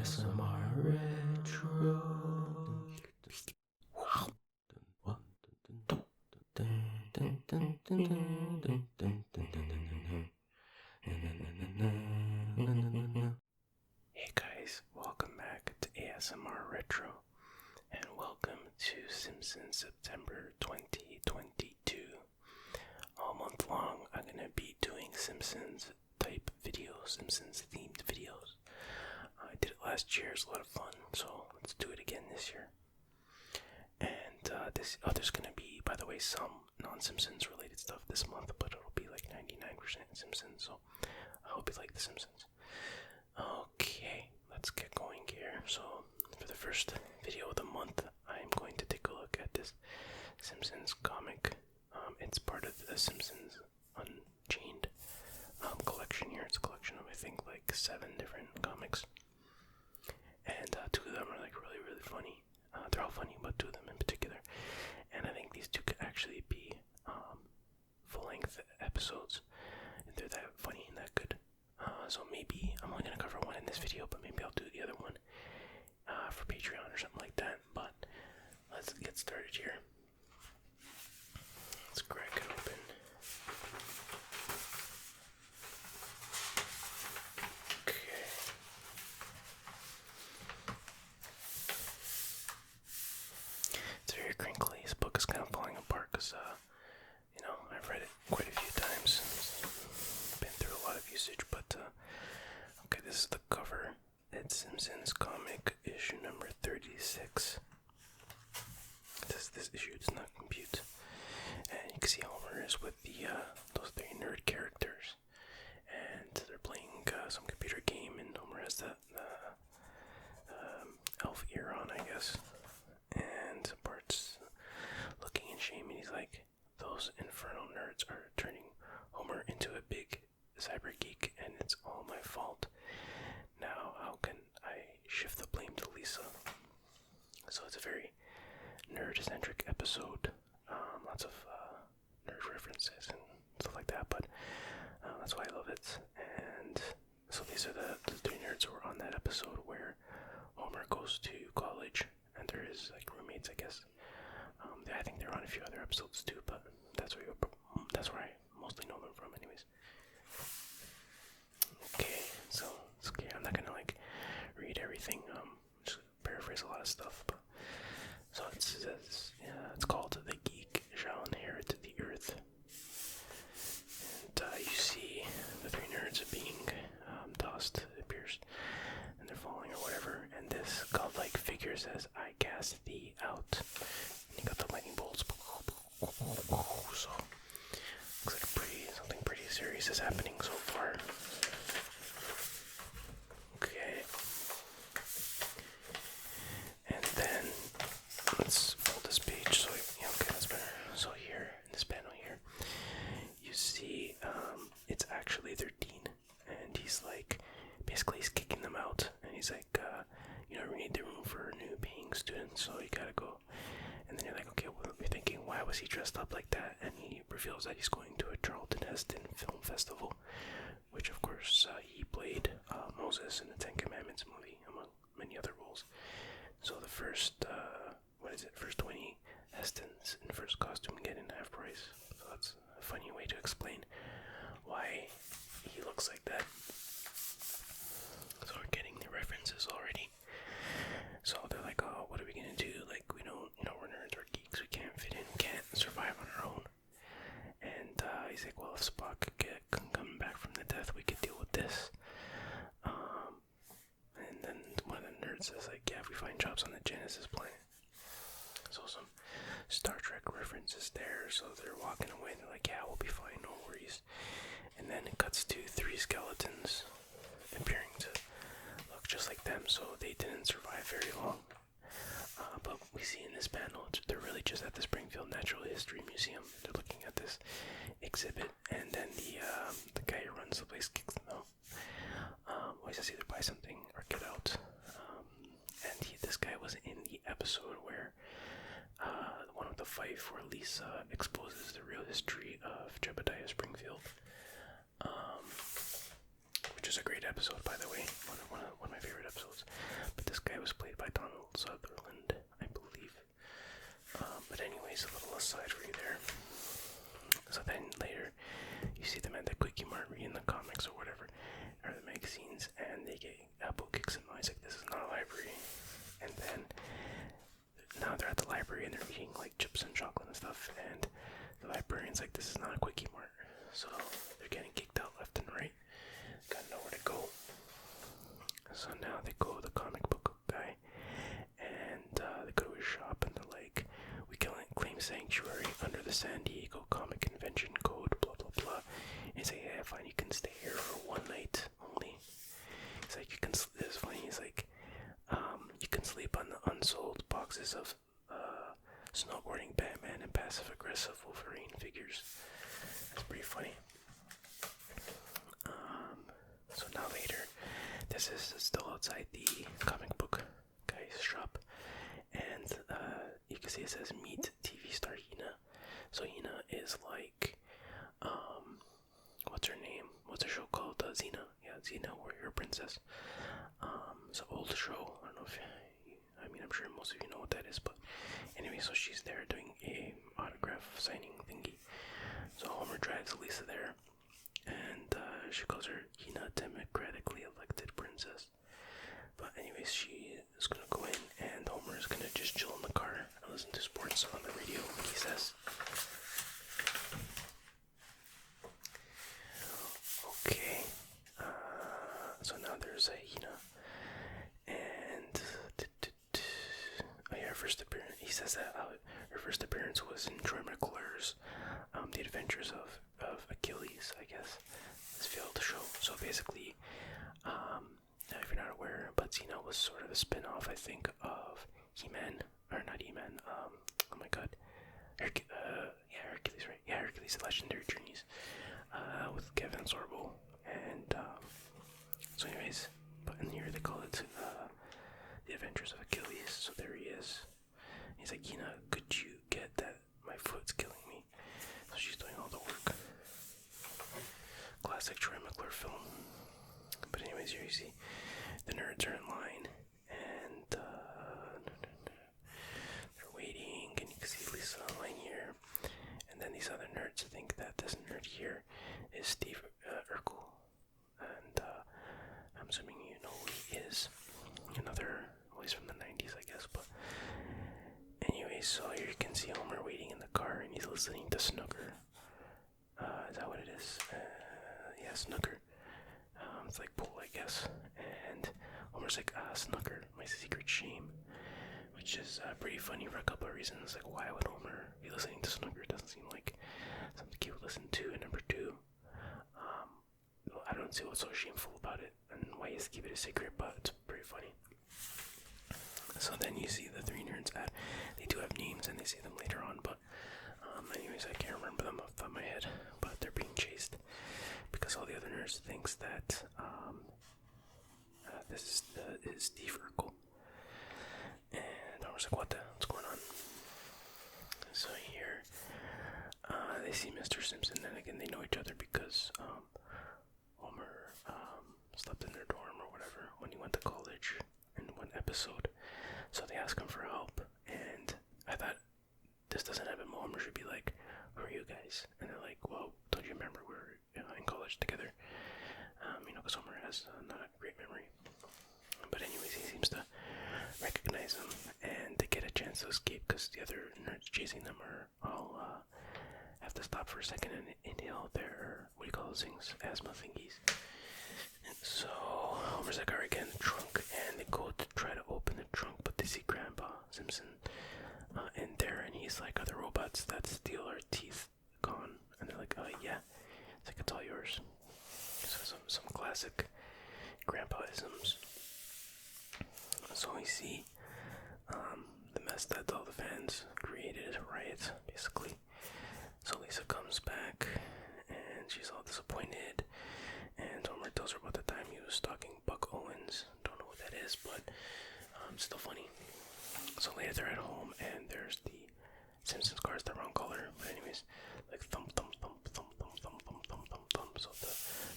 ASMR Retro. Hey guys, welcome back to ASMR Retro, and welcome to Simpsons September 2022. All month long, I'm gonna be doing Simpsons type videos, Simpsons themed videos. I did it last year, it was a lot of fun, so let's do it again this year. And there's gonna be, by the way, some non-Simpsons related stuff this month, but it'll be like 99% Simpsons, so I hope you like The Simpsons. Okay, let's get going here. So, for the first video of the month, I'm going to take a look at this Simpsons comic. It's part of the Simpsons Unchained collection here. It's a collection of, I think, like 7 different comics. And 2 of them are like really, really funny. They're all funny, but 2 of them in particular. And I think these 2 could actually be full-length episodes. They're that funny and that good. So maybe I'm only going to cover one in this video, but maybe I'll do the other one for Patreon or something like that. But let's get started here. Let's crack it open. Okay. It's very crinkly. This book is kind of falling apart because, I've read it quite a few times. It's been through a lot of usage, but, okay, this is the cover. It's Simpsons comic issue number 36. This issue does not compute. And you can see Homer is with those 3 nerd characters. And they're playing some computer game, and Homer has the elf ear on, I guess. And Bart's looking in shame, and he's like, those infernal nerds are turning Homer into a big cyber geek, and it's all my fault. Now, how can I shift the blame to Lisa? So it's a very nerd-centric episode. Lots of nerd references and stuff like that, but that's why I love it. And so these are the 3 nerds who were on that episode where Homer goes to college, and they're his roommates, I guess. I think they're on a few other episodes too, but that's where I mostly know them from, anyways. Okay, so it's okay. I'm not gonna read everything. Just paraphrase a lot of stuff. But so it says, it's called "The Geek Shall Inherit the Earth," and you see the 3 nerds being tossed. It appears, and they're falling or whatever. And this godlike figure says, "I cast thee out." And you got the lightning bolts. So looks like something pretty serious is happening so far. Okay. And then let's fold this page. So okay, that's better. So here in this panel here, you see it's actually their dean, and he's basically he's kicking them out, and he's like, we need the room for new paying students, so you gotta go. And then you're like, okay, well, you're thinking, why was he dressed up like that? And he reveals that he's going to a Charlton Heston film festival, which of course he played Moses in the 10 Commandments movie, among many other roles. So the first 20 Hestons in first costume get in half price. So that's a funny way to explain why he looks like that. So we're getting the references already. So they're like, oh, what are we gonna do? We don't, we're nerds, we're geeks, we can't fit in, can't survive on our own. And he's like, well, if Spock could come back from the death, we could deal with this. And then one of the nerds says, yeah, if we find jobs on the Genesis planet. So some Star Trek references there. So they're walking away, and they're like, yeah, we'll be fine, no worries. And then it cuts to 3 skeletons appearing to look just like them, so they didn't survive very long. But we see in this panel, they're really just at the Springfield Natural History Museum. They're looking at this exhibit, and then the guy who runs the place kicks them out. He says either buy something or get out. And this guy was in the episode where one of the fight where Lisa exposes the real history of Jebediah Springfield. Which is a great episode, by the way. One of my favorite episodes. library and they're eating like chips and chocolate and stuff, and the librarian's like, this is not a quickie mart. So they're getting kicked out left and right. Got nowhere to go. So now they go to the comic book guy, and they go to his shop, and they're like, we can claim sanctuary under the San Diego Comic Convention Code, blah blah blah. And he's like, yeah, fine, you can stay here for one night only. He's like, you can. It's funny. He's like, you can sleep on the unsold boxes of snowboarding Batman and passive-aggressive Wolverine figures. That's pretty funny. So now later, this is still outside the comic book guy's shop, and you can see it says meet TV star Hina. So Hina is like, what's her name? What's the show called? Xena. Yeah, Xena, Warrior Princess. It's an old show. I don't know if I'm sure most of you know what that is, but anyway, so she's there doing a autograph signing thingy. So Homer drags Lisa there, and she calls her Hina, democratically elected princess. But anyways, she is gonna go in, and Homer is gonna just chill in the car and listen to sports on the radio, he says. Okay, so now there's a Hina, and her first appearance, he says that her first appearance was in Troy McClure's The Adventures of Achilles, I guess, this failed show. So basically, if you're not aware, but Xena was sort of a spin-off, I think, of He-Man, or not He-Man, oh my god, Hercules, right? Yeah, Hercules, The Legendary Journeys, with Kevin Sorbo, and, so anyways, but in here they call it, The Adventures of Achilles, so there he is. He's like, Hina, could you get that? My foot's killing me. So she's doing all the work. Classic Troy McClure film. But anyways, here you see the nerds are in line, and they're waiting, and you can see Lisa online here. And then these other nerds think that this nerd here is Steve Urkel, and I'm assuming you know who he is. Another, well, he's from the 90s, I guess, but anyways, so here you can see Homer waiting in the car, and he's listening to Snooker. Is that what it is? Yeah, Snooker. It's like pool, I guess. And Homer's like, Snooker, my secret shame. Which is pretty funny for a couple of reasons. Like, why would Homer be listening to Snooker? It doesn't seem like something he would listen to. And number two, I don't see what's so shameful about it, and why he has to keep it a secret, but it's pretty funny. So then you see the three nerds they do have names, and they see them later on, but anyways, I can't remember them off the top of my head, but they're being chased because all the other nerds thinks that this is Steve Urkel. And I was like, what's going on? So here, they see Mr. Simpson, and again, they know each other because Homer slept in their dorm or whatever when he went to college in one episode. So they ask him for help, and I thought, this doesn't happen. Homer should be like, who are you guys? And they're like, well, don't you remember we're in college together? Because Homer has not a great memory. But anyways, he seems to recognize them, and they get a chance to escape because the other nerds chasing them are all have to stop for a second and inhale their, what do you call those things? Asthma thingies. And so Homer's like, alright, get in the trunk, and they go to try to open the trunk, but they see Grandpa Simpson in there, and he's like, are the robots that steal our teeth gone? And they're like, yeah. It's like, it's all yours. So some classic grandpa-isms. So we see the mess that all the fans created is a riot, basically. So Lisa comes back, and she's all disappointed, and Homer tells her about the time he was stalking Buck Owens. Don't know what that is, but still funny. So later they're at home, and there's the Simpsons cars, the wrong color, but anyways, like thump, thump, thump, thump, thump, thump, thump, thump, thump, thump. So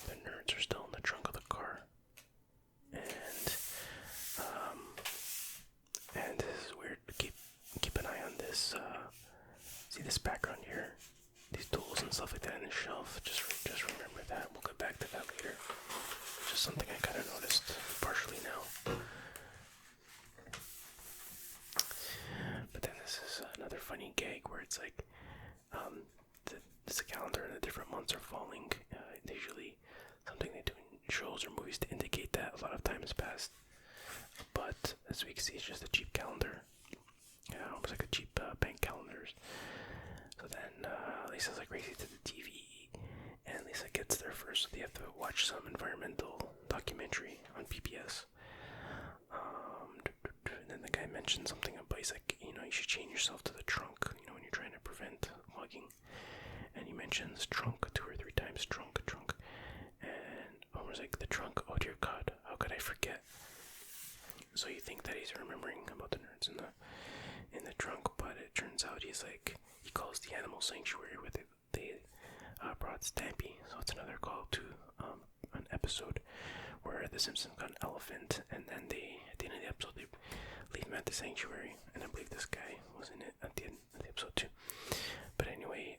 the nerds are still in the trunk of the car, and this is weird. Keep an eye on this. See this background here, these tools and stuff like that in the shelf. Just remember that. We'll get back to that later. Just something I kind of noticed partially now. But then this is it's like there's a calendar and the different months are falling. Usually something they do in shows or movies to indicate that a lot of time has passed. But as we can see, it's just a cheap calendar. Yeah, almost like a cheap bank calendars. So then Lisa's like racing to the TV, and Lisa gets there first, so they have to watch some environmental documentary on PBS. And then the guy mentioned something about, he's like, you should chain yourself to the trunk, when you're trying to prevent mugging. And he mentions trunk 2 or 3 times, trunk. And Homer's like, the trunk, oh dear God, how could I forget? So you think that he's remembering about the nerds in the trunk, but it turns out he calls the animal sanctuary where they brought Stampy. So it's another call to an episode where the Simpsons got an elephant, and then at the end of the episode they leave him at the sanctuary, and I believe this guy was in it at the end of the episode too. But anyway,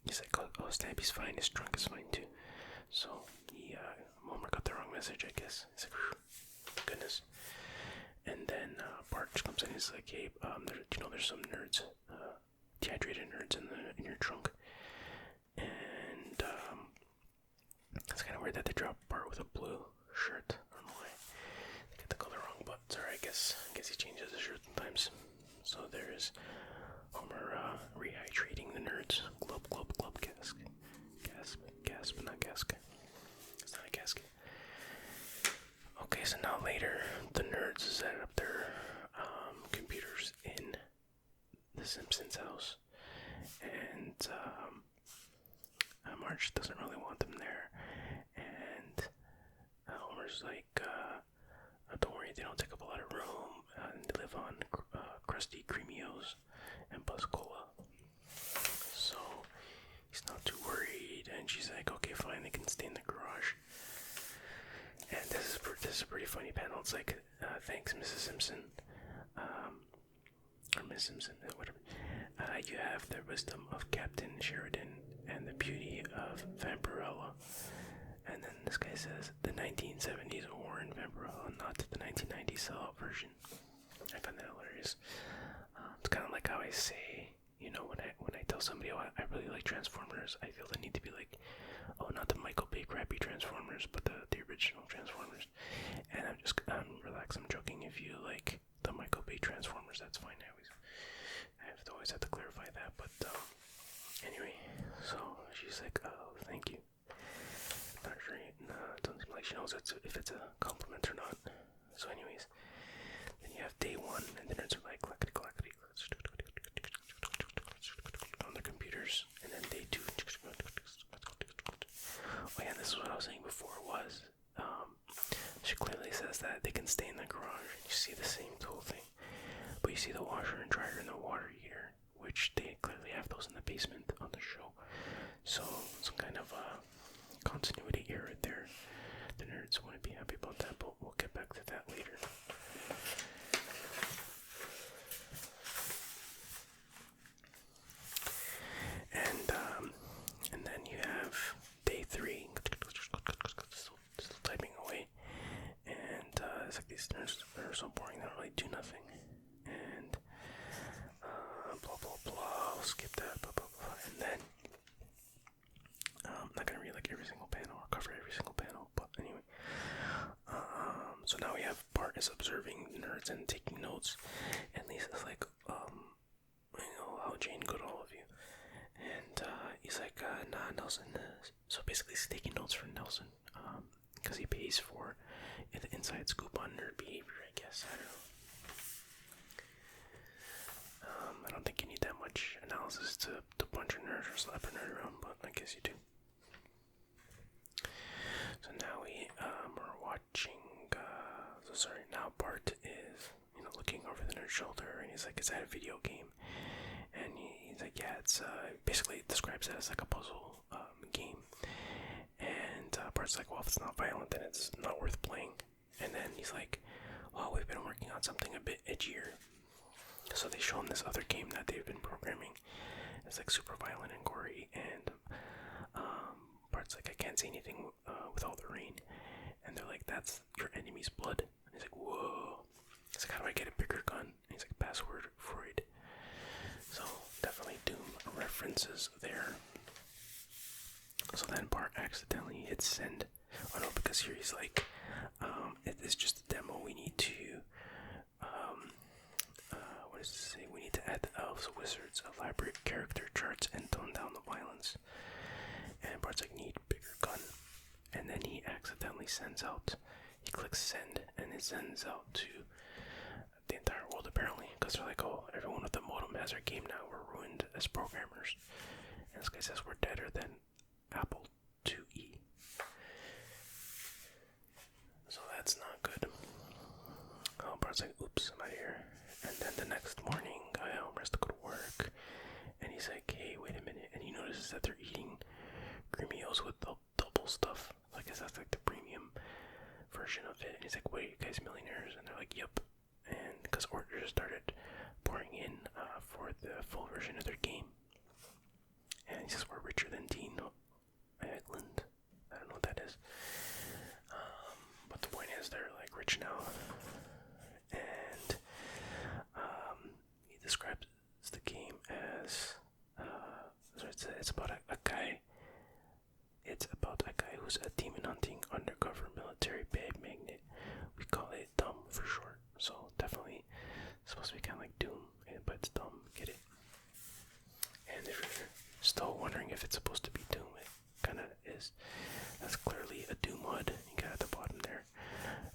he's like, oh, Stampy's fine, his trunk is fine too. So Homer got the wrong message, I guess. He's like, goodness. And then Bart comes in. He's like, "Hey, there's some nerds, dehydrated nerds in your trunk." And it's kind of weird that they dropped Bart with a blue shirt. I don't know why they get the color wrong, but sorry. I guess he changes his shirt sometimes. So there's Homer rehydrating the nerds. Glub, gasp, not gasp. It's not a gasket. Okay, so now later, the nerds set up their computers in the Simpsons house, and Marge doesn't really want them there, and Homer's like, don't worry, they don't take up a lot of room, and they live on Krusty Creamios and Buzz Cola, so he's not too worried, and she's like, okay, fine, they can stay in the garage. And this is a pretty funny panel. It's like, thanks, Mrs. Simpson, or Miss Simpson, whatever. You have the wisdom of Captain Sheridan and the beauty of Vampirella. And then this guy says, the 1970s Warren Vampirella, not the 1990s sellout version. I find that hilarious. It's kind of like how I say, when I tell somebody, oh, I really like Transformers, I feel the need to be like, oh, not the Michael Bay crappy Transformers, but the original Transformers. And I'm relaxed, I'm joking. If you like the Michael Bay Transformers, that's fine. I have to clarify that, but anyway, so she's like, oh, thank you. Not sure, it doesn't seem like she knows if it's a compliment or not. So anyways, then you have day 1, and the nerds are like, clackety on their computers, and then day 2, oh yeah, this is what I was saying before, was she clearly says that they can stay in the garage. You see the same tool thing, but you see the washer and dryer and the water heater, which they clearly have those in the basement on the show. So some kind of continuity error there. The nerds wouldn't be happy about that, but we'll get back to that later. And then you have day 3, still typing away, and it's like these nerds are so boring, they don't really do nothing, and blah blah blah, I'll skip that, blah blah blah, and then I'm not gonna read like every single panel or cover every single panel, but anyway, so now we have Bart is observing nerds and taking notes, and Lisa's like, how Jane good all of you. And he's like, nah, Nelson. So basically, he's taking notes from Nelson, because he pays for the inside scoop on nerd behavior, I guess. I don't know. I don't think you need that much analysis to punch a nerd or slap a nerd around, but I guess you do. So now we are watching. Now Bart is, looking over the nerd's shoulder, and he's like, "Is that a video game?" And he's like, yeah, it's basically describes it as like a puzzle game. And Bart's like, well, if it's not violent, then it's not worth playing. And then he's like, well, we've been working on something a bit edgier. So they show him this other game that they've been programming. It's like super violent and gory. And Bart's like, I can't say anything with all the rain. And they're like, that's your enemy's blood. And he's like, whoa. He's like, how do I get a bigger gun? And he's like, password Freud. So definitely So then Bart accidentally hits send. Oh no, because here he's like, it's just a demo. We need to, what does it say? We need to add the elves, wizards, elaborate character charts, and tone down the violence. And Bart's like, need bigger gun. And then he accidentally sends out, he clicks send, and it sends out to the entire world apparently. Because they're like, oh, everyone with the modem has our game now. We're ruined as programmers. And this guy says we're deader than Apple IIe. So that's not good. Oh, Bart's like, oops, I'm out of here. And then the next morning, Homer has to go to work. And he's like, hey, wait a minute. And he notices that they're eating Creamios with double stuff. I guess that's like the premium version of it. And he's like, wait, you guys millionaires? And they're like, yep. And because orders started pouring in for the full version of their game. And he says, we're richer than Dean Egland. I don't know what that is. But the point is, they're like rich now. And he describes the game as, it's about a guy. It's about a guy who's a demon hunting undercover military bag magnet. We call it dumb for short. So definitely supposed to be kind of like Doom, but it's dumb. Get it? And if you're still wondering if it's supposed to be Doom, it kind of is. That's clearly a Doom HUD. You got at the bottom there,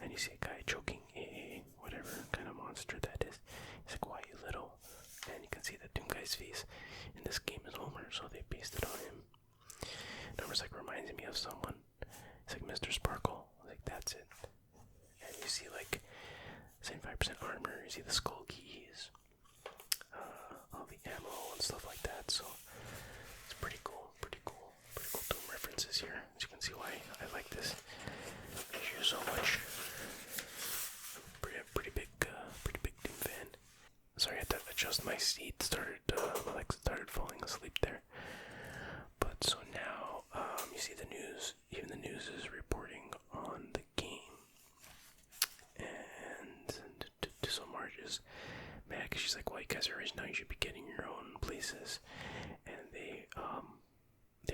and you see a guy choking a whatever kind of monster that is. He's like, "Why you little?" And you can see the Doom guy's face in this game is Homer, so they pasted on him. Homer's like, reminds me of someone. It's like Mr. Sparkle. Like, that's it. And you see like 75% armor. You see the skull keys, all the ammo and stuff like that. So it's pretty cool. Pretty cool Doom references here. As you can see why I like this issue so much. Pretty big Doom fan. Sorry, I had to adjust my seat. My legs started falling asleep there. But so now, you see the news. Even the news is reporting on the game. And so Marge is mad because she's like, well, you guys are rich now, you should be getting your own places. And they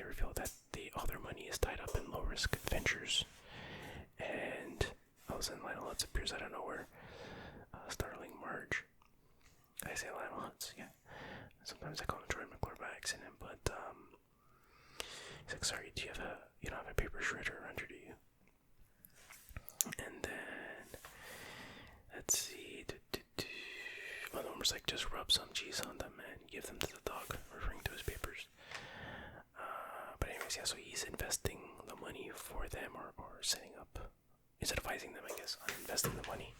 reveal that all their money is tied up in low-risk ventures. And all of a sudden Lionel Hutz appears out of nowhere, startling Marge. I say Lionel Hutz, yeah. Sometimes I call him Troy McClure by accident, but he's like, sorry, you don't have a paper shredder under, do you? And then, let's see, Homer's like, just rub some cheese on them and give them to the dog, referring to his papers. But anyways, yeah, so he's investing the money for them, or setting up, he's advising them, I guess, on investing the money.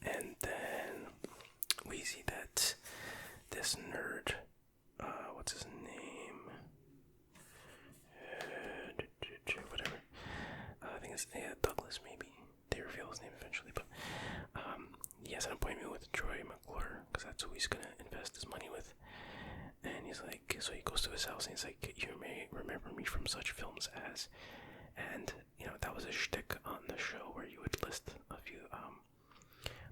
And then we see that this nerd, what's his name? Whatever. I think it's Douglas, maybe. They reveal his name eventually, but he has an appointment with Troy McClure because that's who he's gonna invest his money with. And he's like, so he goes to his house and he's like, you may remember me from such films as, and that was a shtick on the show where you would list a few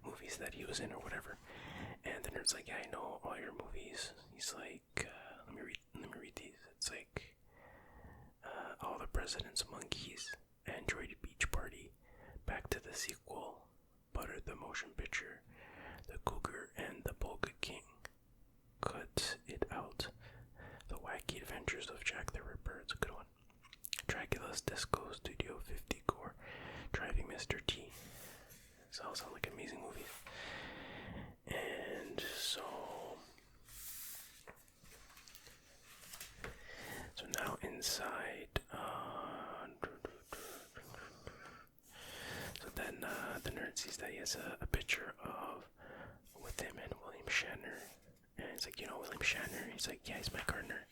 movies that he was in or whatever. And the nerd's like, yeah, I know all your movies. He's like, let me read these. It's like, All the President's Monkeys, Android Beach Party, Back to the Sequel, Butter the Motion Picture, The Cougar and the Polka King, Cut It Out, The Wacky Adventures of Jack the Ripper, it's a good one, Dracula's Disco Studio 50 Core, Driving Mr. T. These all sound like amazing movies. And so now inside, so then the nerd sees that he has a picture with him and William Shatner, and he's like, William Shatner? He's like, yeah, he's my partner.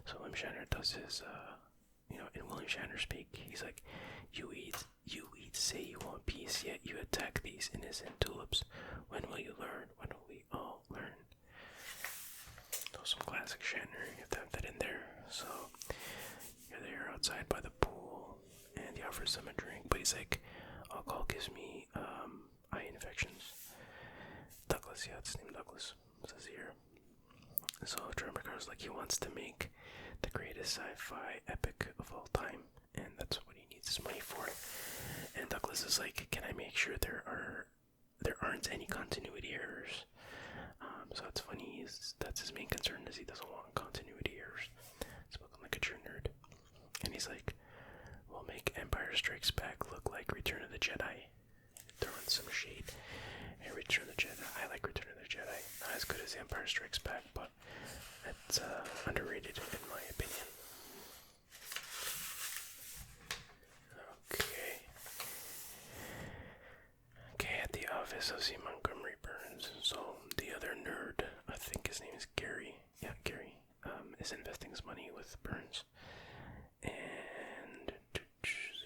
So William Shatner does his, in William Shatner speak, he's like, you eat, say you want peace, yet you attack these innocent tulips. When will you learn? When will we all learn? So some classic Shatner, you have to have that in there. So you're there outside by the pool, and he offers them a drink, but he's like, alcohol gives me eye infections. Douglas, yeah, it's named Douglas, it says here. So Trevor McCarthy's like, he wants to make the greatest sci-fi epic of all time, and that's what he needs his money for. And Douglas is like, can I make sure there aren't any continuity errors? So that's funny. That's his main concern, is he doesn't want continuity errors. Spoken like a true nerd. And he's like, we'll make Empire Strikes Back look like Return of the Jedi. Throwing some shade. And Return of the Jedi, I like Return of the Jedi. Not as good as Empire Strikes Back, but it's underrated in my opinion. Okay, at the office I see Montgomery Burns. So the other nerd, I think his name is Gary. Yeah, Gary, is investing his money with Burns. And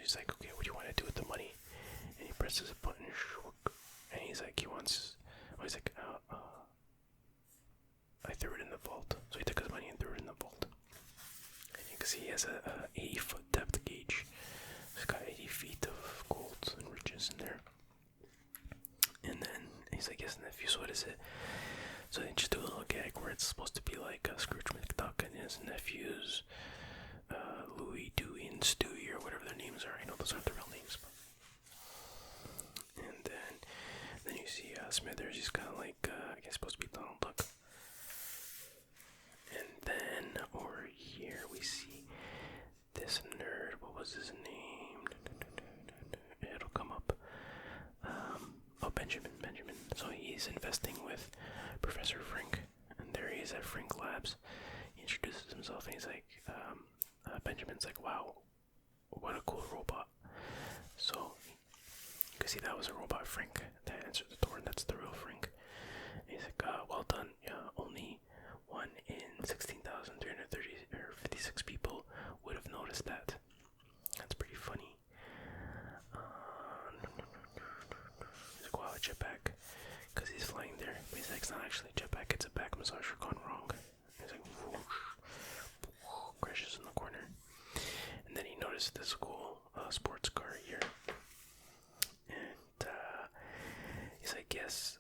he's like, okay, what do you want to do with the money? And he presses a button, and he's like, I threw it in the vault. So he took his money and threw it in the vault. And you can see he has a 80-foot depth gauge. He's got 80 feet of gold and riches in there. And then he's like, yes, nephew, so what is it? So they just do a little gag where it's supposed to be like Scrooge McDuck and his nephews, Louie, Dewey, and Stewie, or whatever their names are. I know those aren't the real names. But... And then you see Smithers. He's kind of like, I guess supposed to be Donald Duck. And then over here we see this nerd. What was his name? It'll come up. Benjamin. So he's investing with Professor Frink, and there he is at Frink Labs. He introduces himself, and he's like, Benjamin's like, wow, what a cool robot. So you can see that was a robot Frink that answered the door, and that's the real Frink. And he's like, well done. Only 1 in 16,330 or 56 people would have noticed that. That's pretty funny. He's like, wow, a jetpack, because he's flying there. But he's like, it's not actually a jetpack, it's a back massager gone wrong. He's like, whoosh, crashes in the corner. And then he noticed this cool sports car here. And he's like, yes,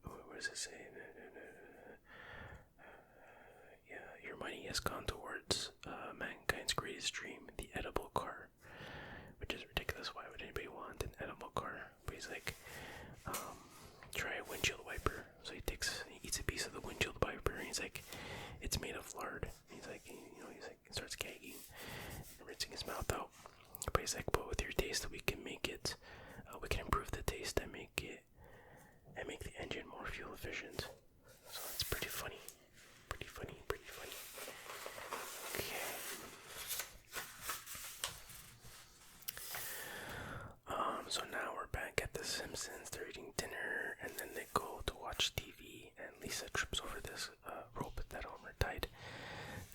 what does it say? Yeah, your money has gone towards mankind's greatest dream, the edible car. Which is ridiculous. Why would anybody want an edible car? But he's like, try a windshield wiper. So he eats a piece of the windshield wiper, and he's like, it's made of lard. He's like, he starts gagging and rinsing his mouth out. But he's like, but with your taste, we can improve the taste and make the engine more fuel efficient. So that's pretty funny. Okay. So now we're back at the Simpsons. They're eating dinner, and then they go to watch TV, and Lisa trips over this rope that Homer tied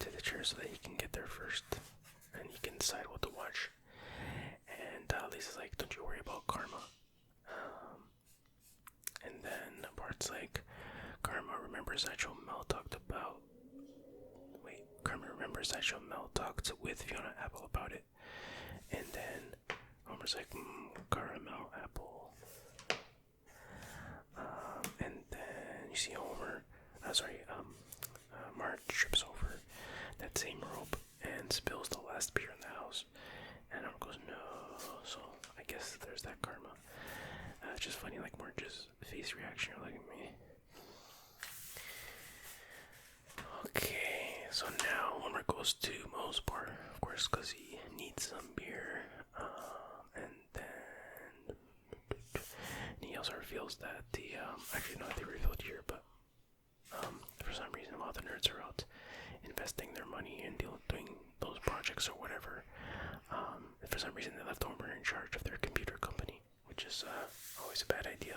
to the chair so that he can get there first, and he can decide what to watch. And Lisa's like, don't you worry about karma. And then Bart's like, Karma remembers that show Mel talked with Fiona Apple about it. And then Homer's like, caramel apple. And then you see Marge trips over that same rope and spills the last beer in the house. And Homer goes, no. So I guess there's that karma. It's just funny, like Marge's face reaction, like me. Okay, so now Homer goes to Moe's bar, of course, because he needs some beer. And then he also reveals that actually not they revealed here, but for some reason while the nerds are out investing their money and doing those projects or whatever, for some reason they left Homer in charge of their computer company, which is always a bad idea.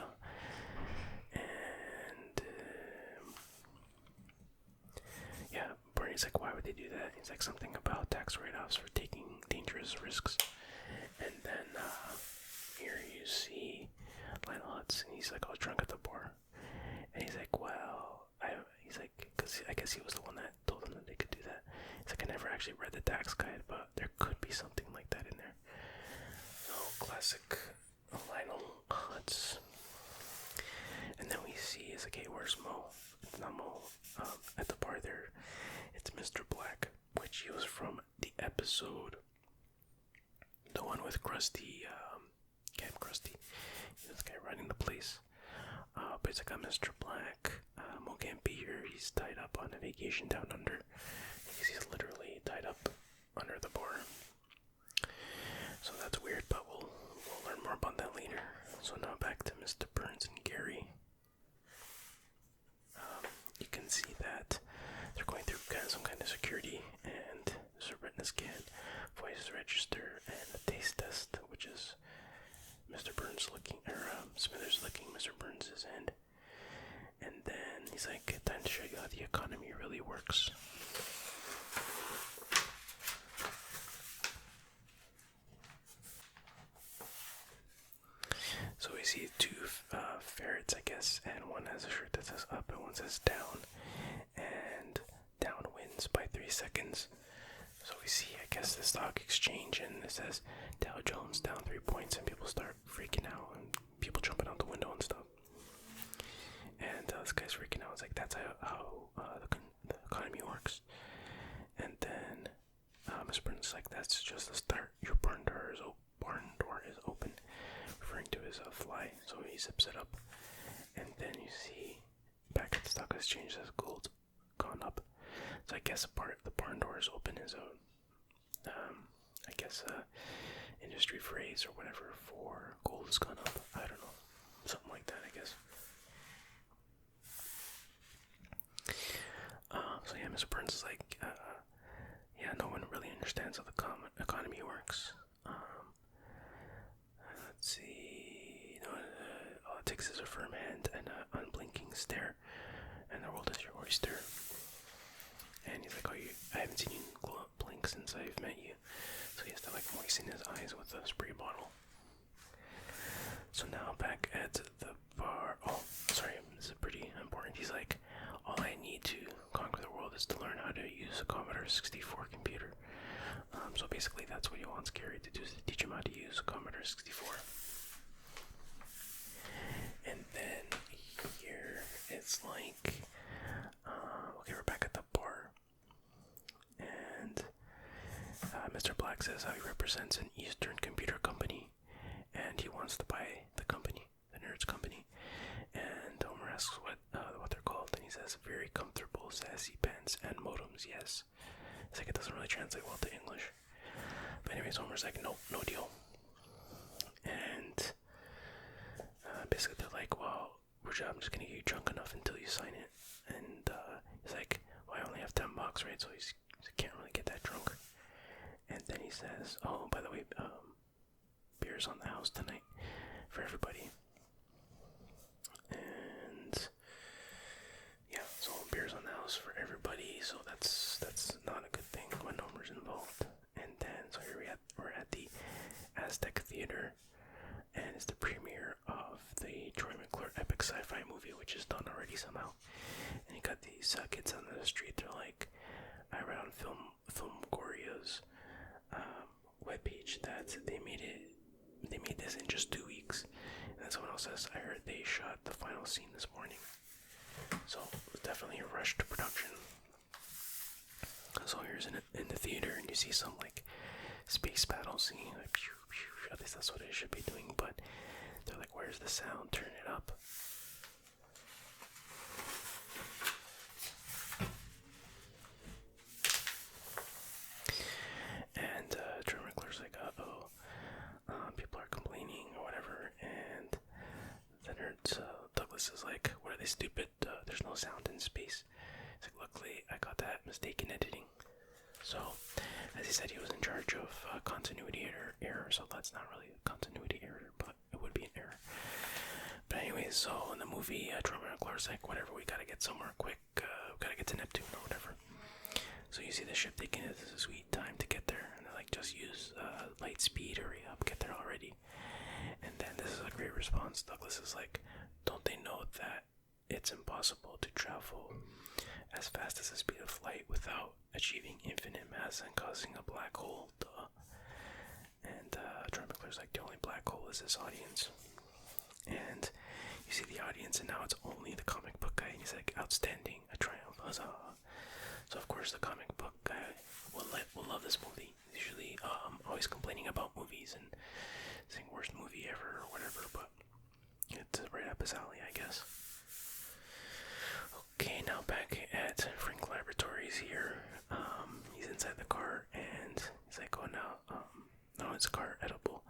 And yeah, Barney's like, why would they do that? He's like, something about tax write-offs for taking dangerous risks. And then here you see Lionel Hutz, and he's like all drunk at the bar. And he's like, because I guess he was the one that told them that they could do that. He's like, I never actually read the tax guide, but there could be something like that in there. Oh, classic Lionel Hutz. And then we see, he's like, hey, where's Mo? And Namo at the bar there. It's Mr. Black, which he was from the episode, the one with Krusty, Camp Krusty. He was the guy running the place. But it's like a Mr. Black. Mo can't be here. He's tied up on a vacation down under. Because he's literally tied up under the bar. So that's weird, but we'll learn more about that later. So now back to Mr. Burns and Gary. You can see that they're going through some kind of security, and there's a retina scan, voice register, and a taste test, which is Mr. Burns licking, or Smithers licking Mr. Burns' hand. And then he's like, time to show you how the economy really works. So we see two ferrets, I guess, and one has a shirt that says up and one says down. And down wins by 3 seconds. So we see, I guess, the stock exchange, and it says Dow Jones down 3 points, and people start freaking out, and people jumping out the window and stuff. And this guy's freaking out. It's like, that's how the economy works. And then Mr. Burns is like, that's just the start. Your barn door is open, referring to his fly. So he zips it up, and then you see back at the stock exchange says gold's gone up. So I guess the barn door is open is industry phrase or whatever for gold has gone up. I don't know, something like that, I guess. So yeah, Mr. Burns is like, no one really understands how the economy works. Let's see, all it takes is a firm hand and an unblinking stare, and the world is your oyster. And he's like, I haven't seen you blink since I've met you. So he has to like moisten his eyes with a spray bottle. So now back at the bar. Oh, sorry, this is pretty important. He's like, all I need to conquer the world is to learn how to use a Commodore 64 computer. So basically that's what he wants Gary to do, is to teach him how to use a Commodore 64. And then here it's like, okay, we're back at the bar. And Mr. Black says how he represents an Eastern computer company, and he wants to buy the company, the Nerds company. And Homer asks what they're called, and he says very comfortable, sassy pants and modems, yes. It's like it doesn't really translate well to English. But anyways, Homer's like, nope, no deal. And basically they're like, well, I'm just gonna get you drunk enough until you sign it. And he's like, well, I only have $10, right? So he can't really get that drunk. And then he says, oh, by the way, beer's on the house tonight for everybody. And yeah, so beer's on the house for everybody. So that's not a good thing when Homer's involved. And then so here we're at the Aztec Theater, and it's the premiere of the Troy McClure epic sci-fi movie, which is done already somehow. And you got these kids on the street. They're like, I read on Filmgoria's webpage that they made this in just 2 weeks. And then someone else says, I heard they shot the final scene this morning. So it was definitely a rushed production. So here's in the theater, and you see some like space battle scene, like pew, pew. At least that's what it should be doing. But they're like, where's the sound? Turn it up. And Troy McClure's like, uh-oh, people are complaining or whatever. And the nerds, Douglas is like, what are they, stupid? There's no sound in space. He's like, luckily I got that mistake in editing. So, as he said, he was in charge of continuity error, so that's not really a continuity error, but it would be an error. But anyways, so in the movie, Troy McClure's like, whatever, we gotta get somewhere quick, we gotta get to Neptune or whatever. So you see the ship taking a sweet time to get there, and they're like, just use light speed, hurry up, get there already. And then this is a great response. Douglas is like, don't they know that it's impossible to travel as fast as the speed of light without achieving infinite mass and causing a black hole? Duh. And Troy McClure's like, the only black hole is this audience. And you see the audience, and now it's only the comic book guy, and he's like, outstanding, a triumph, huzzah. So of course the comic book guy will love this movie. Usually always complaining about movies and saying worst movie ever or whatever, but it's right up his alley, I guess. Okay, now back at Frank Laboratories here. He's inside the car and he's like, oh no, it's a car edible,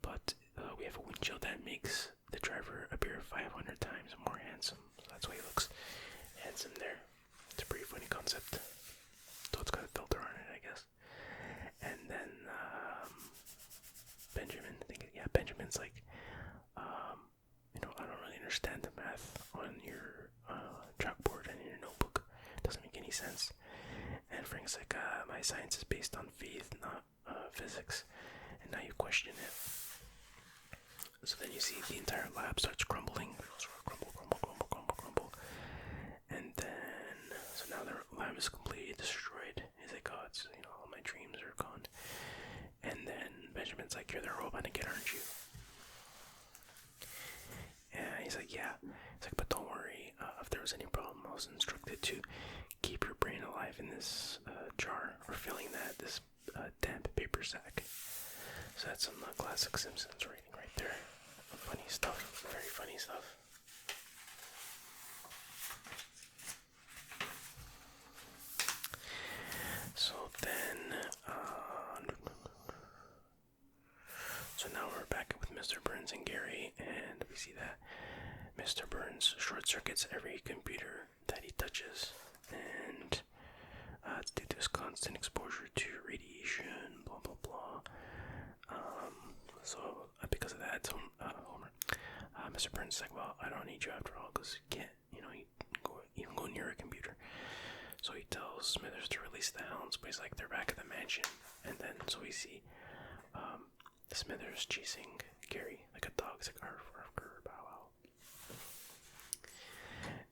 but we have a windshield that makes the driver appear 500 times more handsome. So that's why he looks handsome there. It's a pretty funny concept. So it's got a filter on it, I guess. And then Benjamin's like, I don't really understand the math on your chalkboard and in your notebook. It doesn't make any sense. And Frank's like, my science is based on faith, not physics. And now you question it. So then you see the entire lab starts crumbling. Crumble. And then, so now the lab is completely destroyed. He's like, oh, it's, all my dreams are gone. And then Benjamin's like, you're the robot again, aren't you? And he's like, yeah. He's like, but don't worry. If there was any problem, I was instructed to keep your brain alive in this jar, or filling this damp paper sack. So that's some classic Simpsons writing right there. Funny stuff. Very funny stuff. So then, so now we're back with Mr. Burns and Gary, and we see that Mr. Burns short circuits every computer that he touches, and it's due to his constant exposure to radiation, blah blah blah. So because of that, Homer, Mr. Burns is like, well, I don't need you after all, because you can't, even go near a computer. So he tells Smithers to release the hounds, but he's like, they're back at the mansion. And then, so we see Smithers chasing Gary like a dog. He's like, arf, arf, arf, bow, wow.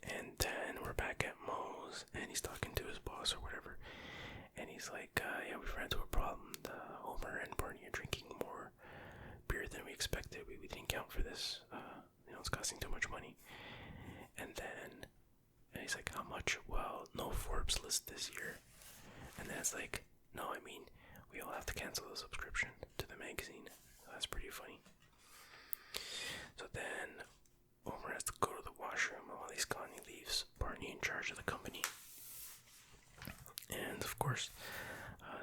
And then we're back at Moe's, and he's talking to his boss or whatever. And he's like, yeah, we've ran into a problem. Homer and Barney are drinking more beer than we expected. We didn't count for this. It's costing too much money. And then he's like, how much? Well, no Forbes list this year. And then it's like, no, I mean, we all have to cancel the subscription to the magazine. So that's pretty funny. So then Homer has to go to the washroom, and while he's gone, he leaves Barney in charge of the company. And of course,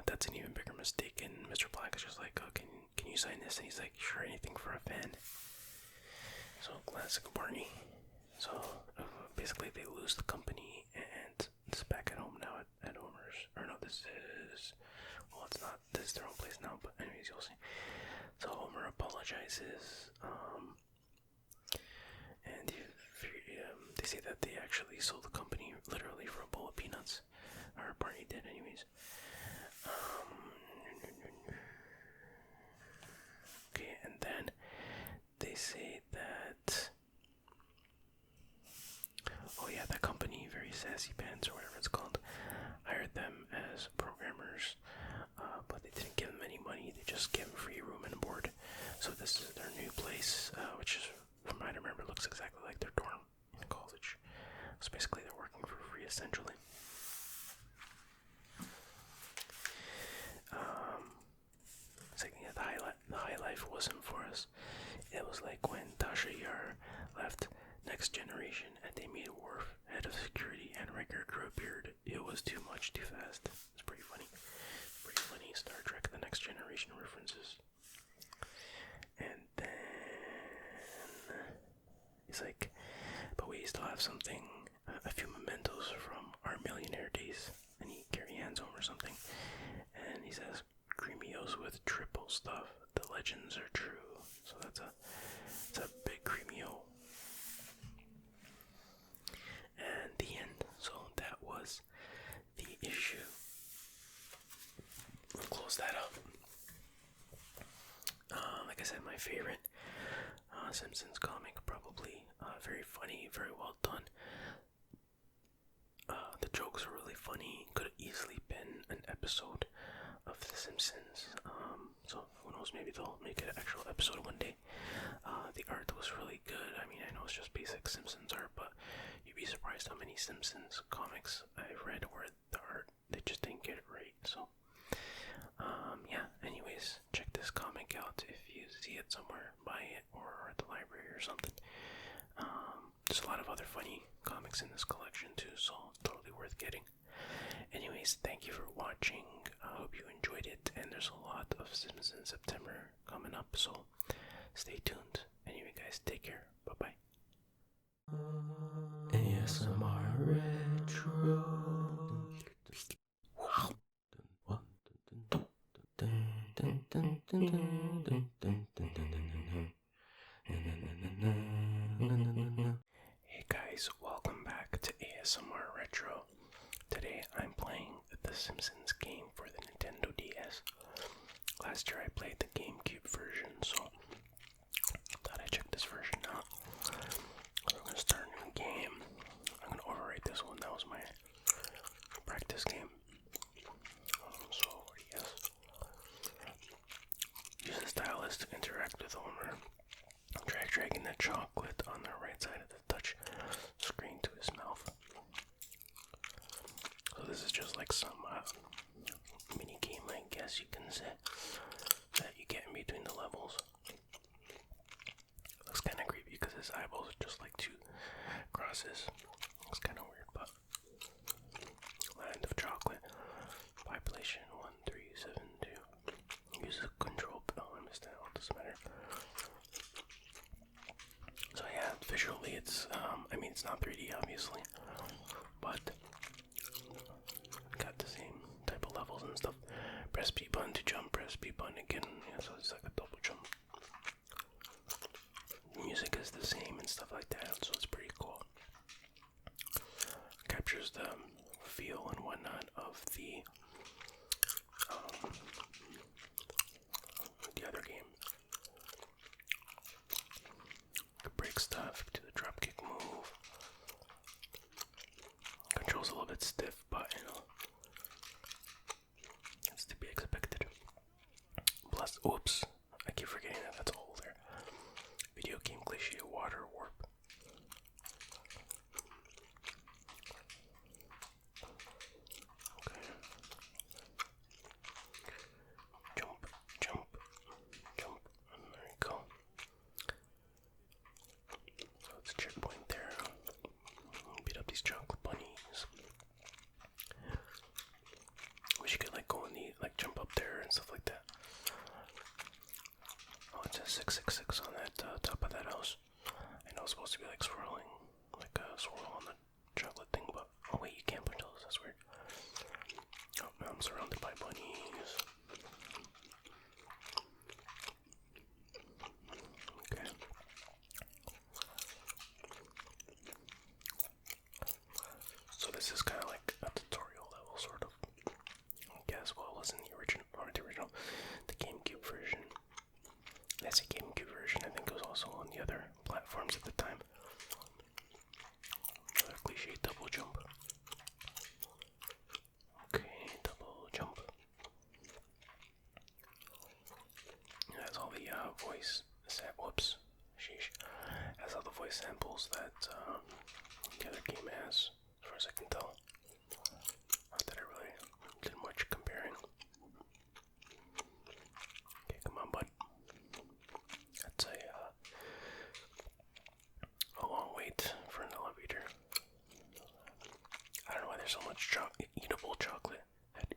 that's an even bigger mistake. And Mr. Black is just like, oh, can you sign this? And he's like, sure, anything for a fan. So classic Barney. So basically they lose the company, and it's back at home now at Homer's. Or no, this is their own place now, but anyways, you'll see. So Homer apologizes, and they say that they actually sold the company literally for a bowl of peanuts. Or Barney did anyways. Okay, and then they say that, oh yeah, that company, Very Sassy Pants or whatever it's called, hired them as programmers, but they didn't give them any money. They just gave them free room and board. So this is their new place, which is, from what I remember, looks exactly like their dorm in college. So basically they're working for free essentially. It's like, yeah, the high life wasn't for us. It was like when Tasha Yar left Next Generation and they made Worf head of security and Riker grew a beard. It was too much, too fast. It's pretty funny. Pretty funny Star Trek The Next Generation references. And then he's like, but we still have something, a few mementos from our millionaire days. And Gary hands over something, and he says, Creamios with triple stuff. The legends are true. So it's a big Creamio. And the end. So that was the issue. We'll close that up. Like I said, my favorite Simpsons comic, probably. Very funny, very well done. The jokes are really funny. Could have easily been an episode of The Simpsons. So who knows, maybe they'll make it an actual episode one day. The art was really good. I mean, I know it's just basic Simpsons art, but you'd be surprised any Simpsons comics I've read where the art, they just didn't get it right. So, yeah, anyways, check this comic out if you see it somewhere, buy it, or at the library or something. There's a lot of other funny comics in this collection too, so totally worth getting. Anyways, thank you for watching. I hope you enjoyed it, and there's a lot of Simpsons September coming up, so stay tuned. Anyway, guys, take care. Bye-bye. ASMR Retro. Hey guys, welcome back to ASMR Retro. Today I'm playing the Simpsons game for the Nintendo DS. Last year I played the GameCube version, so thought I'd check this version out. So I'm gonna start a new game. I'm gonna overwrite this one. That was my practice game. So yes, use the stylus to interact with Homer. Dragging the chocolate on the right side of the touch screen to his mouth. So this is just like some mini game, I guess you can say, that you get in between the levels. Looks kind of creepy because his eyeballs are just like two crosses. Looks kind of weird, but Land of Chocolate. Compilation 1372. Use the control. Oh, I missed that. It doesn't matter. So yeah, visually it's, I mean, it's not 3D obviously, but got the same type of levels and stuff. Press B button to jump, press B button again, yeah, so it's like a double jump. Music is the same and stuff like that, so it's pretty cool. Captures the feel and whatnot of the other game. Break stuff, do the dropkick move. Controls a little bit stiff, but you know, it's to be expected. Plus, oops, I keep forgetting that that's a hole there. Video game cliche, water warp. Okay. Jump, jump, jump. There you go. So it's a checkpoint there. Beat up these chocolate bunnies. Wish you could like go in the, like jump up there and stuff like that. Oh, it says 666 on that top of that house. I know it's supposed to be like swirling, like a swirl on the chocolate thing, but oh wait, you can't punch those, that's weird. Oh, now I'm surrounded by bunnies. Okay. So this is kind of like a tutorial level, sort of. I guess, well, it wasn't the original, the GameCube version. That's a GameCube version, I think it was also on the other platforms at the time. Another cliche double jump. Okay, double jump. It has all the voice whoops, sheesh. Has all the voice samples that the other game has, as far as I can tell. Not that I really did much comparing. Okay, come on, bud. That's a long wait for an elevator. I don't know why there's so much edible chocolate,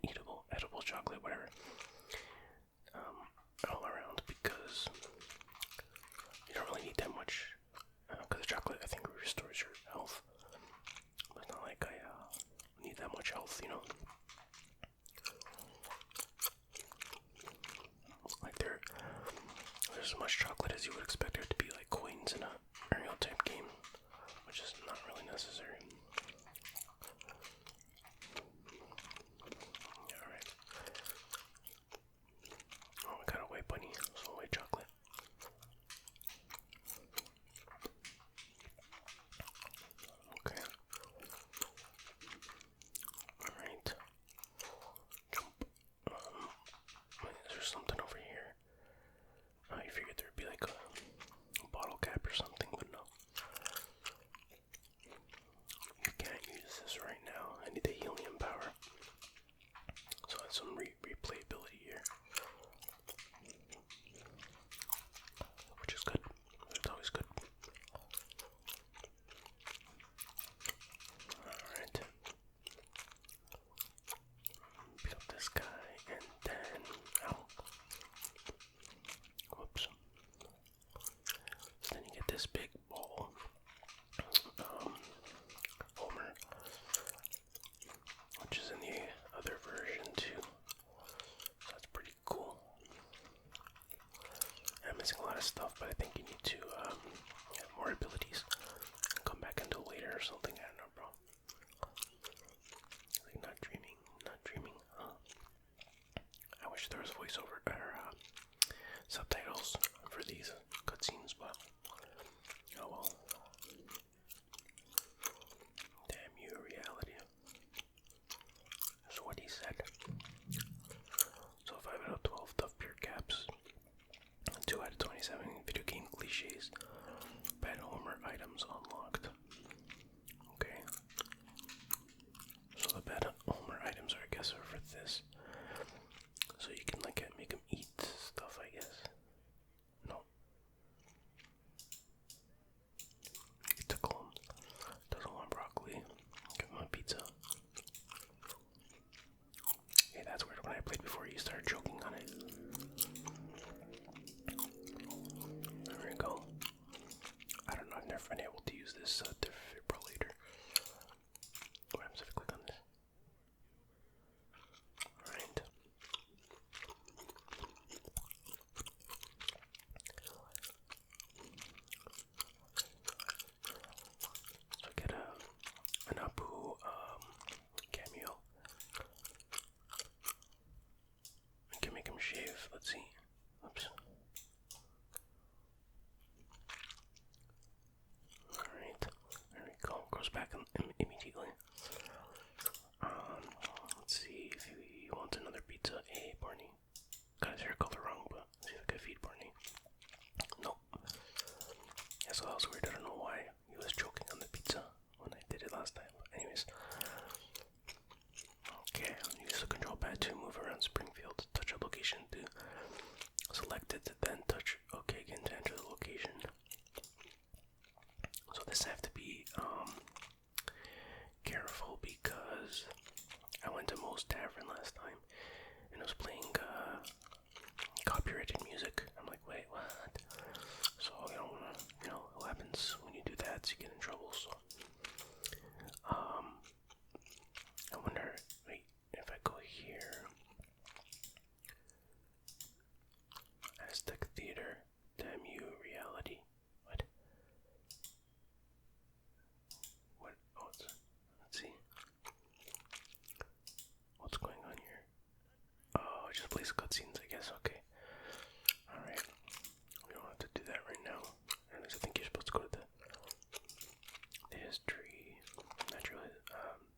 edible chocolate, whatever, all around, because you don't really need that much, because chocolate, I think, restores your health. But it's not like I need that much health, you know. Like there's as much chocolate as you would expect there to be, like coins in a Mario type game, which is not really necessary. Yeah, alright. Oh, we got a white bunny, so white chocolate. Okay. Alright. Jump. Wait, is there something over here? Oh, you figured there'd be like a bottle cap or something, but no. this big ball. Homer, which is in the other version too. So that's pretty cool. I'm missing a lot of stuff, but I think you need to have more abilities. Come back into later or something. I don't know, bro. Like not dreaming. I wish there was voiceover or subtitles for these cutscenes, but oh well. Damn you, reality. That's what he said. So 5 out of 12 tough pure caps. 2 out of 27 video game cliches. Bad Homer items unlocked. Okay. So the bad Homer items are, I guess, are for this. So you can like make him eat stuff, I guess. No. You tickle him. Doesn't want broccoli. Give him a pizza. Hey, that's weird. When I played before, you started choking on it. There we go. I don't know. I've never been able to use this defibrillator. What happens if I click on this? Alright. So I get an Apu cameo. I can make him shave. Let's see. Oops. Alright. There we go. Goes back immediately. Let's see if he wants another pizza. Hey, Barney. Got his hair color wrong, but let's see if I can feed Barney. Nope. Yeah, so that was weird. I don't know why he was choking on the pizza when I did it last time. But anyways. Okay, use the control pad to move around Springfield. Touch a location to select it, then touch OK again to enter the location. So this I have to be careful because I went to Moe's Tavern last time and I was playing copyrighted music. I'm like, wait, what? So you don't wanna, what happens when you do that? So you get in trouble. So I wonder, wait, if I go here, Aztec Theater, damn you, reality. What? Oh, let's see. What's going on here? Oh, it just plays cutscenes, I guess. Okay. Alright. We don't have to do that right now. At least I think you're supposed to go to the history,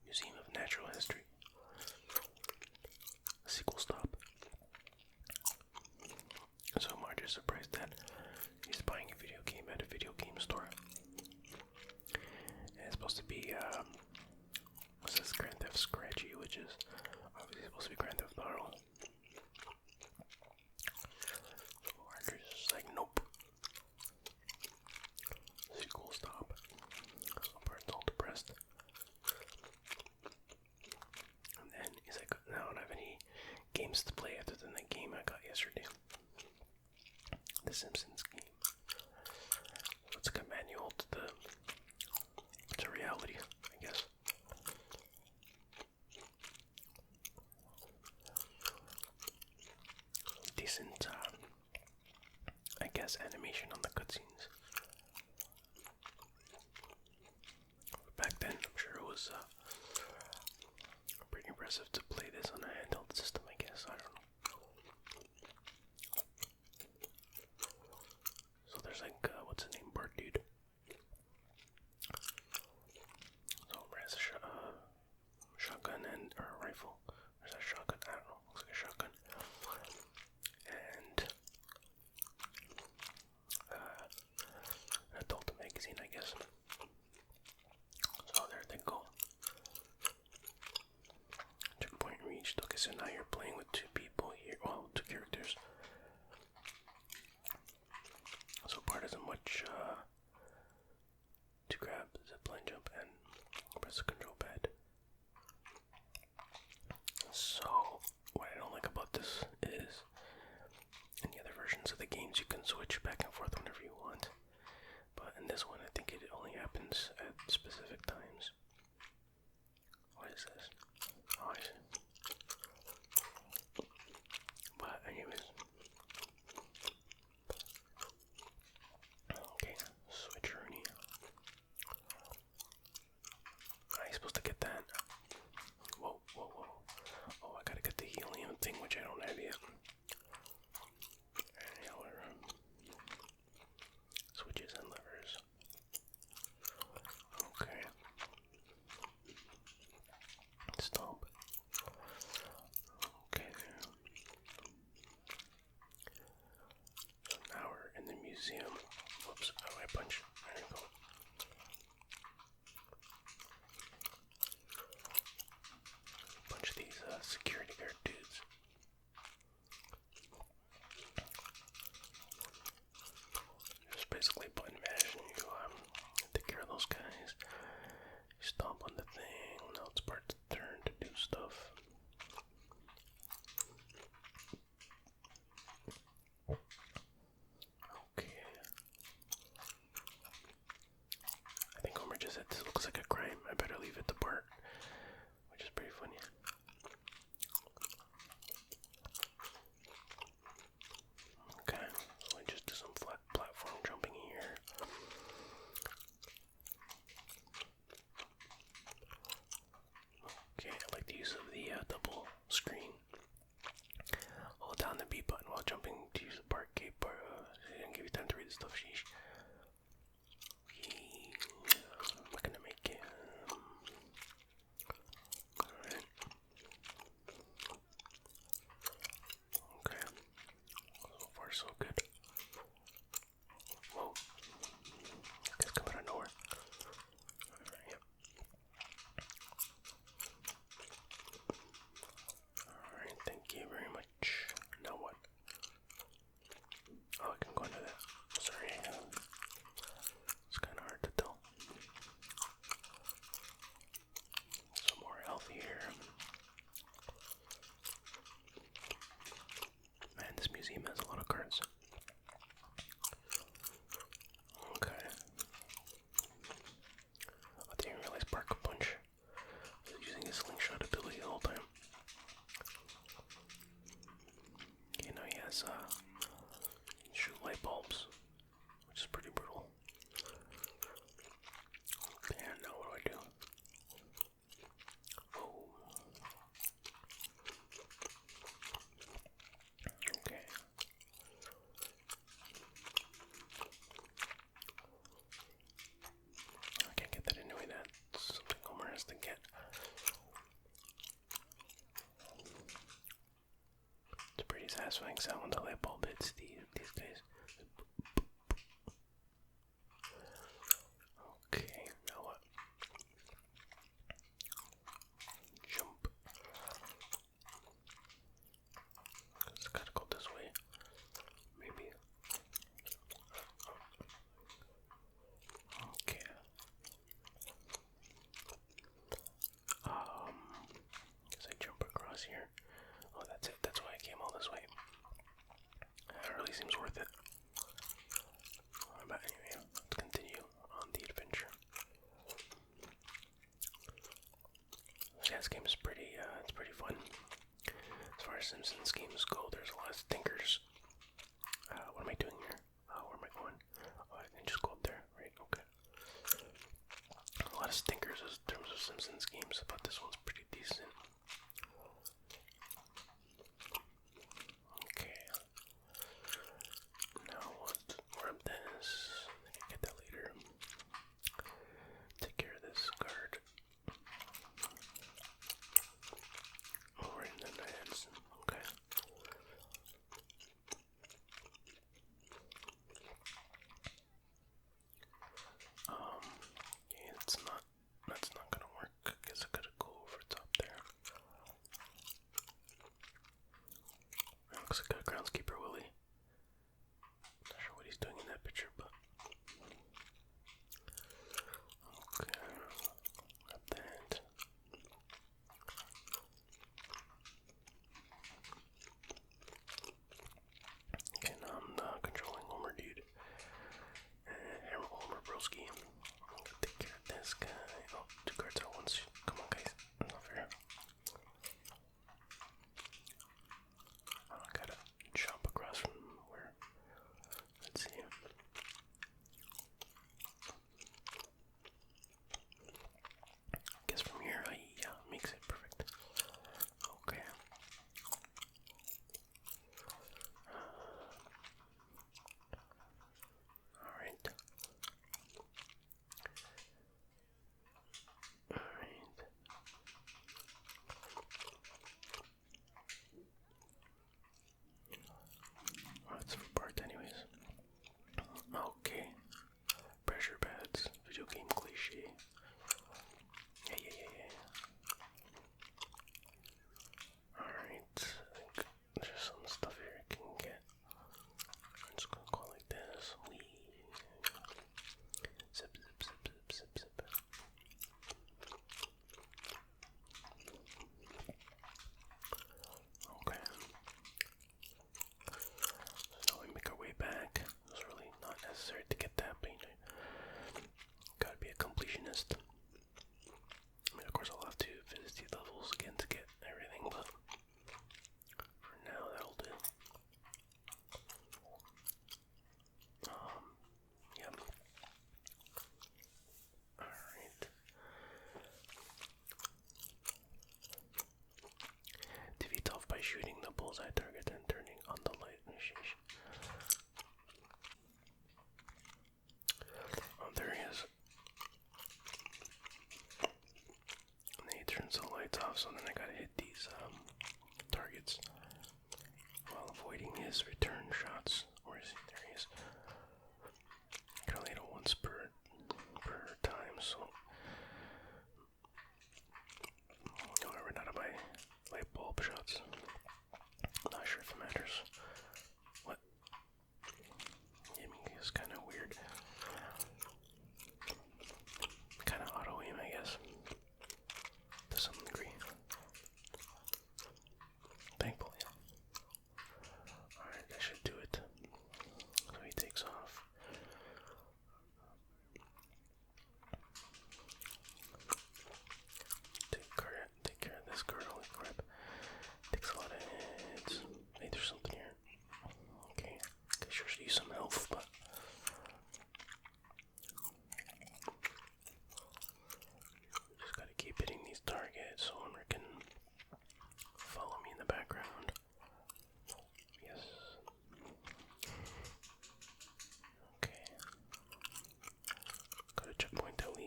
Museum of Natural History. Sequel stop. So Marge is surprised that he's buying a video game at a video game store. And it's supposed to be, what's this, Grand Theft Scratchy, which is obviously supposed to be Grand Theft Auto. Marge is just like, nope. Sequel stop. Bart's all depressed. And then he's like, no, I don't have any games to play other than the game I got yesterday. The Simpsons game. It's like a manual to reality, I guess. Decent, I guess, animation on the cutscenes. Back then, I'm sure it was pretty impressive to play this on a handheld system, I guess. I don't know. So there's like, what's his name? Bart, dude. So has a shotgun or a rifle. There's a shotgun. I don't know. Looks like a shotgun. And an adult magazine, I guess. So there they go. Checkpoint reached. Okay, so now you're playing with two people here. Well, two characters. So Bart isn't much to grab the zipline jump and press the control pad. So what I don't like about this is in the other versions of the games you can switch back and forth whenever you want. But is this? Oh, I see. But anyways. Okay, switcheroonie. Are you supposed to get that? Whoa, whoa, whoa. Oh, I gotta get the helium thing, which I don't have yet. Switches and levers. Okay. Stomp. Okay. So now we're in the museum. Whoops, how do I punch? There you go. Punch these security guard dudes. Just basically button mash and you take care of those guys. You stomp on the thing. Now it's Bart's turn to do stuff. Okay. I think Homer just said this looks like a crime. I better leave it to Bart, which is pretty funny. Okay, so I just do some flat platform jumping here. Okay, I like the use of the double screen. Hold down the B button while jumping to use the Bart cape. She didn't give you time to read the stuff. Sheesh. I'm not gonna make it. Alright. Okay. So far, so good. Whoa. Guys come out of nowhere. Alright, yep. Alright, thank you very much. Now what? Oh, I can go into that. Sorry. It's kind of hard to tell. Some more health here. Man, this museum has a lot of cards. Okay. I didn't realize Bart could punch. He was using his slingshot ability the whole time. Okay, now he has shoot light bulbs, which is pretty brutal. And now what do I do? Oh. Okay. I can't get that anyway. That's something Homer has to get. It's a pretty satisfying sound when the light bulb hits these guys. Okay, now what? Jump. It's gotta go this way. Maybe. Okay. Guess I jump across here. Oh, that's it. That's why I came all this way. That really seems worth it. But anyway, let's continue on the adventure. So yeah, this game is pretty, it's pretty fun. As far as Simpsons games go, there's a lot of stinkers. What am I doing here? Where am I going? Oh, I can just go up there, right? Okay. A lot of stinkers in terms of Simpsons games, but this one's pretty decent. Okay. Now let's grab this. I can get that later. Take care of this guard. Oh, right in the heads. Okay. Yeah, that's not gonna work. I guess I gotta go over top there. Looks like a groundskeeper Willie. Not sure what he's doing in that picture, but okay, grab that. Okay, now I'm controlling Homer dude. Homer broski. I'm gonna take care of this guy. Oh, two cards at once. Come on, guys. That's not fair.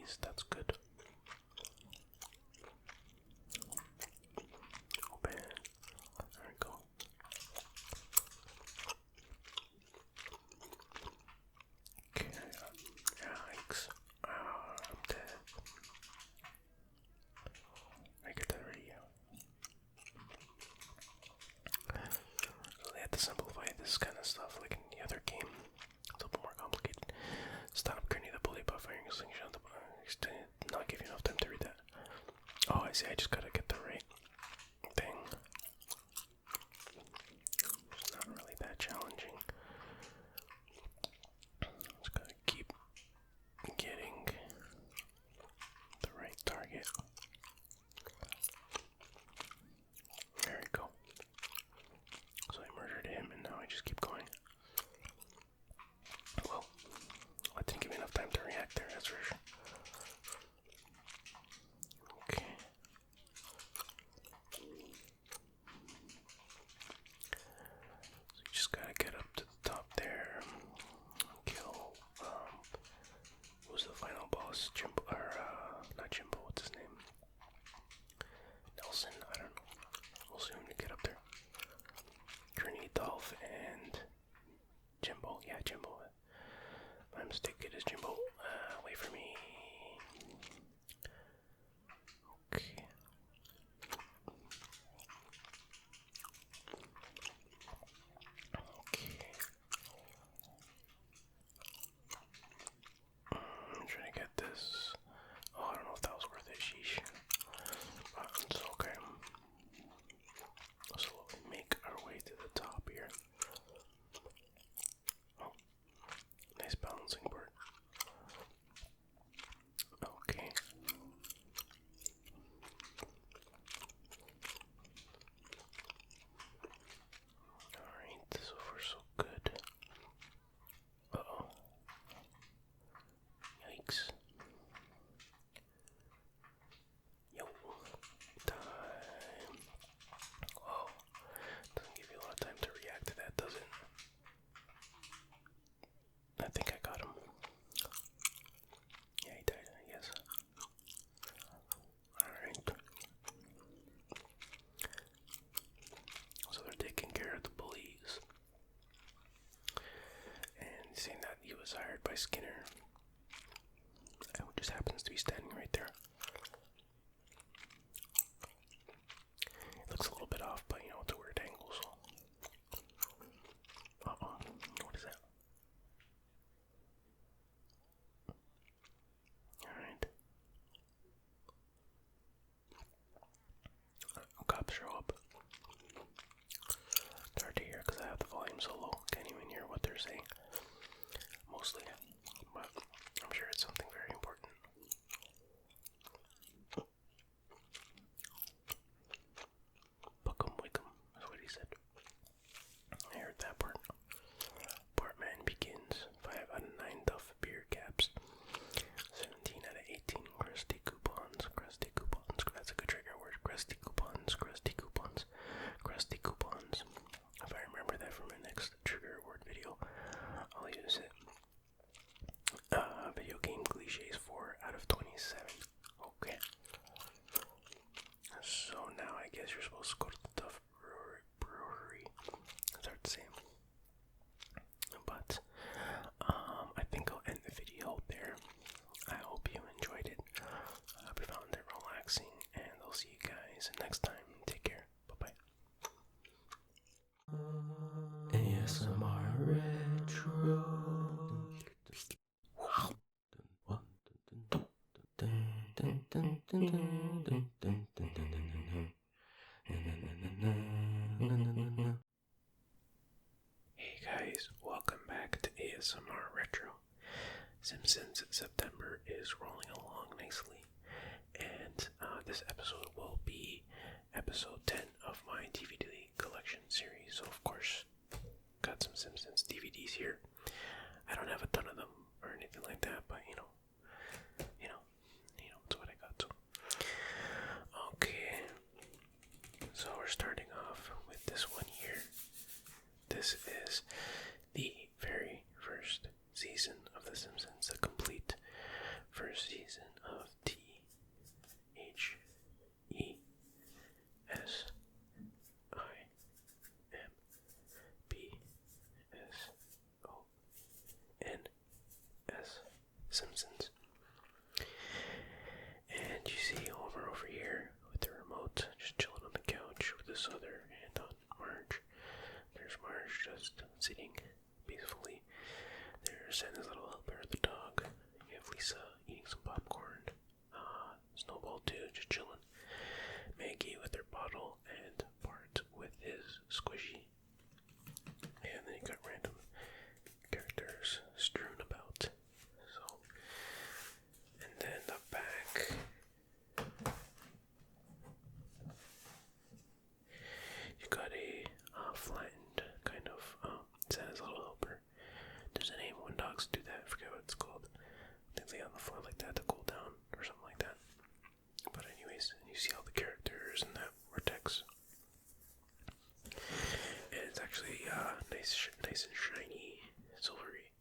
these. That's good. Open. There we go. Okay. Yikes. I'm dead. I get that already. So they had to simplify this kind of stuff like in the other game. It's a little more complicated. Stop grenade the bullet by firing a slingshot. Not give you enough time to read that. Oh, I see. I just gotta get the right thing. It's not really that challenging. Just gotta keep getting the right target. There we go. So I murdered him, and now I just keep going. Well, I didn't give me enough time to react there, that's for sure. Okay. So you just gotta get up to the top there. Kill, who's the final boss? Jimbo, or, not Jimbo, what's his name? Nelson, I don't know. We'll see when we get up there. Grenade Dolph and Jimbo, yeah, Jimbo. My mistake, it is Jimbo. Wait for me. Okay. Okay. I'm trying to get this. Oh, I don't know if that was worth it. Sheesh. But it's okay. Let's slowly make our way to the top here. Oh, nice balancing board. Okay. Alright, so far so good. Uh-oh. Yikes. Yo. Time. Whoa. Doesn't give you a lot of time to react to that, does it? I think I got him. Yeah, he died, I guess. Alright. So they're taking care of the bullies. And saying that he was hired by Skinner. Who just happens to be standing right there. It looks a little bit off, but you know, it's a weird angle, so. Uh-oh. What is that? Alright. Cops show up. It's hard to hear because I have the volume so low. Can't even hear what they're saying. Mostly. But I'm sure it's something very important. Buckum wickum, that's what he said. I heard that part. Bartman begins. 5 out of 9 Duff beer caps. 17 out of 18 Krusty coupons. Krusty coupons. That's a good trigger word. Krusty coupons. Krusty coupons. Krusty coupons. If I remember that for my next trigger word video, I'll use it. Video game cliches 4 out of 27. Okay. So now I guess you're supposed to go to the Duff Brewery. It's hard to say. But I think I'll end the video there. I hope you enjoyed it. I hope you found it relaxing, and I'll see you guys next time. Take care. Bye-bye. ASMR Retro. Hey guys, welcome back to ASMR Retro. Simpsons September is rolling along nicely, and this episode will be episode 10 of my DVD collection series. So of course, got some Simpsons DVDs here. I don't have a ton of them or anything like that, but you know, it's what I got. So. Okay, so we're starting off with this one here. This is the very first season of The Simpsons, the complete first season Simpsons. And you see Homer over here with the remote, just chilling on the couch with his other hand on Marge. There's Marge just sitting peacefully. There's Santa's little helper, the dog. You have Lisa eating some popcorn. Snowball too, just chilling. Maggie with her bottle, and Bart with his squishy. And then you got random characters strewn about. So, and then the back. You got a flattened kind of Santa's little helper. There's a name when dogs do that. I forget what it's called. I think they lay on the floor like that to cool down or something like that. But anyways, and you see all the characters in that vortex. And it's actually nice and shiny, silvery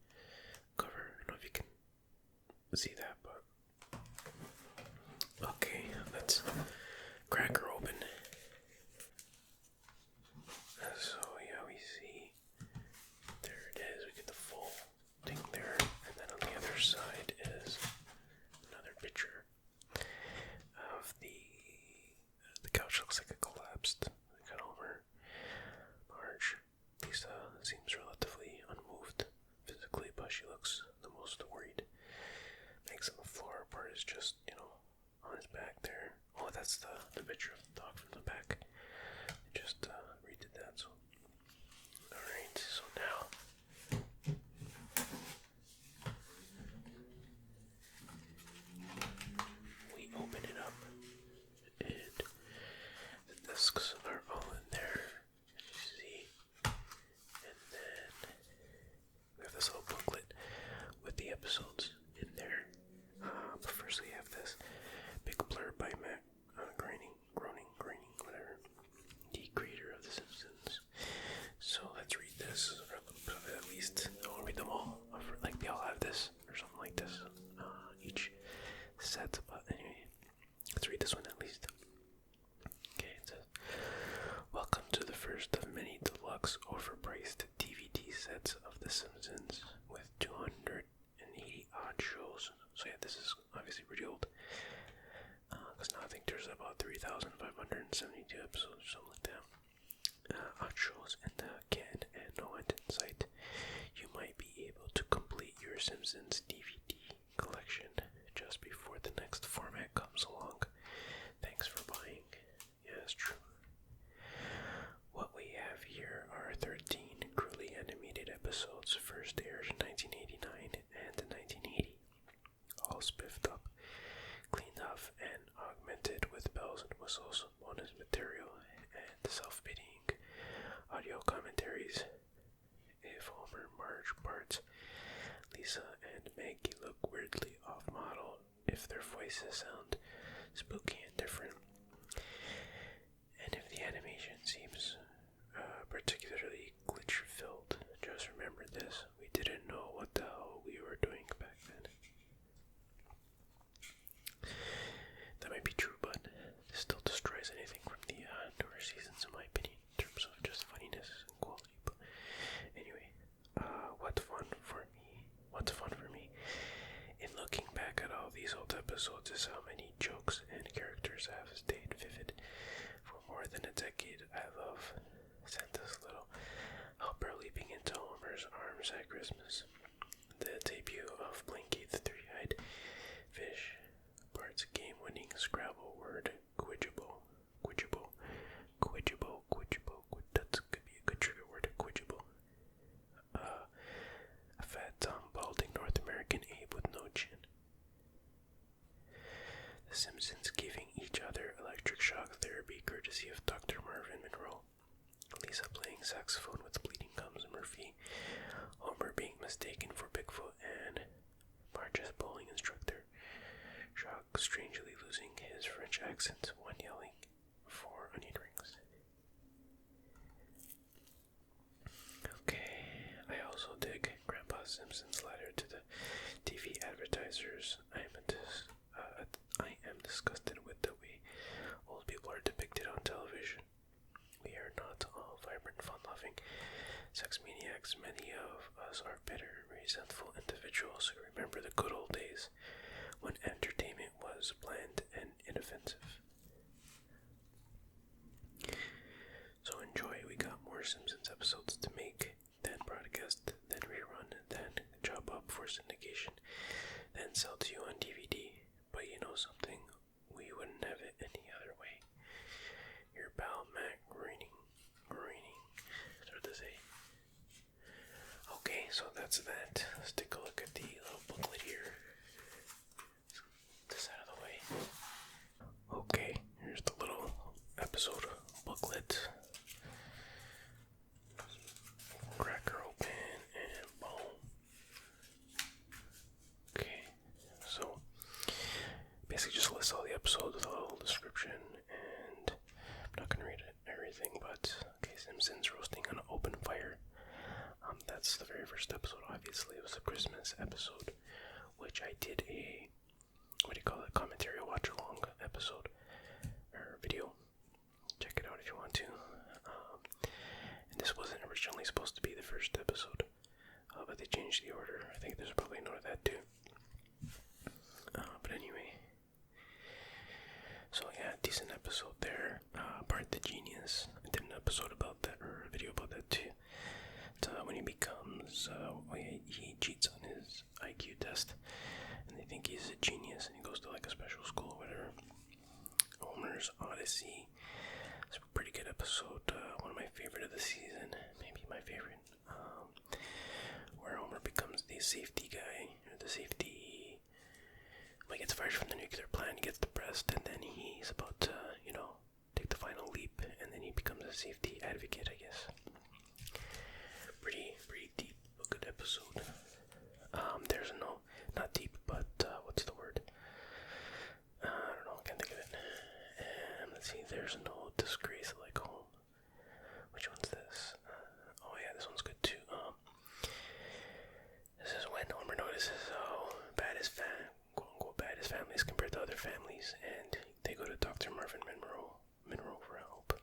cover. I don't know if you can see that, but okay, let's crack her open. So yeah, we see there it is. We get the full thing there, and then on the other side is another picture of the couch. Looks like it collapsed. We got Homer, Marge. Lisa seems relatively unmoved physically, but she looks the most worried. Meg's on the floor. Bart is just, on his back there. Oh, that's the picture of the dog from the back. I just redid that. So, all right. So now. We open it up, and the discs are all in there, as you see, and then we have this little booklet with the episodes in there, but first we have this big blurb by Matt Groening, whatever, the creator of The Simpsons. So let's read this, or a little bit of it at least. I won't read them all, like they all have this, or something like this, each set, but anyway, let's read this one at least. Okay, it says, welcome to the first of many deluxe overpriced DVD sets of The Simpsons with 280 odd shows. So yeah, this is obviously pretty old, because now I think there's about 3,572 episodes or something like that. Odd shows in the can and no end in sight. You might be able to complete your Simpsons DVD collection just before the next format comes along. Thanks for buying. Yeah, it's true. What we have here are 13 crudely animated episodes, first aired in 1989 and 1980. All spiffed up, cleaned off, and augmented with bells and whistles, bonus material, and self-pitying audio commentaries. If Homer, Marge, Bart, Lisa, and Maggie look weirdly off-model, if their voices sound spooky and different, and if the animation seems particularly glitch-filled, just remember this: we didn't know what the hell we were doing back then. That might be true, but this still destroys anything from the newer seasons, in my opinion, in terms of just funniness and quality. But anyway, what's fun for me in looking back at all these old episodes is how many jokes and characters have stayed vivid for more than a decade. I love Santa's little helper leaping into Homer's arms at Christmas, the debut of Blinky the Three-Eyed Fish, Bart's game-winning Scrabble word, quidgible, that could be a good trigger word, quidgible. A fat, balding North American Abe with no chin. The Simpsons giving each other electric shock therapy courtesy of Dr. Marvin Monroe. Lisa playing saxophone with Bleeding Gums Murphy. Homer being mistaken for Bigfoot, and Marge's bowling instructor. Shock strangely losing his French accent when yelling for onion rings. Okay, I also dig Grandpa Simpson's letter to the TV advertisers. I am disgusted with the way old people are depicted on television. We are not all vibrant, fun-loving sex maniacs. Many of us are bitter, resentful individuals who remember the good old days. so that's that. Let's take a look at the little booklet here. This out of the way. Okay, here's the little episode booklet. Crack her open and boom. Okay, so basically just lists all the episodes with a little description, and I'm not gonna read everything, but okay, Simpsons roasting on an open fire. That's the very first episode. Obviously, it was a Christmas episode, which I did a commentary watch along episode or video. Check it out if you want to. And this wasn't originally supposed to be the first episode, but they changed the order. I think there's probably a note of that too. But anyway, so yeah, decent episode there. Bart the Genius. I did an episode about that, or a video about that too. When he becomes, he cheats on his IQ test, and they think he's a genius, and he goes to like a special school or whatever. Homer's Odyssey. It's a pretty good episode. One of my favorite of the season, maybe my favorite. Where Homer becomes the safety guy, or the safety. Well, he gets fired from the nuclear plant, he gets depressed, and then he's about to, take the final leap, and then he becomes a safety advocate, I guess. Pretty deep, a good episode. There's not deep, but what's the word? I don't know, I can't think of it. Let's see, there's no disgrace like home. Which one's this? Oh yeah, this one's good too. This is when Homer notices how bad his family is compared to other families, and they go to Dr. Marvin Monroe for help.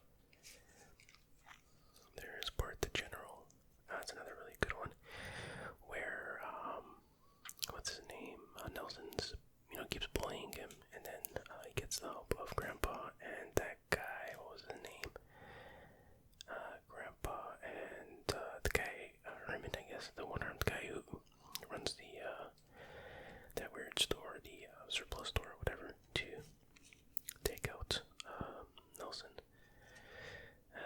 There's Bart the General. That's another really good one, where, what's his name? Nelson's, keeps bullying him, and then he gets the help of Grandpa and that guy, what was his name? Grandpa and the guy, Herman, I guess, the one-armed guy who runs that weird store, the surplus store or whatever, to take out Nelson.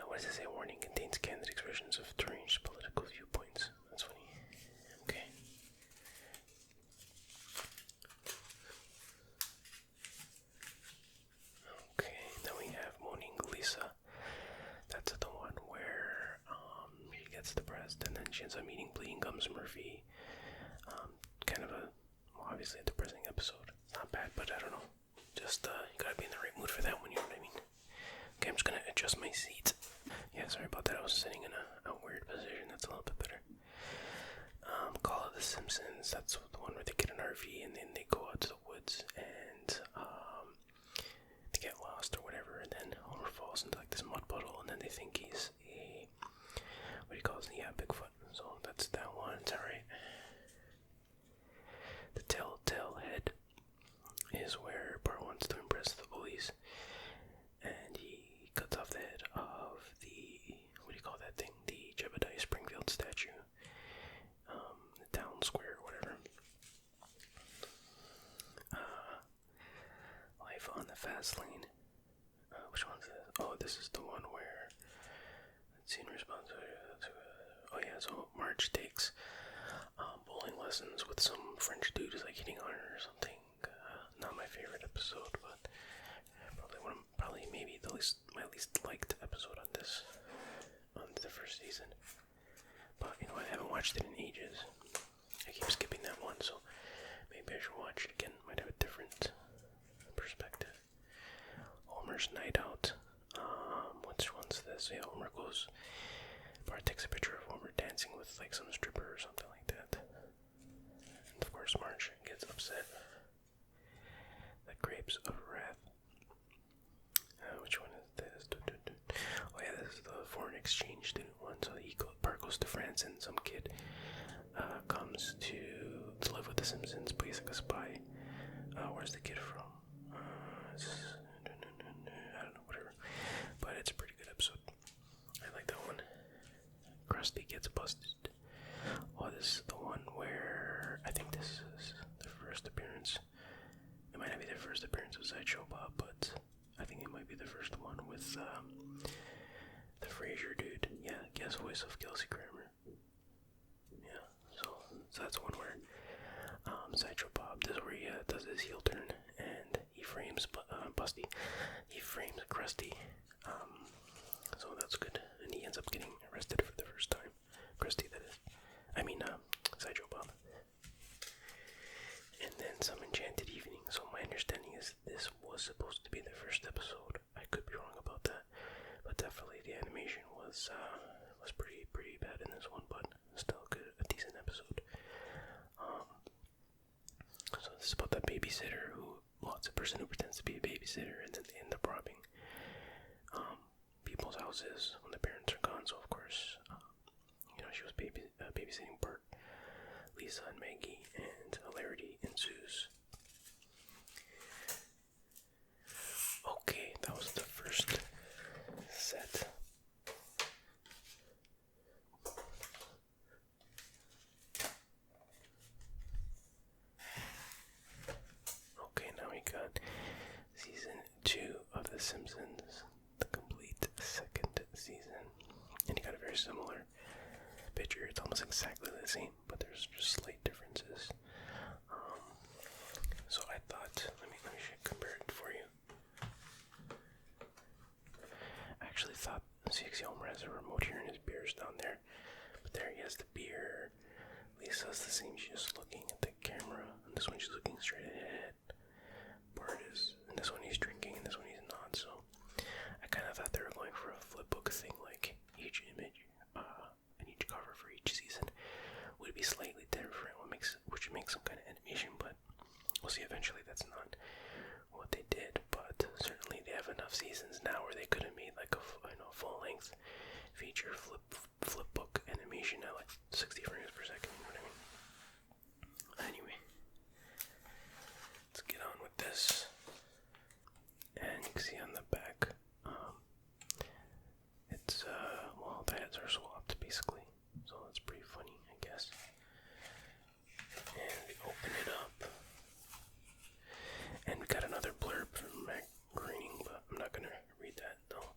What does it say? Warning contains candid expressions of deranged political viewpoints. That's funny. Okay. Okay, then we have Moaning Lisa. That's the one where she gets depressed, and then she ends up meeting Bleeding Gums Murphy. Kind of obviously a depressing episode. Not bad, but I don't know. Just, you gotta be in the right mood for that one, you know what I mean? Okay, I'm just gonna adjust my seat. Yeah, sorry about that. I was sitting in a weird position. That's a little bit better. Call of the Simpsons. That's the one where they get an RV and then they go out to the woods and they get lost or whatever. And then Homer falls into like this mud puddle, and then they think he's Bigfoot. So that's that one. It's alright. The Telltale Head is where Bart wants to impress the bullies, and he cuts off the head of the, the Jebediah Springfield statue, the town square or whatever. Life on the Fast Lane. Which one's this? Oh, this is the one where it's in response to so Marge takes bowling lessons with some French dude who's like hitting on her or something. Not my favorite episode, but probably maybe my least liked episode on the first season. But I haven't watched it in ages. I keep skipping that one, so maybe I should watch it again. Might have a different perspective. Homer's Night Out. Which one's this? Yeah, Bart takes a picture of Homer dancing with like some stripper or something like that. And of course Marge gets upset. The Grapes of Wrath. Which one is this? Oh yeah, this is the foreign exchange student one. So Bart goes to France, and some kid comes to live with the Simpsons, plays like a spy. Where's the kid from? I don't know, whatever. But it's a pretty good episode. I like that one. Krusty gets busted. Oh, this is the one where I think this is the first appearance. It might not be the first appearance of Sideshow Bob, but I think it might be the first one with the Frasier dude. Yeah, guest voice of Kelsey Grammer. Yeah, Busty. He frames Krusty. So that's good. And he ends up getting arrested for the first time. Krusty, that is. Sideshow Bob. And then some enchanted evening. So my understanding is this was supposed to be the first episode. I could be wrong about that, but definitely the animation was pretty bad in this one, but still good, a decent episode. So this is about that babysitter it's a person who pretends to be a babysitter, and then they end up robbing people's houses when the parents are gone. So of course, she was babysitting Bart, Lisa, and Maggie, and hilarity ensues. Okay, that was the first set. Okay, now we got season 2 of The Simpsons, the complete second season. And you got a very similar picture. It's almost exactly the same, but there's just slight differences. So I thought, let me compare it for you. I actually thought, see, Homer has a remote here and his beer's down there. But there he has the beer. Lisa's the same, she's just looking at the camera. And this one she's looking straight ahead. Bart is, and this one he's drinking, and this one he's not. So I kind of thought they were going for a flipbook thing, like each image and each cover for each season would be slightly different, which makes some kind of animation, but we'll see eventually that's not what they did. But certainly they have enough seasons now where they could have made like a full-length feature flipbook animation at like 60 frames per second, you know what I mean? Anyway, let's get on with this. And you can see on the back, it's, the heads are swapped, basically. So that's pretty funny, I guess. And we open it up. And we got another blurb from Mac Groening, but I'm not going to read that, though.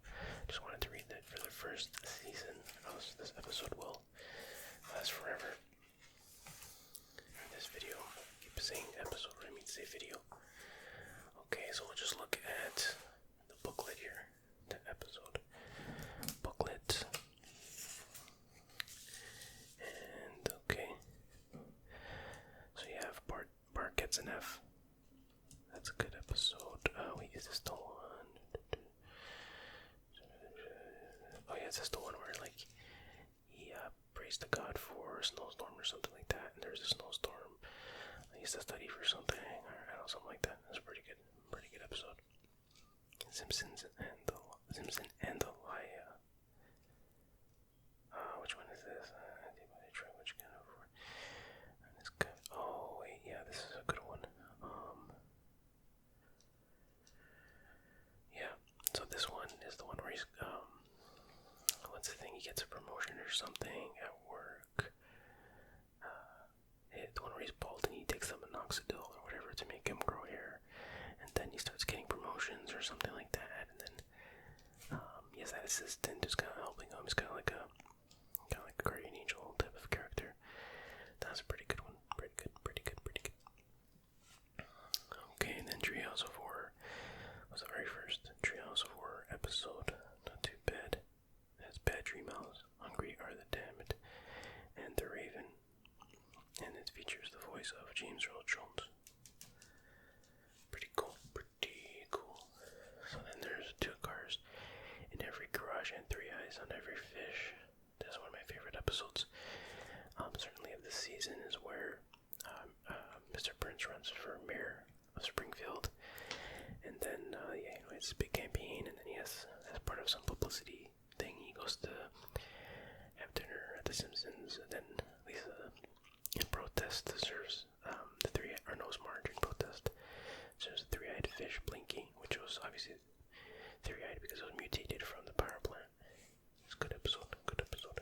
Just wanted to read that for the first season. This episode will last forever. This video, I keep saying episode, I mean to say video. Okay, so we'll just look at the booklet here, the episode booklet. And okay, so you have Bart gets an F. That's a good episode. Wait, is this the one? Oh yeah, is this the one where like he prays to God for a snowstorm or something like that, and there's a snowstorm. He used to study for something, or I don't know, something like that. That's a pretty good episode. Simpson and the Lia. Which one is this? Oh wait, yeah, this is a good one. Yeah. So this one is the one where he's what's the thing? He gets a promotion or something at work. The one where he's bald and he takes the minoxidil or whatever to make him grow hair, and then he starts getting promotions or something like that, and then he has that assistant who's kind of helping him. He's kind of like a guardian angel type of character. That's a pretty good one. Pretty good. Okay, and then Treehouse of Horror was the very first Treehouse of Horror episode. Not too bad. It has Bad Dream House, Hungry Are the Damned, and The Raven. And it features the voice of James Earl Jones. Pretty cool. So then there's 2 cars in every garage and 3 eyes on every fish. That's one of my favorite episodes. Certainly of this season is where Mr. Burns runs for mayor of Springfield. And then, it's a big campaign, and then he has, as part of some publicity thing, he goes to have dinner at the Simpsons, and then Lisa, in protest, serves the margarine protest, serves a 3-eyed fish, Blinky, which was obviously 3-eyed because it was mutated from the power plant. It's a good episode.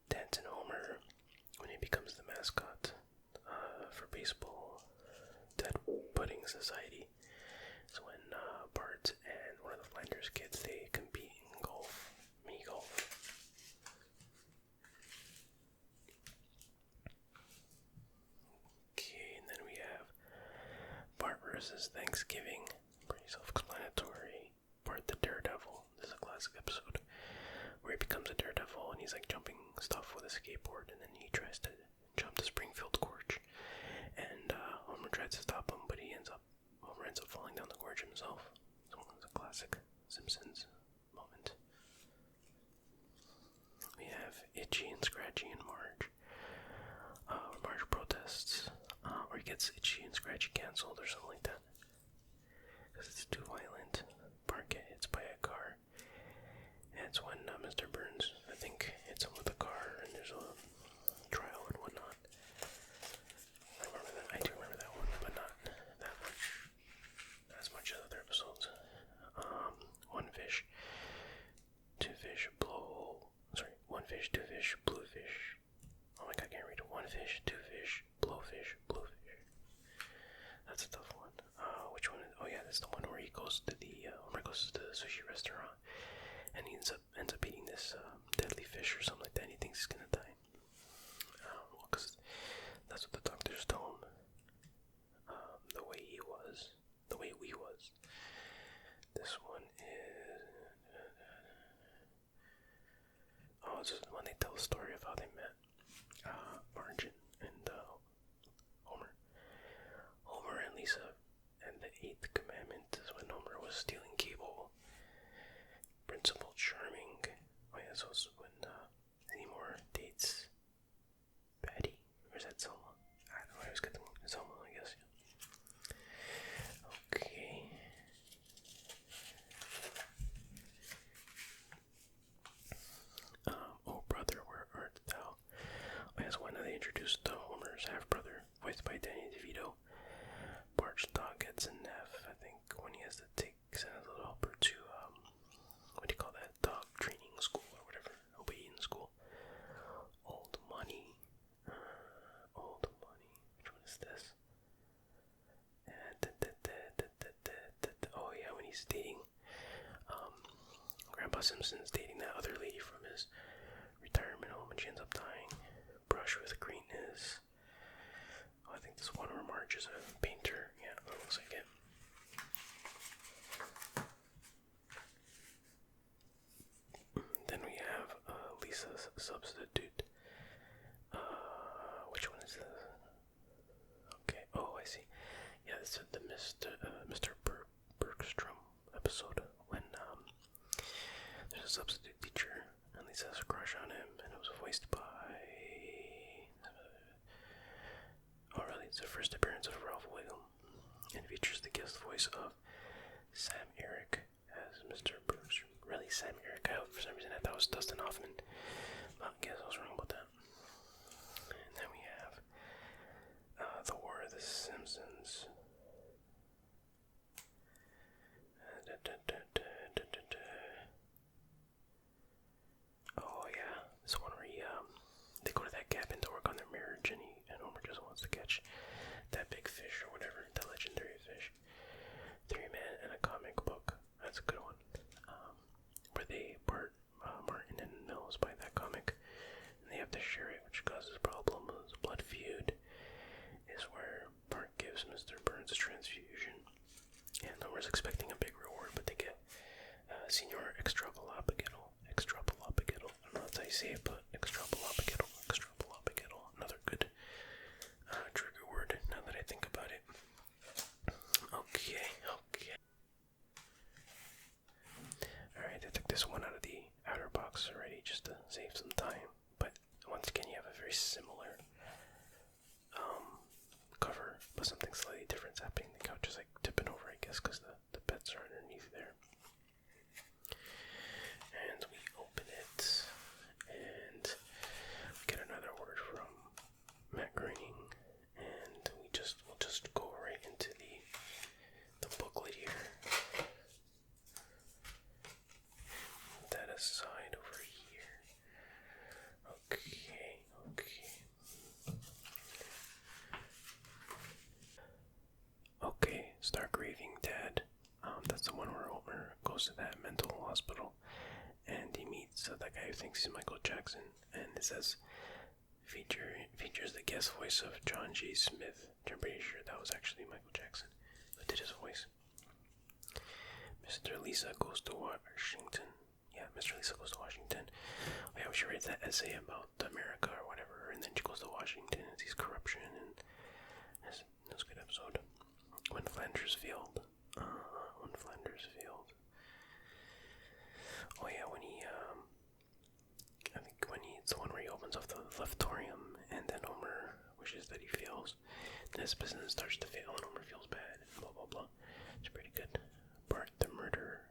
Dance and Homer, when he becomes the mascot for baseball, Dead Pudding Society, is when Bart and one of the Flanders kids, they compete in golf, mini golf. Okay, and then we have Bart versus Thanksgiving. Pretty self-explanatory. Bart the Daredevil. This is a classic episode where he becomes a daredevil and he's like jumping stuff with a skateboard, and then he tries to jump the Springfield Gorge. And Homer tries to stop him, but Homer ends up falling down the gorge himself. So it's a classic Simpsons moment. We have Itchy and Scratchy and Marge. Marge protests, or he gets Itchy and Scratchy cancelled or something like that, because it's too violent. Bart gets hit by a car, and it's when Mr. Burns, I think, hits him with a car, and there's a trial and whatnot. I do remember that one, but not that much, as much as other episodes. One fish, two fish, one fish, two fish, blue fish. Oh my god, I can't read it. One fish, two fish, blue fish, blue fish. That's a tough one. Which one? Oh yeah, that's the one where he goes to Homer goes to the sushi restaurant, and he ends up eating this deadly fish or something like that, and he thinks he's gonna die. Because that's what the doctors told him. The way we was. This one is. This is when they tell the story of how they met. Marge and Homer. Homer and Lisa, and the 8th commandment is when Homer was stealing cable. Principal Charming. Oh yeah, so it's when Seymour dates Patty. Or is that Selma? I don't know, I always get them. Selma, I guess, yeah. Okay. Oh brother, where art thou? Oh, yes, when they introduced Homer's half-brother, voiced by Danny DeVito. Bart's dog gets an F, I think, when he has to send a little helper to, what do you call that? Dog training school or whatever. Obedience school. Old Money. Which one is this? Oh yeah, when he's dating, Grandpa Simpson's dating that other lady from his retirement home, and she ends up dying. Brush with Greatness. Oh, I think this one where Marge is a painter. Yeah, that looks like it. Then we have Lisa's Substitute. Which one is this? Okay, oh, I see. Yeah, this is the Mr. Bergstrom episode when there's a substitute teacher and Lisa has a crush on him, and it was voiced by it's the first appearance of Ralph Wiggum, and features the guest voice of Sam Eric as Mr. Bergstrom. Really, Sam Eric? For some reason I thought it was Dustin Hoffman. Well, I guess I was wrong about that. And then we have The War of the Simpsons. Oh yeah, this one where they go to that cabin to work on their marriage, and Homer just wants to catch that big fish or whatever, that legendary fish. 3-man and a comic book. That's a good one. Where Bart, Martin, and Mills buy that comic, and they have to share it, which causes problems. Blood Feud is where Bart gives Mr. Burns a transfusion, and Homer's expecting a big reward, but they get Senior Extrapolapigeddle. I don't know how you say it, but Extrapolapigeddle. Another good trigger word, now that I think about it. Okay. Alright, I took this one out of the outer box already just to save some time, but once again you have a very similar cover, but something slightly different is happening. The couch is like tipping over, I guess, because the beds are underneath there. And we open it, and we get another word from Matt Groening, and we'll just go right into the booklet here. That aside over here. Okay. Okay, Start Grieving Dad. That's the one where Homer goes to that mental hospital, and he meets that guy who thinks he's Michael Jackson, and it says features the guest voice of John G. Smith, which I'm pretty sure that was actually Michael Jackson who did Sister Lisa goes to Washington. Oh yeah, she writes that essay about America or whatever, and then she goes to Washington and sees corruption, and that's a good episode. When Flanders failed. When Flanders failed. Oh yeah, when he, I think it's the one where he opens up the leftorium, and then Homer wishes that he fails. Then his business starts to fail, and Homer feels bad, and blah blah blah. It's pretty good. Bart the murderer.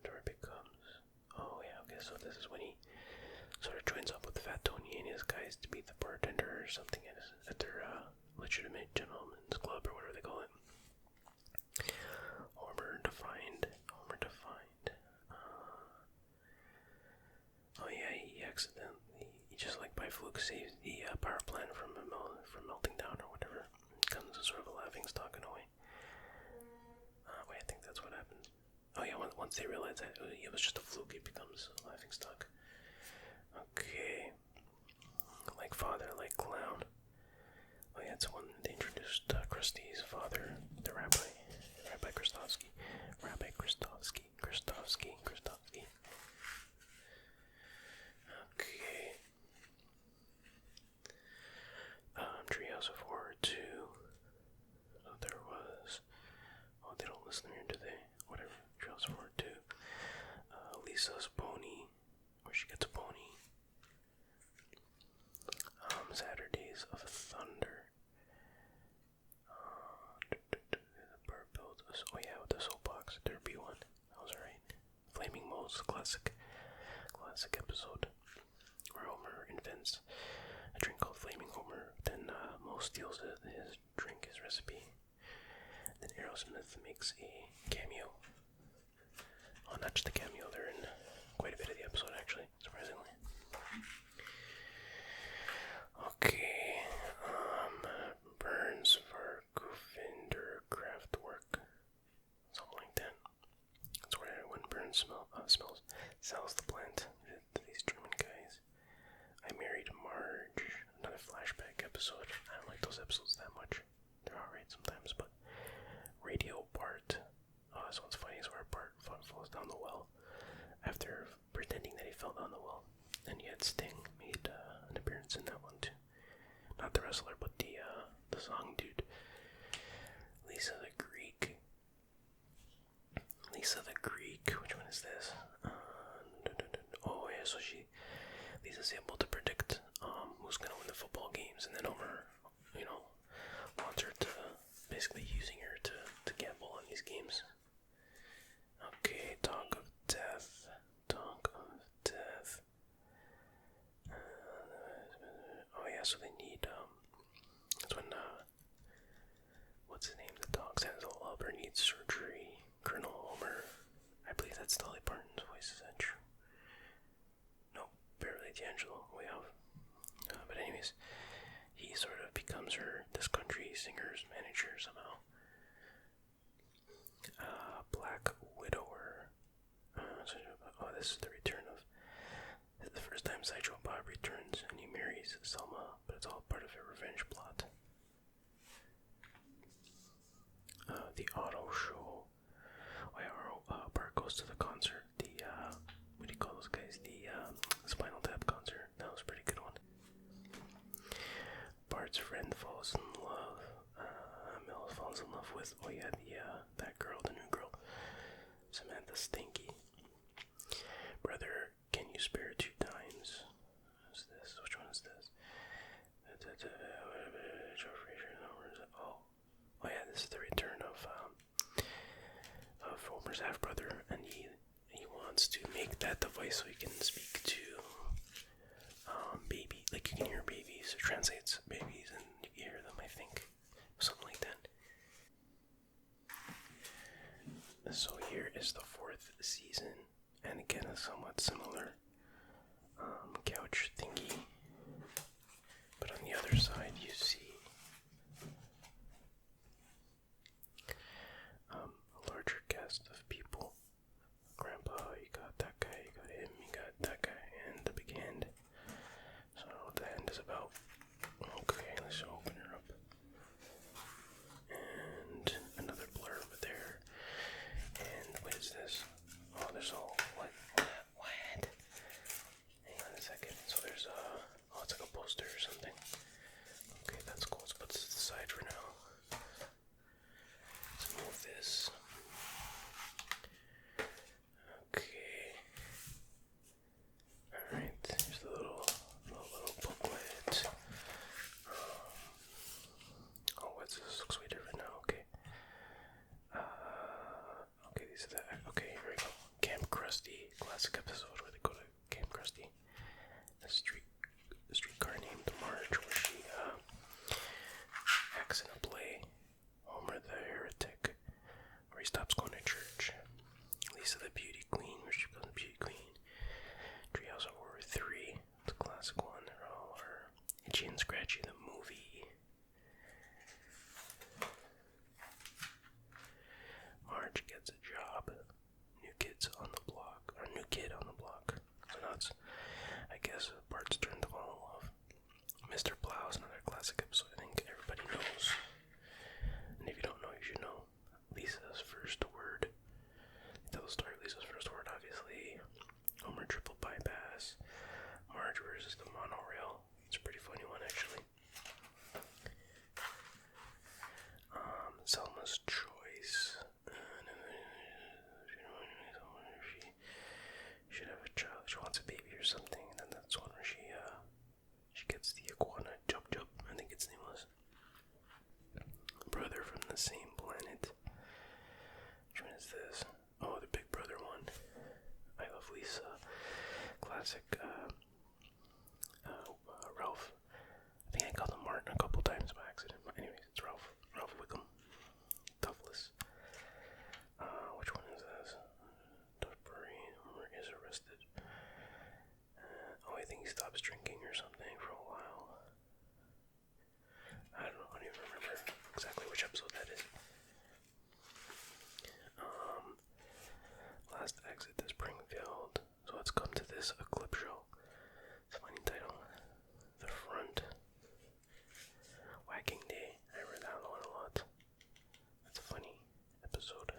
Door becomes. Oh yeah, okay. So this is when he sort of joins up with Fat Tony and his guys to be the bartender or something at their legitimate gentleman's club or whatever they call it. Homer defined. Oh yeah, he accidentally, just like by fluke, saves the power plant from melting down or whatever. It becomes a sort of a laughing stock in a way. Wait, I think that's what happens. Oh yeah, once they realize that it was just a fluke, it becomes a laughing stock. Okay. Like father, like clown. Oh yeah, it's when they introduced Krusty's father, the Rabbi Krustovsky. Okay. Treehouse of Horror 2. Oh, there was. Oh, they don't listen here, do they? Whatever. Treehouse of Horror 2. Lisa's pony. Where she gets a pony. Saturdays of Thunder. Bart builds us. Oh yeah, with the soapbox. There'd be one. That was alright. Flaming Moe's classic episode where Homer invents a drink called Flaming Homer. Then Moe steals his drink, his recipe. Then Aerosmith makes a cameo. Oh, not just a cameo. They're in quite a bit of the episode, actually, surprisingly. Okay, Burns for Goofinder Kraftwerk, something like that. That's where when Burns sells the plant to these German guys. I Married Marge, another flashback episode. I don't like those episodes that much. They're alright sometimes, but Radio Bart. Oh, this one's funny. Is where Bart falls down the well after pretending that he fell down the well. And yet Sting made an appearance in that one too. Not the wrestler, but the song dude. Lisa the Greek. Which one is this? Oh yeah, so Lisa's able to predict who's gonna win the football games, and then Homer, wants her to, basically using her to gamble on these games. Okay, Dog of Death. Oh yeah, so they need, that's when, what's his name, the dog's Albert needs surgery. Colonel Homer, I believe that's Dolly Parton's voice, is that true? No, Beverly D'Angelo, way off. But anyways, he sort of becomes this country singer's manager somehow. Black Widower. This is the return of, the first time Sideshow Bob returns and he marries Selma, but it's all part of a revenge plot. The auto show. Bart goes to the concert. What do you call those guys? The Spinal Tap concert. That was a pretty good one. Bart's friend falls in love. Mel falls in love with, that girl, the new girl. Samantha Stinky. Brother, can you spare 2 times? What's this? Which one is this? Oh yeah, this is the return of Homer's half-brother, and he wants to make that device so he can speak to baby, like you can hear babies, it translates babies, and you can hear them, I think, something like that. So here is the 4th season, and again a somewhat similar couch thingy, but on the other side you see a larger cast of people. Grandpa, you got that guy, you got him, you got that guy. Actually, the movie. Marge gets a job. New kid on the block. So now it's, I guess, Bart's turn to fall in love. Mr. Plow is another classic episode I think everybody knows. And if you don't know, you should know. Lisa's first word. Tell the story of Lisa's first word, obviously. Homer triple bypass. Marge versus the monorail. It's a pretty funny one, actually. Selma's choice. She should have a child. She wants a baby or something. And then that's one where she gets the iguana. Jub, I think its name was. Brother from the same planet. Which one is this? Oh, the Big Brother one. I Love Lisa. Classic, Ralph. I think I called him Martin a couple times by accident. But anyways, it's Ralph. Ralph Wickham. Toughless. Which one is this? Duffery. Homer is arrested. I think he stops drinking or something for a while. I don't know. I don't even remember exactly which episode that is. Last exit to Springfield. So let's come to this clip show. It's a funny title. The Front. Whacking Day. I read that one a lot. That's a funny episode.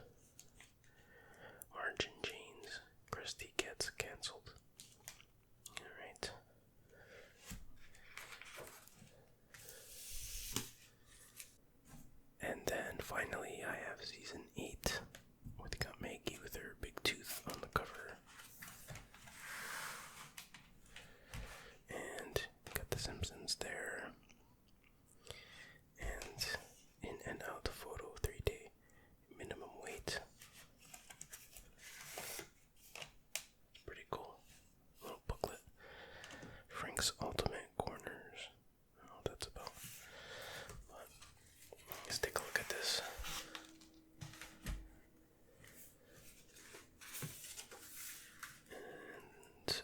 Marge and Jane's. Krusty gets cancelled. Alright. And then finally I have season 8. Where they got Maggie with her big tooth on the cover. And they got the Simpsons there. And in and out photo, 3-day minimum wait. Pretty cool. Little booklet. Frank's Ultimate Corners. I don't know what that's about. But let's take a look at this. And,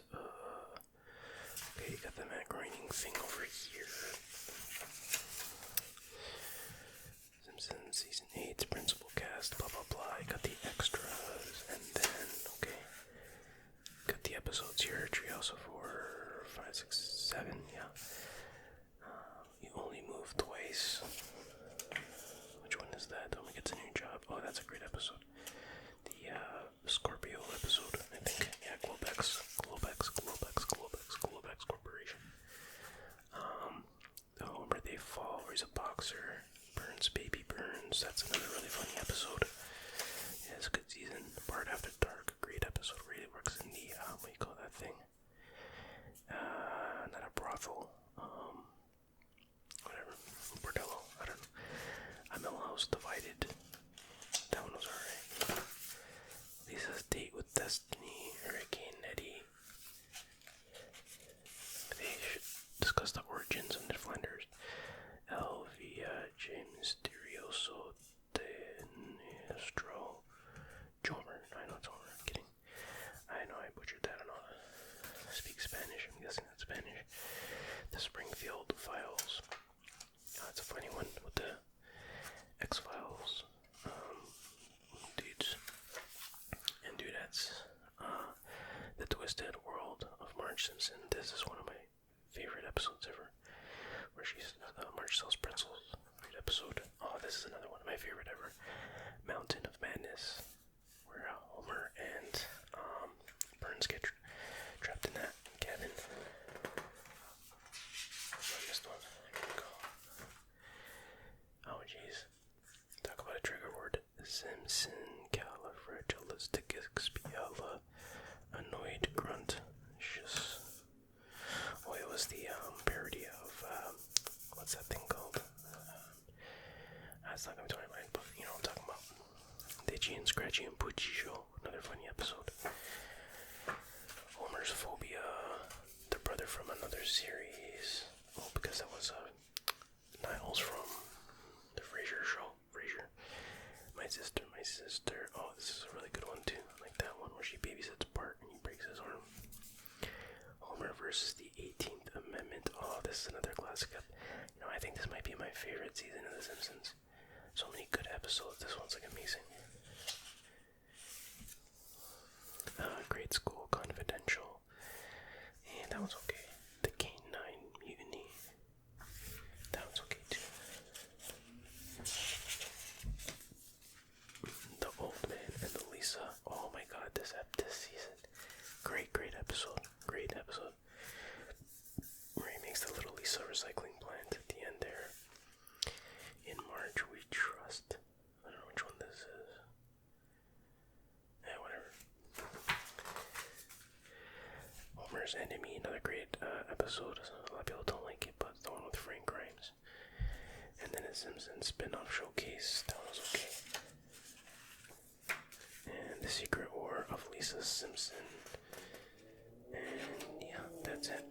okay, you got the macaroni thing over here. Simpsons Season 8, Principal Cast, blah blah blah. I got the extras, and then, okay, got the episodes here. Treehouse of Horror, 5, 6, 7, yeah. You Only Move Twice. Which one is that? Homie Gets a New Job. Oh, that's a great episode. The Scorpio episode, I think. Yeah, Globex Corporation. The Homer They Fall, where he's a boxer. Burns, Baby Burns. That's another really funny episode. Yeah, it's a good season. Bart After Dark, great episode. Really works in the, what do you call that thing? Not a brothel. Whatever. Bordello. I don't know. A Mill House Divided. That one was alright. Lisa's Date with Destiny. Hurricane Eddie. They should discuss the origins of Ned Flanders. El Viaje Misterioso de Nuestro Jomer. I know it's Homer. I'm kidding. I know I butchered that. I don't know how to speak Spanish. I'm guessing that's Spanish. The Springfield Files. That's a funny one with the X-Files dudes and dudettes. The Twisted World of Marge Simpson. This is one of my favorite episodes ever, where she's Marge sells pretzels. Great episode. Oh, this is another one of my favorite ever. Mountain of Madness, where Homer and Burns get trapped in that cabin. I missed one. Here we go. Oh, jeez. Talk about a trigger word. Simpson califragilisticexpiala. Annoyed grunt. Just. Oh, it was the parody of what's that thing called? That's not gonna be to my mind, but you know what I'm talking about. The Itchy and Scratchy and Poochie Show. Another funny episode. Homer's Phobia. The brother from another series. Oh, because that was Niles from the Frasier show. Frasier. My sister. Oh, this is a really good one too. I like that one where she babysits Bart and he breaks his arm. Homer versus the 18th Amendment. Oh, this is another classic. favorite season of The Simpsons. So many good episodes. This one's like amazing. Grade School Confidential. And that one's okay. The Canine Mutiny. That one's okay too. The Old Man and the Lisa. Oh my god, this season. Great episode. Great episode. Where he makes the little Lisa recycling plant at the end there. In March We Trust. I don't know which one this is. Whatever. Homer's Enemy, another great episode. A lot of people don't like it, but it's the one with Frank Grimes. And then a Simpsons spin-off showcase. That one was okay. And The Secret War of Lisa Simpson. And yeah, that's it.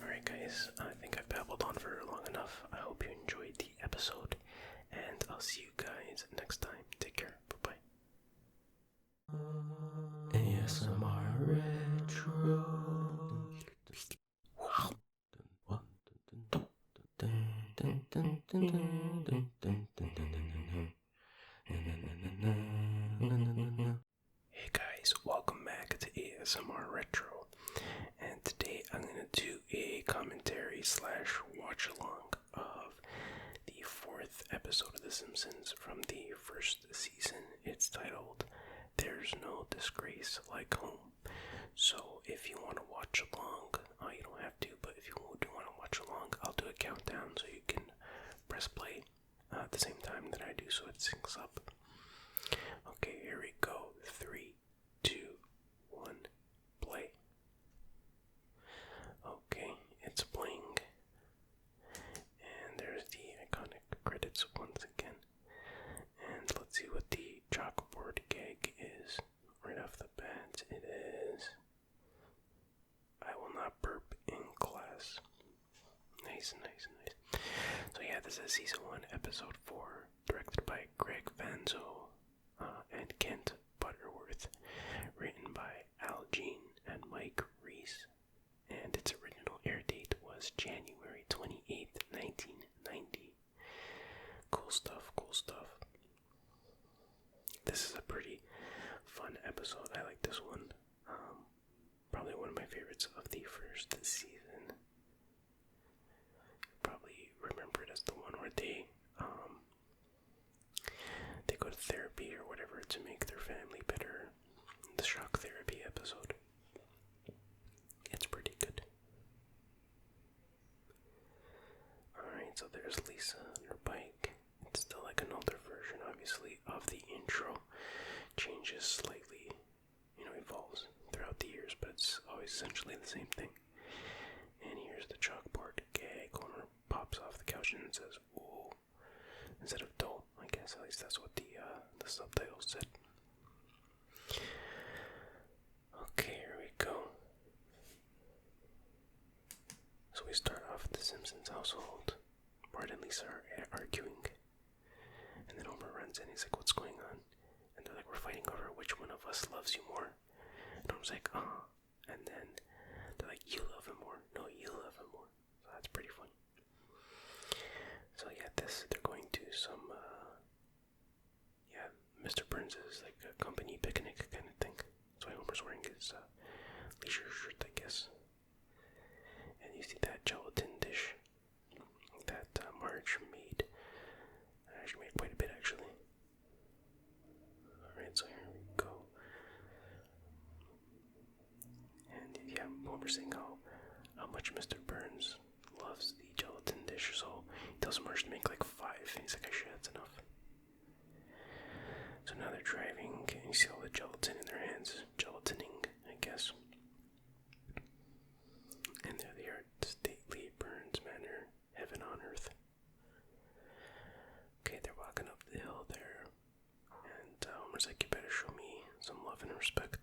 Alright guys, I think I've babbled on for long enough. I hope you enjoyed the episode, and I'll see you guys next time. Take care. Bye-bye. ASMR Retro. Wow. Hey guys, welcome back to ASMR Retro, and today I'm going to do a commentary / watch along of the 4th episode of The Simpsons from the 1st season. It's titled There's No Disgrace Like Home. So if you want to watch along, you don't have to, but if you do want to watch along, I'll do a countdown so you can press play at the same time that I do so it syncs up. Okay, here we go. 3, 2, 1, play. Okay, it's playing. And there's the iconic credits once again. And let's see what the chalkboard gag is. Right off the bat, it is I will not burp in class. Nice. So yeah, this is season 1, episode 4, directed by Greg Vanzo and Kent Butterworth, written by Al Jean and Mike Reese, and its original air date was January 28th, 1990. Cool stuff. This is a pretty fun episode. I like this one. Probably one of my favorites of the 1st season. You probably remember it as the one where they go to therapy or whatever to make their family better. The shock therapy episode. It's pretty good. Alright, so there's Lisa on her bike. It's still like an older version, obviously, of the intro. Changes slightly, evolves throughout the years, but it's always essentially the same thing. And here's the chalkboard gag. Homer pops off the couch and it says, ooh, instead of doll, I guess. At least that's what the subtitle said. Okay, here we go. So we start off at the Simpsons household. Bart and Lisa are arguing. And then Homer runs in, he's like, what's going on? And they're like, we're fighting over which one of us loves you more. And Homer's like, and then they're like, you love him more. No, you love him more. So that's pretty funny. So yeah, they're going to some, Mr. Burns' like a company picnic kind of thing. That's why Homer's wearing his leisure shirt, I guess. And you see that gelatin dish that Marge made. She made quite a bit, actually. Alright, so here we go. And yeah, Homer's saying how much Mr. Burns loves the gelatin dish, so he tells Marge to make like 5, and he's like, I sure that's enough. So now they're driving, and you see all the gelatin in their hands, gelatining, I guess. And there they are, stately Burns Manor, heaven on earth. Okay, they're walking up the hill there, and Homer's like, you better show me some love and respect.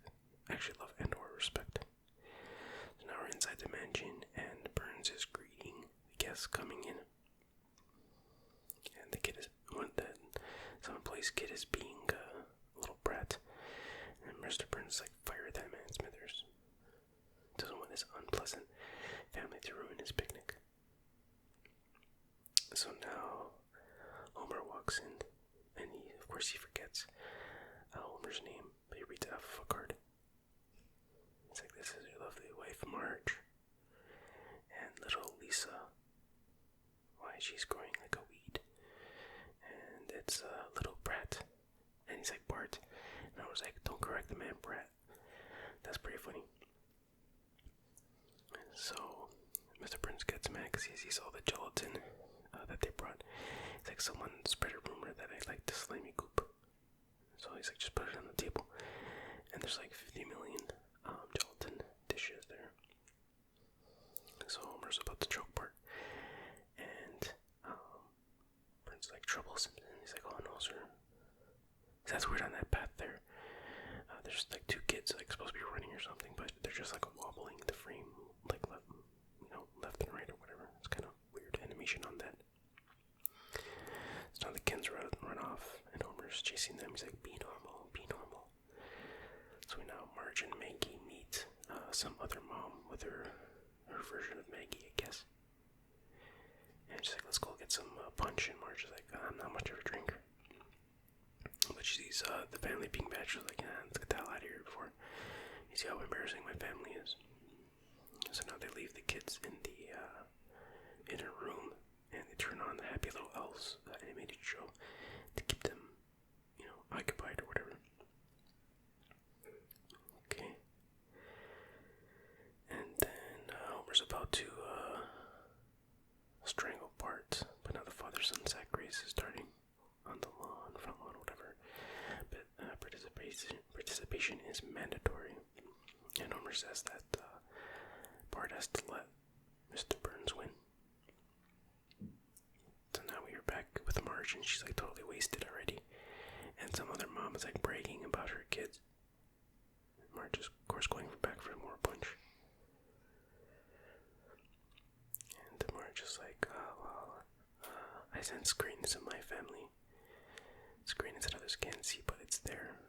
Actually, love and or respect. So now we're inside the mansion, and Burns is greeting the guests coming in. And the kid is, someplace kid is being a little brat. And Mr. Burns is like, fire that man, Smithers. Doesn't want his unpleasant family to ruin his picnic. So now Homer walks in, and of course he forgets Homer's name, but he reads it off of a card. It's like, this is your lovely wife Marge, and little Lisa. Why, she's growing like a weed. And it's little Brat, and he's like, Bart. And I was like, don't correct the man, Brat. That's pretty funny. So Mr. Burns gets mad because he sees all the gelatin that they brought. It's like, someone spread a rumor that I like the slimy goop. So he's like, just put it on the table. And there's like 50 million gelatin dishes there. So Homer's about to choke Bart. And Burns like troubles him. And he's like, oh no, sir. That's weird on that path there. There's like two kids like supposed to be running or something, but they're just like wobbling the frame like left and right or whatever. It's kind of weird animation on that. So now the kids run off, and Homer's chasing them. He's like, be normal, be normal. So we now Marge and Maggie meet some other mom with her version of Maggie, I guess. And she's like, let's go get some punch. And Marge is like, I'm not much of a drinker. But she sees the family being bad. She's like, let's get the hell out of here before you see how embarrassing my family is. So now they leave the kids in the inner room, and they turn on the Happy Little Elves animated show to keep them, occupied or whatever. Okay. And then Homer's about to strangle Bart, but now the father-son sack race is starting on the lawn, front lawn, whatever. But participation is mandatory. And Homer says that Bart has to let Mr. Burns win. So now we are back with Marge, and she's like totally wasted already. And some other mom is like bragging about her kids. Marge is, of course, going back for more punch. And Marge is like, I sense greatness in my family. It's greatness that others can't see, but it's there.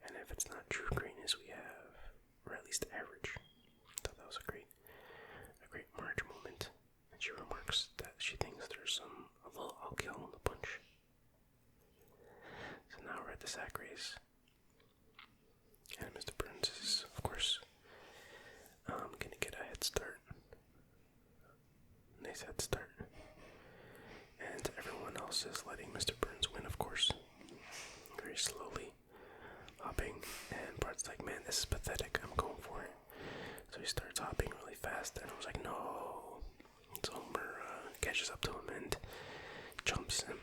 And if it's not true greatness, we have, or at least average. I thought that was a great Marge moment. And she remarks that she thinks there's a little alcohol in the punch. So now we're at the sack race. And Mr. Burns is, of course, gonna get a head start. Nice head start. And everyone else is letting Mr. Burns win, of course. Very slowly hopping, and Bart's like, man, this is pathetic, I'm going for it. So he starts hopping really fast, and I was like, no. So Homer catches up to him and jumps and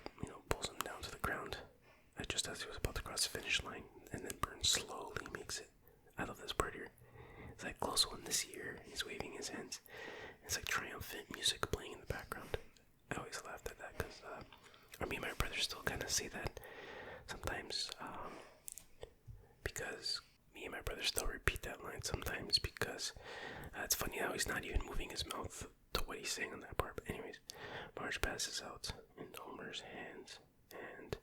pulls him down to the ground just as he was about to cross the finish line. And then Burns slowly makes it. I love this part here. It's like, close one this year. He's waving his hands. It's like triumphant music playing in the background. I always laughed at that because me and my brother still kind of say that sometimes, because me and my brother still repeat that line sometimes because it's funny how he's not even moving his mouth to what he's saying on that part. But anyways, Marge passes out in Homer's hands, and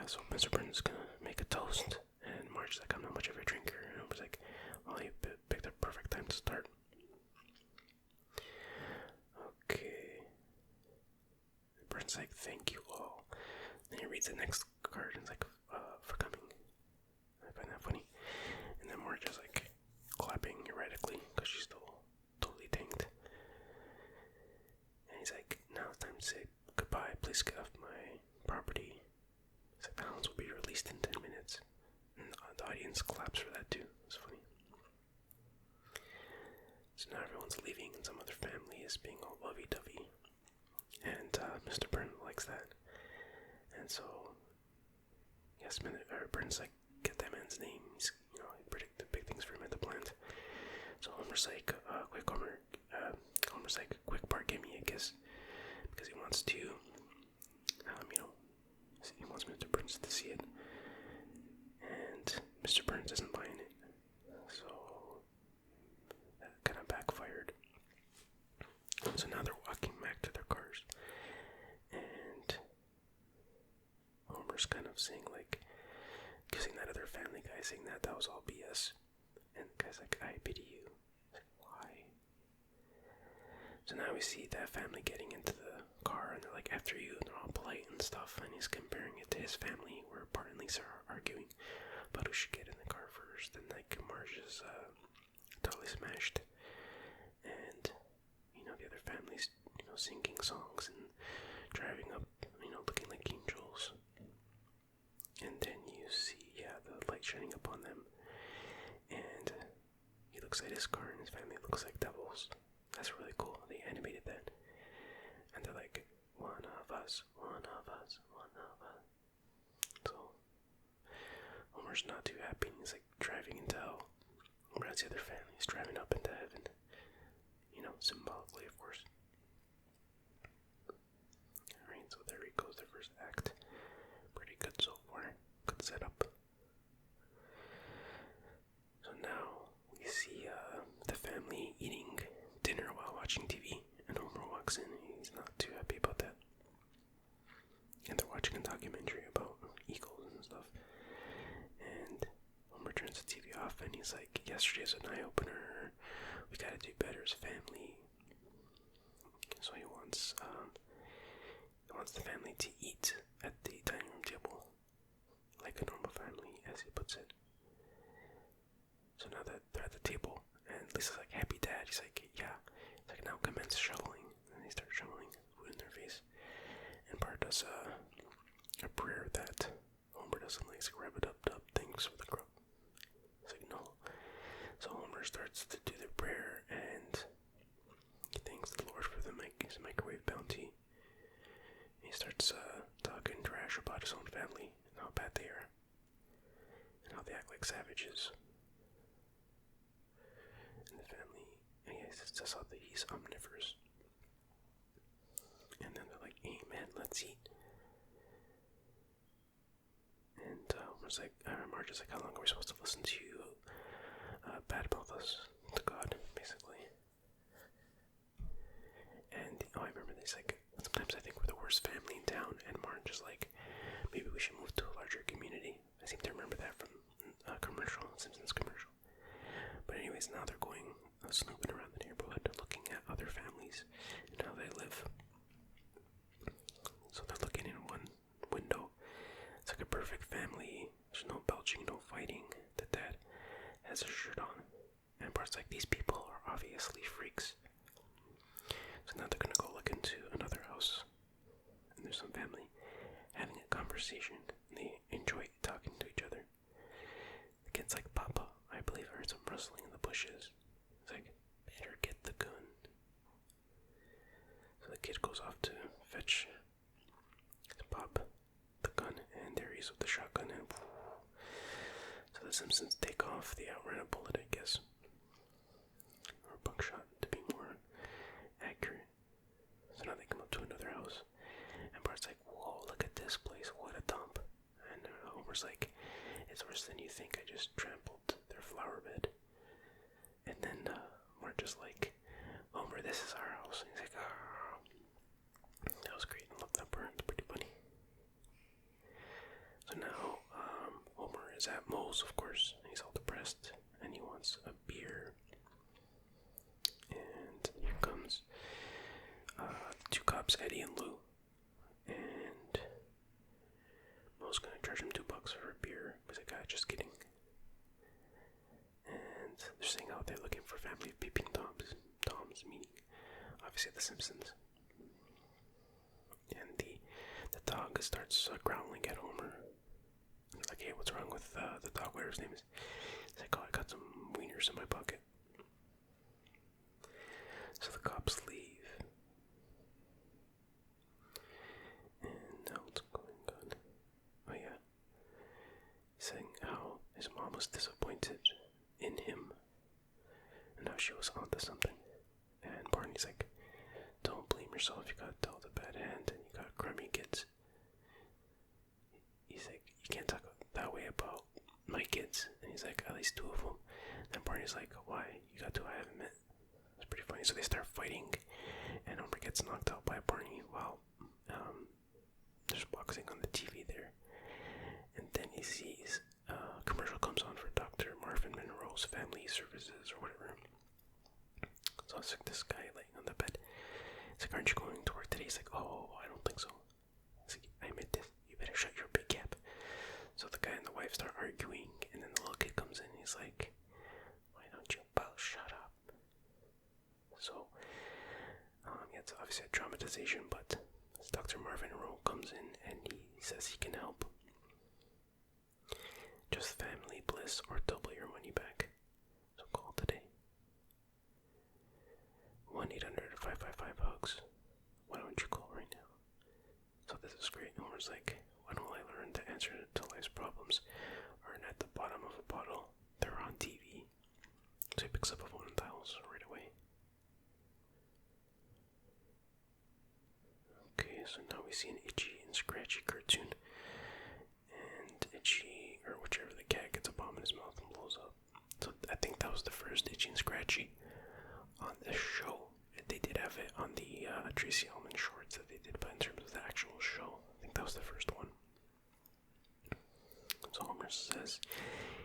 so Mr. Burns is gonna make a toast, and Marge's like, I'm not much of a drinker, and Homer's like, well, you picked a perfect time to start. Okay. Burns like, thank you all. Then he reads the next card and it's like, for coming. I find that funny. And then Marge is like clapping erratically because she's still totally tanked. And he's like, now it's time to say goodbye. Please get off my property. He's like, the hounds will be released in 10 minutes. And the audience claps for that too. It's funny. So now everyone's leaving and some other family is being all lovey-dovey. And Mr. Burns likes that. And so, yes, Burns like, get that man's name. He's, he predicted big things for him at the plant. So Homer's like, quick Bart, give me a kiss. Because he wants to, he wants Mr. Burns to see it. And Mr. Burns isn't buying it. So, that kind of backfired. So now they're walking back to their cars. And Homer's kind of saying, like, kissing that other family guy, saying that was all BS. And the guy's like, I pity you. Like, why? So now we see that family getting into the car, and they're like, after you, and they're all polite and stuff, and he's comparing it to his family, where Bart and Lisa are arguing about who should get in the car first, and like Marge is totally smashed, and the other family's singing songs and driving up, looking like angels, and then you see the light shining upon them, and he looks at his car, and his family looks like devils. That's really cool. They animated that. And they're like, one of us, one of us, one of us. So, Homer's not too happy. He's like driving into hell. Whereas the other family's driving up into heaven. Symbolically, of course. Alright, so there he goes, the first act. Pretty good so far. Good setup. So now, we see the family eating dinner while watching TV, and Homer walks in, and he's not too happy about that. And they're watching a documentary about eagles and stuff. And Homer turns the TV off, and he's like, yesterday's an eye-opener. We gotta do better as a family. So he wants the family to eat at the dining room table, like a normal family, as he puts it. So now that they're at the table, and Lisa's like, happy dad. He's like, yeah. He's like, now commence shoveling. And they start shoveling food in their face. And Bart does a prayer that Homer doesn't like. It's like, rub-a-dub-dub, thanks for the grub. He's like, no. So Homer starts to do the prayer, and he thanks the Lord for his microwave bounty. He starts talking trash about his own family, and how bad they are, and how they act like savages. And the family, and he says how that he's omnivorous. And then they're like, amen, let's eat. And Marge is like, how long are we supposed to listen to you badmouth us to God, basically? And, I remember this, like, sometimes I think we're the worst family in town, and Marge is like, maybe we should move to a larger community. I seem to remember that from a commercial, Simpsons commercial. But anyways, now they're going snooping around the neighborhood, looking at other families and how they live. So they're looking in one window. It's like a perfect family. There's no belching, no fighting. The dad has a shirt on. And Bart's like, these people are obviously freaks. So now they're gonna go look into another house. And there's some family having a conversation. And they enjoy talking to each other. The kid's like, Papa, I believe I heard some rustling in the bushes. It's like, better get the gun. So the kid goes off to fetch Bob the gun, and there he is with the shotgun, and so the Simpsons take off. They outrun a bullet, I guess, or buckshot to be more accurate. So now they come up to another house, and Bart's like, whoa, look at this place, what a dump. And Homer's like, it's worse than you think, I just trampled their flower bed. And then Marge is like, Homer, this is our house. And he's like, oh. That was great, I love that part, it's pretty funny. So now Homer is at Moe's, of course, and he's all depressed, and he wants a beer. And here comes two cops, Eddie and Lou, and Moe's gonna charge him $2 for a beer. He's like, just kidding. And they're saying out there looking for family of peeping toms. Toms meaning obviously the Simpsons. And the dog starts growling at Homer. And like, hey, what's wrong with the dog? Whatever his name is. He's like, oh, I got some wieners in my pocket. So the cops leave. And now what's going on? Oh yeah. He's saying how his mom was disappointed in him. And how she was onto something. And Barney's like, don't blame yourself, you got dealt a bad hand and you got crummy kids. He's like, you can't talk that way about my kids. And he's like, at least 2 of them. And Barney's like, why? You got 2 I haven't met. It's pretty funny. So they start fighting, and Homer gets knocked out by Barney while there's boxing on the TV there. And then he sees a commercial comes on for Dr. Marvin Monroe's Family Services or whatever. So it's like this guy laying on the bed He's like, aren't you going to work today? He's like, oh, I don't think so. He's like, I admit this. You better shut your big gap. So the guy and the wife start arguing, and then the little kid comes in, and he's like, why don't you both shut up? So, yeah, it's obviously a traumatization, but Dr. Marvin Rowe comes in, and he says he can help. Just family bliss or double your money back. So call today. 1-800-555-HUGS. Why don't you call right now? So this is great. Homer's like, when will I learn to answer to life's problems? Aren't at the bottom of a bottle. They're on TV. So he picks up a phone and dials right away. Okay, so now we see an Itchy and Scratchy cartoon. And Itchy, or whichever the cat, gets a bomb in his mouth and blows up. So I think that was the first Itchy and Scratchy on this show. They did have it on the Tracy Ullman shorts that they did, but in terms of the actual show, I think that was the first one. So Homer says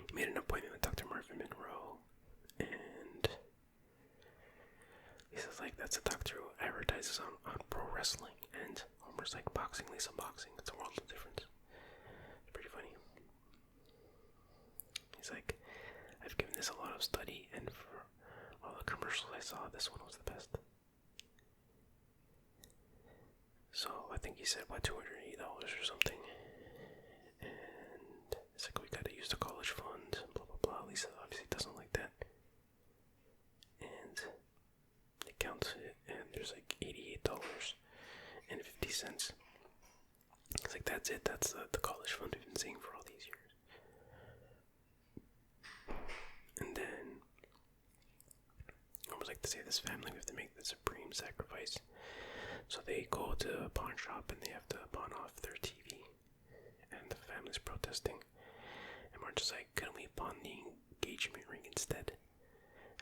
he made an appointment with Dr. Marvin Monroe, and he says, like, that's a doctor who advertises on pro wrestling, and Homer's like, boxing, Lisa, boxing, it's a world of difference. It's pretty funny. He's like, I've given this a lot of study, and for all the commercials I saw, this one was the best. So I think he said, what, $280 or something. And it's like, we gotta use the college fund, blah, blah, blah. Lisa obviously doesn't like that. And they count it, and there's like $88.50. It's like, that's it. That's the college fund we've been seeing for all these years. And then Homer's like, to save this family, we have to make the supreme sacrifice. So they go to a pawn shop and they have to pawn off their TV. And the family's protesting. And Marge's like, couldn't we pawn the engagement ring instead?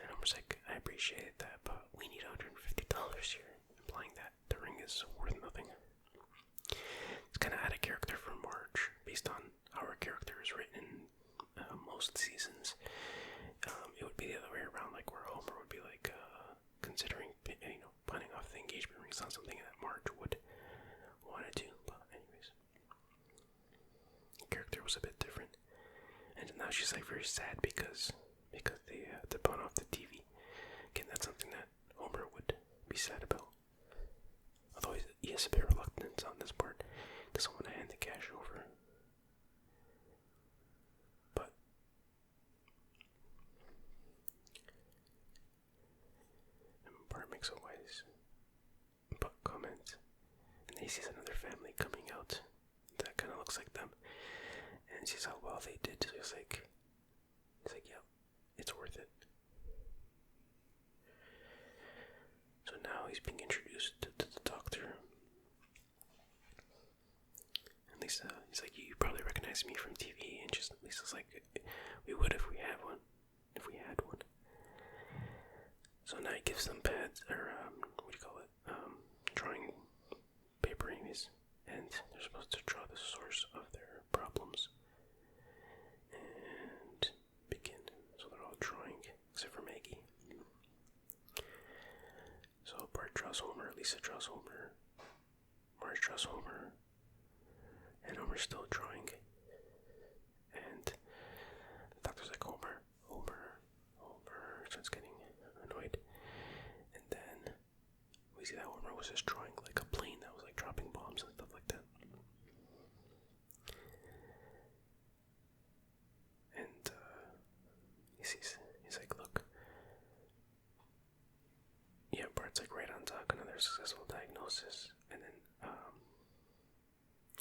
And Homer's like, I appreciate that, but we need $150 here. Implying that the ring is worth nothing. It's kind of out of character for Marge, based on how her character is written in most seasons. It would be the other way around, like where Homer would be like, considering, pawning off the engagement ring is not something that Marge would want to do. But anyways, the character was a bit different, and now she's like very sad because they pawn off the TV. Again, that's something that Homer would be sad about. Although he is a bit reluctant on this part, doesn't want to hand the cash over. But Bart makes a wise comment, and he sees another family coming out that kind of looks like them, and sees how well they did. So he's like, yeah, it's worth it. So now he's being introduced to the doctor. And Lisa, he's like, you probably recognize me from TV, and Lisa's like, we would if we had one. So now he gives them pads, or drawing paper amies, and they're supposed to draw the source of their problems and begin. So they're all drawing, except for Maggie. So Bart draws Homer, Lisa draws Homer, Marge draws Homer, and Homer's still drawing. And the doctor's like, Homer, starts getting annoyed. And then we see that Homer was just drawing like a plane that was like dropping bombs and stuff like that. And he's like, look. Yeah, Bart's like right on top, another successful diagnosis. And then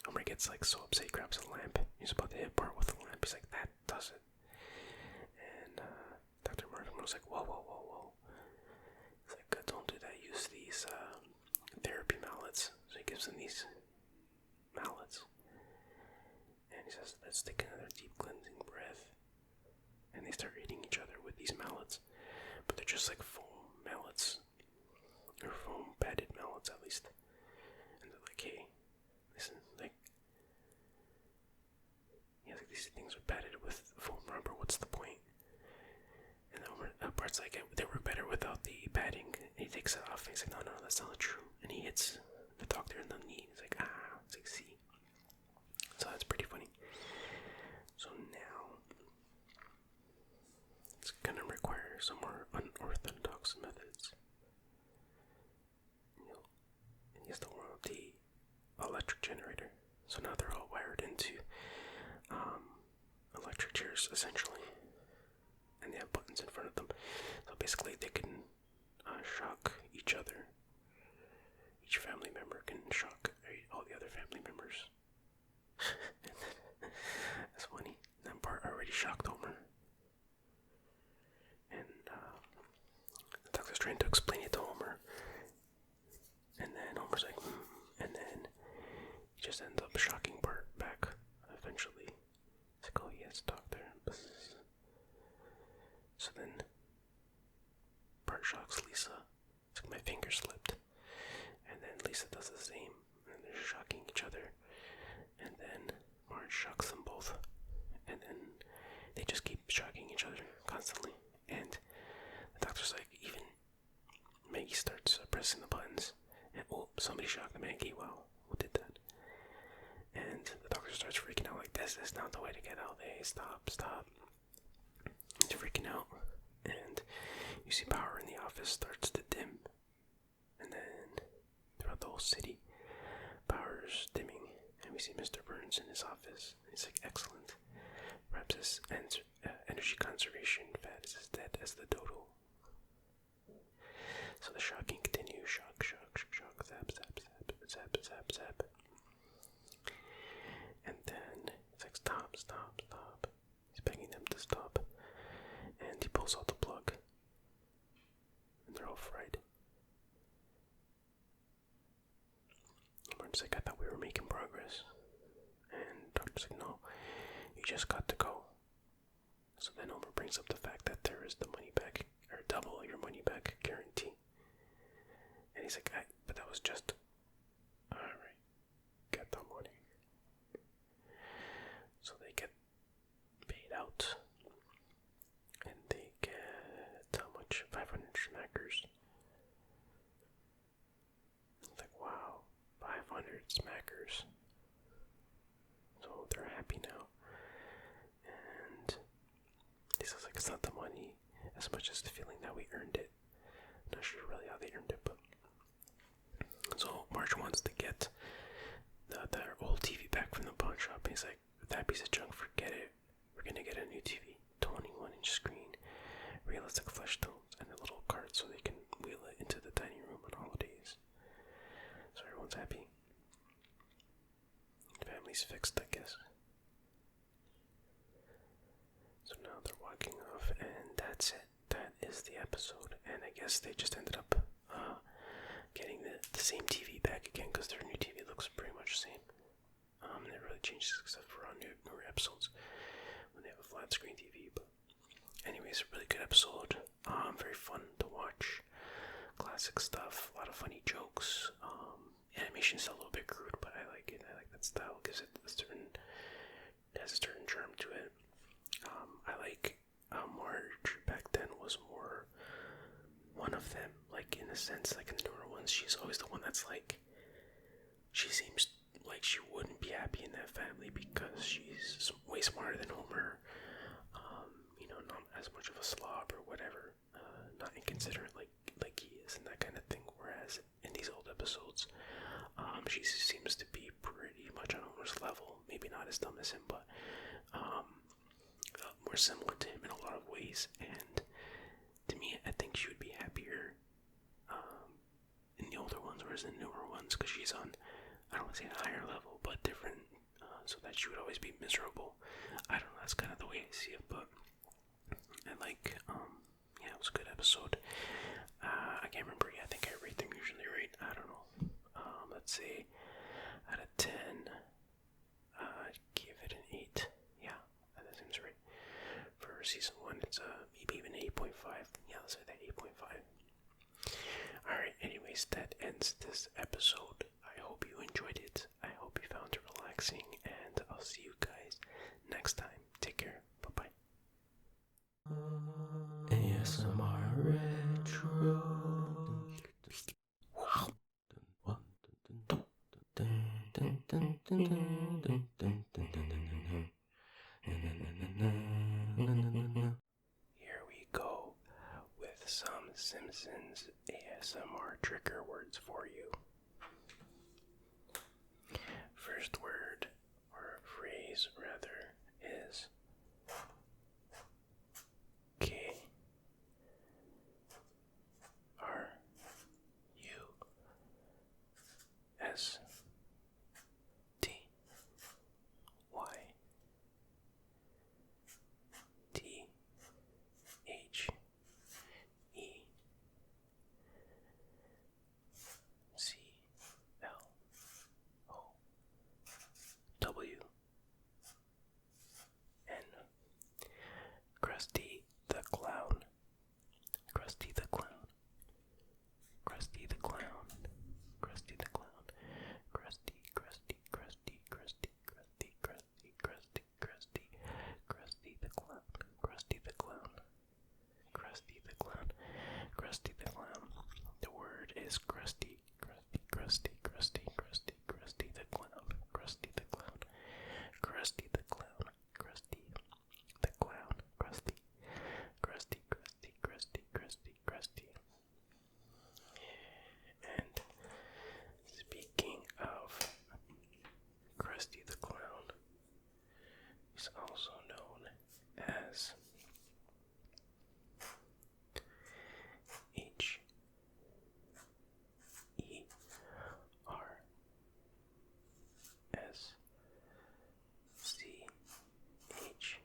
Homer gets like so upset, he grabs a lamp. He's about to hit Bart with the lamp. He's like, that does it. And Dr. Marvin was like, whoa. He's like, don't do that. Use these therapy mallets. So he gives them these mallets. And he says, let's take another deep cleansing breath. And they start hitting each other with these mallets. But they're just like foam mallets. Or foam padded mallets, at least. And they're like, hey, listen, like, yeah, like these things are padded with foam rubber. What's the point? And then Bart's like, they work better without the padding. And he takes it off. And he's like, no, that's not true. And he hits the doctor in the knee. He's like, ah, it's like, see. So that's pretty funny. So now, it's gonna require some more unorthodox methods. And he has to warm up the electric generator. So now they're all wired into electric chairs, essentially. And they have buttons in front of them. So basically they can shock each other. Each family member can shock all the other family members. That's funny. Then Bart already shocked Homer. And the doctor's trying to explain it to Homer. And then Homer's like, and then he just ends up shocking Bart back eventually. He's like, oh yes, doctor. So then Bart shocks Lisa. It's like, my finger slipped. And then Lisa does the same. And they're shocking each other. And then Marge shocks them both. And then they just keep shocking each other constantly. And the doctor's like, even Maggie starts pressing the buttons. And oh, somebody shocked Maggie. Wow, who did that? And the doctor starts freaking out like, this is not the way to get out. Hey, stop. He's freaking out. And you see power in the office starts to dim. And then throughout the whole city, power's dimming. And we see Mr. Burns in his office. He's like, excellent. Perhaps his energy conservation fad is as dead as the dodo. So the shocking continues. Shock, zap, zap. And then it's like, stop. He's begging them to stop. And he pulls out the plug. And they're all fried. Martin's like, I thought we were making progress. And Doctor's like, no, you just got to go. So then Homer brings up the fact that there is the money back, or double your money back guarantee. And he's like, but that was just, alright, get the money. So they get paid out. And they get, how much? 500 schmackers. It's like, wow, 500 smackers. So they're happy now. And he says, like, it's not the money as much as the feeling that we earned it. Not sure really how they earned it, but. So Marge wants to get their old TV back from the pawn shop. He's like, that piece of junk, forget it. We're gonna get a new TV, 21-inch screen, realistic flesh tones, and a little cart so they can wheel it into the dining room on holidays. So everyone's happy. The family's fixed, I guess. So now they're walking off, and that's it. That is the episode. And I guess they just ended up getting the same TV back again, because their new TV looks pretty much the same. It really changes except for on newer episodes when they have a flat screen TV. But anyways, a really good episode. Very fun to watch. Classic stuff. A lot of funny jokes. Animation is a little bit crude, but I like it. I like that style. Gives it has a certain charm to it. I like how Marge back then was more one of them. Like, in a sense, like in the newer ones, she's always the one that's like, she seems like she wouldn't be happy in that family because she's way smarter than Homer. Not as much of a slob or whatever. Not inconsiderate like he is and that kind of thing. Whereas in these old episodes, she seems to be pretty much on Homer's level. Maybe not as dumb as him, but more similar to him in a lot of ways. And to me, I think she would be happier in the older ones, whereas in the newer ones, because she's on, I don't want to say a higher level, but different, so that she would always be miserable. I don't know, that's kind of the way I see it, but I like, it was a good episode. I can't remember, I think I rate them usually right, I don't know. Let's see, out of 10, I'd give it an 8, yeah, that seems right. For season 1, it's maybe even 8.5, yeah, let's say that 8.5. Alright, anyways, that ends this episode. I hope you enjoyed it. I hope you found it relaxing, and I'll see you guys next time. Take care. Bye-bye. ASMR Retro. Wow. Here we go with some Simpsons ASMR trigger words for you. First word, or phrase rather, is K R U S T Y T H E C L O W N. Krusty the Clown. Krusty the Clown. Krusty the Clown. Krusty the Clown. Krusty, Krusty, Krusty, Krusty, Krusty, Krusty, Krusty, Krusty, Krusty the Clown. Krusty the Clown. Krusty the Clown. Krusty the Clown. The word is Krusty. Krusty, Krusty, Krusty, Krusty, Krusty the Clown. Krusty the Clown. Krusty the Clown. Krusty the Clown. Krusty. Krusty, Krusty, Krusty, Krusty, Krusty. And speaking of Krusty the Clown, he's also known as H E R S C H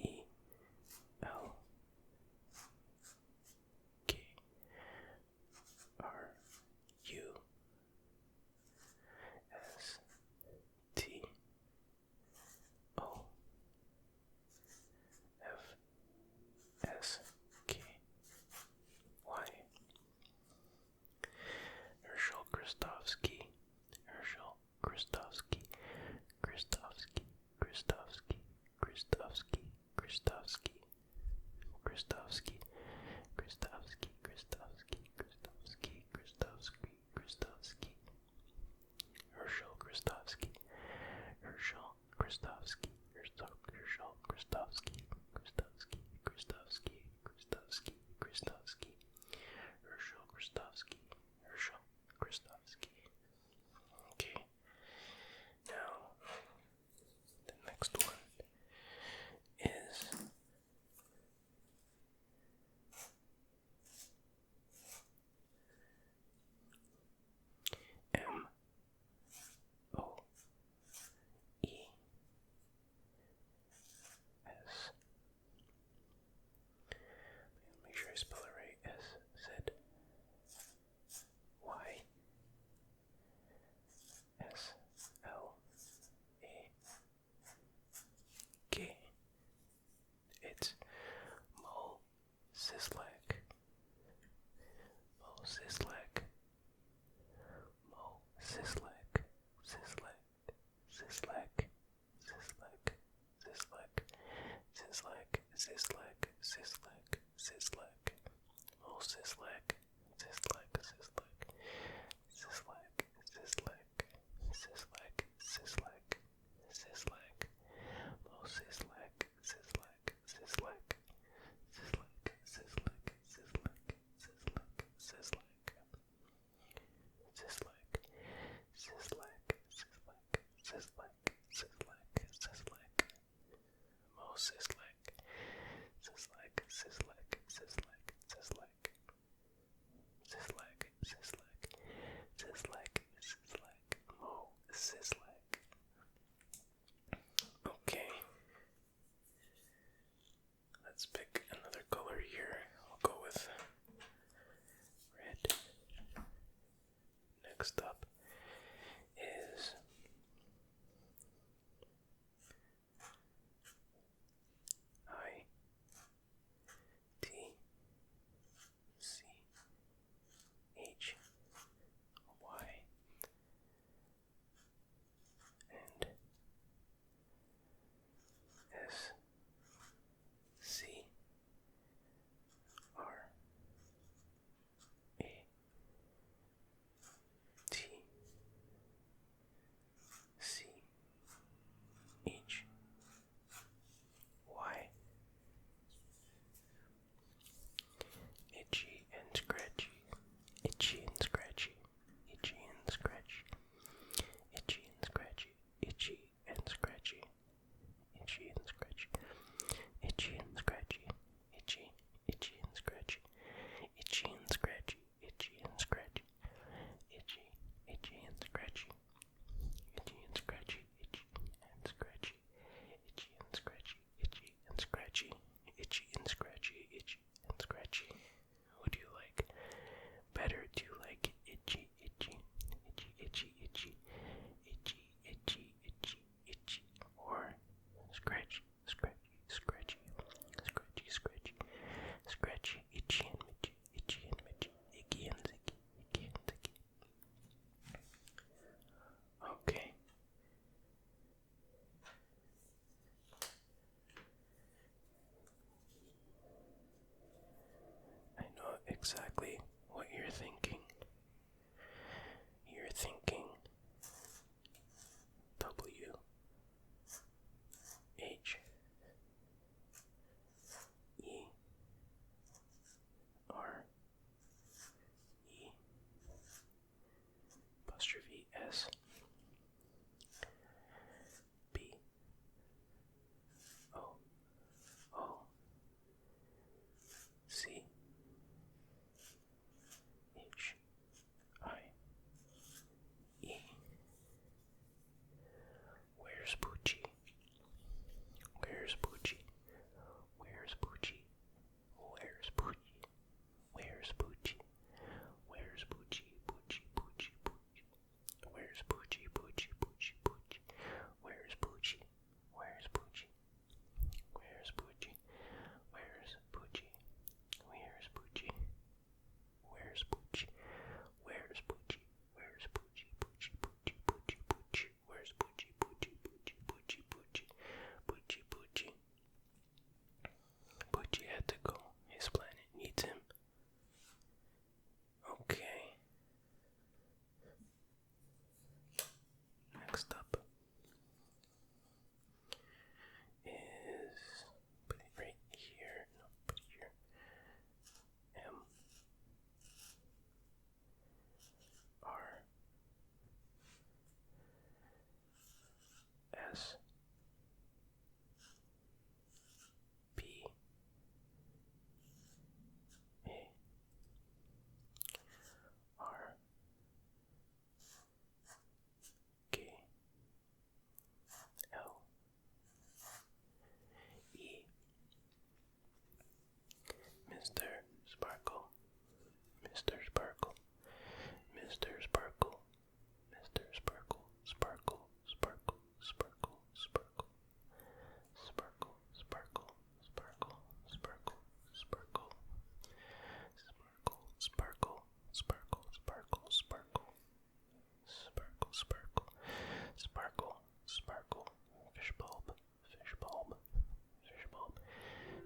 E L K R U S T O F S K Y. Herschel Krustovsky. Herschel Krustovsky. Krustovsky. Krustovsky. Krustovsky. Krustovsky. Krustovsky. Krustovsky. Krustovsky. Krustovsky. Krustovsky. Krustovsky. Herschel Krustovsky. Herschel Krustovsky. Herschel Krustovsky. Krustovsky. Krustovsky. Krustovsky. Krustovsky. Herschel Krustovsky. Herschel Krustovsky. Okay. Now, the next one is M O E S. Make sure I spell it right. S Z Y S L A K. It's Mo Sislak. Mo Sislak. Mo Sislak. Sislak. Sislak. Sislak. Sislak. Sislak. Sislak. Sislak. Sislak. Mo Sislak. Sislak. Sislak. Sislak. Sislak. Sislak. Sislak. Sislak. Mo Sislak. Sislak. Sislak. Sislak. Sislak. Sislak. Sislak. Sislak. Sislak. Sislak. Sislak. Sislak. Sislak. Sislak. Mo Sislak. Sislak. Sislak. Sislak. Sislak. Sislak. Sislak. Sislak. Sislak. Mo Sislak. Okay. Let's pick another color here. I'll go with red. Next up is I T C H Y and S C R A T S B O O C H I E. Where's Poochie? Where's Poochie? Where's Poochie? Where's Poochie? Where's Poochie? Where's Poochie? Poochie, Poochie, Poochie. Where's Poochie? Poochie, Poochie, Poochie. Where's Poochie? Where's Poochie? Where's Poochie? Where's Poochie? Where's Poochie? Where's Poochie? Where's Poochie? Where's Poochie? Poochie, Poochie, Poochie, Poochie. Where's Poochie? Poochie, Poochie, Poochie, Poochie. Poochie, Poochie. Poochie had to go. His planet needs him. Okay. Next up is, put it right here. No, put it here. M R S P A R K L E. Mr. Sparkle, Mr. Sparkle, Mr. Sparkle, Mr. Sparkle, Sparkle, Sparkle, Sparkle, Sparkle, Sparkle, Sparkle, Sparkle, Sparkle, Sparkle, Sparkle, Sparkle, Sparkle, Sparkle, Sparkle, Sparkle, Sparkle, Sparkle, Fish bulb, fish bulb, fish bulb,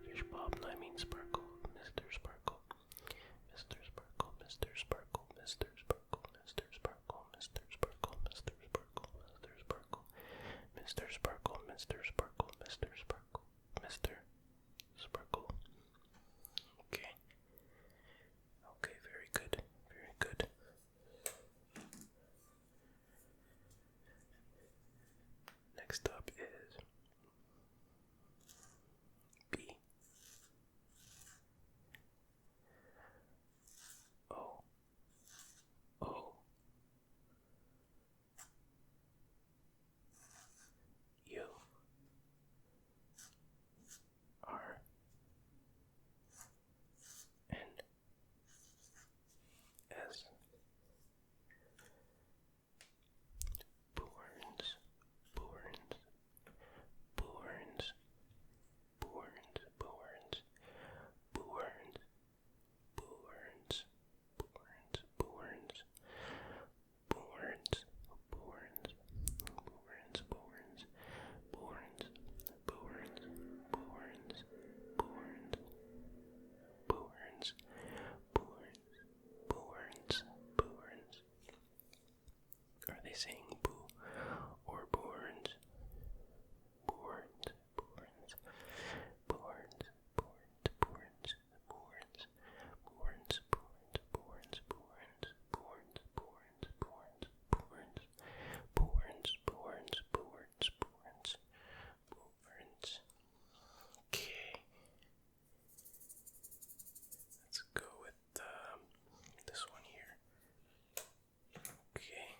fish bulb, no, I mean sparkle, Mr. Sparkle, Mr. Sparkle, Mr. Sparkle, Mr. Sparkle, Mr. Sparkle, Mr. Sparkle, Mr. Sparkle, Mr. Sparkle, Mr. Sparkle, Mr. Sparkle, Mr. Sparkle, Mr. Sparkle. Okay. Okay, very good. Very good. Next up is B O O U R N S. Burns, Burns, Burns, Burns, Burns, Burns, Burns, Burns, Burns, Burns, Burns, Burns, Burns, Burns, Burns, Burns, Burns, Burns, Burns. Are they saying boo or Burns? Burns, Burns, Burns, Burns, Burns, Burns, Burns, Burns, Burns, Burns, Burns, Burns, Burns, Burns, Burns, Burns, Burns, Burns. Okay. Let's go with this one here. Okay.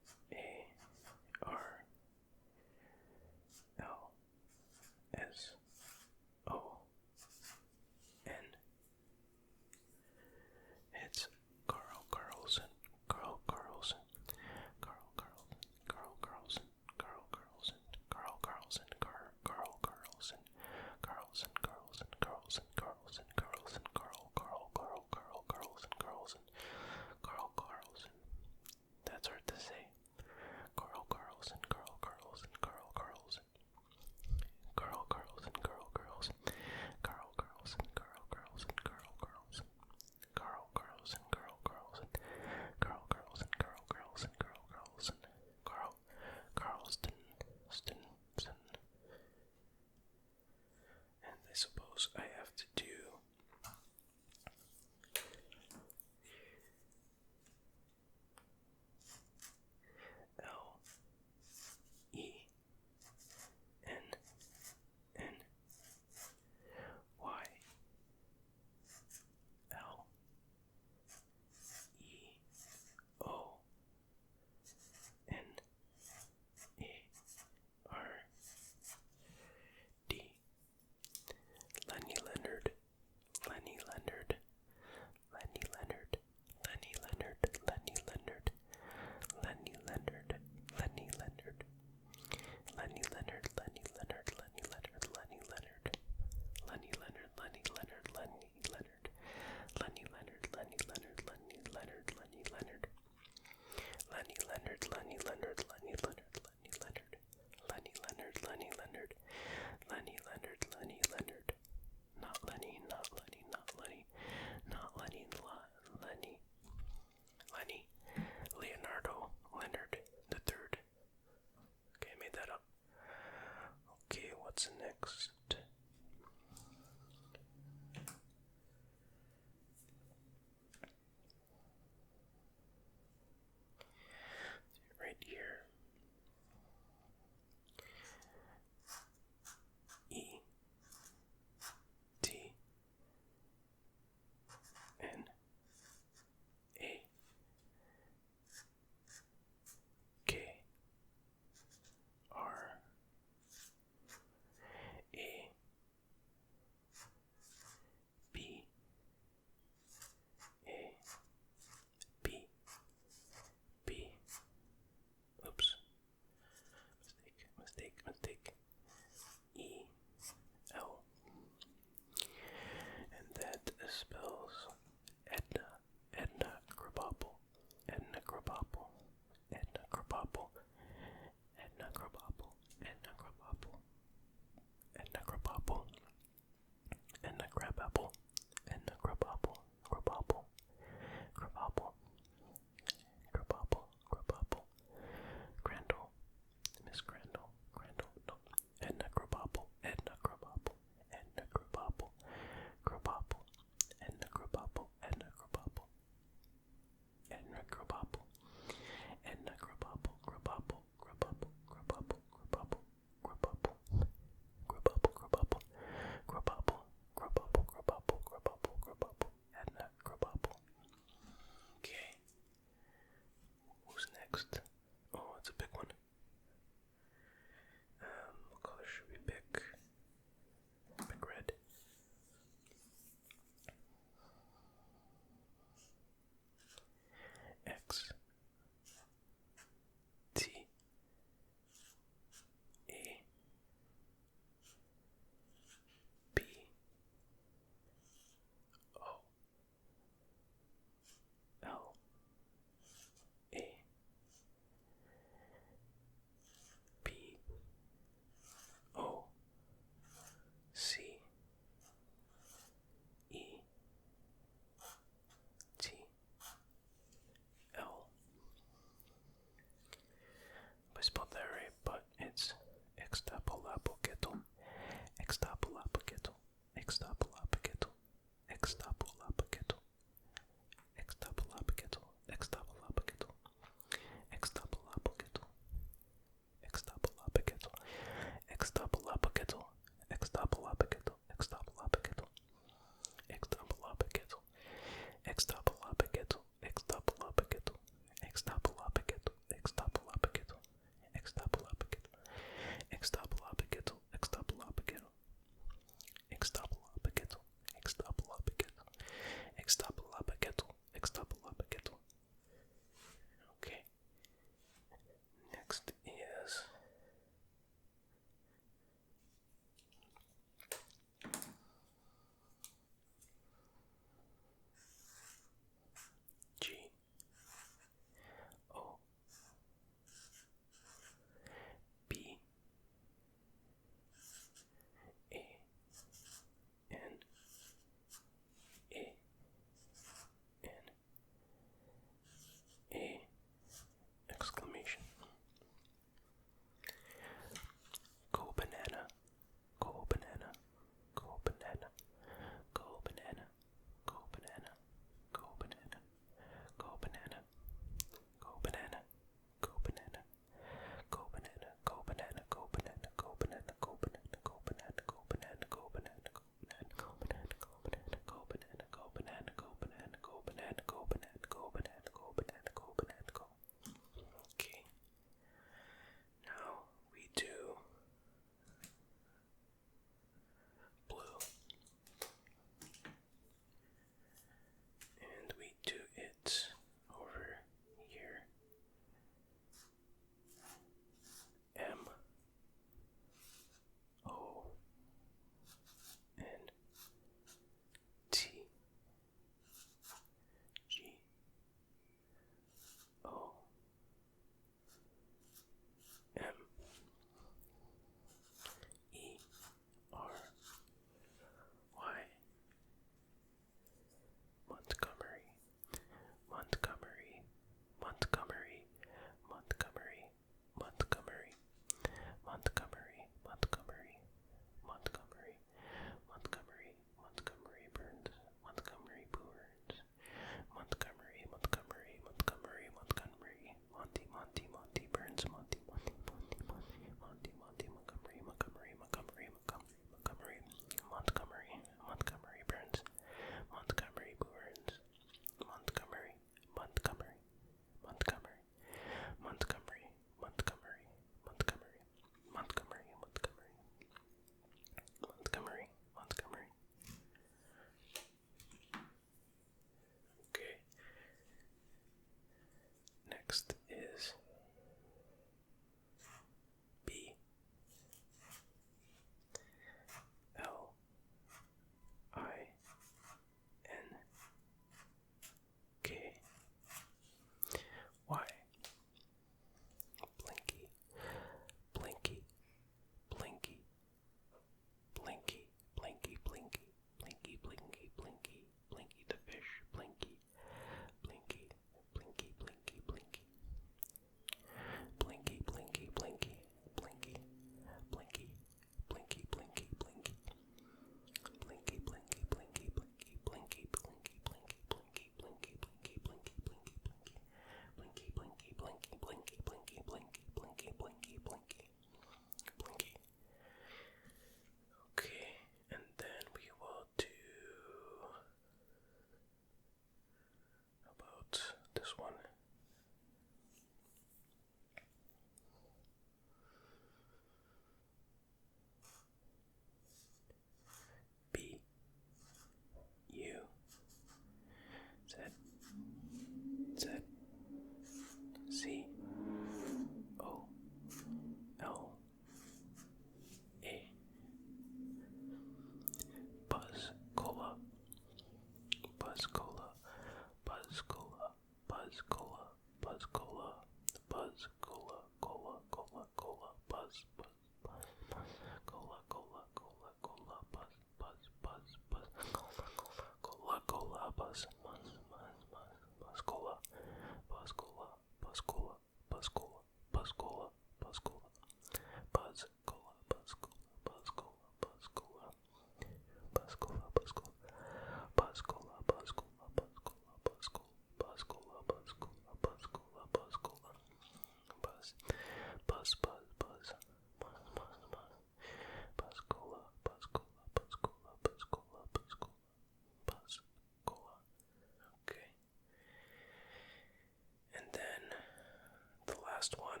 Last one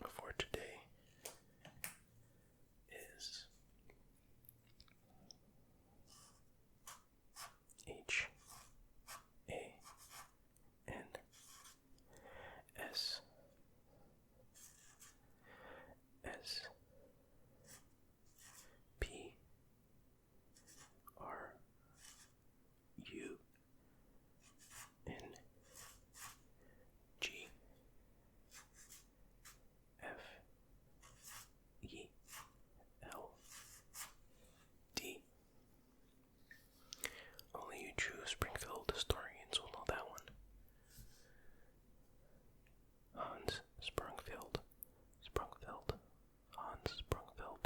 for today is HANSPRUNGFELD. Only you true Springfield historians will know that one. Hans Sprungfeld. Hans Sprungfeld. Hans Sprungfeld.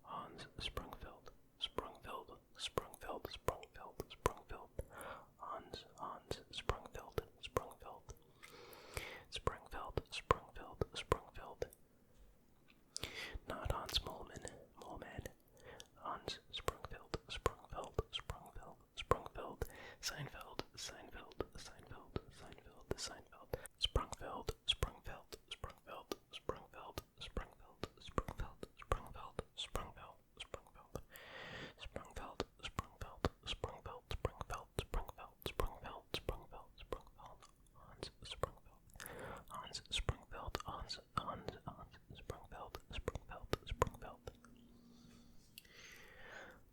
Hans Sprungfeld. Sprungfeld. Hans Sprungfeld. Not Hans Molman. Hans Sprungfeld. Seinfeld.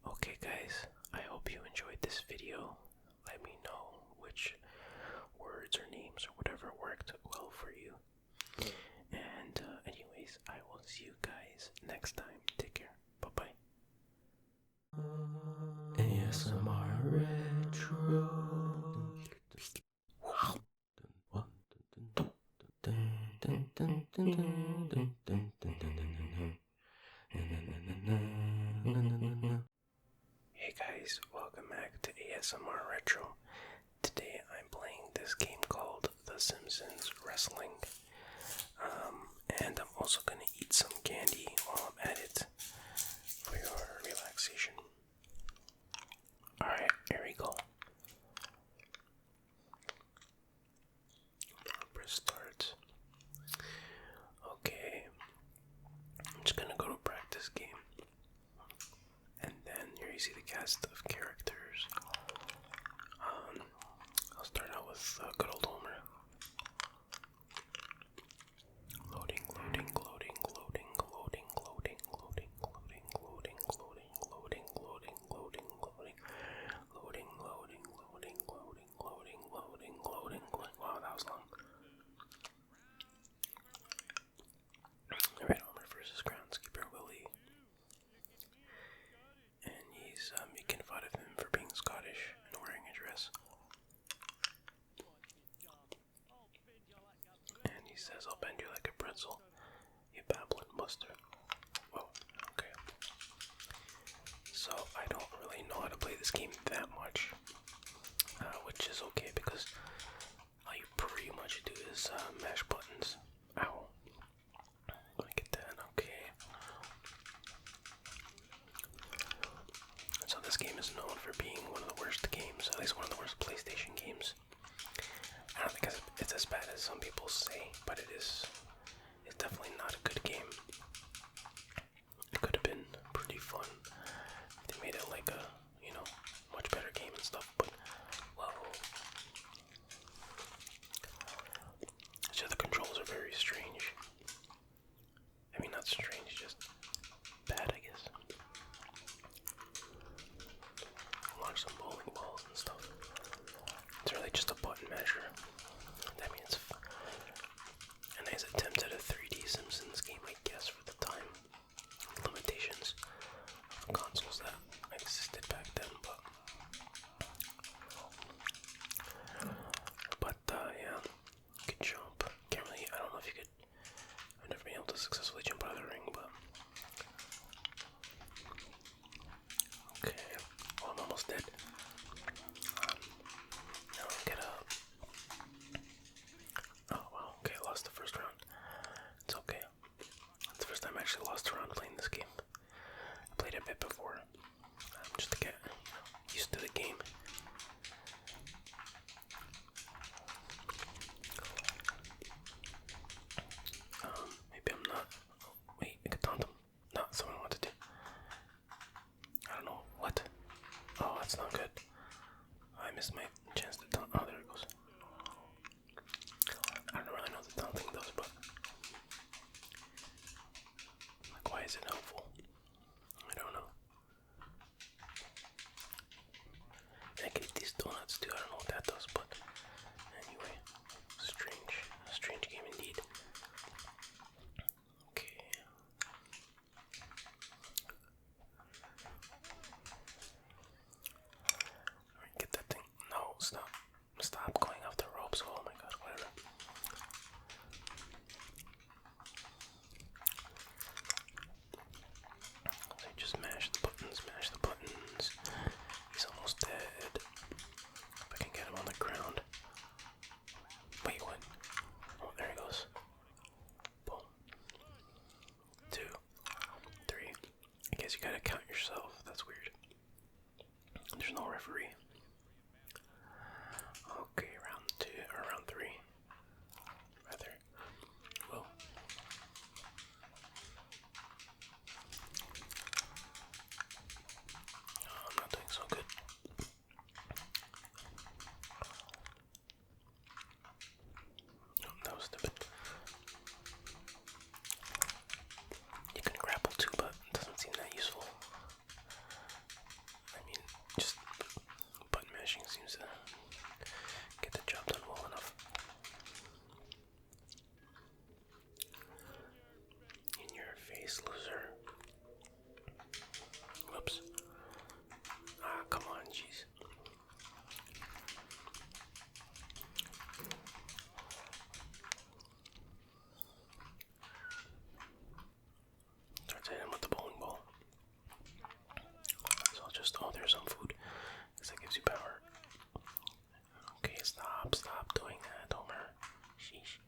Okay guys, I hope you enjoyed this video. Let me know which words or names or whatever worked well for you. And anyways, I will see you guys next time. Take care. Bye-bye. ASMR Retro. Hey guys, welcome back to ASMR Retro. Today I'm playing this game called The Simpsons Wrestling. And I'm also gonna eat some candy while I'm at it for your relaxation. Alright, here we go. Press start. Okay. I'm just gonna go to practice game. And then here you see the cast of characters. I'll start out with good old Homer. Loading. Wow, that was long. Alright, Homer versus groundskeeper Willie. And he's making fun of him for being Scottish and wearing a dress. And he says, "I'll bend you like a pretzel, you babbling buster." Whoa, okay. So I don't really know how to play this game that much, which is okay because all you pretty much do is mash buttons. Ow. I get that, okay. So this game is known for being one of the worst games, at least one of the worst PlayStation games. I don't think it's as bad as some people say, but it's definitely not a good game. It could have been pretty fun if they made it like a, much better game and stuff, but, well, so the controls are very strange. I mean, not strange, just bad, I guess. Launch some bowling balls and stuff. It's really just a button masher. That means a nice attempt at a 3D Simpsons game, I guess, for the time. Limitations of consoles that existed back then, but missed my chance to taunt. Oh, there it goes. I don't really know what the taunting does, but like, why is it helpful? I don't know. And I can eat these donuts too. I don't know what that does, but anyway, strange game indeed. Okay. Alright, get that thing. No, stop going off the ropes. Oh my god, whatever. So just mash the buttons. He's almost dead. If I can get him on the ground. Wait, what? Oh, there he goes. Boom. 2, 3. I guess you gotta count yourself. That's weird. There's no referee. Okay, round 2 or round 3. Rather. Whoa. Oh, I'm not doing so good. Oh, that was stupid. You can grapple too, but it doesn't seem that useful. I mean, just button mashing seems to get the job done well enough. In your face, loser. Whoops. Ah, come on, jeez. Try to hit him with the bowling ball. So I'll just, oh, there's some food. Because that gives you power. Okay, stop doing that, Homer. Sheesh.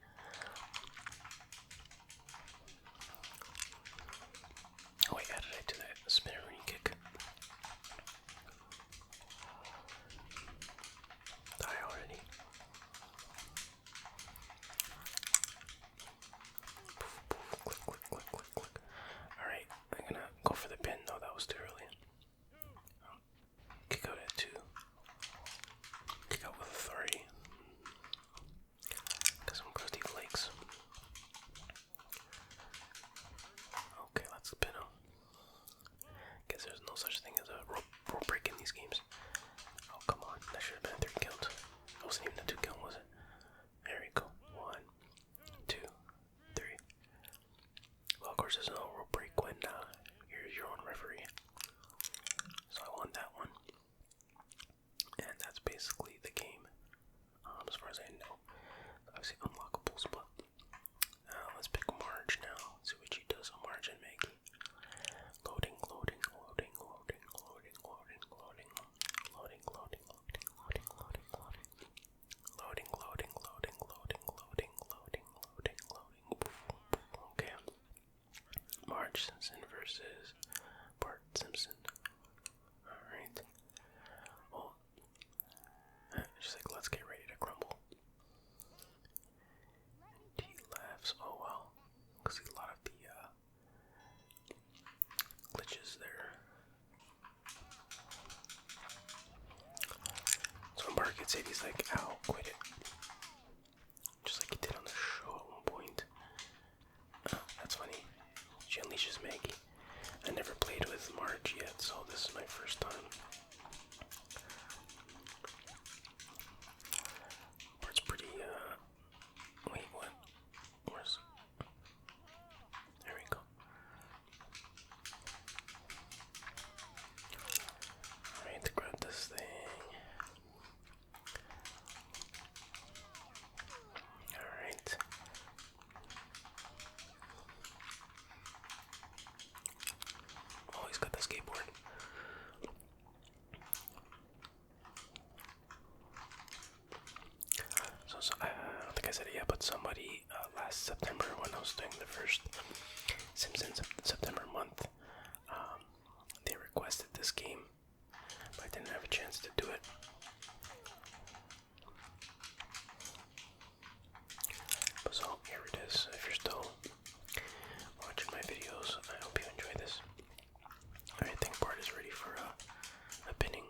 Oh wait, how did I do that? Spinneroonie kick. Die already. Click. Alright, I'm gonna go for the pin. No, that was too early. Kick out at 2. Kick out with authority. Got some Krusty flakes. Okay, let's pin him. Guess there's no such thing as a rope break in these games. Oh, come on. That should have been a 3 count. That wasn't even a 2 count, was it? There we go. 1, 2, 3. Well, of course, there's no rope break when you're your own referee. So I won that one. And that's basically the game. As far as I know. Obviously unlockables, but let's pick Marge now. See what she does on Marge and Maggie. Loading. Okay. Marge Simpson versus Bart Simpson. Alright. Well, she's like, let's get ready to crumble. And he laughs. Oh well. Because a lot of the glitches there. So when Bart gets hit, he's like, ow, quit it. Just like he did on the show at one point. That's funny. She unleashes Maggie. I never played with Marge yet, so this is my first time. Bart's pretty, wait, what? Where's... There we go. Alright, grab this thing. Alright. Oh, he's got the skateboard. So I don't think I said it yet, but somebody last September, when I was doing the first Simpsons September month, they requested this game, but I didn't have a chance to do it. So here it is. If you're still watching my videos, I hope you enjoy this. I think Bart is ready for a pinning.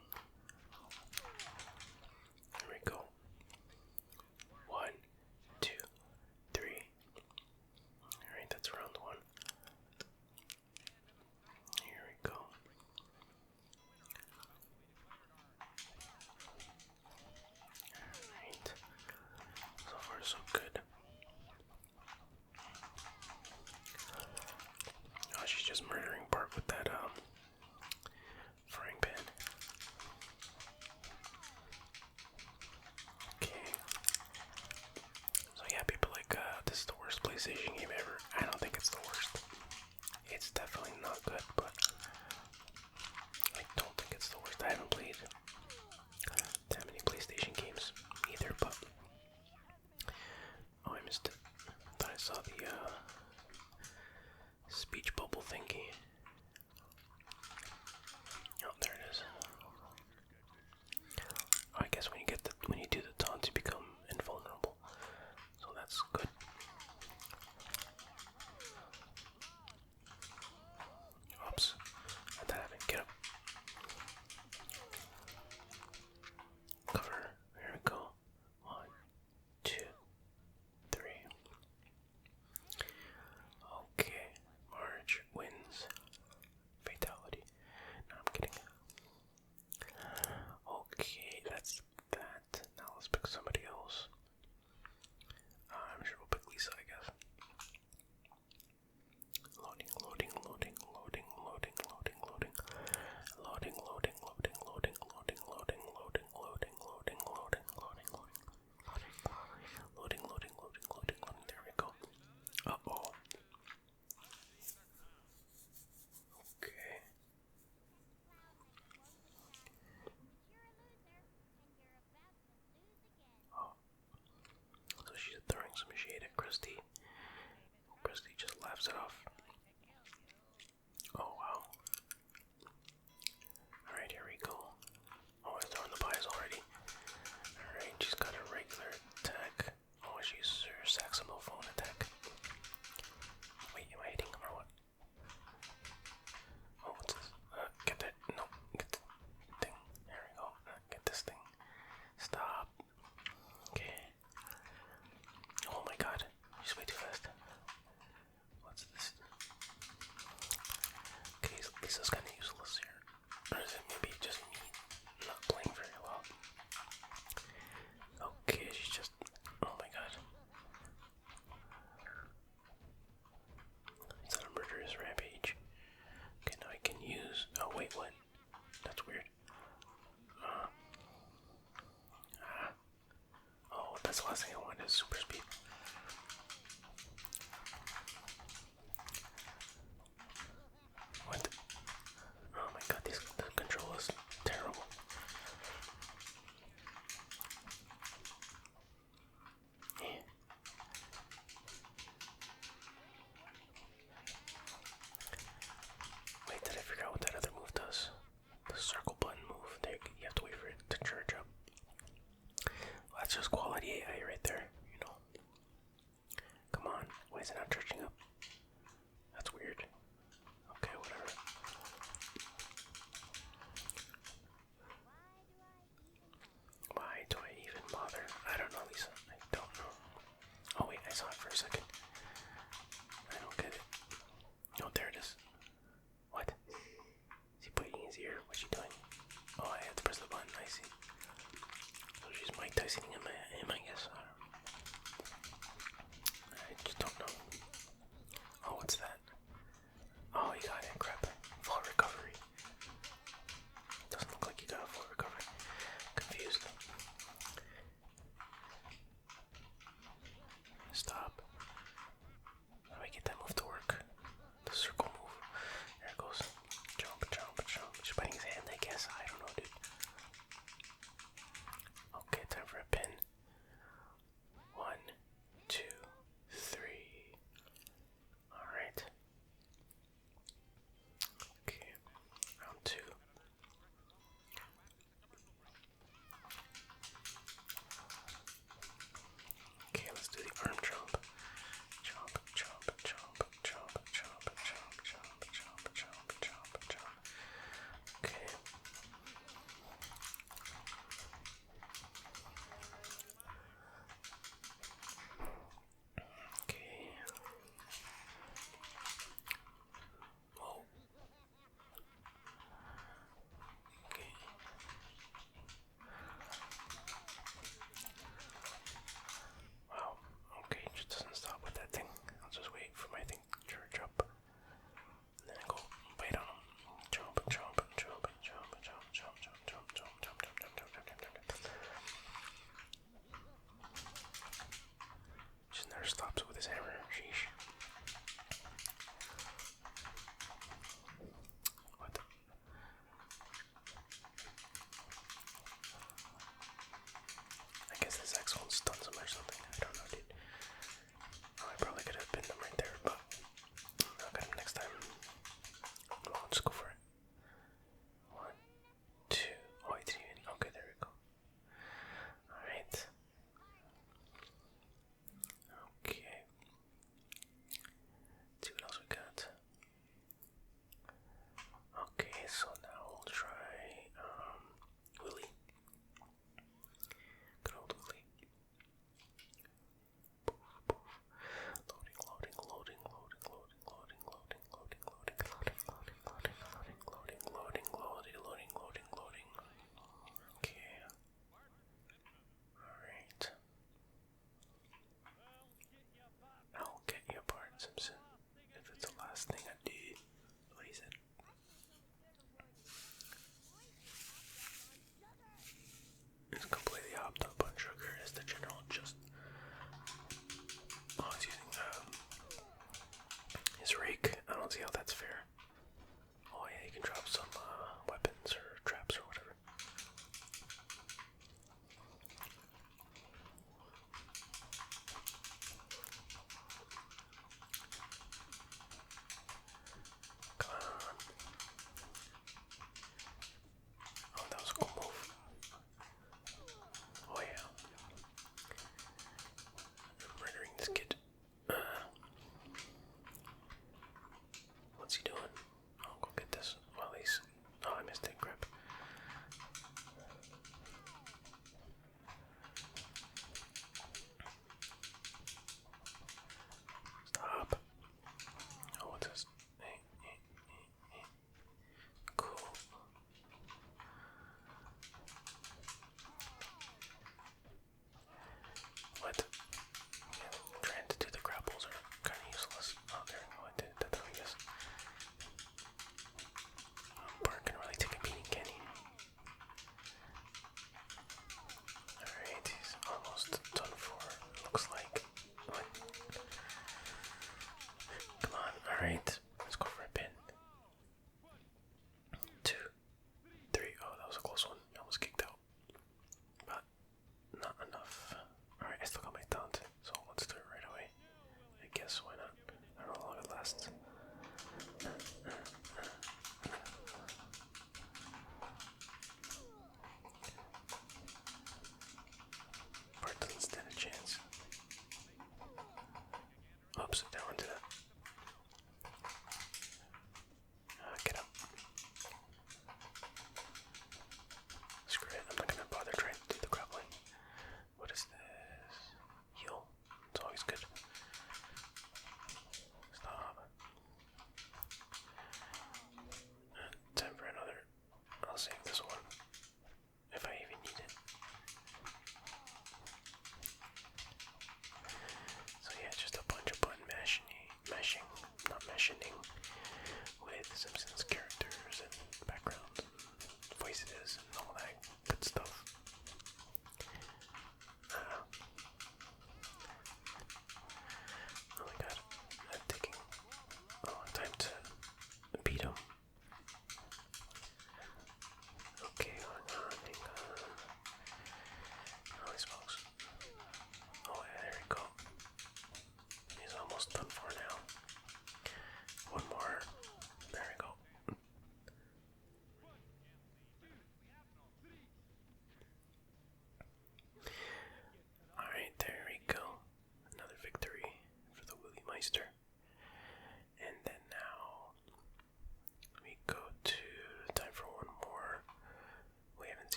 moves it off. Oh wow. Alright, here we go. Oh, I'm throwing the pies already. Alright, she's got a regular attack. Oh, she's her saxophone attack. Wait, am I hitting him or what? Oh, what's this? Get that. No, get the thing. There we go. Get this thing. Stop. Okay. Oh my god. She's way too fast. What's this? Okay, Lisa's kind of useless here. Or is it maybe just me not playing very well? Okay, she's just... Oh my god. Is that a murderous rampage? Okay, now I can use... Oh wait, what? That's weird. Oh, that's the last thing I wanted is super speed. What? Oh my god, the control is terrible. Wait, did I figure out what that other move does? The circle button move. There, you have to wait for it to charge up. Well, that's just quality AI right there, you know. Come on, why is it not charging up? That's weird. Okay, whatever. Why do I even bother? I don't know, Lisa. I don't know. Oh wait, I saw it for a second. I don't get it. Oh, there it is. What? Is he biting his ear? What's she doing? Oh, I have to press the button. I see. So she's Mike Tysoning him, I guess. I just don't know. Oh, what's that? Oh, you got it. Crap. Full recovery. Doesn't look like you got a full recovery. Confused. Stop. How do I get that move to work? The circle move. There it goes. Jump, jump, jump. Just biting his hand, I guess. I don't know, dude. Okay, time for a pin.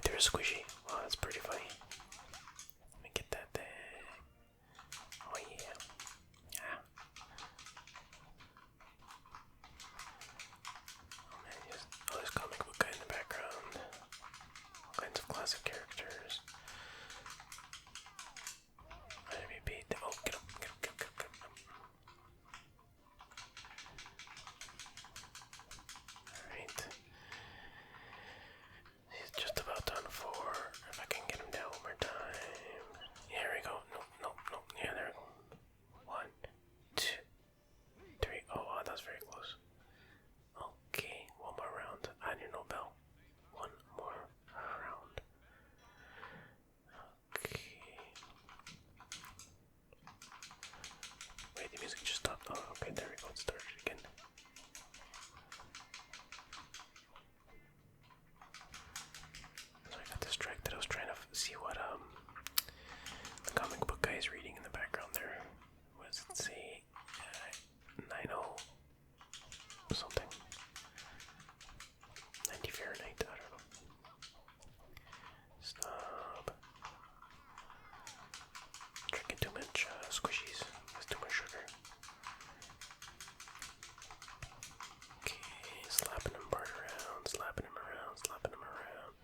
through a squishy. Wow, that's pretty funny. Let me get that thing. Oh yeah. Yeah. Oh man, there's comic book guy in the background. All kinds of classic characters. Let me beat them. Oh, get up, get up, get up, get up, get up. Alright. He's just about done for. If I can get him down one more time. Here we go. No, no, no. Yeah, there we go. 1, 2, 3. Oh, wow, that was very close. Okay, one more round. I need no bell. One more round. Okay. Wait, the music just stopped. Oh, okay, there we go. It started again. So I got distracted. I was trying to see what the comic book guy is reading in the background there. What does it say? 90 something. 90 Fahrenheit. I don't know. Stop. Drinking too much squishies. That's too much sugar. Okay, slapping him Bart around, slapping him around, slapping him around.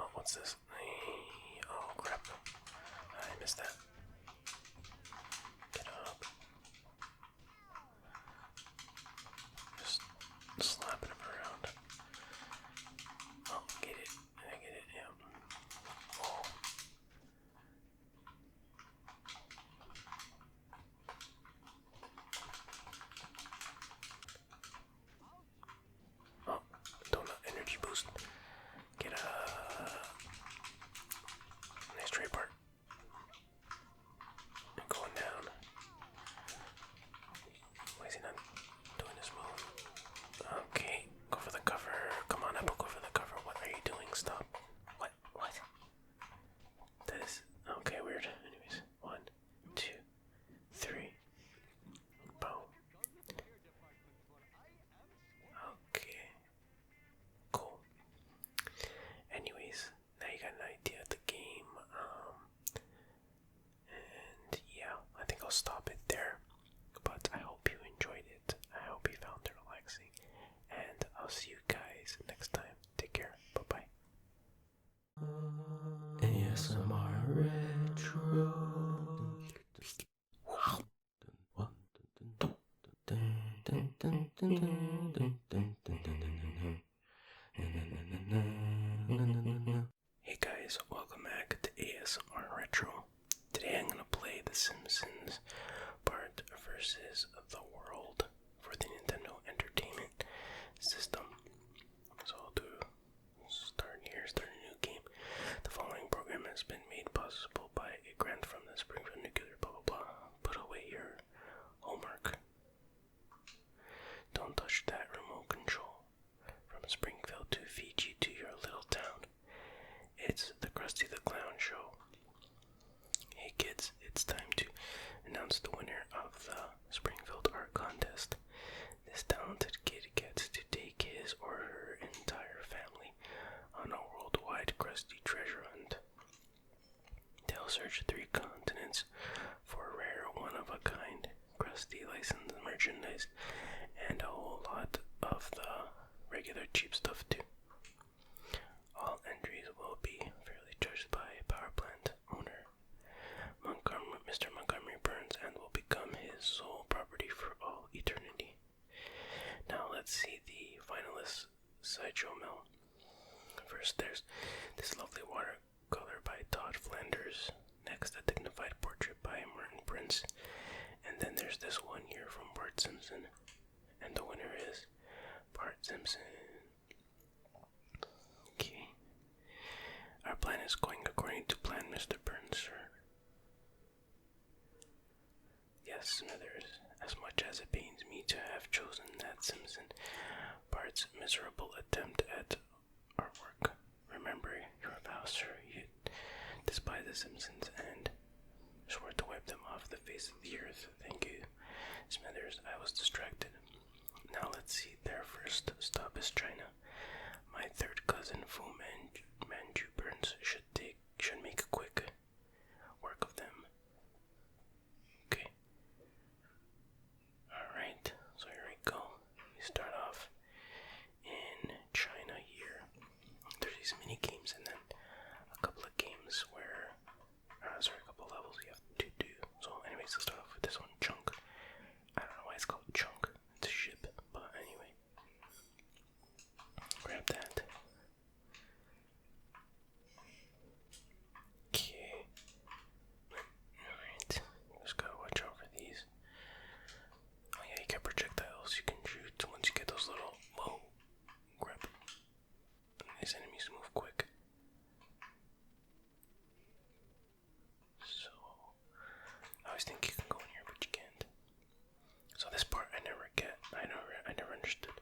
Oh, what's this? Oh, crap. I missed that. Get up. Just slapping him around. Oh, get it. I get it, yeah. Oh. Oh, donut energy boost. Get nice trade part. Going down. Why is he not doing his move? Okay, go for the cover. Come on, Apple, go for the cover. What are you doing? Stop. What? What? That is okay, weird. Anyways, 1, 2, 3. Boom. Okay. Cool. Anyways, now you got an idea of the game. And yeah, I think I'll stop it there. But I hope you enjoyed it. I hope you found it relaxing. And I'll see you guys next time. Take care. Bye bye. ASMR Retro. Hey guys, welcome back to ASMR Retro. Today I'm gonna play The Simpsons Bart versus the World for the Nintendo Entertainment System. So I'll start here, start a new game. The following program has been made possible by a grant from the Springfield Nuclear blah blah blah. Put away your homework. Don't touch that remote control. From Springfield to Fiji to your little town. It's the Krusty the Clown Show. Hey kids, it's time to announce the winner of the Springfield Art Contest. This talented kid gets to take his or her entire family on a worldwide Krusty treasure hunt. They'll search 3 continents for rare, one-of-a-kind Krusty licensed merchandise and a whole lot of the regular cheap stuff too. All entries will be fairly judged by power plant owner Mr. Montgomery Burns and will become his sole property for all eternity. Now let's see the finalists. Sideshow Mill. First there's this lovely watercolor by Todd Flanders. Next a dignified portrait by Martin Prince. And then there's this one here from Bart Simpson. And the winner is Bart Simpson. Okay. Our plan is going according to plan, Mr. Burns, sir. Yes, Smithers, as much as it pains me to have chosen that Simpson, Bart's miserable attempt at artwork. Remember your vow, sir. You despise the Simpsons and swore to wipe them off the face of the earth. Thank you, Smithers. I was distracted. Now let's see, their first stop is China. My third cousin Fu Manchu Burns should make a quick work of them. Okay. Alright, so here we go. We start off in China here. There's these mini games and then a couple of games where, a couple of levels you have to do. So anyways, let's start off with this one, Chunk. I don't know why it's called Chunk. It's a ship, but anyway. Grab that. Okay. Alright. Just gotta watch out for these. Oh yeah, you get projectiles you can shoot once you get those little... Whoa. Grab. These enemies move quick. So... I always think you can go in here, but you can't. So this part I never get. I never understood.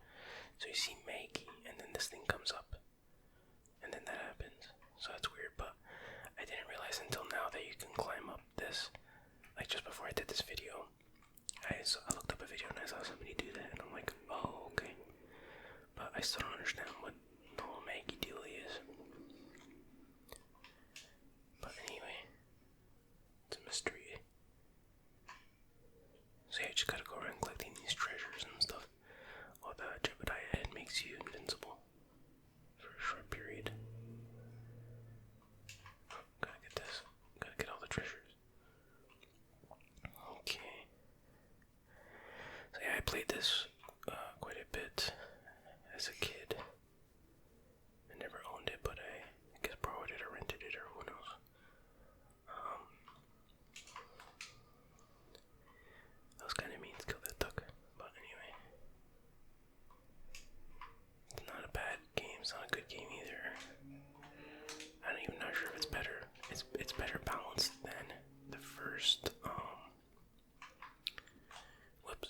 So you see Maggie, and then this thing comes up. And then that happens. So that's weird, but I didn't realize until now that you can climb up this. Like just before I did this video, I looked up a video and I saw somebody do that, and I'm like, oh, okay. But I still don't understand what the whole Maggie deal is. But anyway, it's a mystery. So yeah, you just gotta go around collecting these treasures and stuff. Oh, the Jebediah head makes you invincible for a short period. Oh, gotta get this. Gotta get all the treasures. Okay. So yeah, I played this quite a bit as a kid. I never owned it, but I guess borrowed it or rented it or who knows. That was kind of mean to kill that duck, but anyway. It's not a bad game, it's not a good game either. I'm even not sure if it's better. It's better balanced than the first, whoops.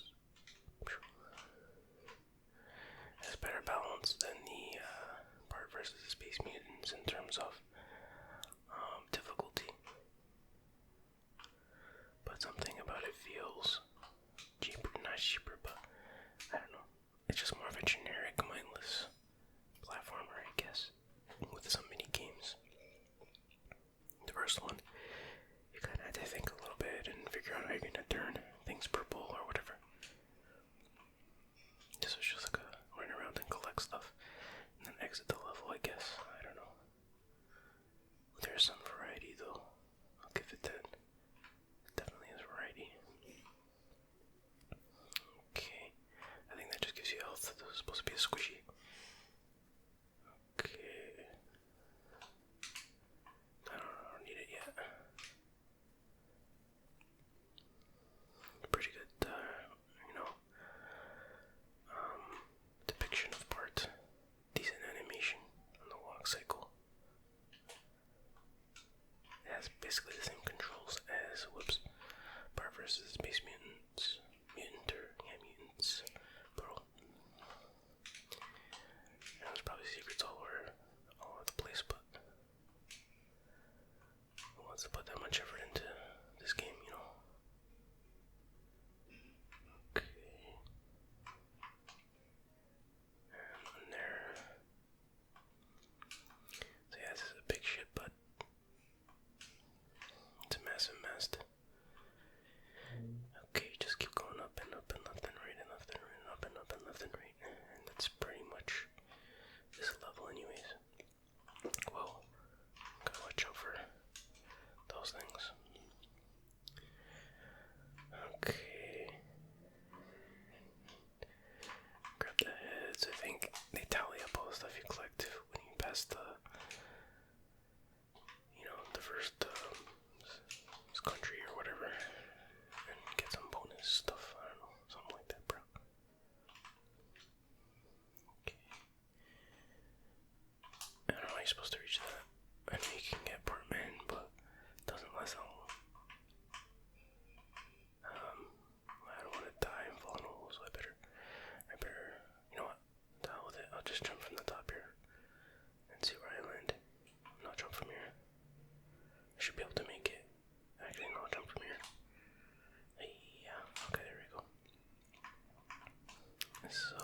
It's better balanced than the, Bart versus the Space Mutants in terms of, difficulty. But something about it feels cheaper, not cheaper, but I don't know. It's just more of a generic, mindless platformer, I guess, with some mini games. The first one, you kind of had to think a little bit and figure out how you're gonna turn things purple or whatever. This was just like a run around and collect stuff, and then exit the level, I guess. I don't know. There's some variety though. I'll give it that. Definitely is variety. Okay. I think that just gives you health. This is supposed to be a squishy. Okay. I don't need it yet. Pretty good, depiction of Bart. Decent animation on the walk cycle. It has basically the same controls as, Bart versus Space Mutants. Mutants. Plural. And there's probably secrets all over the place, but who wants to put that much effort into this game, you know? Okay. And on there. So yeah, this is a big ship, but it's a massive mast. Okay, just keep going up and up and left and right and left and right and up and up and left and right. And that's pretty much this level anyways. Whoa. Gotta watch out for those things. Okay. Grab the heads. I think they tally up all the stuff you collect when you pass the first country or whatever, and get some bonus stuff. I don't know, something like that, bro. Okay. I don't know how you're supposed to reach that. I know you can get Bartman, but it doesn't last that long. I don't want to die and fall in a hole, so I better, you know what? The hell with it. I'll just jump from the top here and see where I land. And I'll jump from here. I should be able to make it. Actually, no, I'll jump from here. Yeah, okay, there we go. So,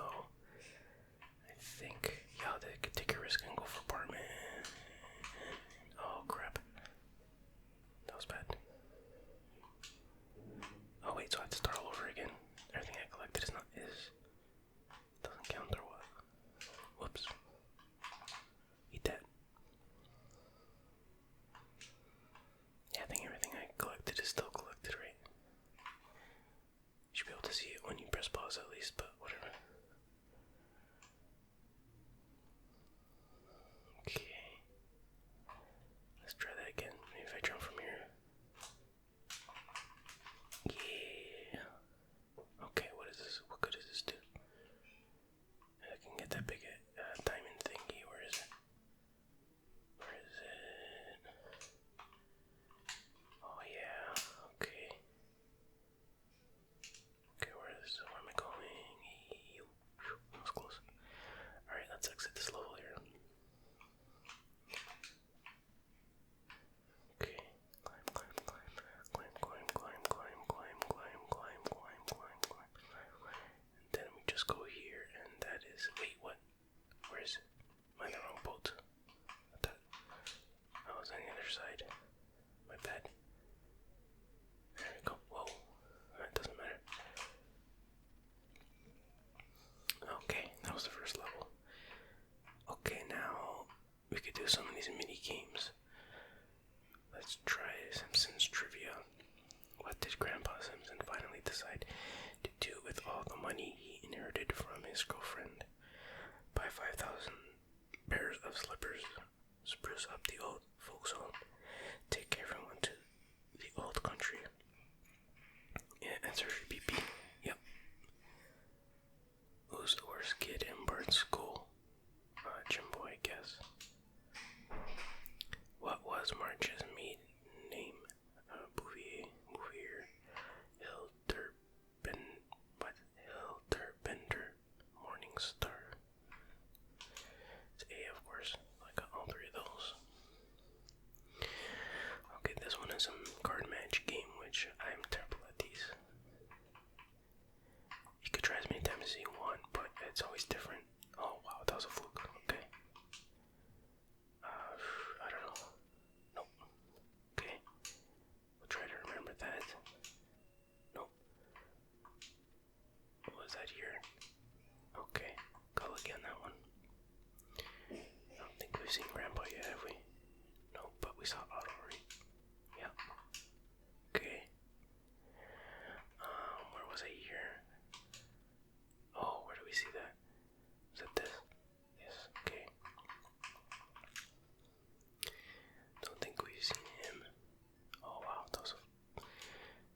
Am I the wrong boat? I was on the other side. My bad. There we go. Whoa. That doesn't matter. Okay, that was the first level. Okay, now we could do some of these mini games. Let's try Simpsons trivia. What did Grandpa Simpson finally decide to do with all the money he inherited from his girlfriend? Buy 5,000 pairs of slippers, spruce up the old folks' home, take everyone to the old country. Yeah, answer should be B. Yep. Who's the worst kid in Bart's school? Jimbo, I guess. What was Marge's maiden name? Bouvier, Hilderbender, Morning Star. It's A, of course. I got all three of those. Okay, this one is a card match game, which I'm terrible at these. You could try as many times as you want, but it's always different. Oh wow, that was a fluke. Okay. I don't know. Nope. Okay. We'll try to remember that. Nope. What was that here? Okay. Call again that one. I don't think we've seen Grandpa yet, have we? No, but we saw Otto, right? Yeah. Okay. Where was I here? Oh, where do we see that? Is that this? Yes, okay. Don't think we've seen him. Oh wow, that was a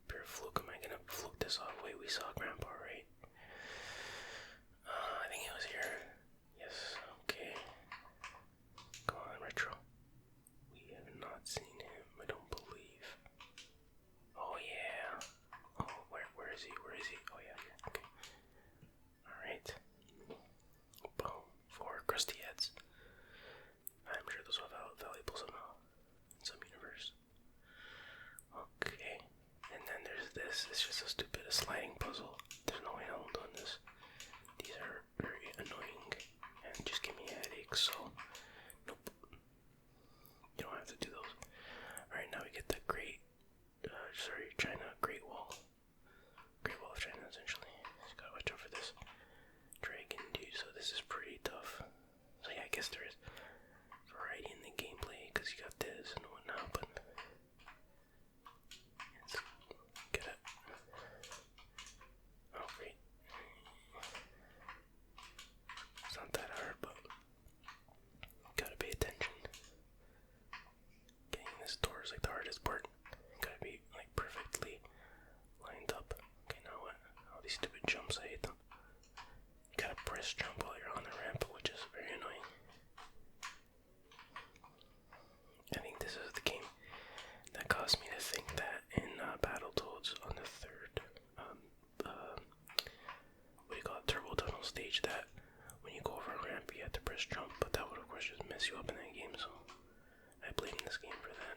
pure fluke. Am I gonna fluke this off? Wait, we saw Grandpa, right? I think he was here. Yes, okay. Come on, Retro. We have not seen him, I don't believe. Oh yeah. Oh, where is he? Where is he? Oh yeah, here. Okay. Alright. Boom. 4 Krusty heads. I'm sure those are valuable somehow. In some universe. Okay. And then there's this. It's just a stupid sliding puzzle. There's no way I'm doing this. These are very annoying and just give me headaches, so nope. You don't have to do those. Alright, now we get the China Great Wall. Great Wall of China, essentially. Just gotta watch out for this dragon dude, so this is pretty tough. So yeah, I guess there is variety in the gameplay, because you got this and whatnot, but let's get it. Oh, great. It's not that hard, but gotta pay attention. Getting this door is like the hardest part. Gotta be like perfectly lined up. Okay, now what? All these stupid jumps, I hate them. You gotta press jump while you're on the ramp, which is very annoying. I think this is the game that caused me to think that in Battletoads on the third, what do you call it, Turbo Tunnel stage, that when you go over a ramp you have to press jump, but that would of course just mess you up in that game, so I blame this game for that.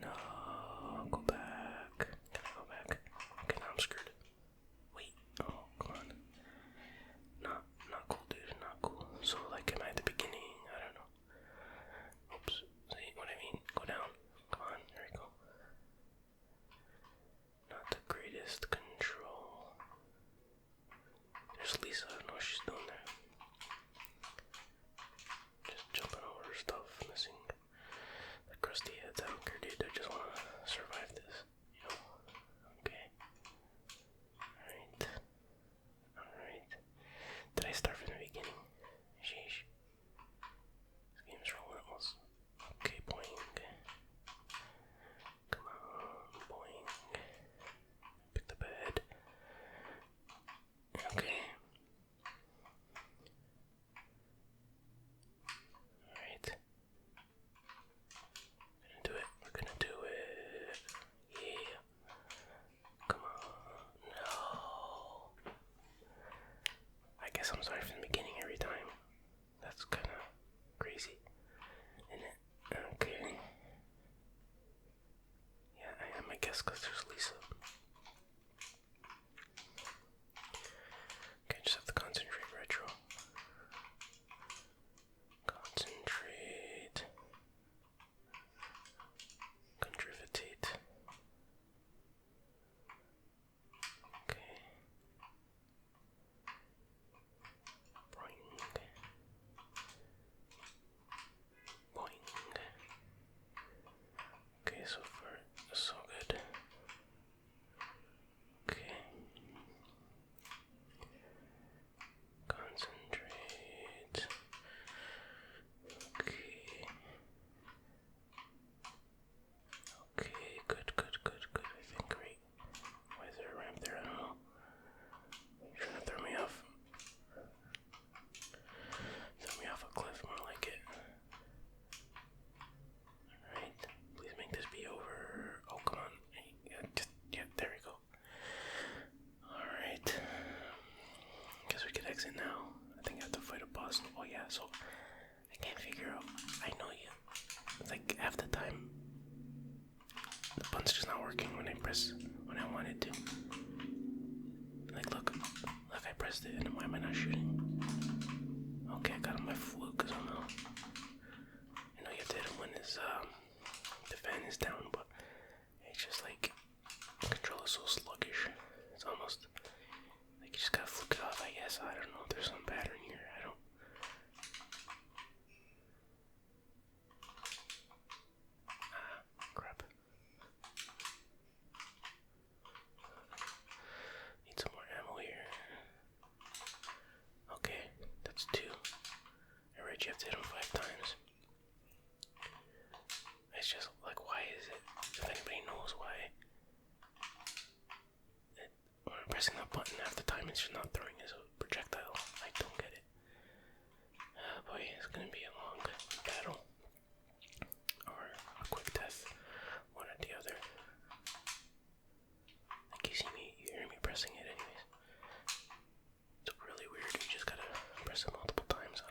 No, go back. Can I go back? Okay, now I'm screwed. Wait, oh, come on. Not cool, dude, not cool. So, like, am I at the beginning? I don't know. Oops, see what I mean? Go down. Come on, there we go. Not the greatest control. There's Lisa, I don't know what she's doing there. Just jumping over stuff, missing so I can't figure out. I know you. Like half the time, the button's just not working when I want it to. Like look, I pressed it, and why am I not shooting? Okay, I got on my fluke somehow. I know you have to hit him when the fan is down, but it's just like the controller's so sluggish. It's almost like you just gotta flick it off, I guess. I don't know. There's some pattern here. I don't. Crap. Need some more ammo here. Okay, that's 2. Alright, you have to hit him 5 times. It's just like, why is it? If anybody knows why. When I'm pressing that button half the time, it's just not throwing as a projectile. I don't get it. Boy, it's gonna be a long battle. Or a quick death. One or the other. Like you hear me pressing it anyways. It's really weird. You just gotta press it multiple times.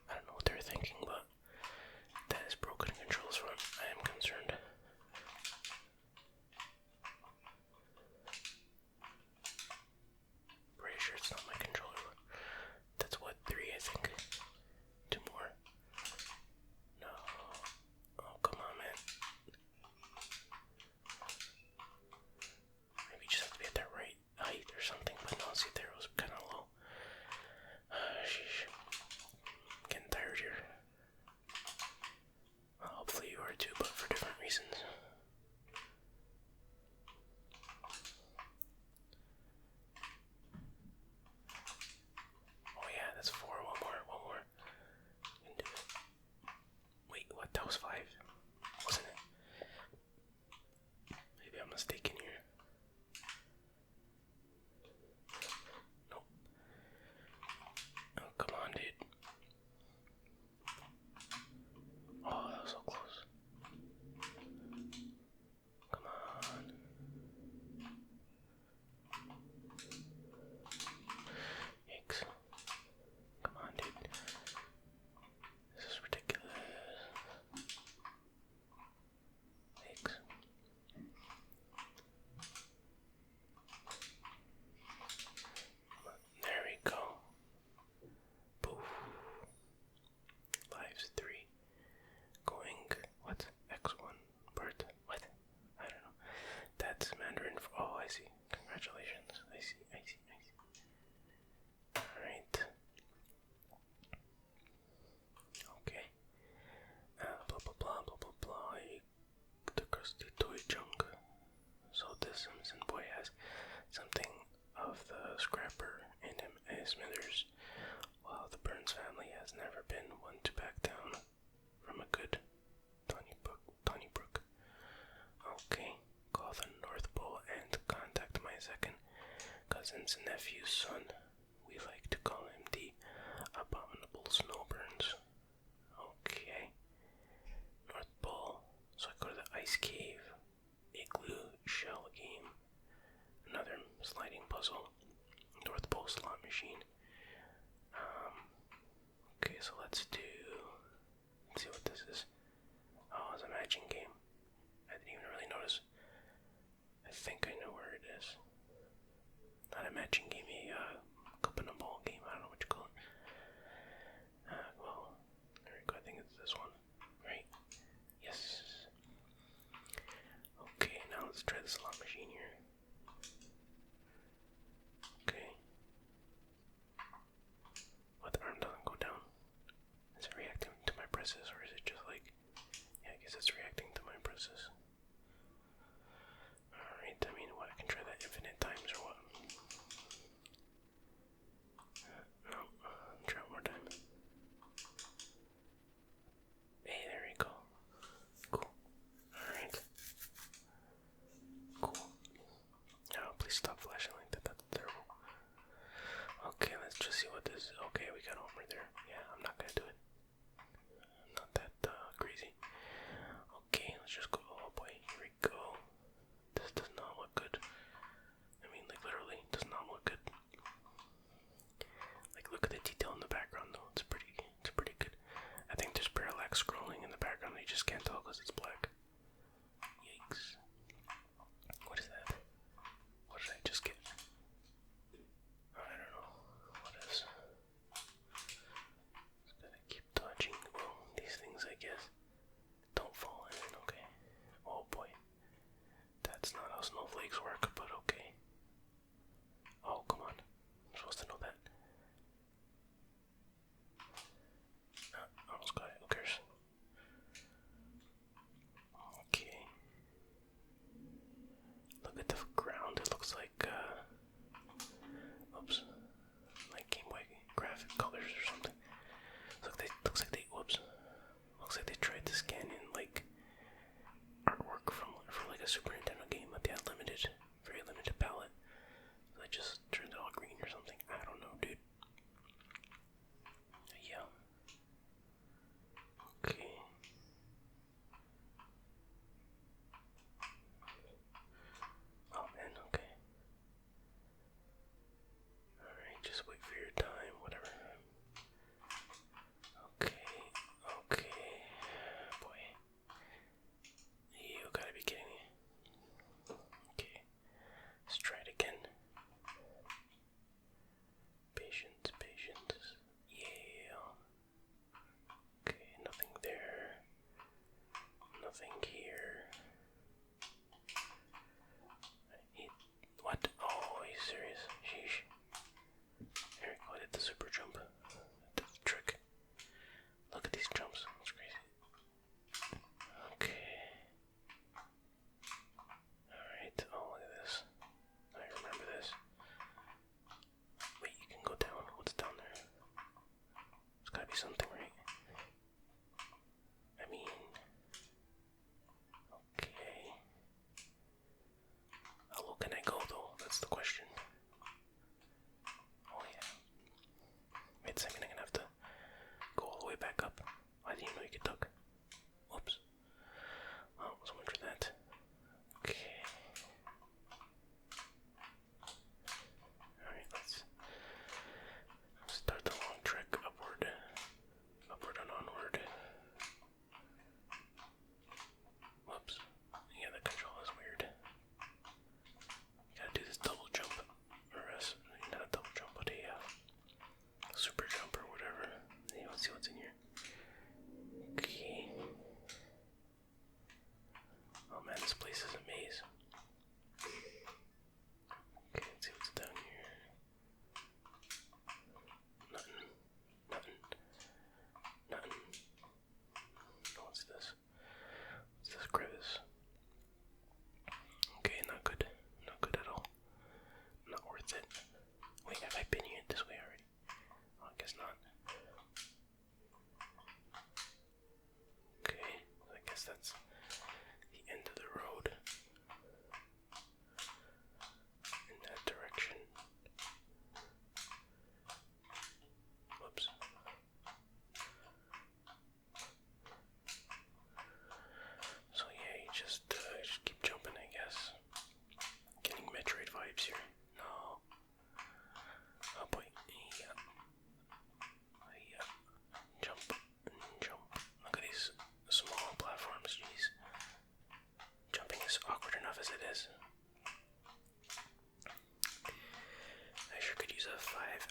I don't know what they're thinking, but that is broken controls from. I am concerned. Pretty sure it's not my controller. That's what, 3, I think. 2 more. No. Oh, come on, man. Maybe you just have to be at that right height or something, but no, see, there was kind of low. Sheesh. I'm getting tired here. Well, hopefully you are too, but for different reasons. Oh yeah, that's 4. One more. You can do it. Wait, what? That was 5, wasn't it? Maybe I'm mistaken here. Nope. Oh, come on, dude. Oh, that was so close. Come on. Yikes. Come on, dude. This is ridiculous. Yikes. There we go. Poof. Lives 3. Going. What? X1. Bart. What? I don't know. That's Mandarin. Oh, I see. Congratulations. I see. Alright. Okay. Blah blah blah blah blah blah. The Krusty toy junk. So this Simpson boy has something of the scrapper in him as Smithers, while the Burns family has never been one to back down from a good Donnybrook. Okay, call the North Pole and contact my second cousin's nephew's son. We like to call him the Abominable Snowburns. Okay. North Pole. So I go to the ice cave, igloo, shell game, another sliding puzzle, North Pole slot machine. Okay, so let's see what this is. Oh, it's a matching game. I didn't even really notice. I think I know where it is. Not a matching game, a cup and a ball game. I don't know what you call it. Well, there we go. I think it's this one, right? Yes. Okay, now let's try the slot machine here. Okay. What, the arm doesn't go down? Is it reacting to my presses, or is it just like... Yeah, I guess it's reacting to my presses. Alright, I mean, what, I can try that infinite times, or what? No, try one more time. Hey, there we go. Cool. Alright. Cool.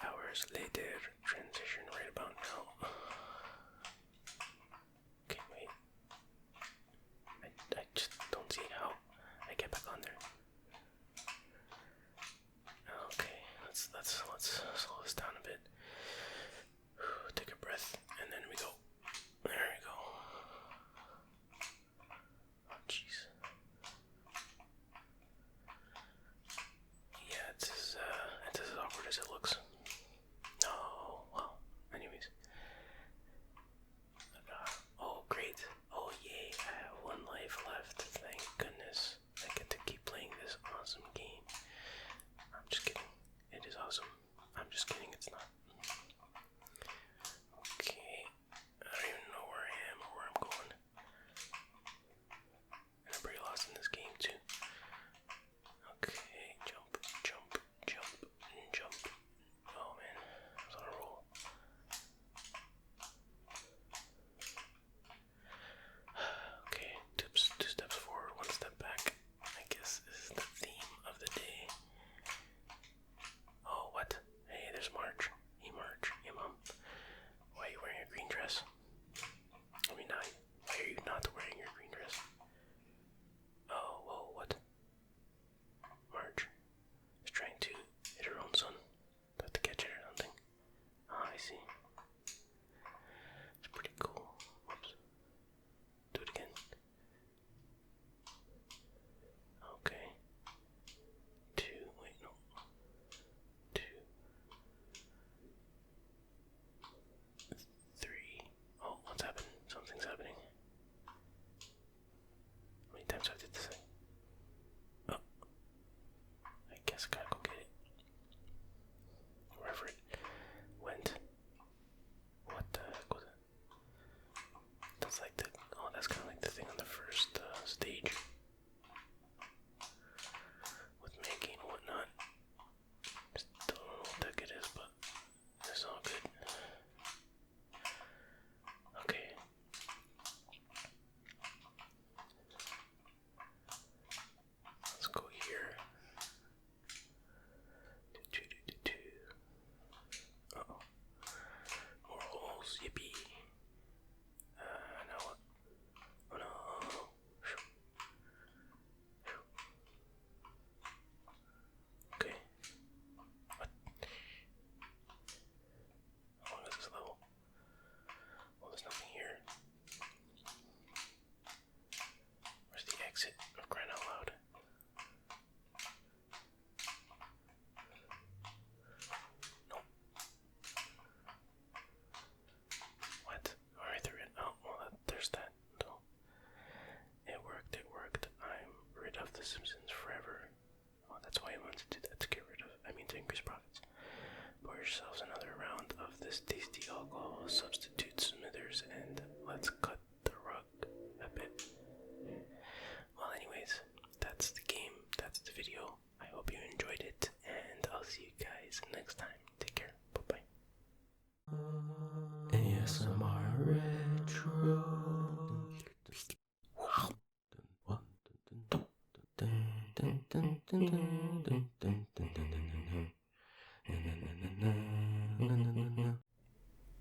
hours later, transition right about now. Okay, wait. I just don't see how I get back on there. Okay, let's slow this down a bit. Take a breath, and then we go. There we go. Oh, jeez. Yeah, it's as awkward as it looks. No, well, anyways. Oh, great. Oh, yay, I have 1 life left. Thank goodness. I get to keep playing this awesome game. I'm just kidding. It is awesome. I'm just kidding, it's not. Okay. I don't even know where I am or where I'm going. And I'm pretty lost in this game, too. Okay, jump, jump, jump, jump. Oh, man. I was on a roll. Okay, two steps forward, 1 step back. I guess this is the theme of the day. Oh, what? Hey, there's Marge. Hey, Marge. Hey, Mom. Why are you wearing a green dress? I mean, why are you not wearing your green dress? Oh, whoa, what? Marge is trying to hit her own son. Do I have to catch it or something? Ah, I see. It's pretty cool. Whoops. Do it again. Okay. 2, wait, no. 2. 3. Oh, what's happened? Something's happening. How many times have I did this thing? Oh. I guess I gotta go get it. Wherever it went. What the heck was it? That's like that's kind of like the thing on the first stage. With Maggie and whatnot. Just don't know what the heck it is, but it's all good. Okay. Let's go here. Uh-oh. More holes, yippee. Now what? Oh no. Okay. What? How long is this level? Well, there's nothing here. Where's the exit? I'm crying out loud. Nope. What? Alright, through it. Oh, well, there's that. So, it worked, it worked. I'm rid of the Simpsons forever. Oh, that's why I wanted to do that, to increase profits. Pour yourselves another round of this tasty alcohol substitute Smithers, and let's cut the rug a bit. Well, anyways, that's the game, that's the video. I hope you enjoyed it, and I'll see you guys next time. Take care. Bye-bye. ASMR Retro.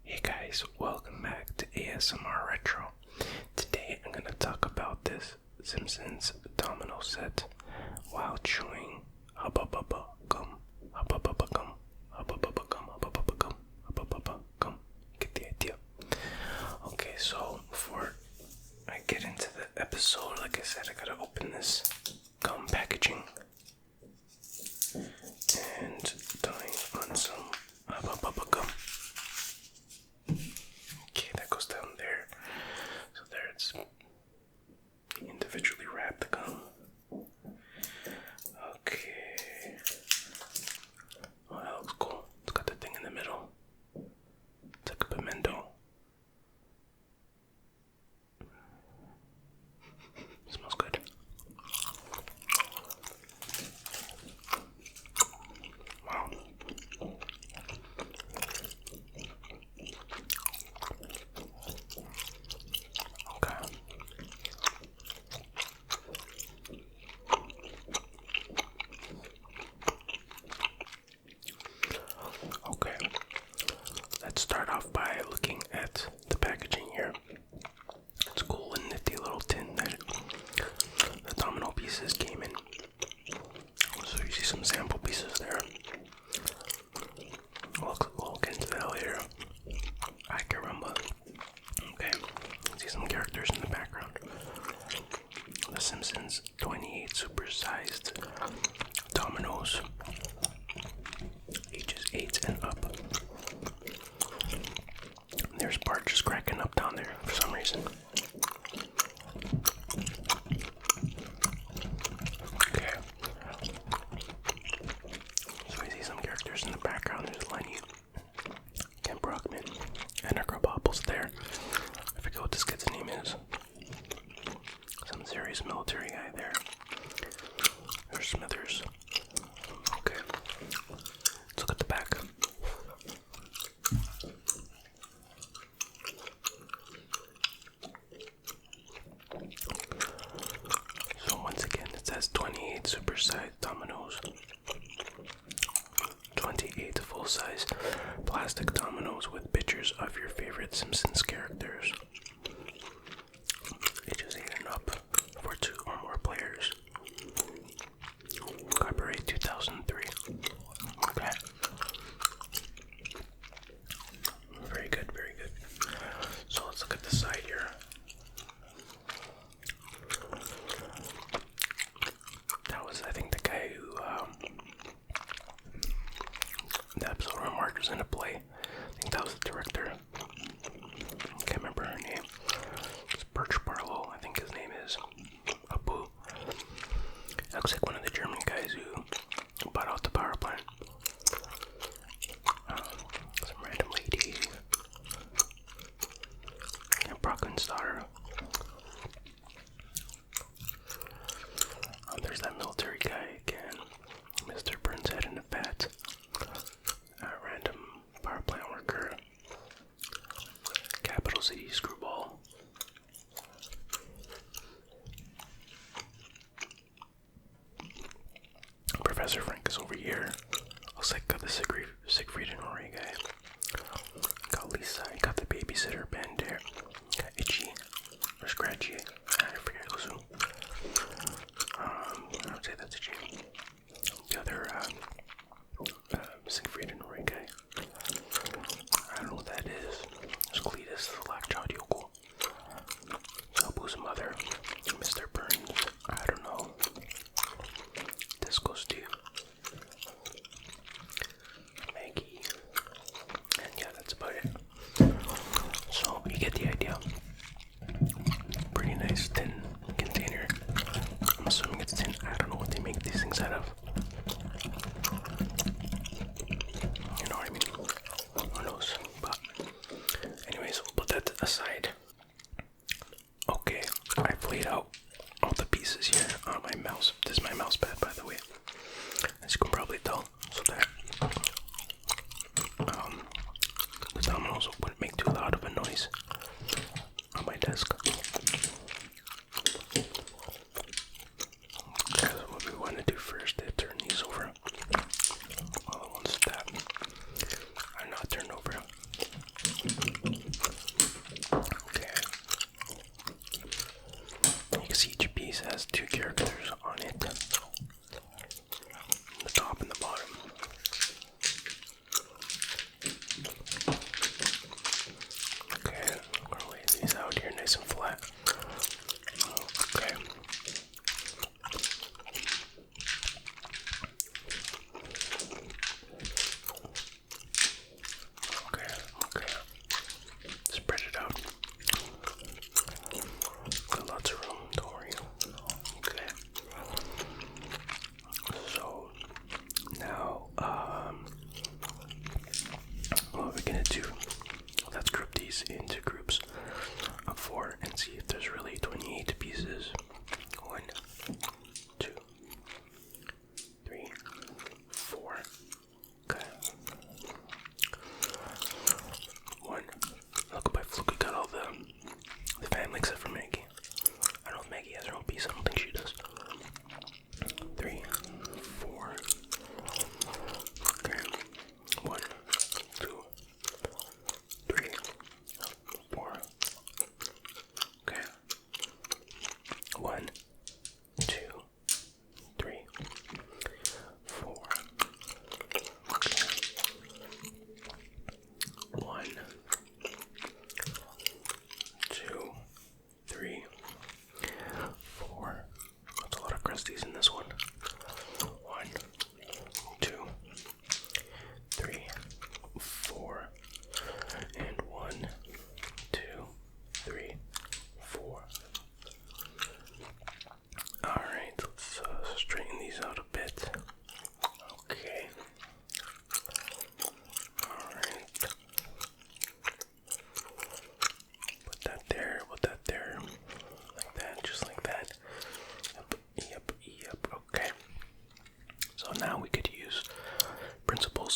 Hey guys, welcome back to ASMR Retro. Today I'm gonna talk about this Simpsons domino set while chewing hubba gum, hubba gum, hubba gum, hubba gum, hubba gum. Get the idea. Okay, so before I get into the episode, like I said, I gotta open this gum packaging and dine on some hubba gum. Okay, that goes down there. So there it's individually wrapped gum. Okay. Oh, that looks cool. It's got the thing in the middle. It's like a pimento. Smells good. person. Okay. So we see some characters in the background. There's Lenny, Ken Brockman, and Necropopple's there. I forget what this kid's name is. Some serious military guy there. There's Smithers. Okay. Let's look at the back. So once again, it says 28 supersized dominoes. 28 full-size plastic dominoes with pictures of your favorite Simpsons characters. Ages 8 and up for 2 or more players. Copyright 2003. Okay. Very good, very good. So let's look at the side here. That was, I think, the guy who, the episode where Marge was in a play. I think that was the director. I can't remember her name. It's Birch Barlow, I think his name is. Abu. Looks like one of the German guys who bought out the power plant. Some random lady. And Brockman's daughter. There's that military guy again. Mr. Burnshead in the Fat. Random power plant worker. Capital City Screwball. Professor Frank is over here. Looks like got the Siegfried and Rory guy. Got Lisa. Got the babysitter Ben there. Got Itchy or Scratchy. I forget who's who. I would say that's Itchy. The other Siegfried and Rory guy. I don't know what that is. There's Cletus, the Lockjaw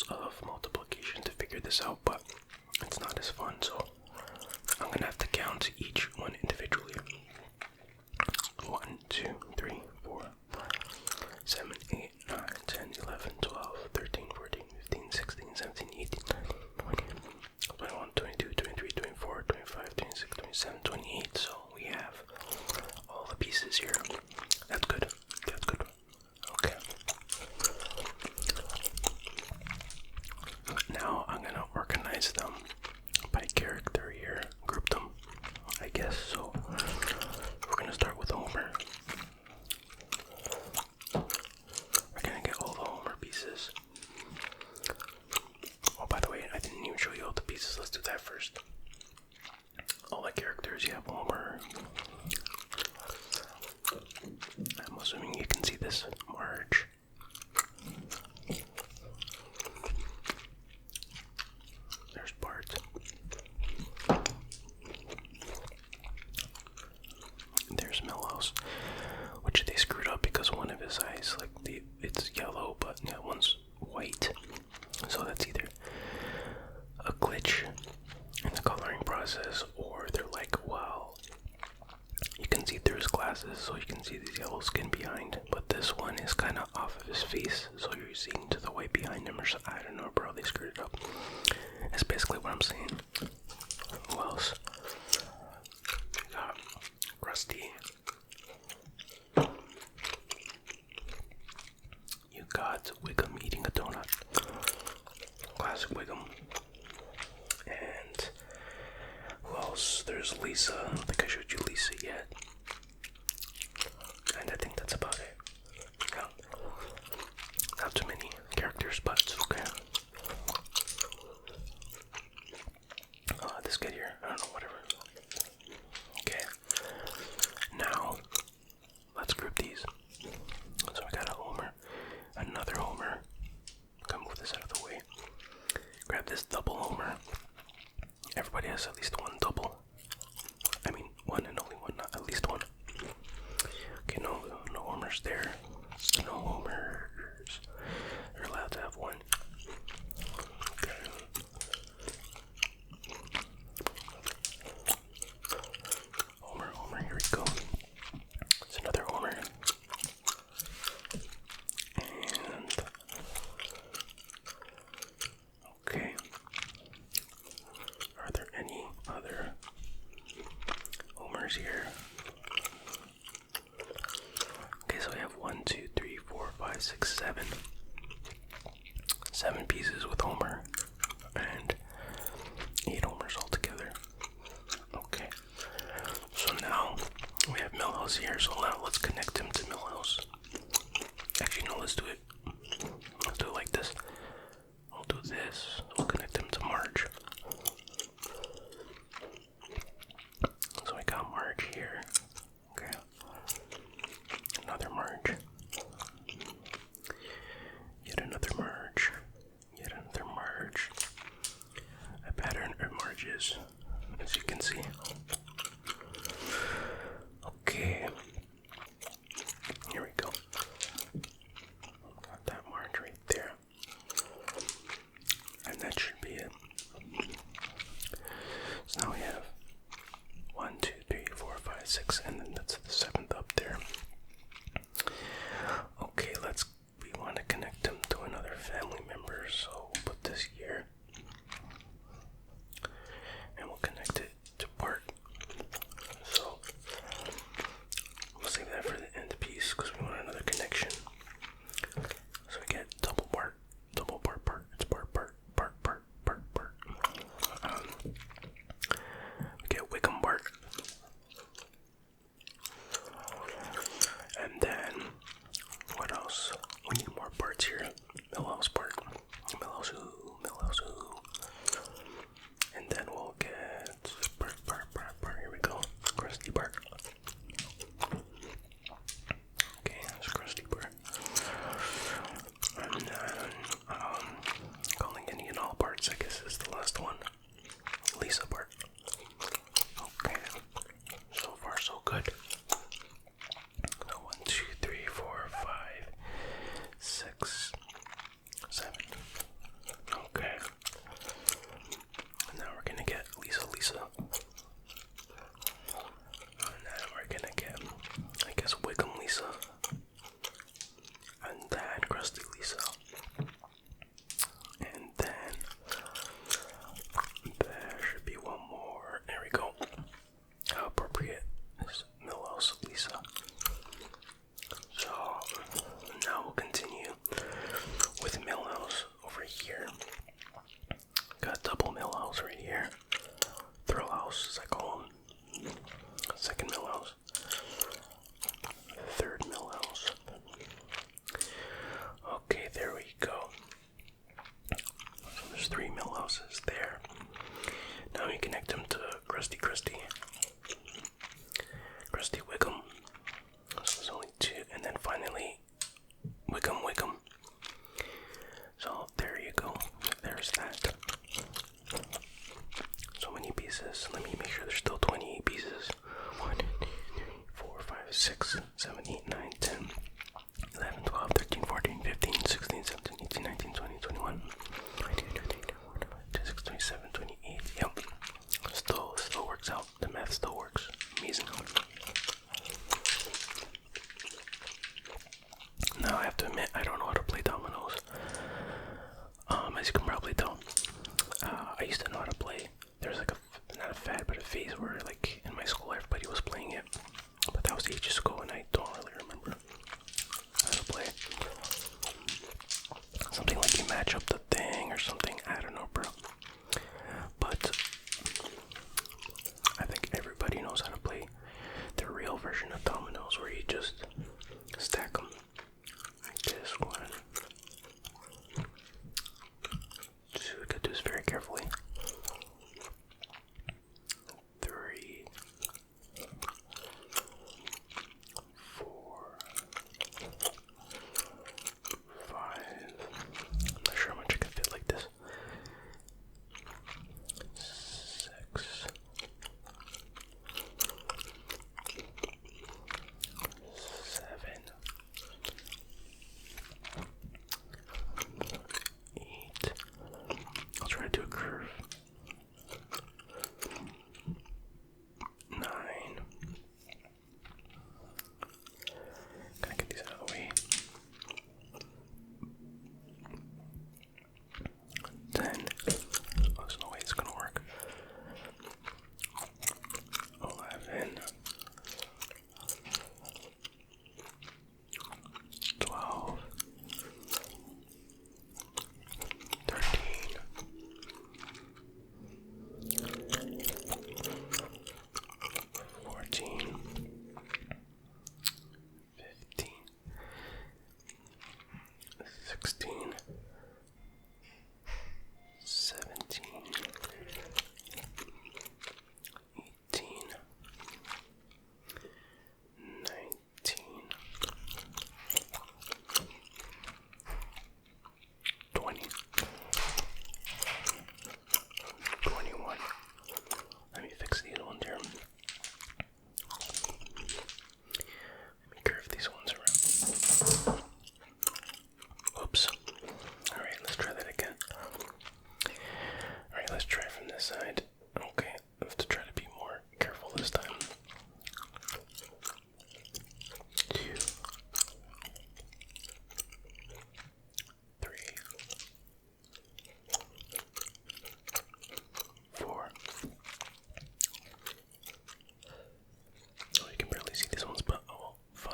of multiplication to figure this out, but it's not as fun, so I'm gonna have to count each one individually. 1, 2, 3, 4, 7, 8, 9, 10, 11, 12, 13, 14, 15, 16, 17, 18, 19, 20, 21, 22, 23, 24, 25, 26, 27, 28. So we have all the pieces here. That's good. That's good. Okay. Now I'm gonna organize them by character here. Group them, I guess. So we're gonna start with Homer. We're gonna get all the Homer pieces. Oh, by the way, I didn't even show you all the pieces. Let's do that first. All the characters, you have Homer. I'm assuming you can see this. Marge. There's Bart. There's Mellows, which they screwed up because one of his eyes, like it's yellow, but the other one's white. So that's either a glitch in the coloring process, or they're like, well, you can see through his glasses, so you can see his yellow skin behind. But this one is kind of off of his face, so you're seeing to the white behind him, or so. I don't know, bro. They screwed it up. That's basically what I'm saying. Who else? We got Krusty. You got Wiggum eating a donut. Classic Wiggum. And who else? There's Lisa. I don't think I showed you Lisa yet. And I think that's about it. Yeah. Not too many characters, but it's okay. This kid here. I don't know, whatever. Okay. Now, let's group these. So we got a Homer. Another Homer. Come move this out of the way. Grab this double Homer. Everybody has at least one double. I mean, one and only one, not at least one. Okay, no Homers there. No Homers. You're allowed to have one. Okay. Homer, here we go. It's another Homer. And okay. Are there any other Homers here? Okay, so we have 1, 2, 3, 4, 5, 6, 7. 7 pieces with Homer. And 8 Homers altogether. Okay. So now we have Milhouse here, so now let's connect him to Milhouse. Actually, no, let's do it. Let's do it like this. We'll do this. We'll connect him to Marge. So we got Marge here. Okay. Another Marge. Yet another Marge. Yet another Marge. A pattern of Marges, as you can see. Okay. Here we go. Got that Marge right there. And that should be it. So now we have 1, 2, 3, 4, 5, 6, and then that's the 7th up there. Okay, we want to connect him to another family member, so we'll put this here. And we'll connect it to Bart. So we'll save that for the end piece because we want another connection. So we get double Bart, Bart. It's Bart. Millhouse right here. Thrill House, as I call them. Second Millhouse. Third Millhouse. Okay, there we go. So there's 3 Millhouses there. Now we connect them to Krusty Krusty. Krusty Wiggum. So there's only 2, and then finally Wiggum Wiggum. So there you go. There's that. So many pieces. Let me make sure there's still 28 pieces. 1, 2, 3, 4, 5, 6, 7, 8, 9, 10, 11, 12, 13, 14, 15, 16, 17, 18, 19, 20, 21, 22, 23, 24, 25, 26, 27, 28. Yep. Still works out. The math still works. Amazing. Now I have to admit, I don't know how to play dominoes. As you can probably tell, I used to know how to play. There's like not a fad, but a phase where like in my school everybody was playing it. But that was ages ago and I don't really remember how to play it. Something like you match up the thing or something, I don't know, bro. But I think everybody knows how to play the real version of dominoes where you just stack them like this. 1, 2, you gotta do this very carefully. 3, 4, 5. I'm not sure how much I can fit like this. 6, 7, 8. I'll try to do a curve. 9. Gotta get these out of the way. 10. There's no way it's gonna work. 11. 12. 13. 14. 15. 16. 17. 18. 19. 20. 21. Let me fix these ones here. Let me curve these ones around. Oops. Alright, let's try that again. Alright, let's try from this side. Okay, I have to try to be more careful this time. 2, 3, 4. Oh, you can barely see these ones, but oh, 5.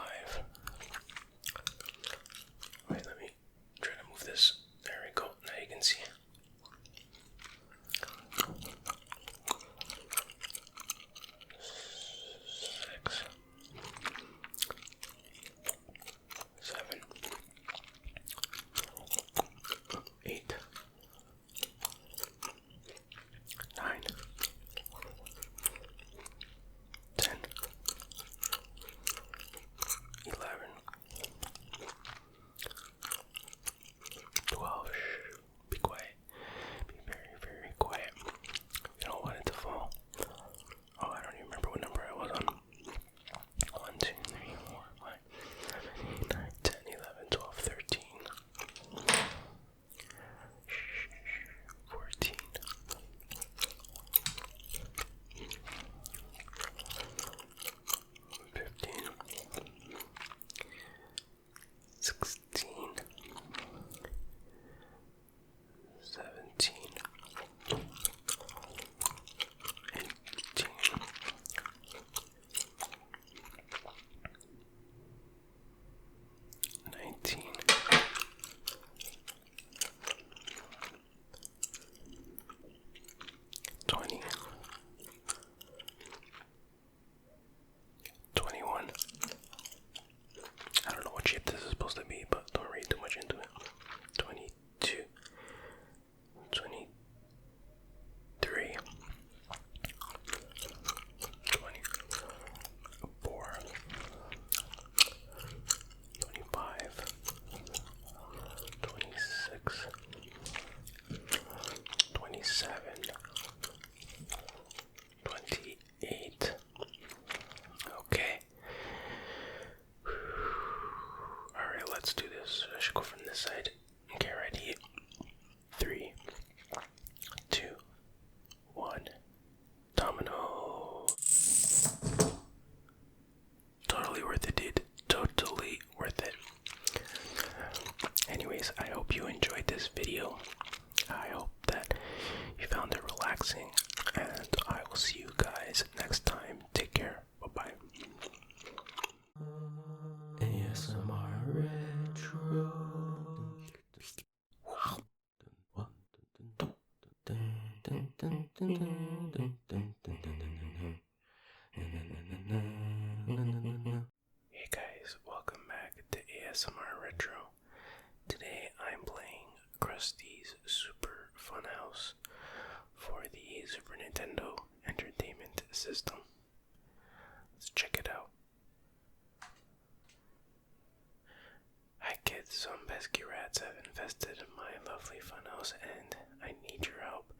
Wait, let me try to move this. There we go. Now you can see. Hey guys, welcome back to ASMR Retro. Today I'm playing Krusty's Super Funhouse for the Super Nintendo Entertainment System. Let's check it out. Hi kids, some pesky rats have infested my lovely funhouse and I need your help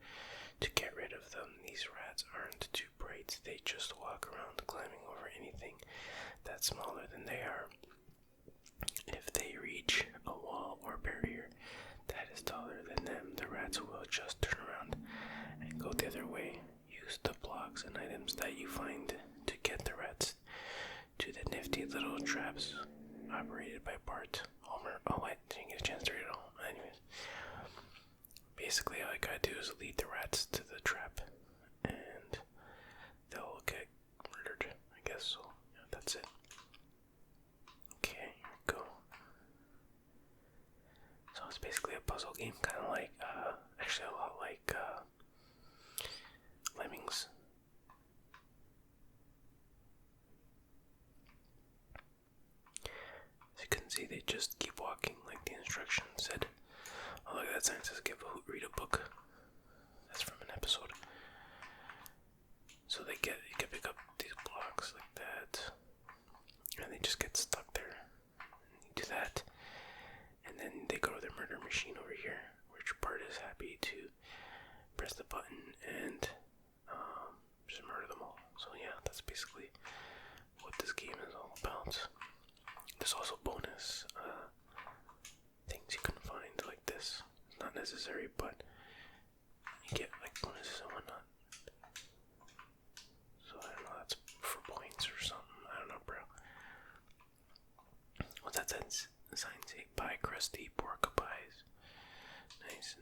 to get rid of them. These rats aren't too bright, they just walk around climbing over anything that's smaller than they are. If they reach a wall or barrier that is taller than them, the rats will just turn around and go the other way. Use the blocks and items that you find to get the rats to the nifty little traps operated by Bart. Homer. Oh, I didn't get a chance to read it all. Anyways, basically all I gotta do is lead the rats to the trap and they'll get murdered, I guess. So yeah, that's it. Okay, here we go. So it's basically a puzzle game, kind of like, actually a lot like Lemmings. As you can see, they just keep walking like the instructions said. Oh, look, that sign says read a book. That's from an episode. So you can pick up these blocks like that, and they just get stuck there. And you do that, and then they go to their murder machine over here, which Bart is happy to press the button and just murder them all. So yeah, that's basically what this game is all about. There's also bonus things you can find like this. It's not necessary, but you get like bonuses and whatnot. So I don't know, that's for points or something. I don't know, bro. What's that sign say? Buy Krusty pork pies. Nice.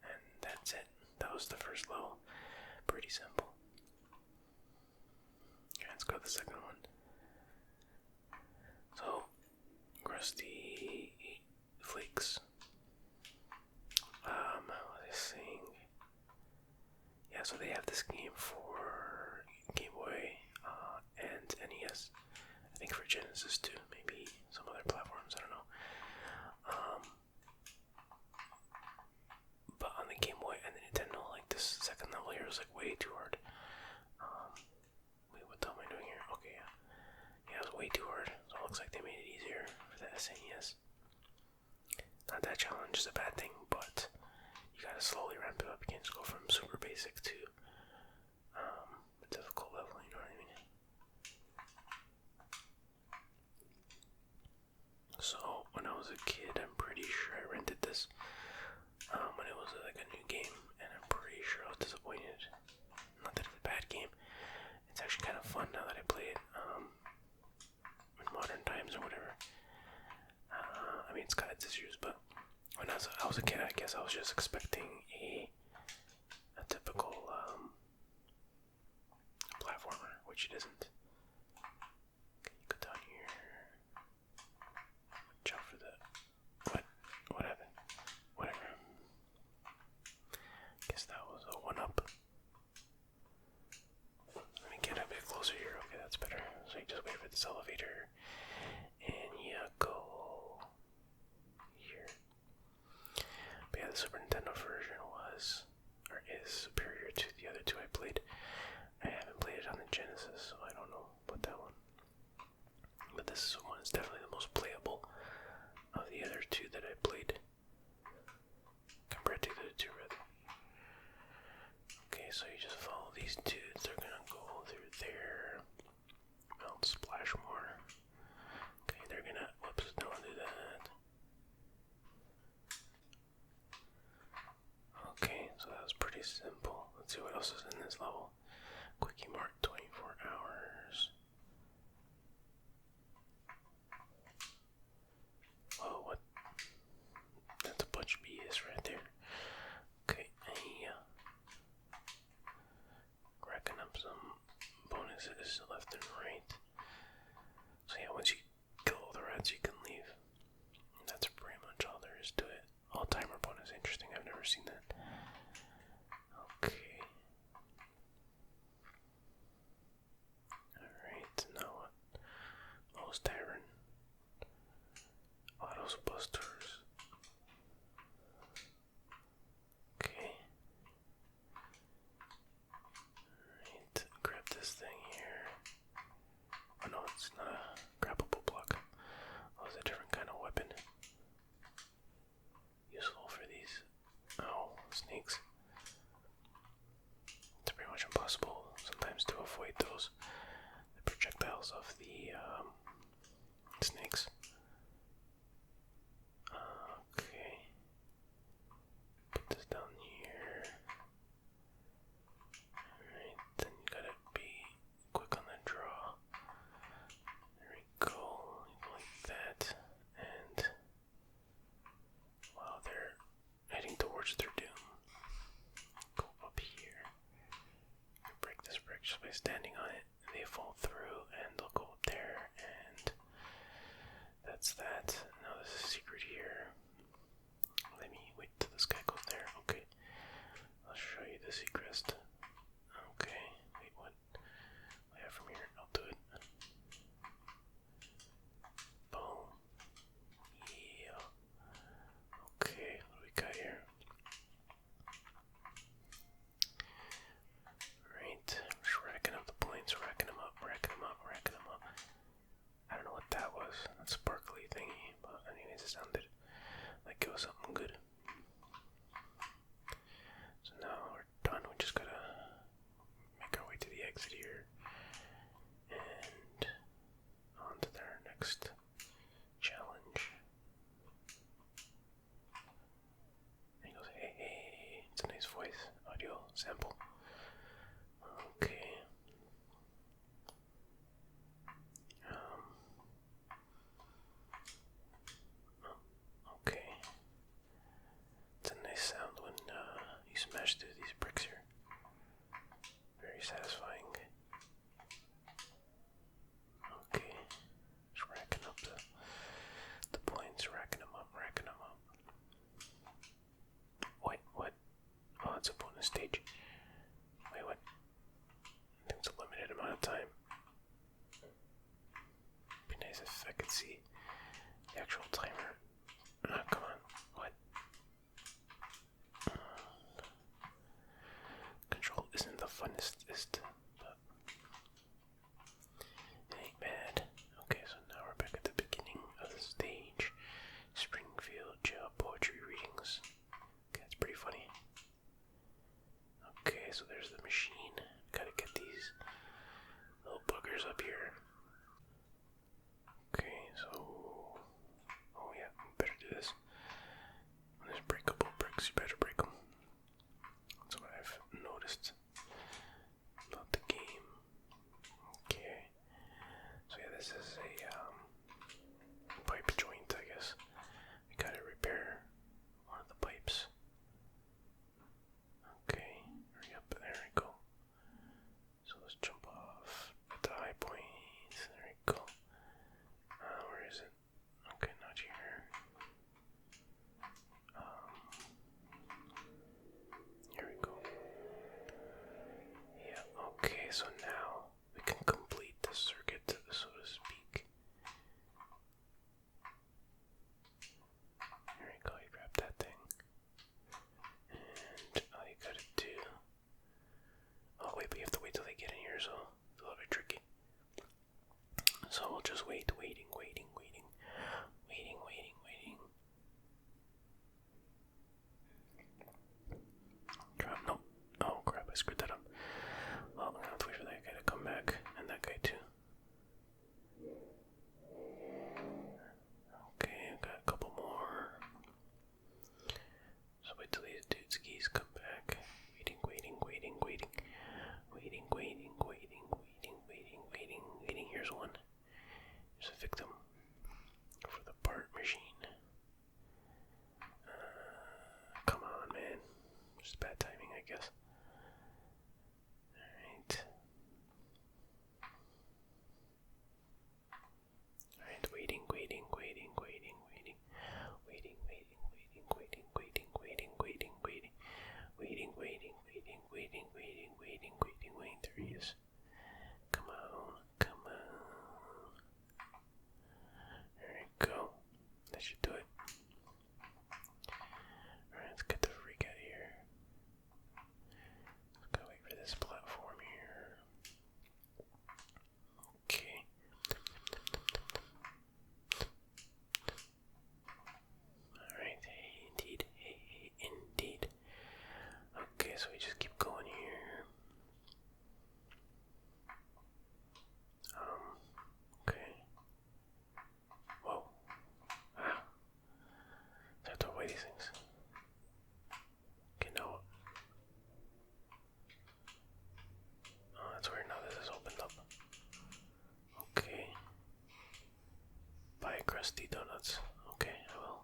And that's it. That was the first level. Pretty simple. Okay, let's go to the second one. So, Krusty Flakes. What was I saying? Yeah, so they have this game for Game Boy and NES. I think for Genesis too, maybe some other platforms, I don't know. But on the Game Boy and the Nintendo, like this second level here was like way too hard. Wait, what the hell am I doing here? Okay, yeah. Yeah, it was way too hard. So it looks like they made it easier for the SNES. Not that challenge is a bad thing, but you gotta slowly ramp it up. You can't just go from super basic to a difficult level, you know what I mean? So, when I was a kid, I'm pretty sure I rented this when it was like a new game, and I'm pretty sure I was disappointed. Not that it's a bad game. It's actually kind of fun now that I play it in modern times or whatever. I mean, it's got its issues, but when I was a kid, I guess I was just expecting a typical platformer, which it isn't. Okay, you go down here. Watch out for the... What happened? Whatever. Guess that was a 1-up. Let me get a bit closer here. Okay, that's better. So you just wait for this elevator, and you go here. But yeah, the Super Nintendo version was, or is, superior to the other two I played. I haven't played it on the Genesis, so I don't know about that one. But this one is definitely the most playable of the other two that I played. Compared to the other two, rather. Okay, so you just follow these dudes. They're gonna go through there. Melt splash more. Okay, they're gonna... Whoops, don't do that. Okay, so that was pretty simple. Let's see what else is in this level. Quickie Mart, 24 hours. Oh, what? That's a bunch of BS right there. Okay, yeah. Racking up some bonuses left and right. So yeah, once you kill all the rats, you can leave. That's pretty much all there is to it. All-timer bonus, interesting. I've never seen that. snakes. It's pretty much impossible sometimes to avoid those projectiles of the snakes. Okay. Put this down here. Alright, then you gotta be quick on the draw. There we go. Like that. And while they're heading towards their doom, go up here. You break this brick just by standing on it. They fall through and they'll go up there, and that's that. Now there's a secret here. Let me wait till this guy goes there. Okay, I'll show you the secret. Okay, wait, what? I have from here. I'll do it. Boom. Yeah. Okay, what do we got here? Alright, just racking up the points, racking them up, racking them up, racking them up. I don't know what that was, that sparkly thingy, but anyways, it sounded like it was something good. So now we're done, we just gotta make our way to the exit here, and on to their next challenge. And he goes, hey, hey, it's a nice voice, audio sample. Okay. Okay. It's a nice sound when you smash through these bricks here. Very satisfying. Okay. Just racking up the points, racking them up, racking them up. Wait, what? Oh, it's a bonus stage. Wait, what? I think it's a limited amount of time. Be nice if I could see the actual timer. Oh, come on. What? Control isn't the funnest, but it ain't bad. Okay, so now we're back at the beginning of the stage. Springfield Jail Poetry Readings. Okay, that's pretty funny. Okay, so there's the machine. Gotta get these little buggers up here. Okay, so... Oh yeah, better do this. When there's breakable bricks, you better break them. That's what I've noticed about the game. Okay, so yeah, this is a pipe joint, I guess. We gotta repair one of the pipes. Okay, hurry up, there we go. So let's jump off at the high point. so we just keep going here. Okay. Whoa. Ah. I have to avoid these things. Okay, no. Oh, that's weird. Now this is opened up. Okay. Buy Krusty donuts. Okay, I will.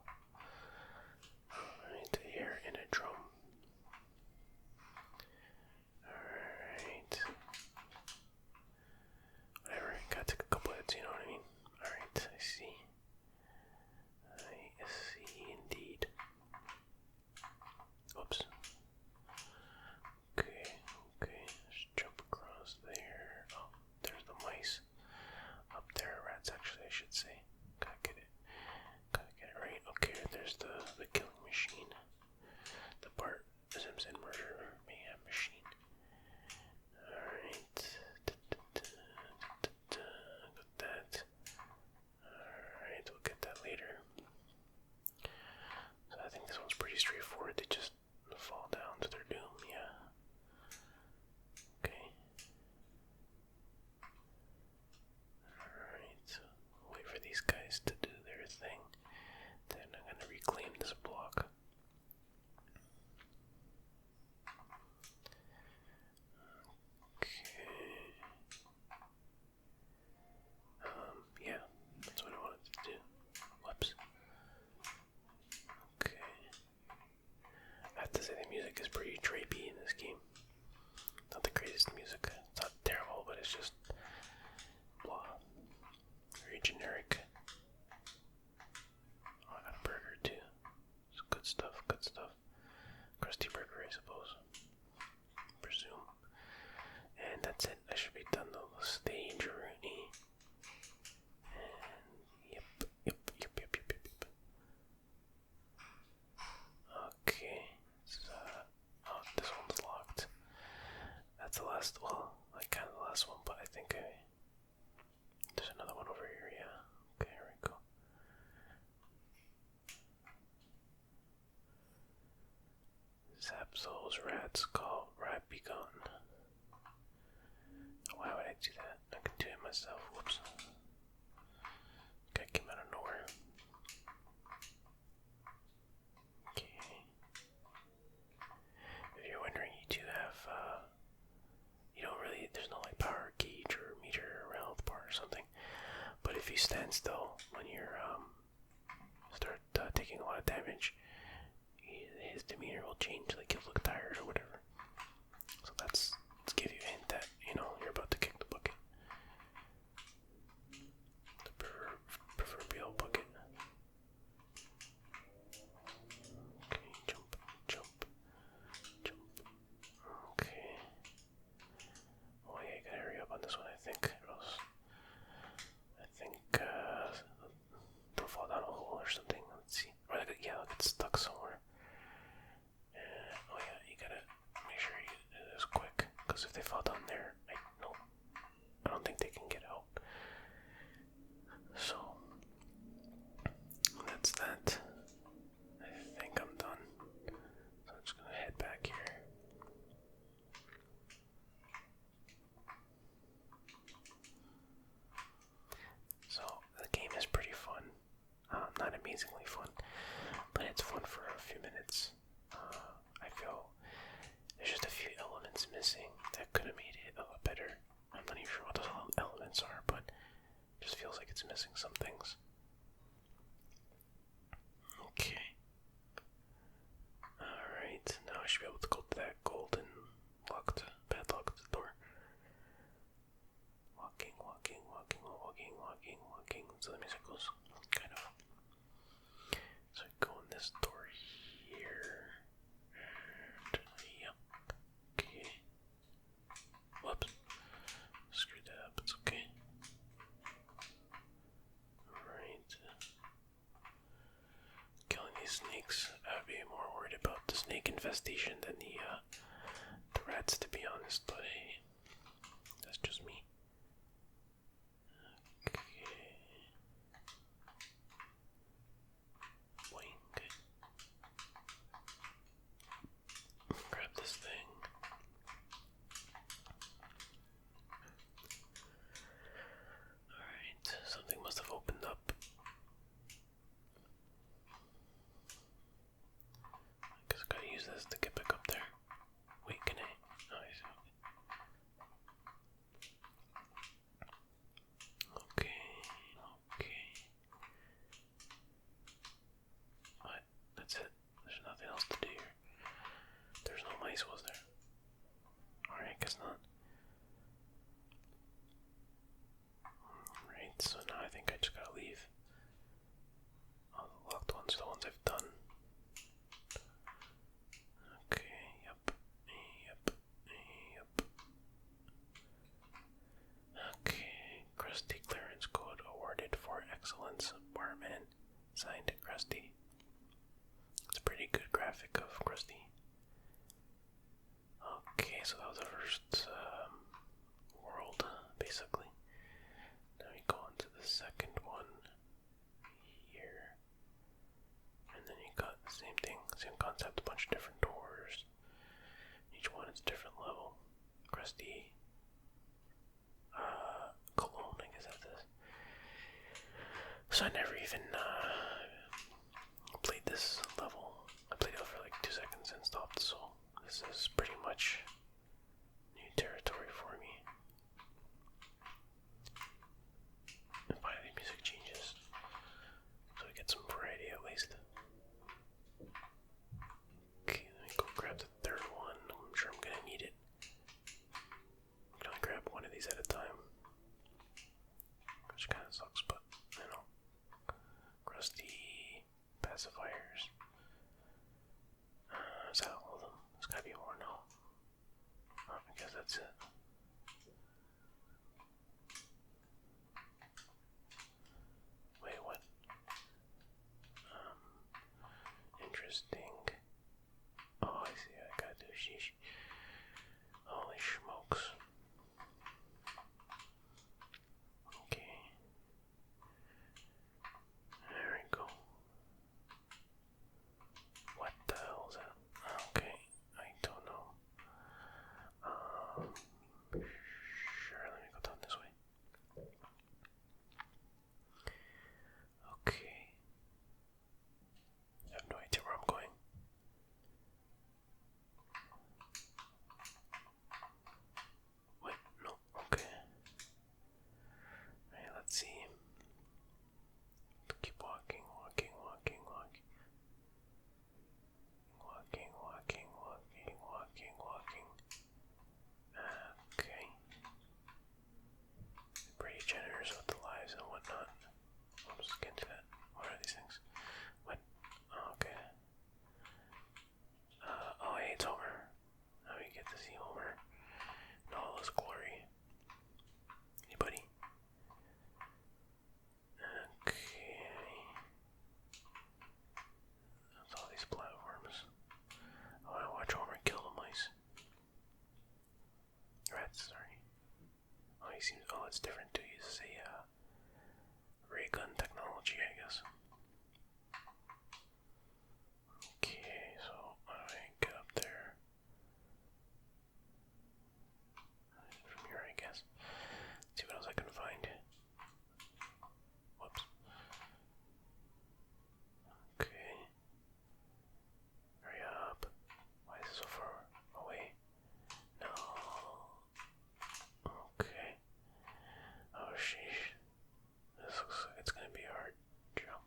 Alright, here in a drum. Alright. Whatever, gotta take a couple hits, you know what I mean? Alright, I see. I see indeed. Oops. Okay, let's jump across there. Oh, there's the mice. Up there, rats actually, I should say. Gotta get it right. Okay, there's the killing machine. The Bart Simpson murder mayhem machine. Alright. Got that. Alright, we'll get that later. So I think this one's pretty straightforward. They just fall down to their doom, yeah. Okay. Alright, so wait for these guys to do their thing. Then I'm gonna reclaim this block. Okay. Yeah, that's what I wanted to do. Whoops. Okay. I have to say the music is pretty drapey in this game. Not the greatest music. It's not terrible, but it's just blah. Very generic. Oh, I got a burger too. It's good stuff, good stuff. Krusty burger, I suppose. Presume. And that's it. I should be done the stage rooney. And yep. Okay. Oh, this one's locked. That's the last, well, like kind of the last one, but I think there's another one over here, yeah. Okay, here we go. Zap those rats, call rat be gone. Why would I do that? I can do it myself. Whoops. Guy came out of nowhere. Okay. If you're wondering, you do have, you don't really, there's no like power gauge or meter or health bar or something. But if you stand still when you're, start taking a lot of damage, his demeanor will change, like he'll look tired or whatever. So that's to give you a hint that, you know, you're about to kick the bucket. The proverbial bucket. Okay, jump. Okay. Oh yeah, you gotta hurry up on this one, I think. Or else I think they'll fall down a hole or something. Let's see. Or yeah, they'll get stuck somewhere. Oh yeah, you gotta make sure you do this quick, because if they fall down there, I don't think they can get out. So that's that. I think I'm done. So I'm just gonna head back here. So the game is pretty fun. Not amazingly fun, but it's fun for a few minutes. I feel there's just a few elements missing that could have made it a lot better. I'm not even sure what those elements are, but it just feels like it's missing some things. Okay. Alright, now I should be able to go to that golden padlocked door. Walking. So the music goes kind of. So I go in this door here. And, yep. Okay. Whoops. Screwed that up. It's okay. Alright. Killing these snakes. I'd be more worried about the snake infestation than the rats, to be honest, but hey, that's just me. Okay. Boink. Grab this thing. guess not. Right, so now I think I just gotta leave. All the locked ones are the ones I've done. Okay, yep. Okay, Krusty clearance code awarded for excellence, Barman. Signed Krusty. It's a pretty good graphic of Krusty. Okay, so that was the first world, basically. Now we go on to the second one here. And then you got the same thing, same concept, a bunch of different doors. Each one is a different level. Krusty. Cologne, I guess that's this. So I never even played this level. I played it for like 2 seconds and stopped, so this is pretty much new territory for me. And finally music changes, so we get some variety at least. Okay, let me go grab the third one. I'm sure I'm gonna need it. I'm gonna grab one of these at a time, which kind of sucks, but you know. Krusty pacifiers. Is that all of them? There's gotta be more now. Oh, I guess that's it. Wait, what? Interesting. Oh, I see. I gotta do sheesh. Holy smokes. Okay. There we go. What the hell is that? Okay, I don't know. Sure, let me go down this way. Okay. I have no idea where I'm going. Wait, no, okay. Alright, let's see. Keep walking. Okay. Pretty generous with the lives and whatnot. I'll just get to that. What are these things? What? Oh, okay. Oh, hey, it's Homer. Now we get to see Homer in all his glory. Anybody? Okay. That's all these platforms. I want to watch Homer kill the mice. Rats, sorry. Oh, he seems. Oh, it's different too. He uses a ray gun technology, I guess. Okay, so how do I get up there? From here, I guess. See what else I can find. Whoops. Okay. Hurry up. Why is it so far away? No. Okay. Oh sheesh. This looks like it's gonna be a hard jump.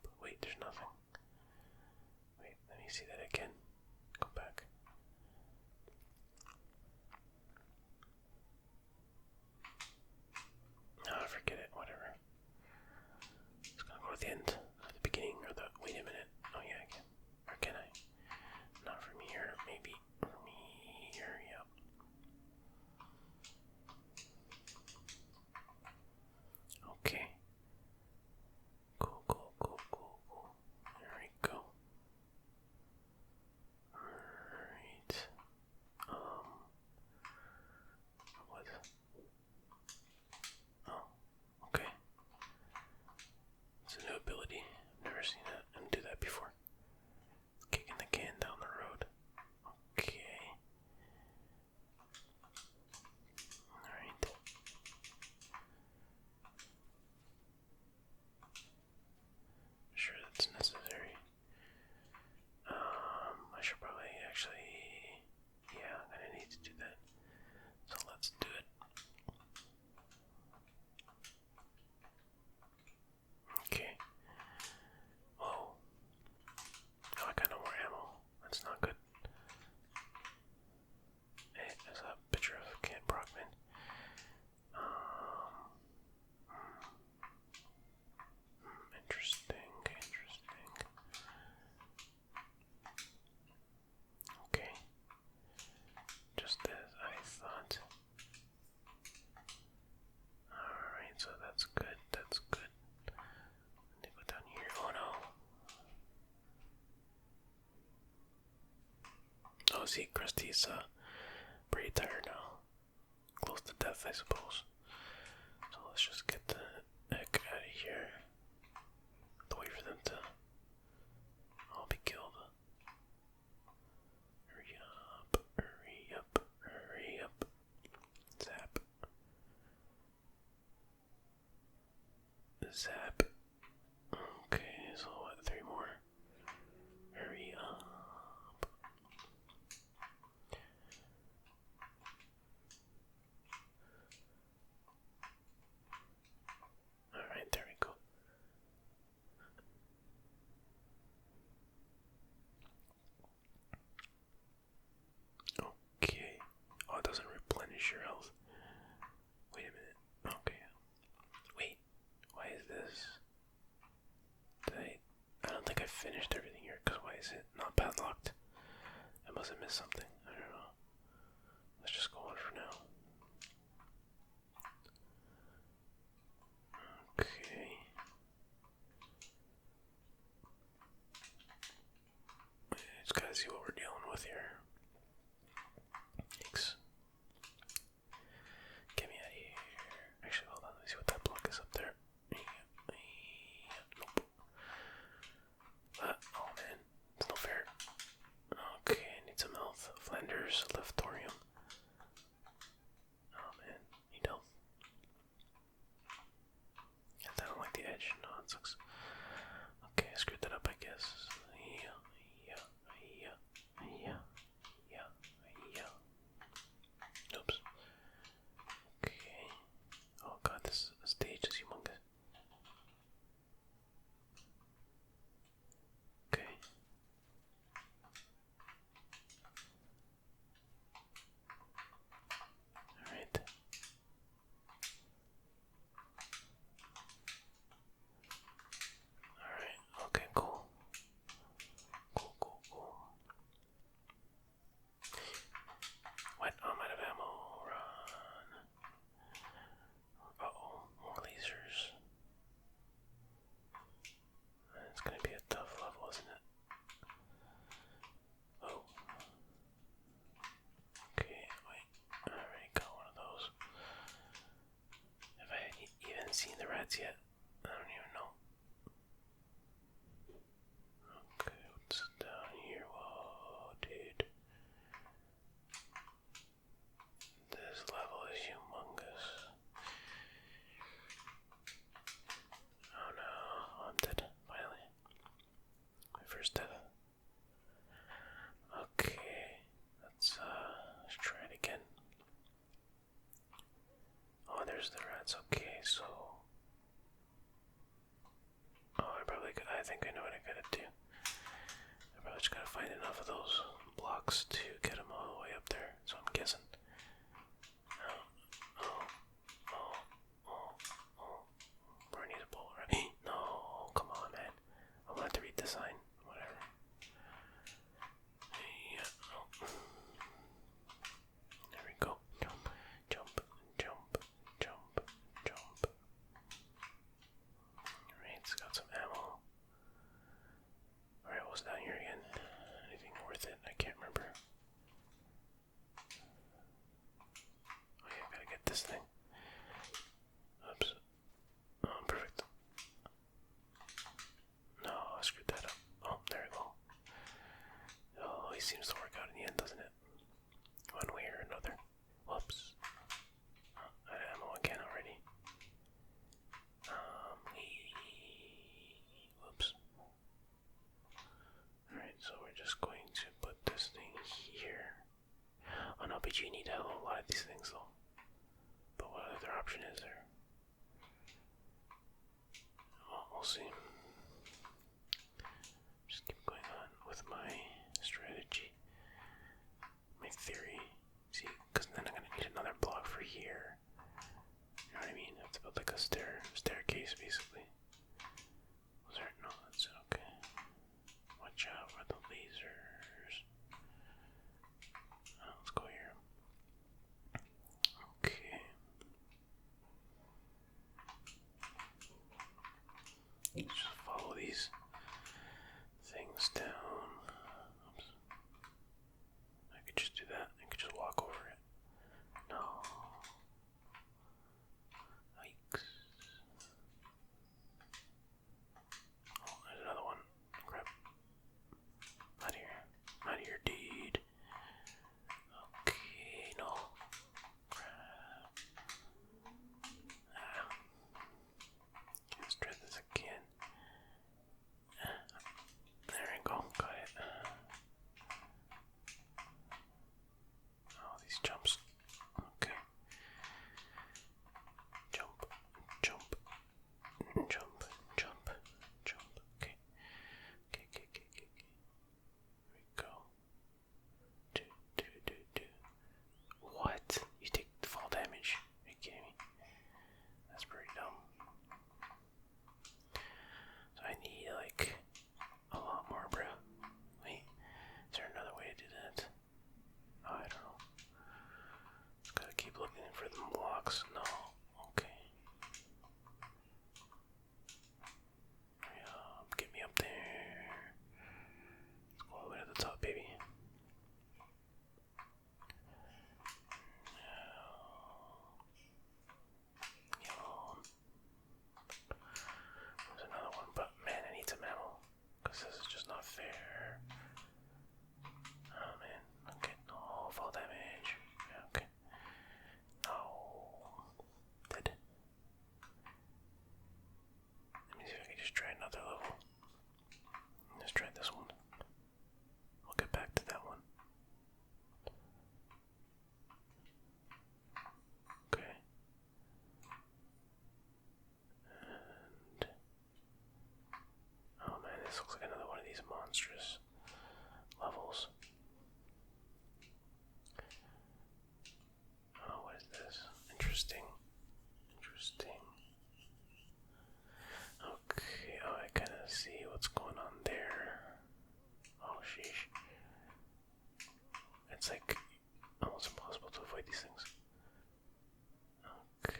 see, Krusty's pretty tired now. Close to death, I suppose. So let's just get the heck out of here. Have to wait for them to all be killed. Hurry up, hurry up, hurry up. Zap. Zap. Okay, so what, 3 more? Hurry up. Alright, there we go. Okay. Oh, it doesn't replenish your health. Wait a minute. Okay. Wait. Why is this? I don't think I finished everything here, because why is it not padlocked? I must have missed something. I don't know. Let's just go on for now. Okay. Just gotta see what we're dealing with here. Yikes. Get me out of here. Actually, hold on. Let me see what that block is up there. Nope. Oh man. It's no fair. Okay, I need some health. Flanders, Leftorium. Oh man, need health. Yeah, I don't like the edge. No, it sucks. Okay, I screwed that up, I guess. Oops. Okay. Oh god, this stage is humongous. Okay. Alright. Alright, okay, cool. Cool. What? I'm out of ammo. Run. Uh-oh, more lasers. It's gonna be a tough level, isn't it? Oh. Okay, wait. I already got one of those. Have I even seen the rats yet? I don't even know. Okay, what's down here? Whoa, dude. This level is humongous. Oh no, I'm dead, finally. My first death. Okay, let's try it again. Oh, there's the rats. Okay, so I think I know what I gotta do. I probably just gotta find enough of those blocks to get them all the way up there. So I'm guessing. Oh. Bro, I need a bowl, right? No, come on, man. I'm gonna have to read the sign. Whatever. Yeah. Oh. There we go. Jump. Alright, it's got some ammo. Alright, what's down here again? Anything worth it? I can't remember. Oh yeah, I gotta get this thing. Oops. Oh, perfect. No, I screwed that up. Oh, there we go. Oh, it seems to work out in the end, doesn't it? One way or another. Whoops. Oh, I had ammo again already. Whoops. Alright, so we're just going to put this thing here. Oh no, but you need a lot of these things though. But what other option is there? Well, we'll see. Just keep going on with my strategy. My theory. See, because then I'm gonna need another block for here. You know what I mean? I have to build like a staircase basically. Was there? No, that's it. Okay. Watch out for the lasers. Oh, let's go here. Okay. Just follow these things down. Oops. I these monstrous levels. Oh, what is this? Interesting. Okay, oh, I kind of see what's going on there. Oh, sheesh. It's like almost impossible to avoid these things. Okay.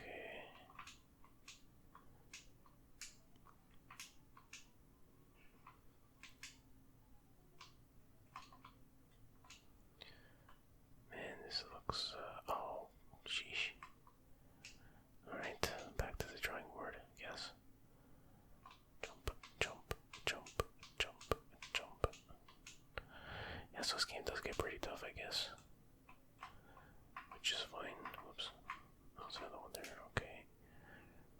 Man, this looks, oh, sheesh. Alright, back to the drawing board, yes. Jump, jump, jump, jump, jump. Yes, this game does get pretty tough, I guess. Which is fine. Whoops. Oh, there's another one there, okay.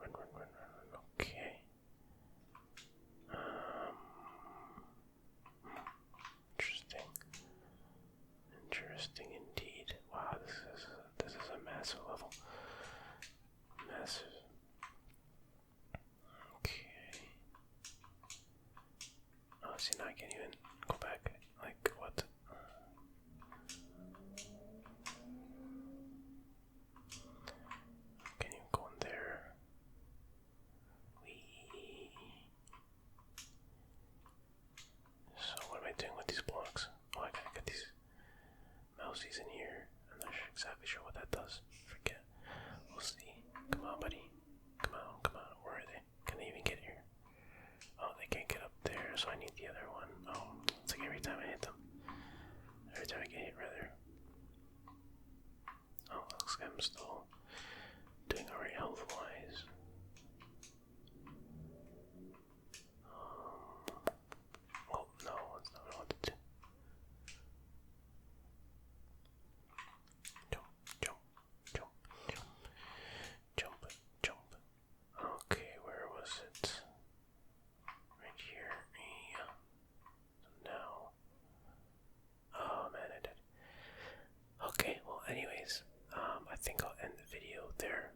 Run, okay. Interesting indeed. Wow, this is a massive level. Massive. Okay. Oh, see, now I can't even go back. Like, what? Can't even go in there. Whee. So, what am I doing with these blocks? Oh, I gotta get these mousies in here. I'm not exactly sure what that does. Forget. We'll see. Come on, buddy. Come on. Where are they? Can they even get here? Oh, they can't get up there, so I need the other one. Oh, it's like every time I hit them. Every time I get hit, rather. Oh, looks like I'm still doing alright health-wise. Well, no, that's not what I wanted to do. Jump. Okay, where was it? Right here. Yeah. So now. Oh man, I did. Okay, well, anyways, I think I'll end the video there.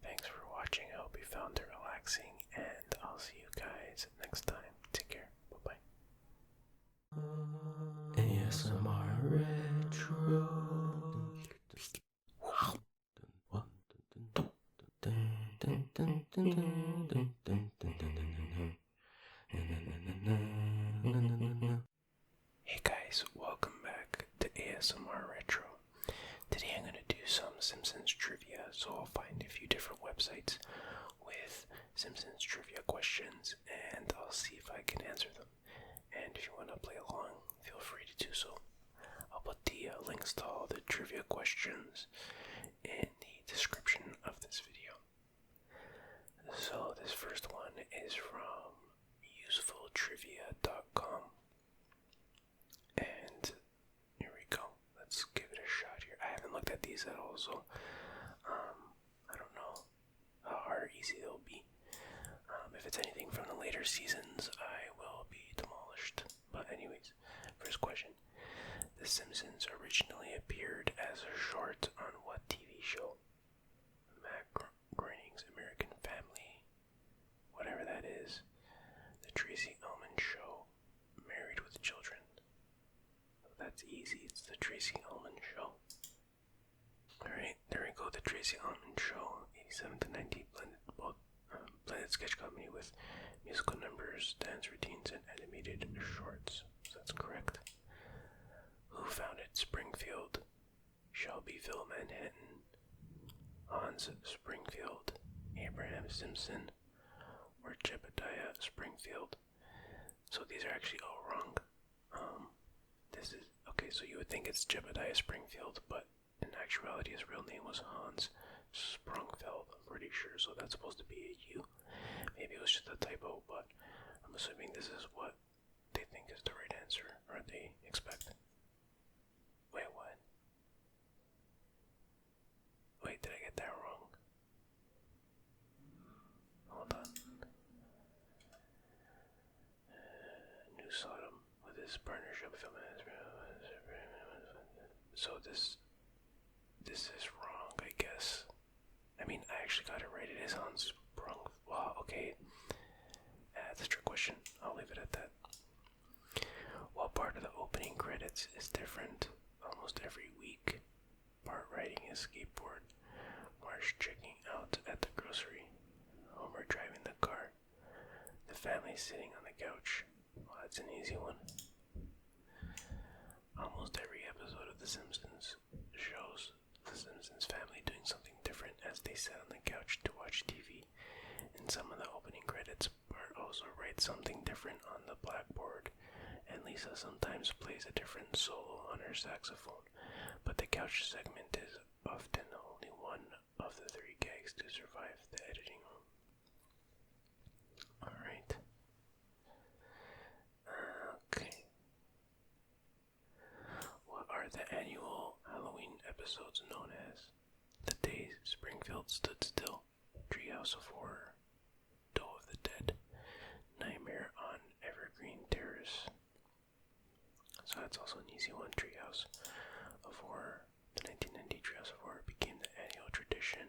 Thanks for watching. I hope you found it relaxing, and I'll see you guys next time. Take care. Bye bye. ASMR Retro. Wow. Hey guys, welcome back to ASMR Retro. Today I'm going to do some Simpsons trivia, so I'll find a few different websites with Simpsons trivia questions, and I'll see if I can answer them. And if you want to play along, feel free to do so. I'll put the links to all the trivia questions in the description of this video. So this first one is from usefultrivia.com, and here we go. Let's give it a shot here. I haven't looked at these at all, so I don't know how hard or easy they'll be. If it's anything from the later seasons, I will be demolished. But anyways, first question. The Simpsons originally appeared as a short on what TV show? Matt Groening's American Family, whatever that is, The Tracy Ullman Show, Married with Children. That's easy, it's The Tracy Ullman Show. Alright, there we go, The Tracy Ullman Show, 87 to 90, blended sketch comedy with musical numbers, dance routines, and animated shorts. So that's correct. Who founded Springfield? Shelbyville, Manhattan, Hans Springfield, Abraham Simpson, or Jebediah Springfield? So these are actually all wrong. This is, okay, so you would think it's Jebediah Springfield, but in actuality his real name was Hans Sprungfeld, I'm pretty sure, so that's supposed to be a U. Maybe it was just a typo, but I'm assuming this is what they think is the right answer, or they expect. Wait, what? Wait, did I get that wrong? Hold on. New Sodom with his partnership film. So this is wrong, I guess. I mean, I actually got it right. It is on Sprung. Wow, okay. That's a trick question. I'll leave it at that. part of the opening credits is different almost every week. Bart riding his skateboard, Marge checking out at the grocery, Homer driving the car, the family sitting on the couch. Well, that's an easy one. Almost every episode of The Simpsons shows the Simpsons family doing something different as they sit on the couch to watch TV. In some of the opening credits, Bart also writes something different on the blackboard, and Lisa sometimes plays a different solo on her saxophone, but the couch segment is often only one of the 3 gags to survive the editing room. Alright. Okay. What are the annual Halloween episodes known as? The Day Springfield Stood Still, Treehouse of Horror, Doe of the Dead, Nightmare on Evergreen Terrace. So that's also an easy one, Treehouse of Horror. The 1990 Treehouse of Horror became the annual tradition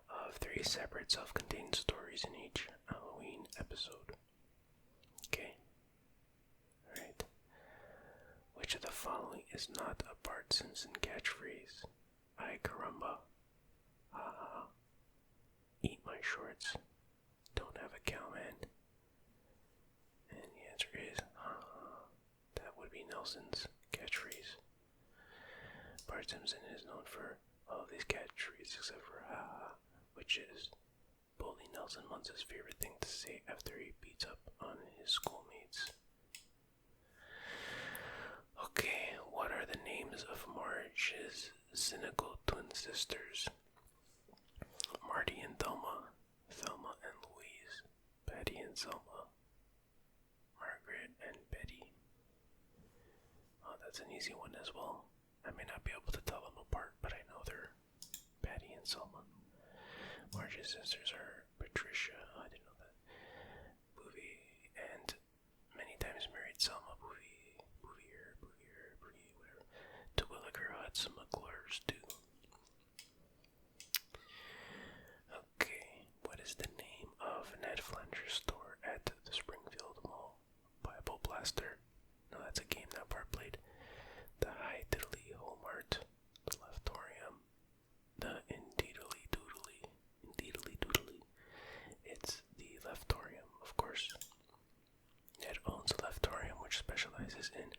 of 3 separate self-contained stories in each Halloween episode. Okay. Alright. Which of the following is not a Bart Simpson catchphrase? Ay caramba. Ha ha. Eat my shorts. Don't have a cowman. And the answer is ha ha. That would be Nelson's catchphrase. Bart Simpson is known for all of these catchphrases except for ha ha, which is Bully Nelson wants his favorite thing to say after he beats up on his schoolmates. Okay, what are the names of Marge's cynical twin sisters? Marty and Thelma, Thelma and Louise, Patty and Selma, Margaret and Betty. Oh, that's an easy one as well. I may not be able to tell them apart, but I know they're Patty and Selma. Marge's sisters are Patricia, I didn't know that, Boovie, and many times married Selma Bouvier, whatever, Terwilliger Hudson McClure's too. Okay, what is the name of Ned Flander's store at the Springfield Mall? Bible Blaster. No, that's a game that Bart played. The High Diddly Hole Mart, the Leftorium, the Indeedly Doodly. It's the Leftorium, of course. Ned owns a Leftorium which specializes in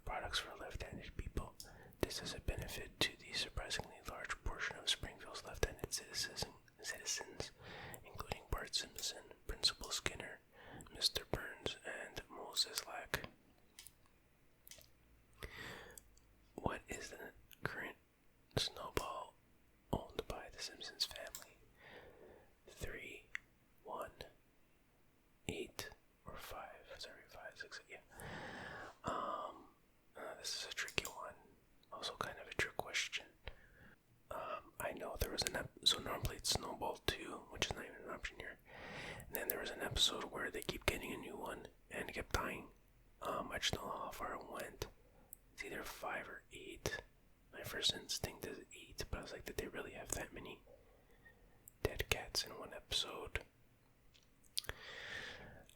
products for left-handed people. This is a benefit to the surprisingly large portion of Springfield's left-handed citizens, including Bart Simpson, Principal Skinner, Mr. Burns, and Moses Lack. What is the current snowball owned by the Simpsons family? 3, 1, 8, or 5? Sorry, 5, 6, yeah. This is a tricky one. Also kind of a trick question. I know there was so normally it's Snowball 2, which is not even an option here. And then there was an episode where they keep getting a new one and kept dying. I just don't know how far it went. It's either 5 or 8. My first instinct is 8, but I was like, did they really have that many dead cats in one episode?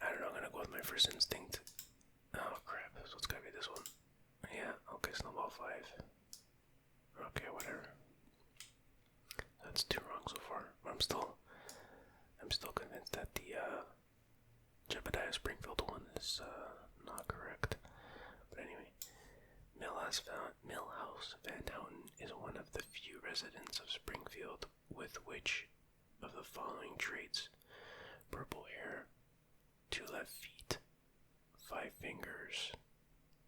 I don't know, I'm gonna go with my first instinct. Oh crap, so it's gotta be this one. Yeah, okay, Snowball 5. Okay, whatever. That's 2 wrong so far. I'm still convinced that the Jebediah Springfield one is not correct. But anyway, Millhouse Van Houten is one of the few residents of Springfield with which of the following traits? Purple hair, 2 left feet, 5 fingers,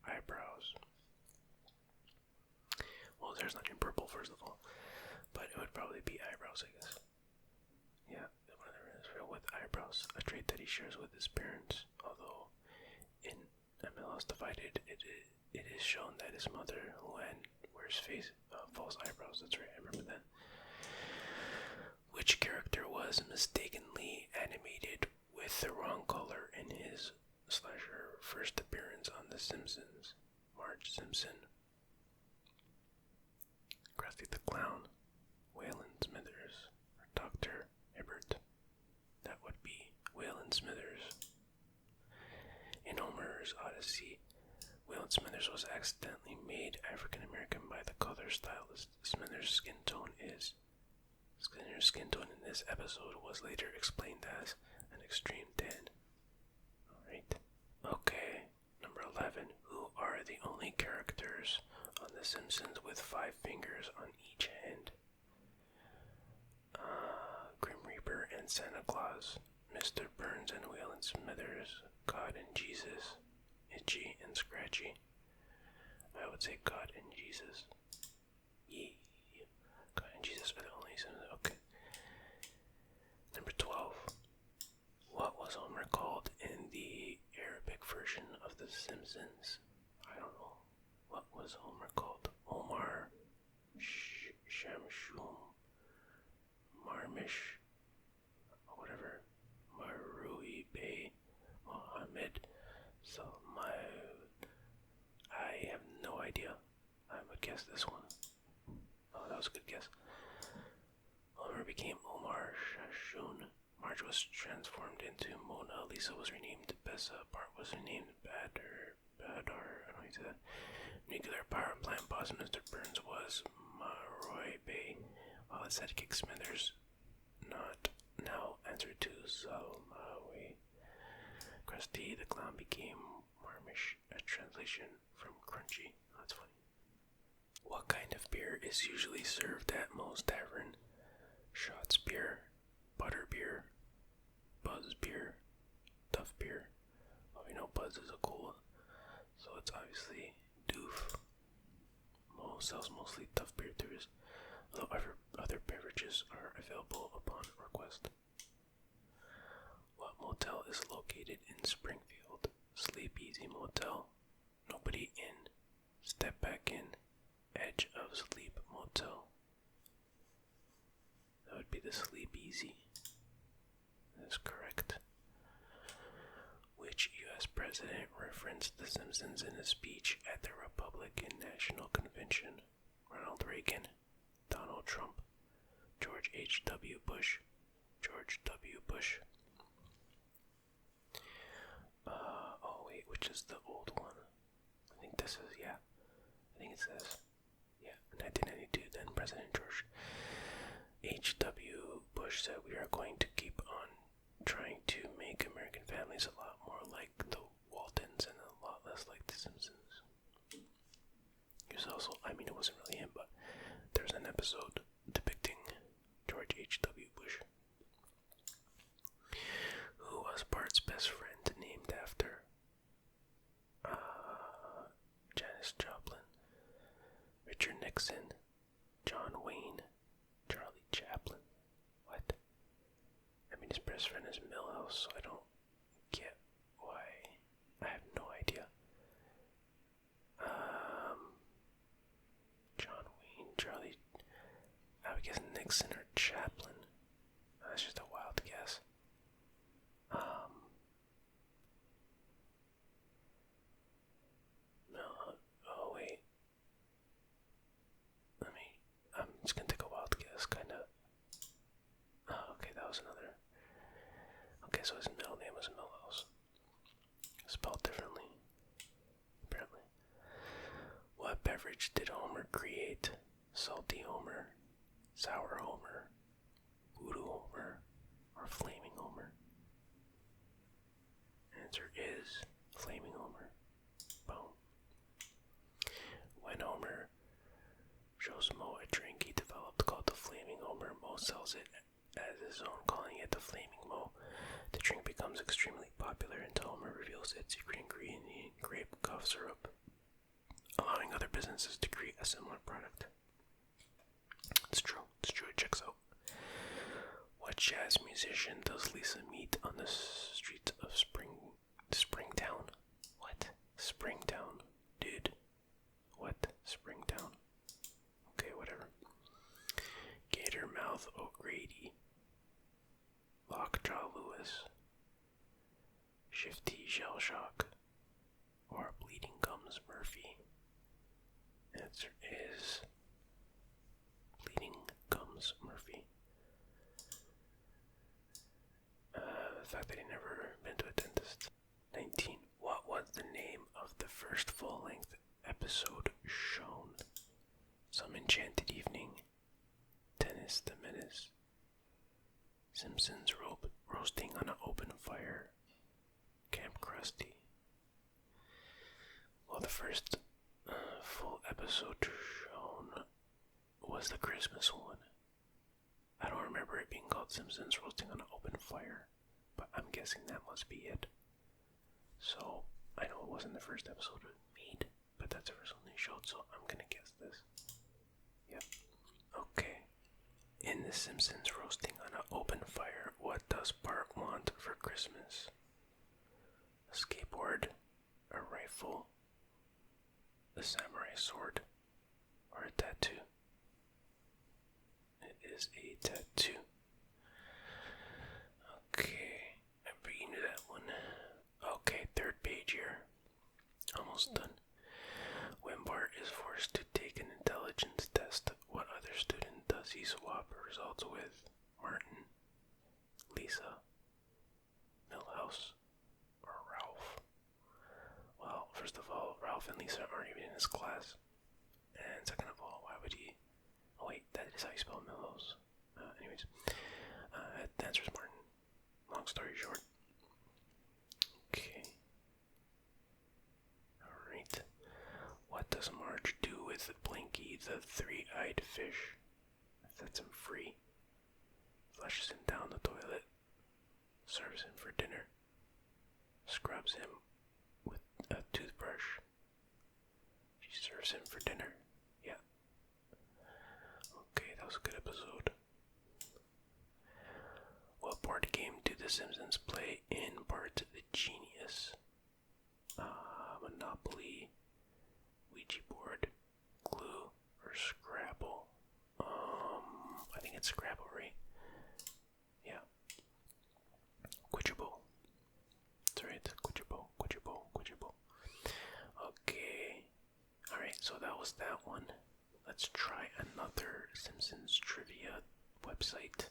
eyebrows. Well, there's nothing purple, first of all, but it would probably be eyebrows, I guess. Yeah, one of them is real with eyebrows, a trait that he shares with his parents, although in A Millhouse Divided, it is shown that his mother, Luann, wears false eyebrows. That's right, I remember that. Which character was mistakenly animated with the wrong color in his / first appearance on The Simpsons? Marge Simpson, Krusty the Clown, Waylon Smithers, or Dr. Hibbert? That would be Waylon Smithers. In Homer's Odyssey, Waylon Smithers was accidentally made African American by the color stylist. Smithers' skin tone in this episode was later explained as an extreme tan. Alright. Okay. Number 11. Who are the only characters on The Simpsons with 5 fingers on each hand? Grim Reaper and Santa Claus, Mr. Burns and Waylon Smithers, God and Jesus, Itchy and Scratchy. I would say God and Jesus. Yeah. God and Jesus are the only Simpsons. Okay. Number 12. What was Homer called in the Arabic version of The Simpsons? I don't know. What was Homer called? Omar, Shamshum, Marmish, whatever, Marui Bey, Mohammed. So I have no idea. I would guess this one. Oh, that was a good guess. Homer became Omar Shashun. Marge was transformed into Mona. Lisa was renamed Bessa. Bart was renamed Badar. I don't know how to say that. Nuclear power plant boss Mr. Burns was Maroy Bay, while his sidekick Smithers not now answered to Salmawi. Krusty the Clown became Marmish, a translation from Crunchy. That's funny. What kind of beer is usually served at Moe's Tavern? Shots beer, butter beer, Buzz beer, Duff beer. Well, we know Buzz is a cola, so it's obviously Doof. Moe sells mostly Duff beer too, although other beverages are available upon request. What motel is located in Springfield? Sleep Easy Motel, Nobody In, Step Back In, Edge of Sleep Motel. That would be the Sleep Easy. That is correct. Which U.S. president referenced The Simpsons in a speech at the Republican National Convention? Ronald Reagan, Donald Trump, George H.W. Bush, George W. Bush. Oh wait, which is the old one? I think this is, yeah. I think it says, yeah, 1992, then President George H.W. Bush said, "We are going to keep on trying to make American families a lot more like the Waltons and a lot less like the Simpsons." He was also, I mean, it wasn't really him, but there's an episode depicting George H.W. Bush. Who was Bart's best friend named after? Janis Joplin, Richard Nixon, John Wayne, Charlie Chaplin. What? I mean, his best friend is Milhouse, so I don't get why. I have no idea. John Wayne, Charlie, I would guess Nixon or Chaplin. That's just a wild guess. No, oh wait. I'm just gonna take a wild guess, kinda. Oh, okay, that was another. Okay, so his middle name was Milhouse. Spelled differently, apparently. What beverage did Homer create? Salty Homer, Sour Homer, Voodoo Homer, or Flaming Homer? Answer is Flaming Homer. Boom. When Homer shows Moe a drink he developed called the Flaming Homer, Moe sells it as his own, calling it the Flaming Moe. The drink becomes extremely popular until Homer reveals its secret ingredient, grape cough syrup, allowing other businesses to create a similar product. It's true, it checks out. What jazz musician does Lisa meet on the streets of Springtown? What? Springtown. Dude. What? Springtown. Okay, whatever. Gatormouth O'Grady, Lockjaw Lewis, Shifty Shellshock, or Bleeding Gums Murphy? Answer is Bleeding Gums Murphy. The fact that he never been to a dentist. 19. What was the name of the first full episode shown. Some Enchanted Evening, Tennis the Menace, Simpsons roasting on an open fire, Camp Krusty. Well, the first full episode shown was the Christmas one. I don't remember it being called Simpsons Roasting on an Open Fire, but I'm guessing that must be it. So, I know it wasn't the first episode with meat, but that's the first one they showed, so I'm gonna guess this. Yep. Okay. In The Simpsons Roasting on an Open Fire, what does Bart want for Christmas? A skateboard, a rifle, a samurai sword, or a tattoo? It is a tattoo. Okay, I beat you to that one. Okay, third page here. Almost done. When Bart is forced to take an intelligence test, what other student does he swap results with? Martin, Lisa, Milhouse, or Ralph? Well, first of all, Ralph and Lisa aren't even in his class. And second of all, why would he? Oh wait, that is how you spell Milhouse. Anyways, the answer is Martin. Long story short. Okay. Alright. What does Marge do with Blinky, the three-eyed fish? Sets him free. Flushes him down the toilet. Serves him for dinner. Scrubs him with a toothbrush. She serves him for dinner. Yeah. Okay, that was a good episode. What board game do the Simpsons play in Bart the Genius? Monopoly, Ouija board, Clue, or Scrabble? I think it's Scrabble, right? Yeah. Quidjable. That's right, Quidjable. Okay. Alright, so that was that one. Let's try another Simpsons trivia website.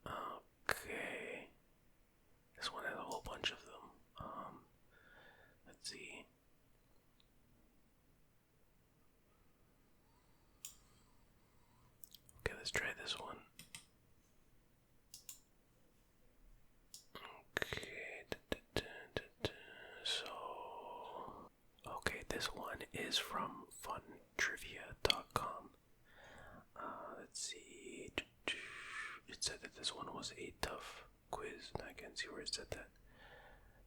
Okay. This one has a whole bunch of them. Let's see. Okay, let's try this one. Okay. Okay, this one is from funtrivia.com. Let's see. It said that this one was a tough quiz. I can't see where it said that.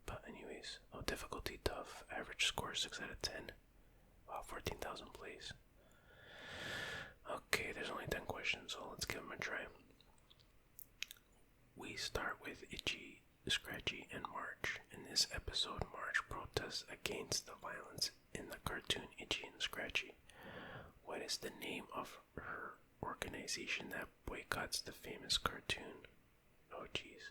But anyways, difficulty tough. Average score 6 out of 10. Wow, 14,000 plays. Okay, there's only 10 questions, so let's give them a try. We start with Itchy, Scratchy, and Marge. In this episode, Marge protests against the violence in the cartoon Itchy and Scratchy. What is the name of her organization that boycotts the famous cartoon? Oh jeez.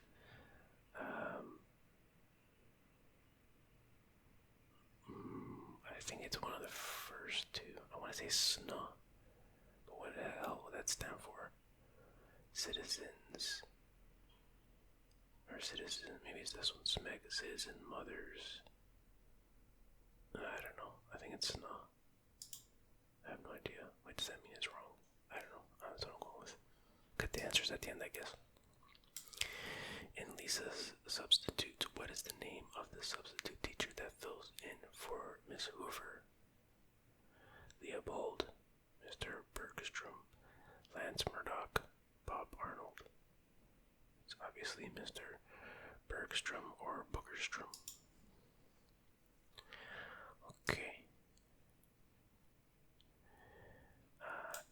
I think it's one of the first two. I want to say SNES. But what the hell would that stand for? Citizens. Or Citizen. Maybe it's this one. SMEG. Citizen Mothers. I don't know. I think it's SNES. I have no idea. What does that mean it's wrong? I don't know. That's what I'm going with. Get the answers at the end, I guess. In Lisa's Substitute, what is the name of the substitute teacher that fills in for Miss Hoover? Leopold, Mr. Bergstrom, Lance Murdoch, Bob Arnold. It's obviously Mr. Bergstrom or Boogerstrom. Okay.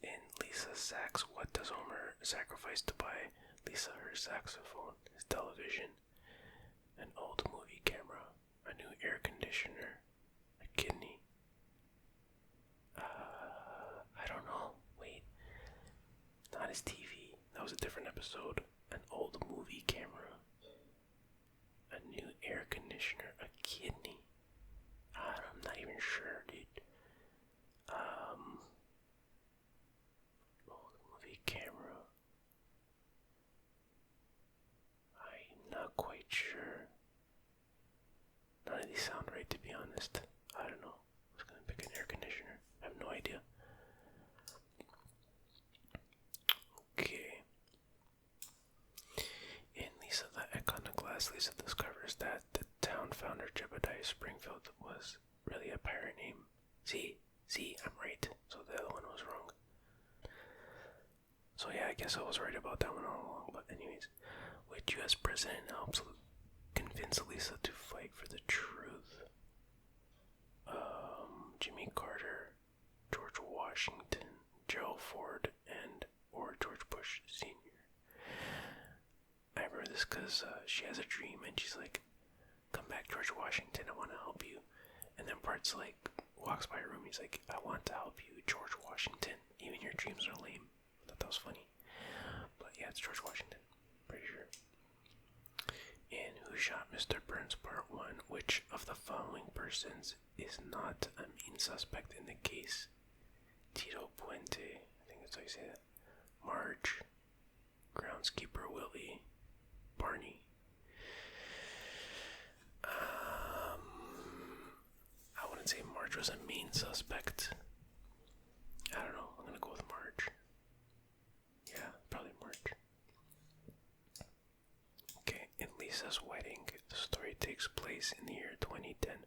In Lisa's Sax, what does Homer sacrifice to buy Lisa her saxophone? His television, an old movie camera, a new air conditioner, a kidney. I don't know. Wait. Not his TV. That was a different episode. An old movie camera, a new air conditioner, a kidney. I'm not even sure, dude. Old movie camera. I'm not quite sure. None of these sound right, to be honest. I don't know. I was gonna pick conditioner. I have no idea. Okay. In Lisa the Iconoclast, Lisa discovers that the town founder Jebediah Springfield was really a pirate name. See, I'm right. So the other one was wrong. So yeah, I guess I was right about that one all along. But anyways, which U.S. president helps convince Lisa to fight for the truth? Jimmy Carter, George Washington, Gerald Ford, or George Bush Sr. I remember this because she has a dream and she's like, "Come back, George Washington, I want to help you." And then Bart's like, walks by her room, he's like, "I want to help you, George Washington. Even your dreams are lame." I thought that was funny. But yeah, it's George Washington. Pretty sure. In Who Shot Mr. Burns Part 1, which of the following persons is not a main suspect in the case? Tito Puente, I think that's how you say that. Marge, groundskeeper Willie, Barney. I wouldn't say Marge was a main suspect. I don't know, I'm gonna go with Marge. Yeah, probably Marge. Okay, in Lisa's wedding, the story takes place in the year 2010.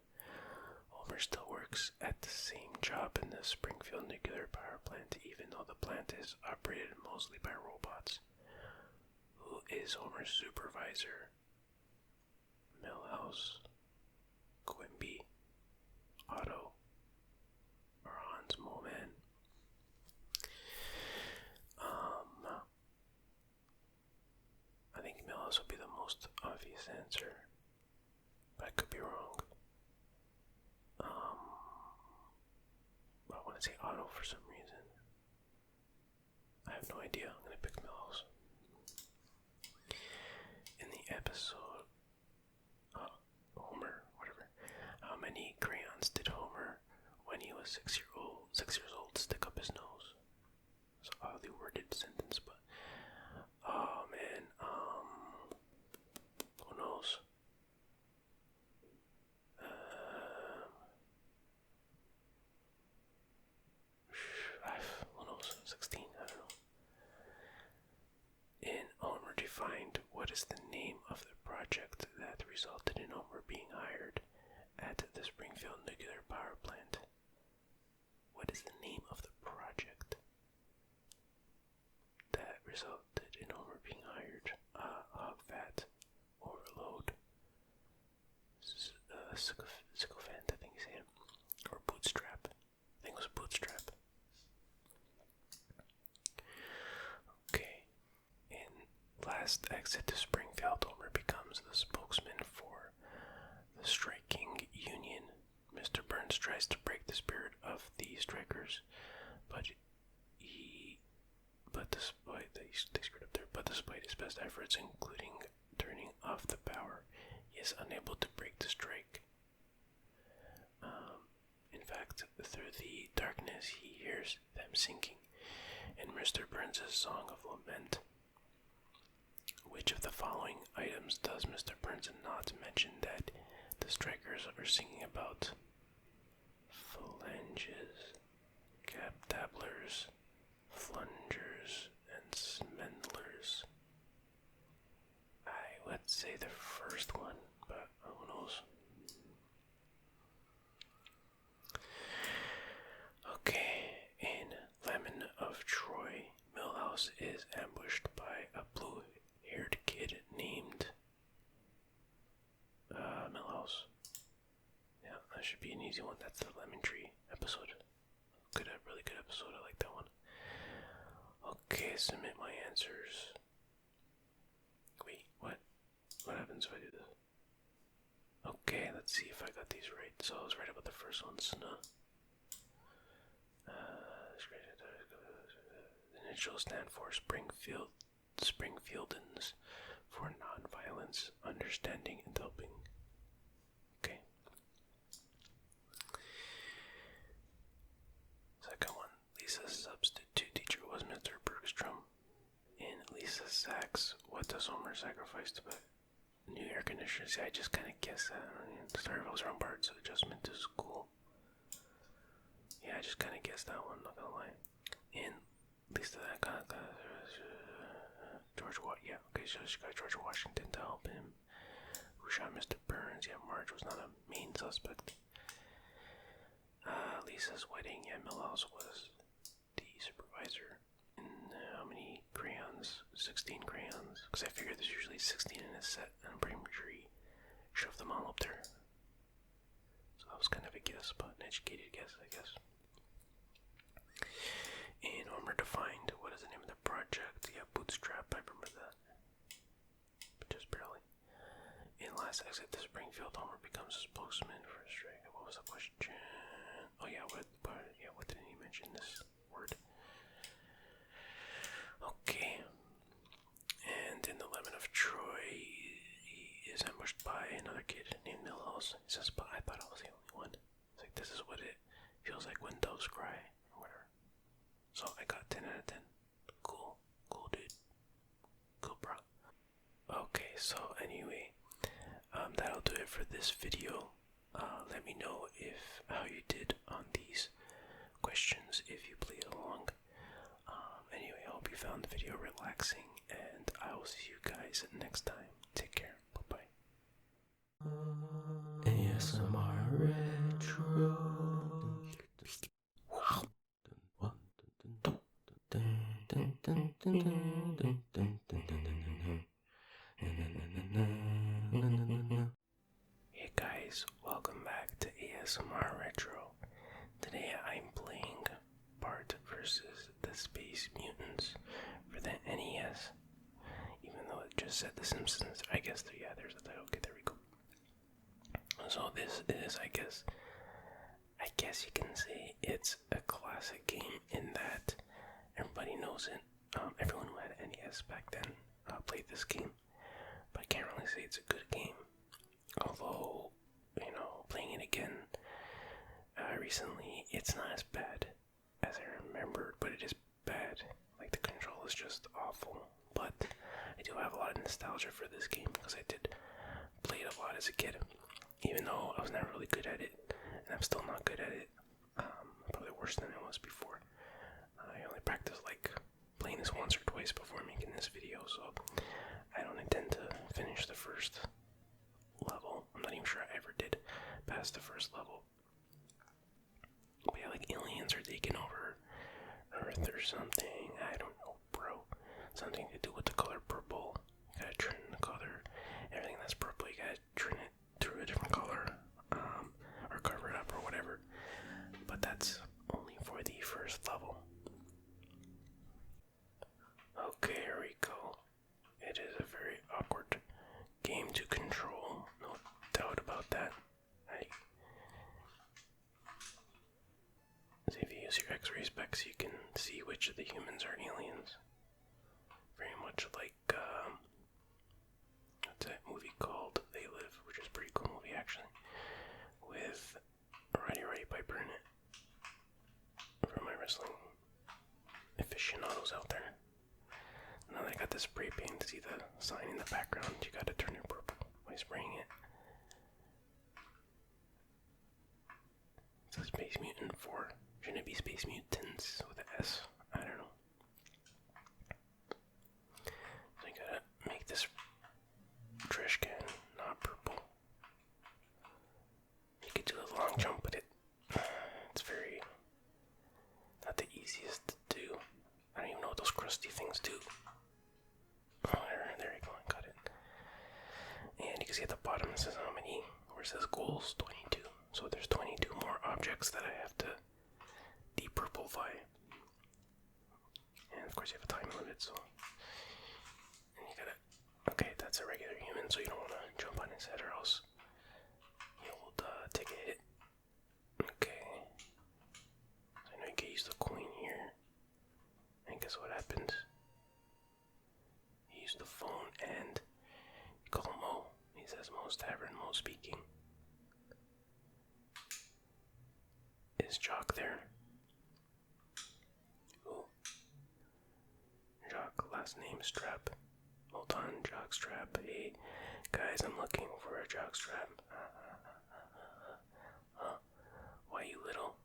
Homer still works at the same job in the Springfield nuclear power plant, even though the plant is operated mostly by robots. Who is Homer's supervisor? Milhouse, Quimby, Otto, or Hans Moleman? I think Milhouse would be the most obvious answer, but I could be wrong. I want to say Otto for some reason. I have no idea. I'm gonna pick Milhouse. In the episode, Homer, whatever. How many crayons did Homer, when he was 6 years old, stick up his nose? It's an oddly worded sentence, but oh man, who knows? Who knows? 16, I don't know. In Homer Defined, what is the name of the project that resulted in Homer being hired at the Springfield nuclear power plant? What is the name of the project that resulted in Homer being hired? Hog fat, overload, sycophant, I think you say it, or bootstrap. I think it was bootstrap. Okay, in Last Exit to Springfield, Homer becomes the spokesman for the striking union. Mr. Burns tries to break the spirit of the strikers, but despite his best efforts, including turning off the power, he is unable to break the strike. In fact, through the darkness, he hears them singing in Mr. Burns' song of lament. Which of the following items does Mr. Burns not mention that the strikers are singing about? Phalanges, cap dabblers, flungers, and smendlers. I would say the first one, but who knows? Okay, in Lemon of Troy, Milhouse is ambushed by a blue-haired kid named Milhouse. Yeah, that should be an easy one. That's the Lemon Tree episode. Really good episode. I like that one. Okay, submit my answers. Wait, what? What happens if I do this? Okay, let's see if I got these right. So I was right about the first one. The initials stand for Springfieldans, for non-violence, understanding, and helping. Okay. Second one. Lisa's substitute teacher was Mr. Bergstrom. In Lisa Sachs, what does Homer sacrifice to buy? New air conditioner. See, I just kind of guessed that. Sorry if I was wrong, Bart. So adjustment to school. I just kind of guessed that one, not gonna lie. And at least that kind of George Washington. Yeah, okay, so she got George Washington to help him. Who shot Mr. Burns? Yeah, Marge was not a main suspect. Lisa's wedding. Yeah, Milhouse was the supervisor. And how many crayons? 16 crayons. Because I figured there's usually 16 in a set, and I'm pretty sure he shoved them all up there. So that was kind of a guess, but an educated guess, I guess. And Homer defined, what is the name of the project? Yeah, Bootstrap, I remember that. But just barely. In Last Exit to Springfield, Homer becomes a spokesman for a strike. What was the question? Oh yeah, what didn't he mention this word? Okay. And in the Lemon of Troy, he is ambushed by another kid named Milhouse. He says, but I thought I was the only one. It's like, this is what it feels like when doves cry, or whatever. So I got 10 out of 10. Cool dude. Cool bro. Okay, so anyway, that'll do it for this video. Let me know how you did on these questions, if you played along. Anyway, I hope you found the video relaxing, and I will see you guys next time. Take care. Bye-bye. ASMR Retro. Hey guys, welcome back to ASMR Retro. Today I'm playing Bart versus the Space Mutants for the NES. Even though it just said The Simpsons, I guess, yeah, there's the title. Okay, there we go. So this is, I guess you can say it's a classic game in that everybody knows it. Everyone who had NES back then played this game, but I can't really say it's a good game. Although, playing it again recently, it's not as bad as I remembered, but it is bad. Like, the control is just awful. But I do have a lot of nostalgia for this game because I did play it a lot as a kid, even though I was never really good at it, and I'm still not good at it. Probably worse than I was before. I only practiced playing this once or twice before making this video, so I don't intend to finish the first level. I'm not even sure I ever did past the first level. But yeah, aliens are taking over Earth or something. I don't know, bro. Something to do with the color purple. You gotta turn the color. Everything that's purple, you gotta turn it to a different color. Or cover it up or whatever. But that's only for the first level. Okay, here we go. It is a very awkward game to control, no doubt about that. So if you use your X-ray specs, you can see which of the humans are aliens. Very much like, what's that movie called? They Live, which is a pretty cool movie actually, with Roddy Piper in it. For my wrestling aficionados out there. Now that I got the spray paint, to see the sign in the background, you gotta turn it purple by spraying it. It says Space Mutant 4. Shouldn't it be Space Mutants with an S? I don't know. So you gotta make this trash can not purple. You could do a long jump with it. It's very not the easiest to do. I don't even know what those Krusty things do. Oh, there you go, I got it. And you can see at the bottom it says how many, where it says goals, 22. So there's 22 more objects that I have to de-purplify. And of course you have a time limit, so. And you gotta, okay, that's a regular human, so you don't wanna jump on his head or else you'll take a hit. Okay. So I know you can use the coin here. And guess what happens? You use the phone and you call Mo. He says Mo's Tavern, Mo speaking. Is Jock there? Ooh. Jock, last name Strap. Hold on, Jockstrap. Hey, guys, I'm looking for a Jockstrap. Why you little?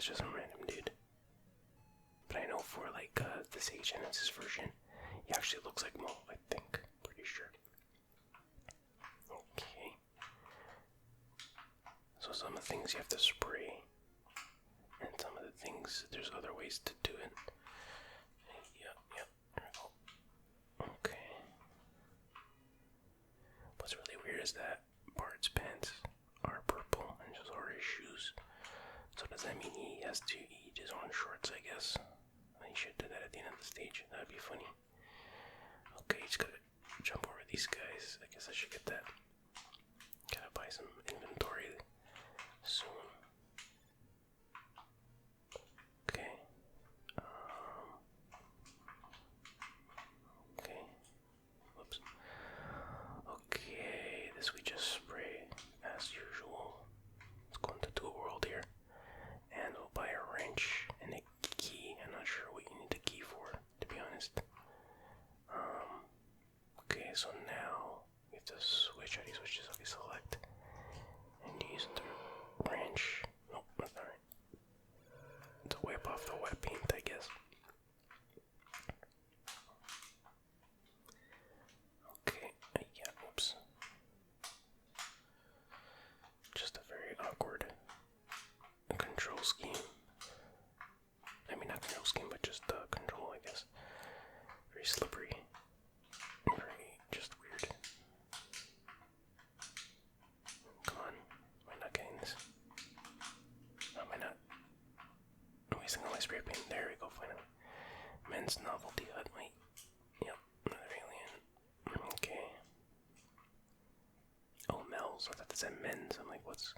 it's just some random dude. But I know for like the Sega Genesis version, he actually looks like Mo, I think. Pretty sure. Okay. So some of the things you have to spray, and some of the things, there's other ways to do it. Yep, there we go. Okay. What's really weird is that Bart's pants are purple and just are his shoes. So does that mean he has to eat his own shorts, I guess? He should do that at the end of the stage. That'd be funny. Okay, just gotta jump over these guys. I guess I should get that. Gotta buy some inventory soon. Okay. Okay. Whoops. Okay, this we just spray as usual. Let's go into Dual World here. And we'll buy a wrench and a key. I'm not sure what you need a key for, to be honest. Okay, so now we have to switch. How do you switch this? Okay, select. And use the wrench. Nope, that's not right. To wipe off the wet paint, I guess. Okay, yeah, oops. Just a very awkward control scheme. I mean, not control scheme, but just control, I guess. Very slippery. Very just weird. Come on. Am I not getting this? Am I not? I'm wasting all my spray paint. There we go, finally. Men's novelty hut. Wait. Yep, another alien. Okay. Oh, Mel's. I thought that said men's. I'm like, what's...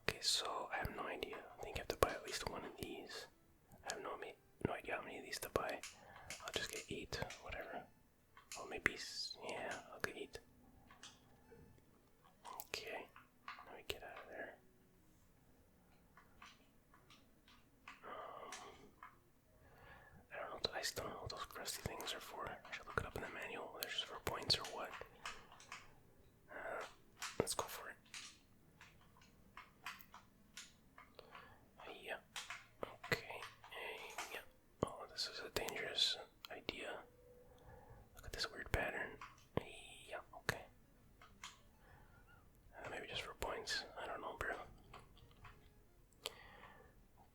Okay, so I have no idea. I think you have to buy at least one of these. I have no idea how many of these to buy. I'll just get 8, whatever. Oh, maybe, yeah, I'll get 8. Okay, let me get out of there. I still don't know what those Krusty things are for. I should look it up in the manual. They're just for points or what. Let's go for it. Yeah. Okay. Yeah. Oh, this is a dangerous idea. Look at this weird pattern. Yeah. Okay. Maybe just for points. I don't know, bro.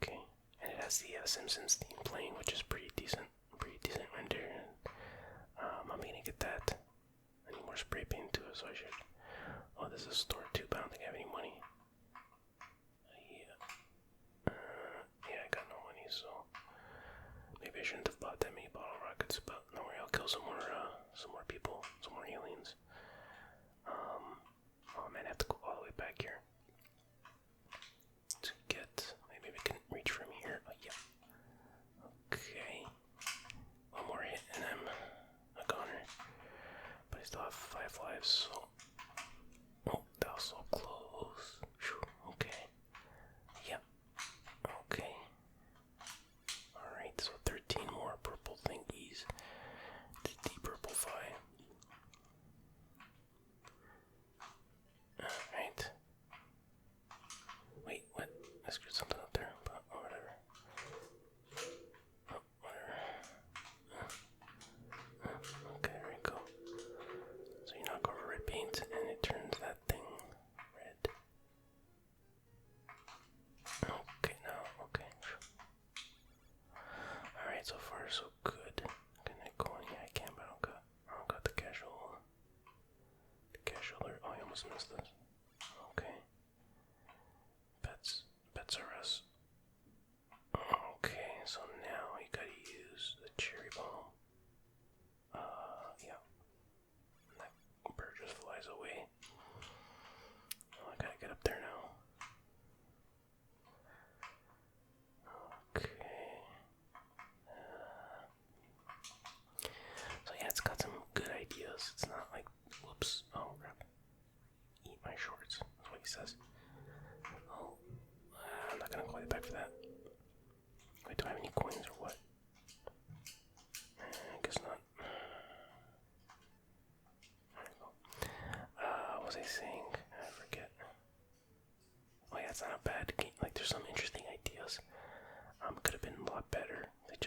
Okay. And it has the Simpsons theme playing, which is pretty decent. Pretty decent render. I'm gonna get that. I need more spray paint too, so I should. Oh, this is a store too, but I don't think I have any money. Yeah, I got no money, so maybe I shouldn't have bought that many bottle rockets. But don't worry, I'll kill some more people, some more aliens. Oh man, I have to go all the way back here to get. Maybe we can reach from here. Oh yeah. Okay. One more hit and I'm a goner. But I still have 5 lives, so. Oh, that was so close. Whew. Okay. Yep. Okay. Alright, so 13 more purple thingies to de-purplify. Alright. Wait, what? I screwed something up there, but whatever. Oh, whatever. Okay, there we go. So you knock over red paint and it turns that thing red. Okay, now, okay. Alright, so far so good. Can I go in? Yeah, I can, but I don't got the casual alert. Oh, I almost missed this. Okay. Pets are us. Okay, so now you gotta use the cherry bomb. Yeah. And that bird just flies away. Oh, I gotta get up there now. Okay. So yeah, it's got some good ideas. It's not like, whoops, oh crap. Eat my shorts, that's what he says. Oh, I'm not gonna call you back for that. Wait, do I have any coins or what? I guess not. There we go. What was I saying? I forget. Oh yeah, it's not a bad game. Like, there's some interesting ideas.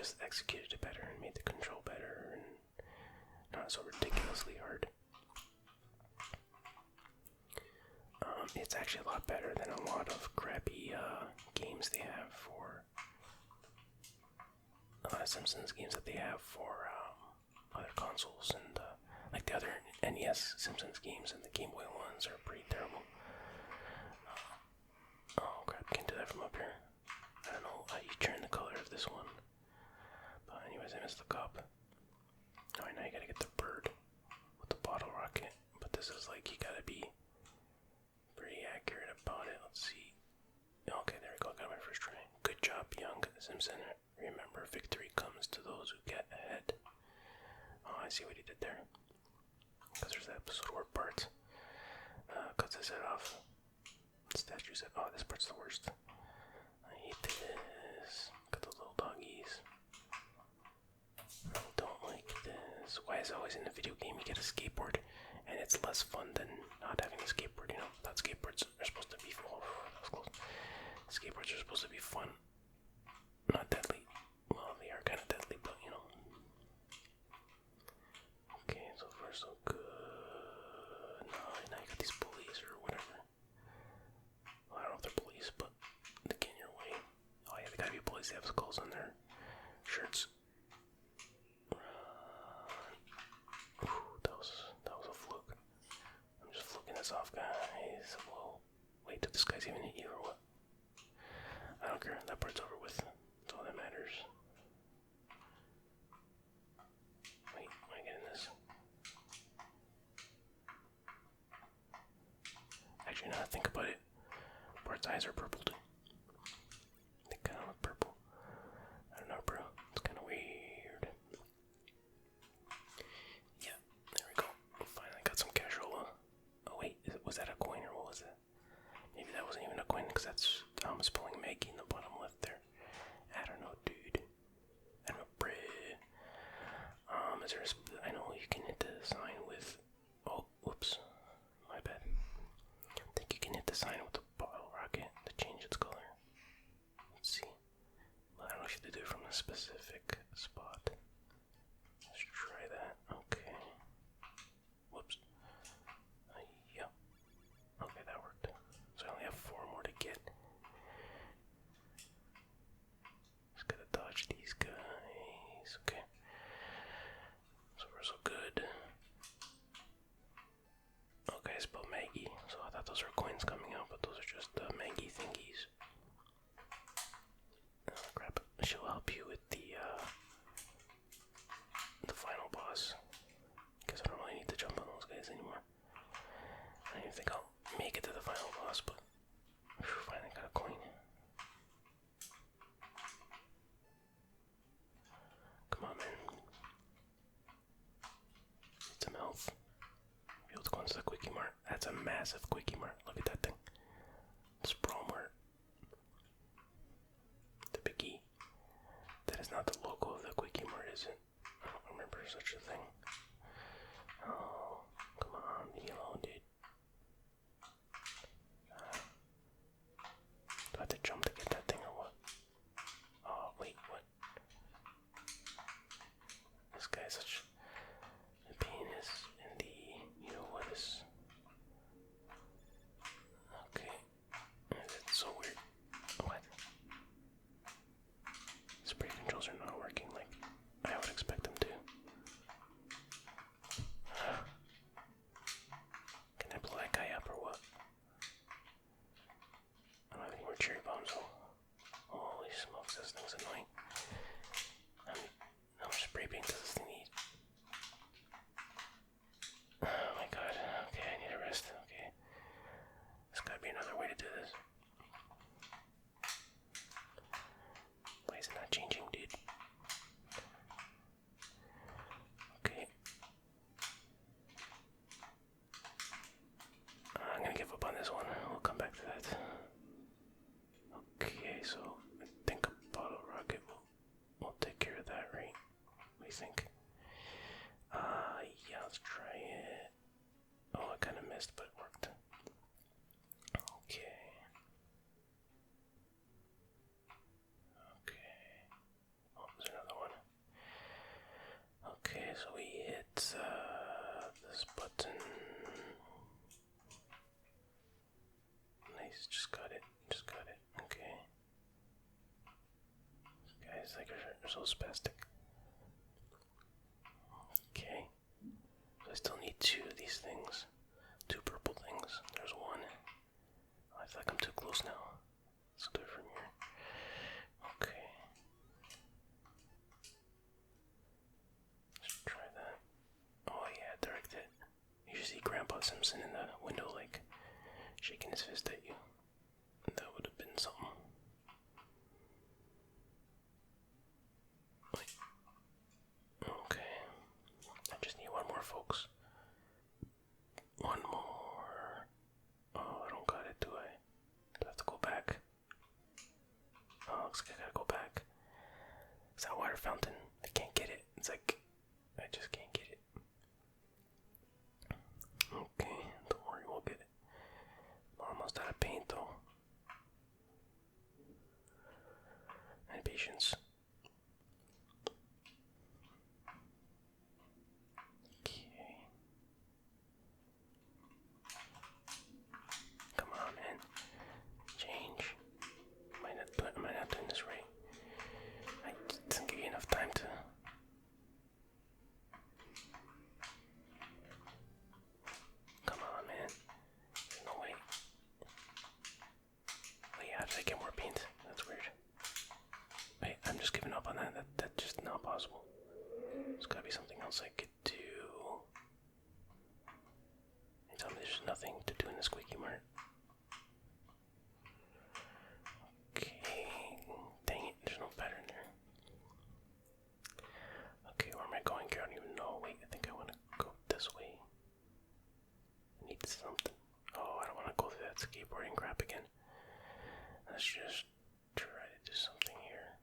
just executed it better and made the control better and not so ridiculously hard. It's actually a lot better than a lot of crappy games they have for Simpsons games that they have for other consoles, and like the other NES Simpsons games and the Game Boy ones are pretty terrible. Oh crap, can't do that from up here. I don't know how you turn the color of this one. But anyways, I missed the cup. Alright, now you gotta get the bird with the bottle rocket. But this is like, you gotta be pretty accurate about it. Let's see. Okay, there we go, got my first try. Good job, young Simpson. Remember, victory comes to those who get ahead. Oh, I see what he did there. Because there's that episode where Bart cuts his head off. The statue said, oh, this part's the worst. I hate this. Got those little doggies. I don't like this. Why is it always in a video game you get a skateboard and it's less fun than not having a skateboard? You know, that skateboards are supposed to be, oh, that was close. Skateboards are supposed to be fun. Not deadly. Well, they are kind of deadly, but you know. Okay, so far so good. Now you got these bullies or whatever. Well, I don't know if they're bullies, but they get in your way. Oh yeah, they gotta be bullies. They have skulls on their shirts. Ooh, that was a fluke. I'm just fluking this off, guys. Whoa. Wait, did this guy's even hit you or what? I don't care. That part's over with. That's all that matters. Wait, am I getting this? Actually, now that I think about it, Bart's eyes are purple too. They kind of look purple. I don't know, bro. It's kind of weird. Yeah, there we go. Finally got some casherola. Oh wait, was that a coin or what was that? Maybe that wasn't even a coin because that's spelling Maggie in the bottom left there. I don't know, dude. I don't know, bruh. Is there I know you can hit the sign with. Oh, whoops. My bad. I think you can hit the sign with the bottle rocket to change its color. Let's see. Well, I don't know if you have to do it from a specific spot. Let's try that. Okay. Whoops. Yeah. Okay, that worked. So I only have 4 more to get. Just gotta dodge these guys. Okay. So far so good. Okay, I spelled Maggie. So I thought those were coins coming out, but those are just Maggie thingies. Oh crap. She'll help you with the final boss. Guess I don't really need to jump on those guys anymore. I don't even think I'll make it to the final boss, but finally got a coin. Come on, man. Need some health. Be able to go into the Quickie Mart. That's a massive Quickie Mart. Look at that thing. Sprawl Mart. The big E. That is not the logo of the Quickie Mart, is it? I don't remember such a thing. Oh, come on, leave me alone, dude. Do I have to jump to get that thing or what? Oh, wait, what? This guy is such a pain in the, you know what is. Okay. It's so weird. What? Spray controls are not working like I would expect them to. so spastic. Okay. So I still need 2 of these things. 2 purple things. There's 1. I feel like I'm too close now. Let's do it from here. Okay. Let's try that. Oh yeah, direct hit. You should see Grandpa Simpson in the window, like, shaking his fist at you. That would have been something. Okay. I just need 1 more, folks. 1 more. Oh, I don't got it, do I? Do I have to go back? Oh, looks like I gotta go back. Is that a water fountain? I can't get it. It's like, I just can't get it. Okay, don't worry, we'll get it. I'm almost out of paint, though. And patience. Okay. Come on, man. Change. Am I not doing this right? I didn't give you enough time to. Come on, man. There's no way. Wait, how did I get more paint? That's weird. Wait, I'm just giving up on that. That's just not possible. There's gotta be something else I could do. You tell me there's nothing to do in the Squeaky Mart. Okay. Dang it, there's no pattern there. Okay, where am I going here? I don't even know. Wait, I think I want to go this way. I need something. Oh, I don't want to go through that skateboarding crap again. Let's just try to do something here.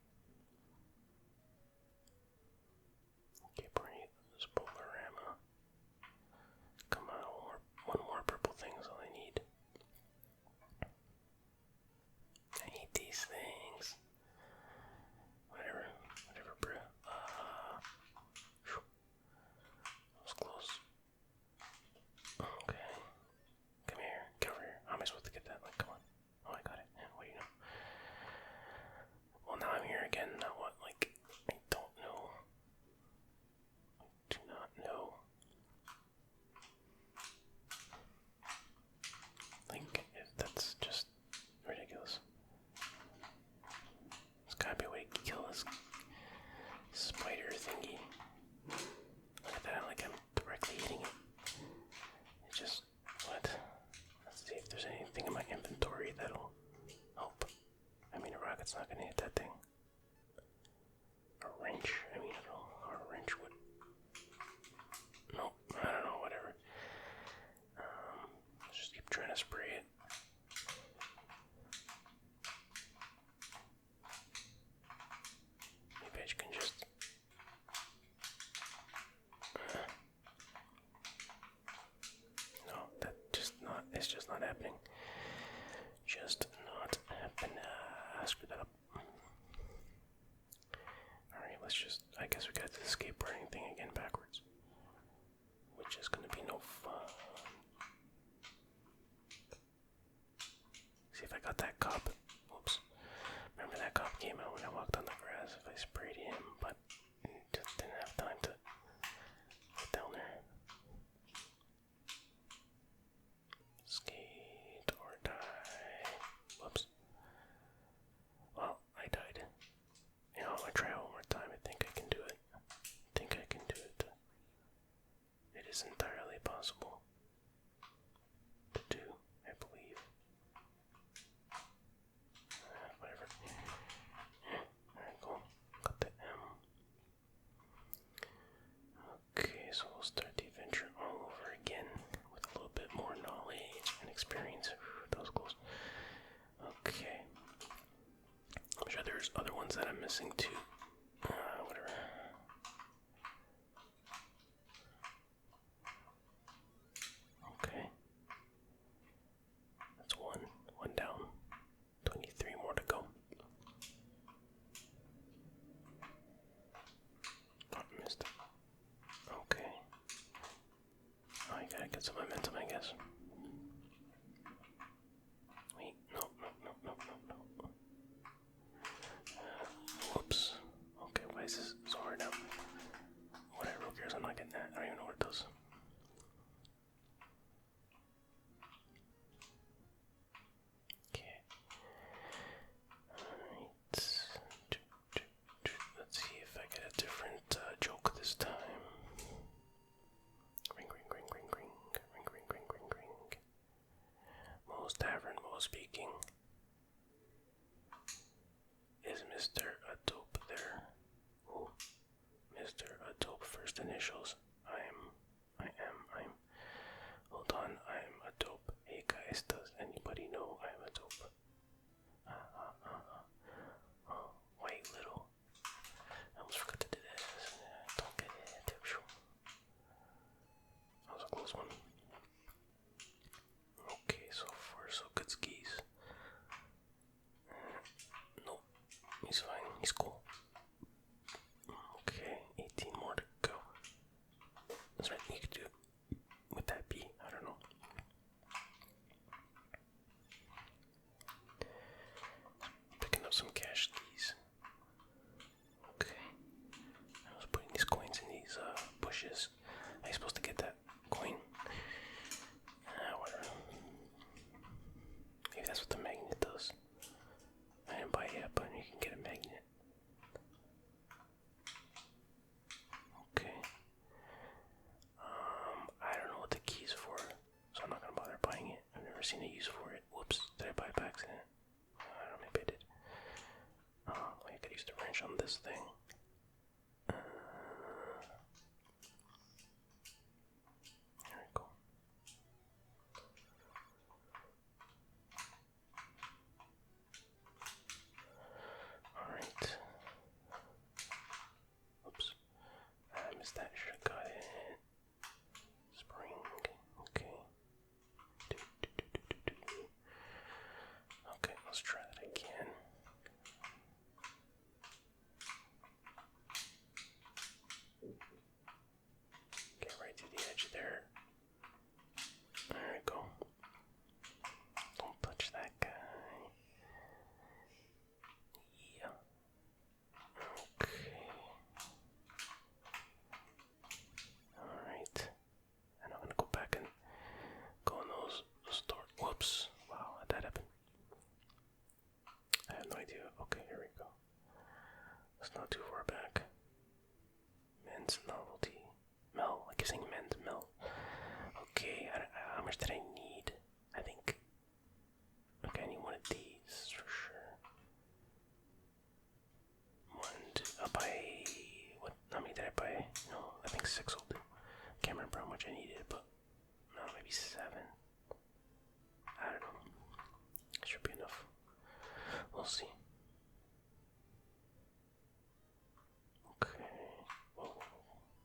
Skateboarding, this Polarama. Come on, one more purple thing is all I need. I need these things. Whatever, bro. That was close. Okay. Come here. Get over here. How am I supposed to get that? Like, come on. Oh, I got it. Yeah, what do you know? Well, now I'm here again. Now what? Like, I don't know. I do not know. Like, if that's just ridiculous. There's gotta be a way to kill this spider thingy. Look at that, like I'm directly hitting it. It just, what? Let's see if there's anything in my inventory that'll help. I mean, a rocket's not gonna hit that thing. A wrench, I mean, a wrench would. Nope, I don't know, whatever. Let's just keep trying to spray it. Maybe I can just. No, that just not. It's just not happening. Just not happening. Screw that up. Alright, let's just. I guess we got the skateboarding thing again backwards. Which is gonna be no fun. See if I got that cop. Oops. Remember that cop came out when I walked on the grass if I sprayed him, but just didn't have time to get down there. Skate or die. Whoops. Well, I died. You know, I'm gonna try one more time. I think I can do it. It is entirely possible to do, I believe. Whatever. Alright, cool. Got the M. Okay, so we'll start the adventure all over again with a little bit more knowledge and experience. That was close. Okay. I'm sure there's other ones that I'm missing too. Whatever. Okay. That's one down. 23 more to go. Oh, missed it. Okay. Oh, you gotta get some momentum, I guess. Wait, no. Whoops. Mr. Adobe there. Ooh, Mr. Adobe first initials. I'm. Hold on, I'm Adobe. Hey guys, does anybody know I'm Adobe? Oh, wait, little. I almost forgot to do this. Don't get it. That was a close one. Okay, so far so good skis. Nope, he's fine. He's cool. Okay, 18 more to go. That's right, you could do it. Would that be? I don't know. Picking up some cash keys. Okay. I was putting these coins in these bushes. How are you supposed to get that coin? Whatever. Maybe that's what the magnet does. I didn't buy it yet, but you can get a magnet. Okay. I don't know what the key's for, so I'm not gonna bother buying it. I've never seen a use for it. Whoops, did I buy it by accident? I don't know, maybe I did. I could use the wrench on this thing. There we go. Alright. Oops. I missed that. Should have got it. Spring. Okay. Okay, let's try that again. Get right to the edge there. There we go. Don't touch that guy. Yeah. Okay. Alright. And I'm gonna go back and go in those stores. Whoops. Wow, how'd that happen? I have no idea. Okay, here we go. It's not too far back. Men's novelty. Mel. I keep saying men's Mel. Okay, how much did I need? I think. Okay, I need one of these for sure. I'll buy. What? How many did I buy? No, I think 6 will do. Can't remember how much I needed, but no, maybe 7. I don't know. Should be enough. We'll see. Okay. Whoa.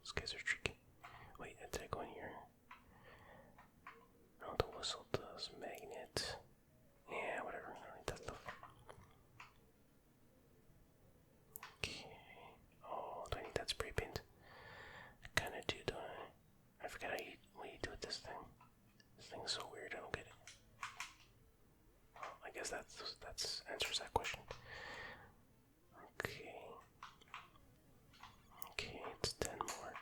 These guys are tricky. Wait, did I go in here? No, the whistle does. Magnet. Yeah, whatever. I don't need that stuff. Okay. Oh, do I need that spray paint? I kinda do, don't I? I forget what you do with this thing. This thing is so weird, I don't get it. Oh, I guess that answers that question. Okay. Okay, it's 10 more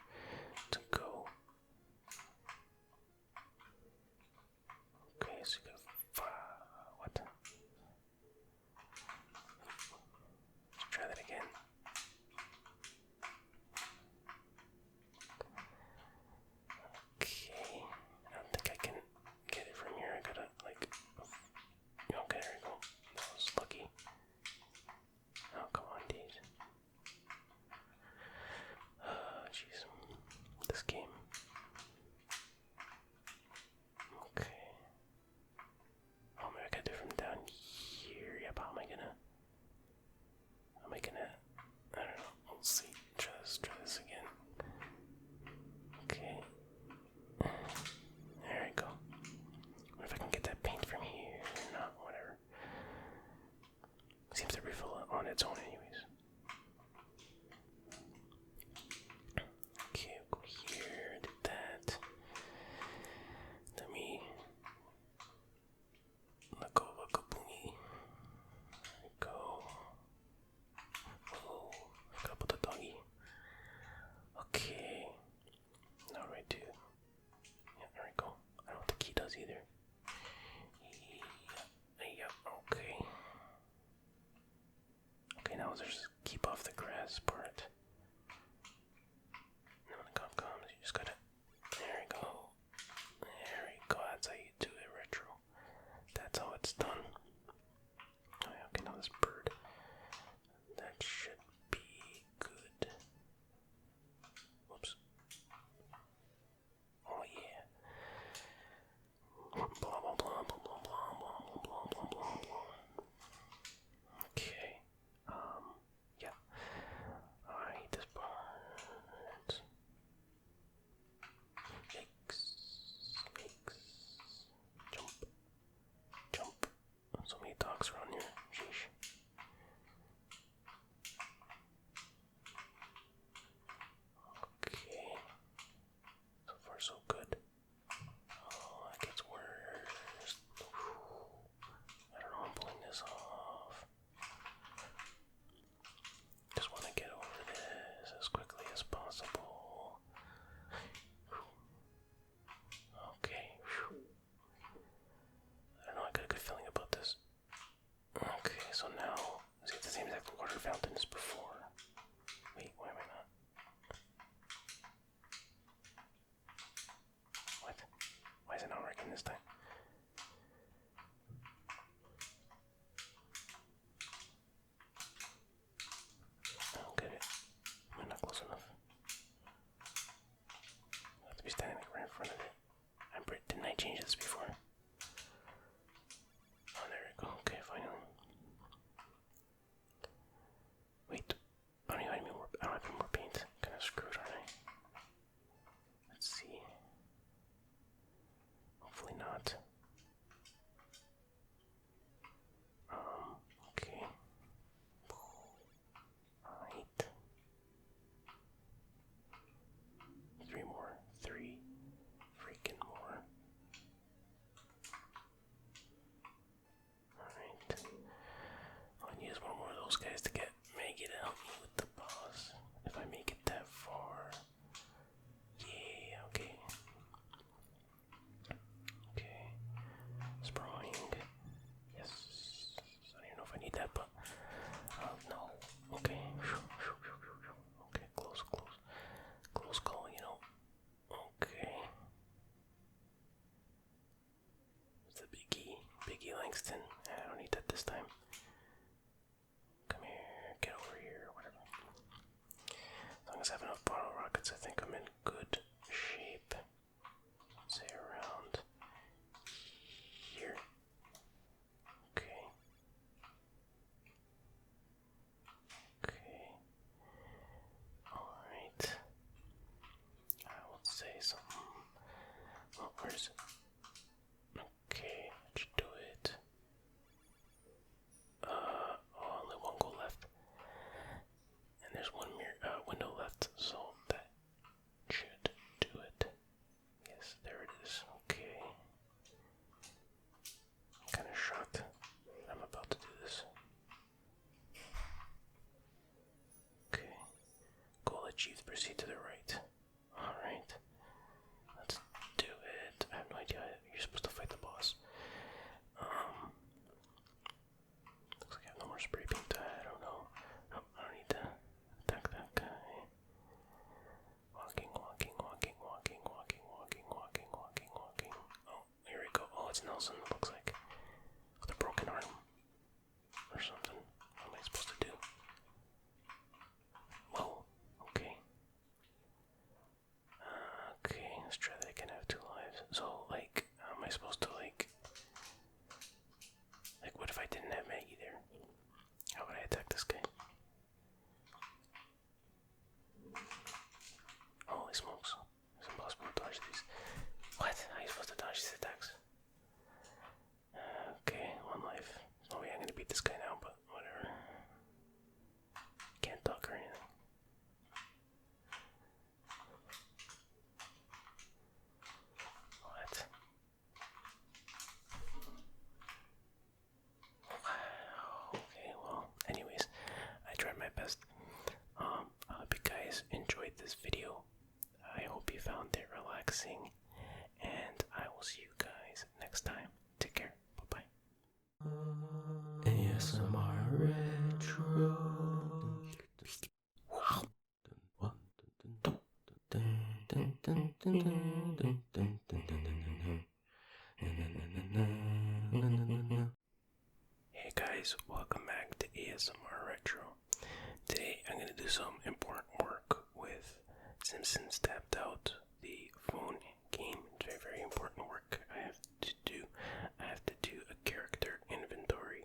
to go. Okay, so you got 5. What? Let's try that again. Okay, I don't think I can get it from here. I gotta, like. Okay, there we go. That was lucky. Oh, come on, dude. Jeez. This game. Okay. Oh, maybe I gotta do it from down here. Yeah, but how am I gonna. I don't know. We'll see. Try this again. Okay. There we go. What if I can get that paint from here? No, whatever. Seems to refill on its own anyways. Okay, go here, did that. Let me let go of a kaboomy. There we go. Oh, I forgot about the doggy. Okay. Now what do I do? Yeah, there we go. I don't know what the key does either. Yeah, okay. Okay, now there's keep off the grass part. And when the cop comes, you just gotta. There we go. There we go. That's how you do it, retro. That's how it's done. Oh, yeah, okay, now this bird. That water fountains before. Wait, why am I not? What? Why is it not working this time? I don't get it. Am I not close enough? I have to be standing like right in front of it. Didn't I change this before? Oh, there we go. Okay, finally. Wait. I don't have any more paint. Kind of screwed, aren't I? Let's see. Hopefully not. Okay. Alright. 3 more. 3 freaking more. Alright. All I need is one more of those guys to make it help me with the boss. If I make it that far. Yeah, okay. Okay. Sprawling. Yes. I don't even know if I need that, but no. Okay. Okay, close. Close call, you know. Okay. It's the Biggie Langston. I don't need that this time. Come here, get over here, whatever. As long as I have enough bottle rockets, I think I'm in good shape. Say around here. Okay. Alright. I will say something. Oh, where is it? Okay, let's do it. Only one goal left. And there's one window left, so that should do it. Yes, there it is. Okay. I'm kind of shocked I'm about to do this. Okay. Goal achieved. Proceed to the right. Alright. Let's do it. I have no idea. You're supposed to fight the boss. Looks like I have no more spray paint. I don't know. Oh, I don't need to attack that guy. Walking. Oh, here we go. Oh, it's Nelson, looks like. With a broken arm. Or something. What am I supposed to do? Whoa. Okay. Okay, let's try that again. I have 2 lives. So, like, how am I supposed to, like, what if I didn't have Maggie there? How would I attack this guy? Holy smokes. It's impossible to dodge these. What? How are you supposed to dodge these attacks? Okay, 1 life. No way I'm gonna beat this guy now, but whatever. Can't talk or anything. What? Okay, well, anyways, I tried my best. I hope you guys enjoyed this video. I hope you found it relaxing, and I will see you guys next time. Take care. Bye-bye. ASMR Retro. Wow. Hey guys, welcome back to ASMR Retro. Today I'm going to do some important work with Simpsons Tapped Out, the phone game. It's very, very important work I have to do. I have to do a character inventory.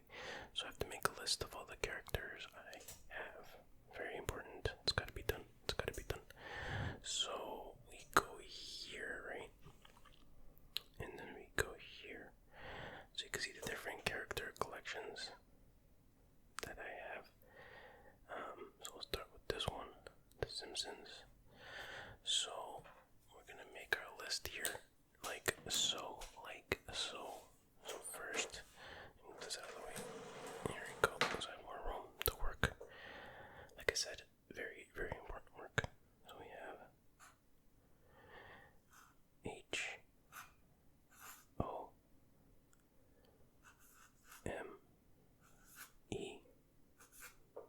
So I have to make a list of all the characters I have. Very important. It's got to be done. So we go here, right? And then we go here. So you can see the different character collections that I have. So we'll start with this one, The Simpsons. So we're gonna make our list here, like so. So first, move this out of the way. Here we go. So I have more room to work. Like I said, very, very important work. So we have H O M E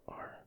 R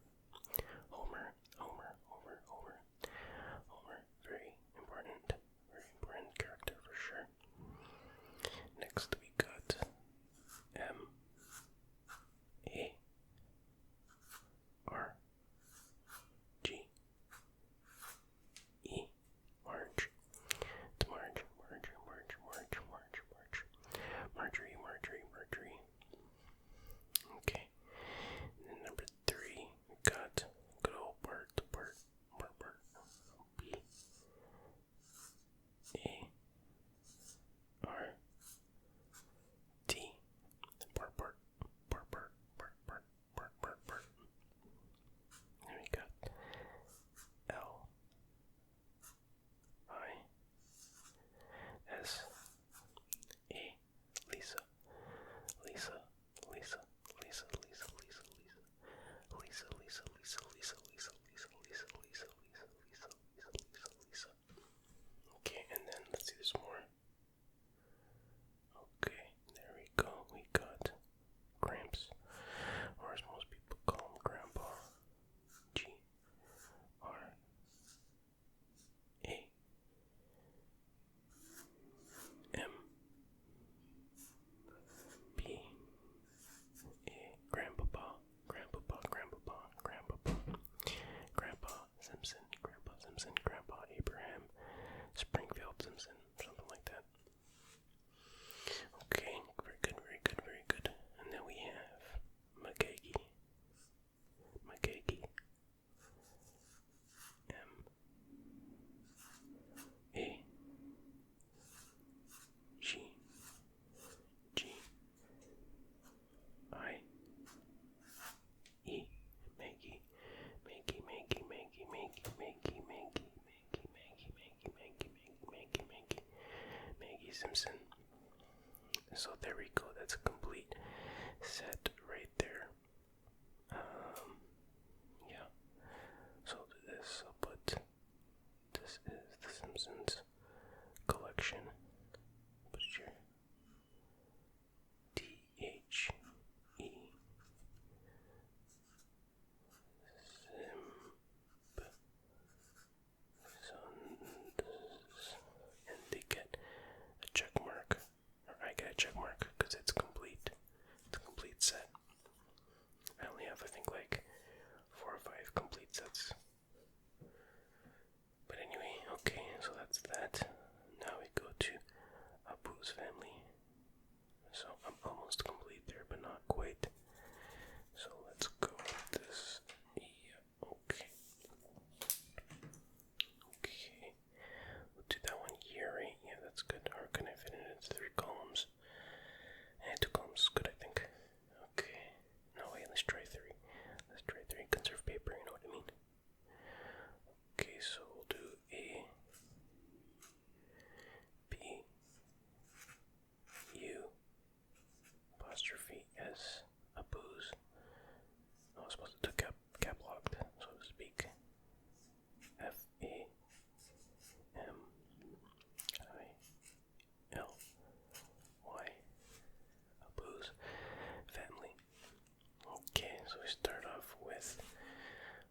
so we start off with,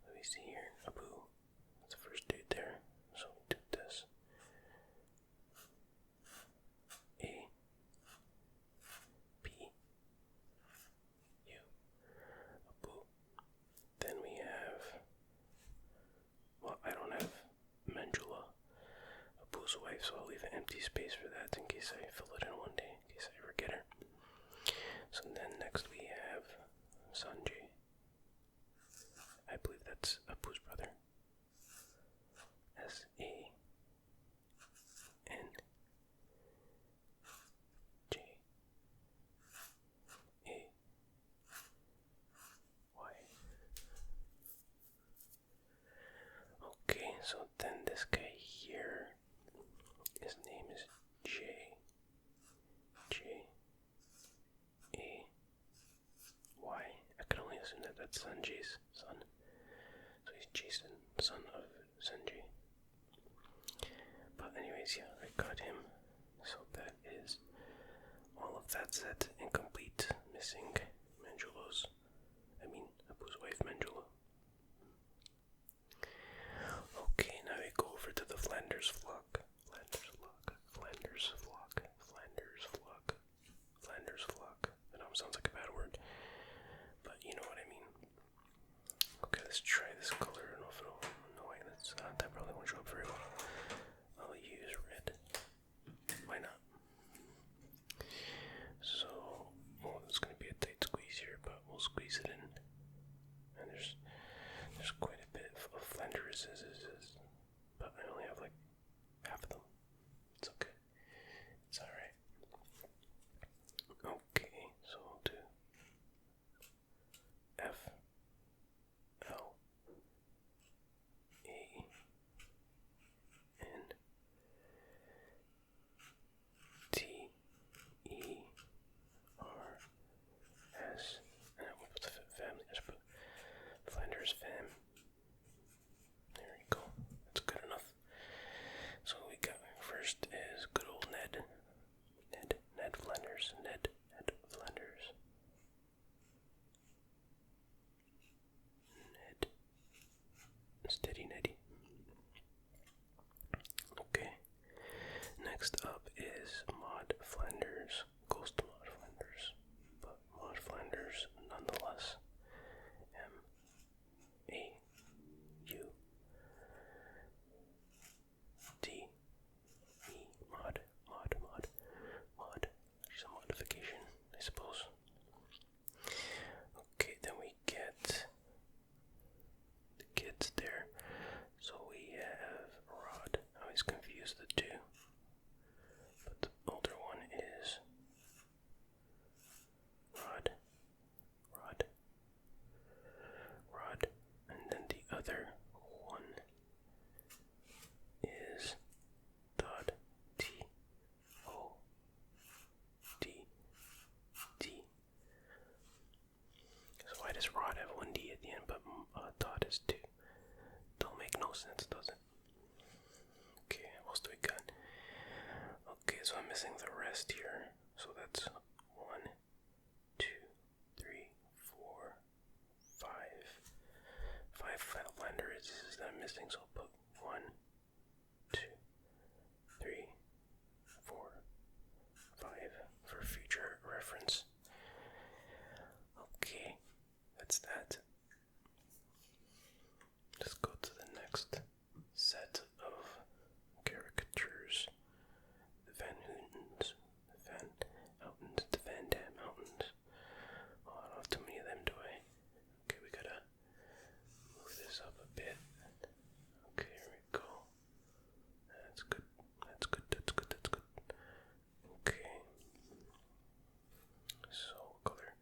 let me see here, Abu. That's the first dude there. So we do this. A P U Abu. Then we have, well, I don't have Mandula, Abu's wife, so I'll leave an empty space for that in case I fill it in one day, in case I forget her. So then next we have Sanjay. I believe that's Apu's brother. SANJay. Okay, so then this guy here, his name is J A Y. I can only assume that that's Sanjay's son. So he's Jason, son of Sanjay. But anyways, yeah, I got him. So that is all of that set incomplete, missing Manjula's. Apu's wife Manjula. Okay, now we go over to the Flanders flock. Flanders flock. That almost sounds like a bad word, but you know what I mean. Okay, let's try this color. I don't know if it'll. No way, that probably won't show up very well. I'll use red. Why not? So, well, it's gonna be a tight squeeze here, but we'll squeeze it in. And there's quite a bit of Flanders, but I only have like half of them. It's okay. It's alright. Okay, so we'll do F L A N T E R S, and I won't put the family, I just put Flanders fam. There we go. That's good enough. So we got first is good old Ned Flanders. Ned Flanders. Ned. Steady Neddy. Okay. Next up is Maud Flanders. Close to Maud Flanders, but Maud Flanders nonetheless. M-A-U-D-E. Maud. She's a modification, I suppose. Okay, then we get the kids there. So we have Rod. I always confuse the two. But the older one is Rod. And then the other one is Todd. T-O-D-D. So why does Rod have one D at the end, but Todd is two? Don't make no sense, does it? Okay, what else do we got? Okay, so I'm missing the rest here. So that's 1, 2, 3, 4, 5. 5 Flanders that I'm missing, so I'll put 1, 2, 3, 4, 5 for future reference. Okay, that's that. Let's go to the next set of caricatures. The Van Houtens, the Van Houtens, the Van Dam Mountains. Oh, I don't have too many of them, do I? Okay, we gotta move this up a bit. Okay, here we go. That's good. Okay. So, what color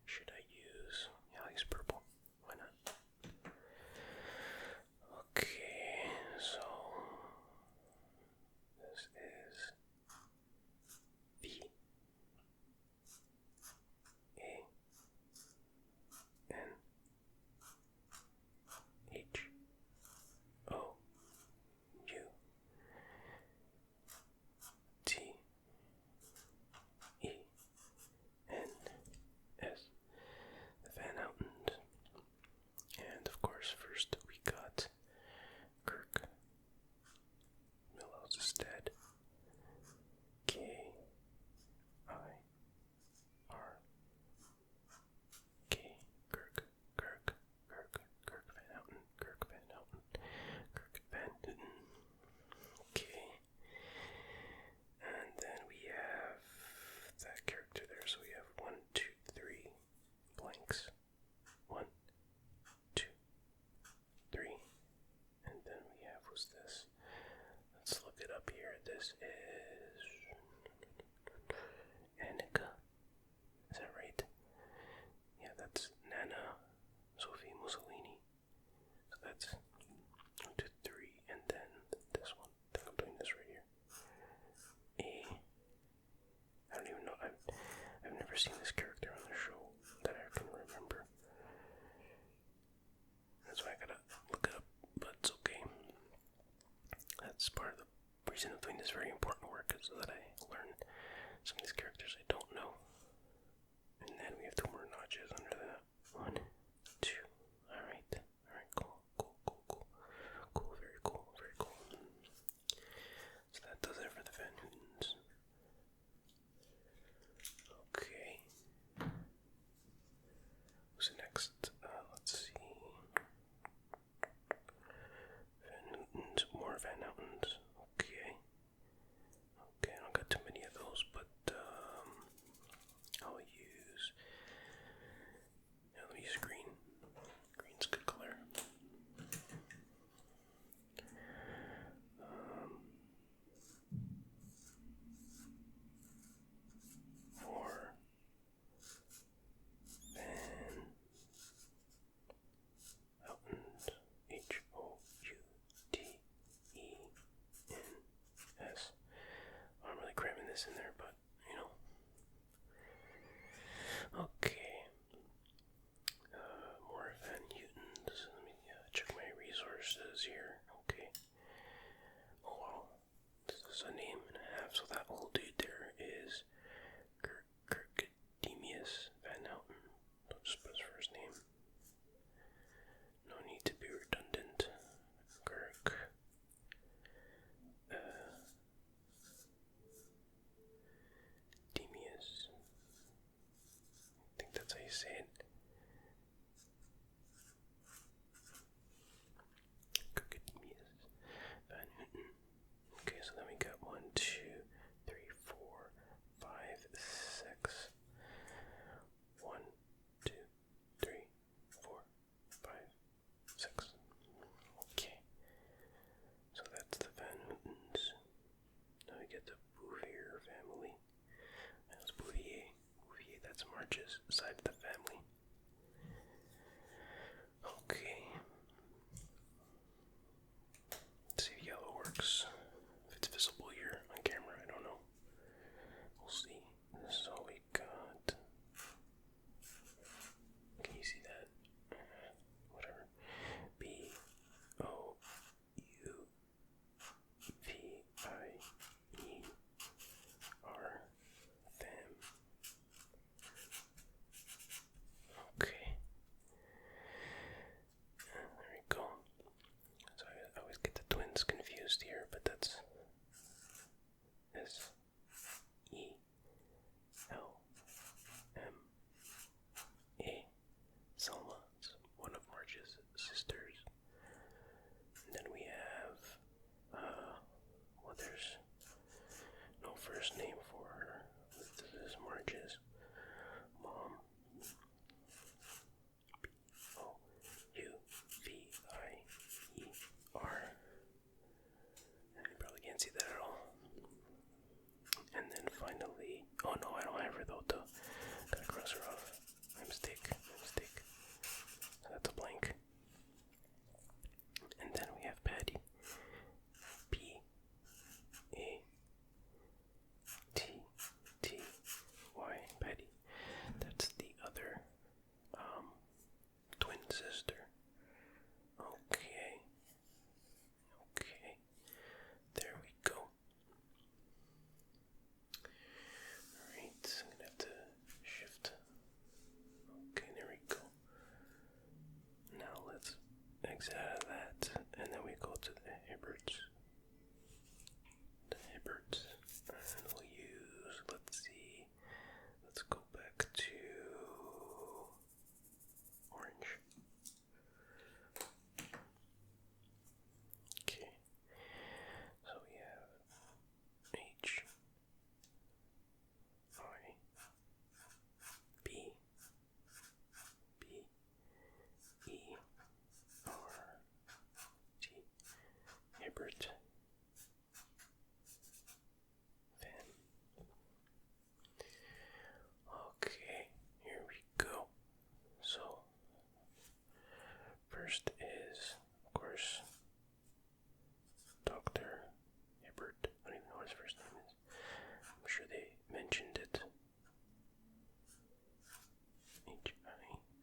should I use? Yeah, I'll use purple. Why not? characters. First, we got Kirk. Milhouse is dead. K-I-R-K. Kirk Van Houten. Kirk Van Houten. Okay. And then we have that character there. So we have 1, 2, 3 blanks. 1, 2, 3. And then we have, who's this? Let's look it up here. This is Annika. Is that right? Yeah, that's Nana Sophie Mussolini. So that's 1, 2, 3, and then this one. I think I'm doing this right here. I don't even know. I've never seen this character on the show that I can remember. That's why I gotta look it up, but it's okay. That's part of the reason of doing this very important work, is so that I learn some of these characters I don't know. And then we have 2 more notches under that. 1, 2. Alright, cool. Cool, very cool. So that does it for the Van Houtens. Okay. Who's next? Let's see. Van Houtens, more Van Houtens. Okay, I don't got too many of those, but I'll use. Yeah, let me use green. Green's a good color. For Van Houtens, Houtens. I'm really cramming this in there, but you know. Okay. More Van Houtens. Let me check my resources here. Okay. Oh wow. This is a name and a half, so that old dude there is Kirkademius Van Houten. Don't just put his first name. No need to be redundant. Kirk. Demius. I think that's how you say it. Kirkademius Van Houten. Okay, so then we got 1, 2, 3, 4, 5, 6. 1, 2, 3, 4, 5, 6. Okay. So that's the Van Houtens. Now we get the Bouvier family. That's Bouvier. That's Marge's side of the family. Okay. Let's see if yellow works. If it's visible here on camera, I don't know. We'll see. So we got. Can you see that? Whatever. Bouvier. Fam. Okay. There we go. So I always get the twins confused here, but that's S-E-L-M-A. Selma. It's one of Marge's sisters. And then we have, there's no first name for her. This is Marge's mom. Bouvier. And you probably can't see that at all. And then finally, oh no, I don't have her though. Gotta cross her off. My mistake. So that's a blank. And then we have Patty. P-A-T-T-Y. Patty. That's the other twin sister. Okay. There we go. Alright, I'm gonna have to shift. Okay, there we go. Now let's exit out of that, and then we go to the Hibberts. And we'll use, let's see, let's go back to orange. Okay, so we have H, I, B, E, R, T, Hibbert, Van. Okay, here we go. So, first is, of course, Dr. Hibbert. I don't even know what his first name is. I'm sure they mentioned it. H-I-B-B-E-R-T.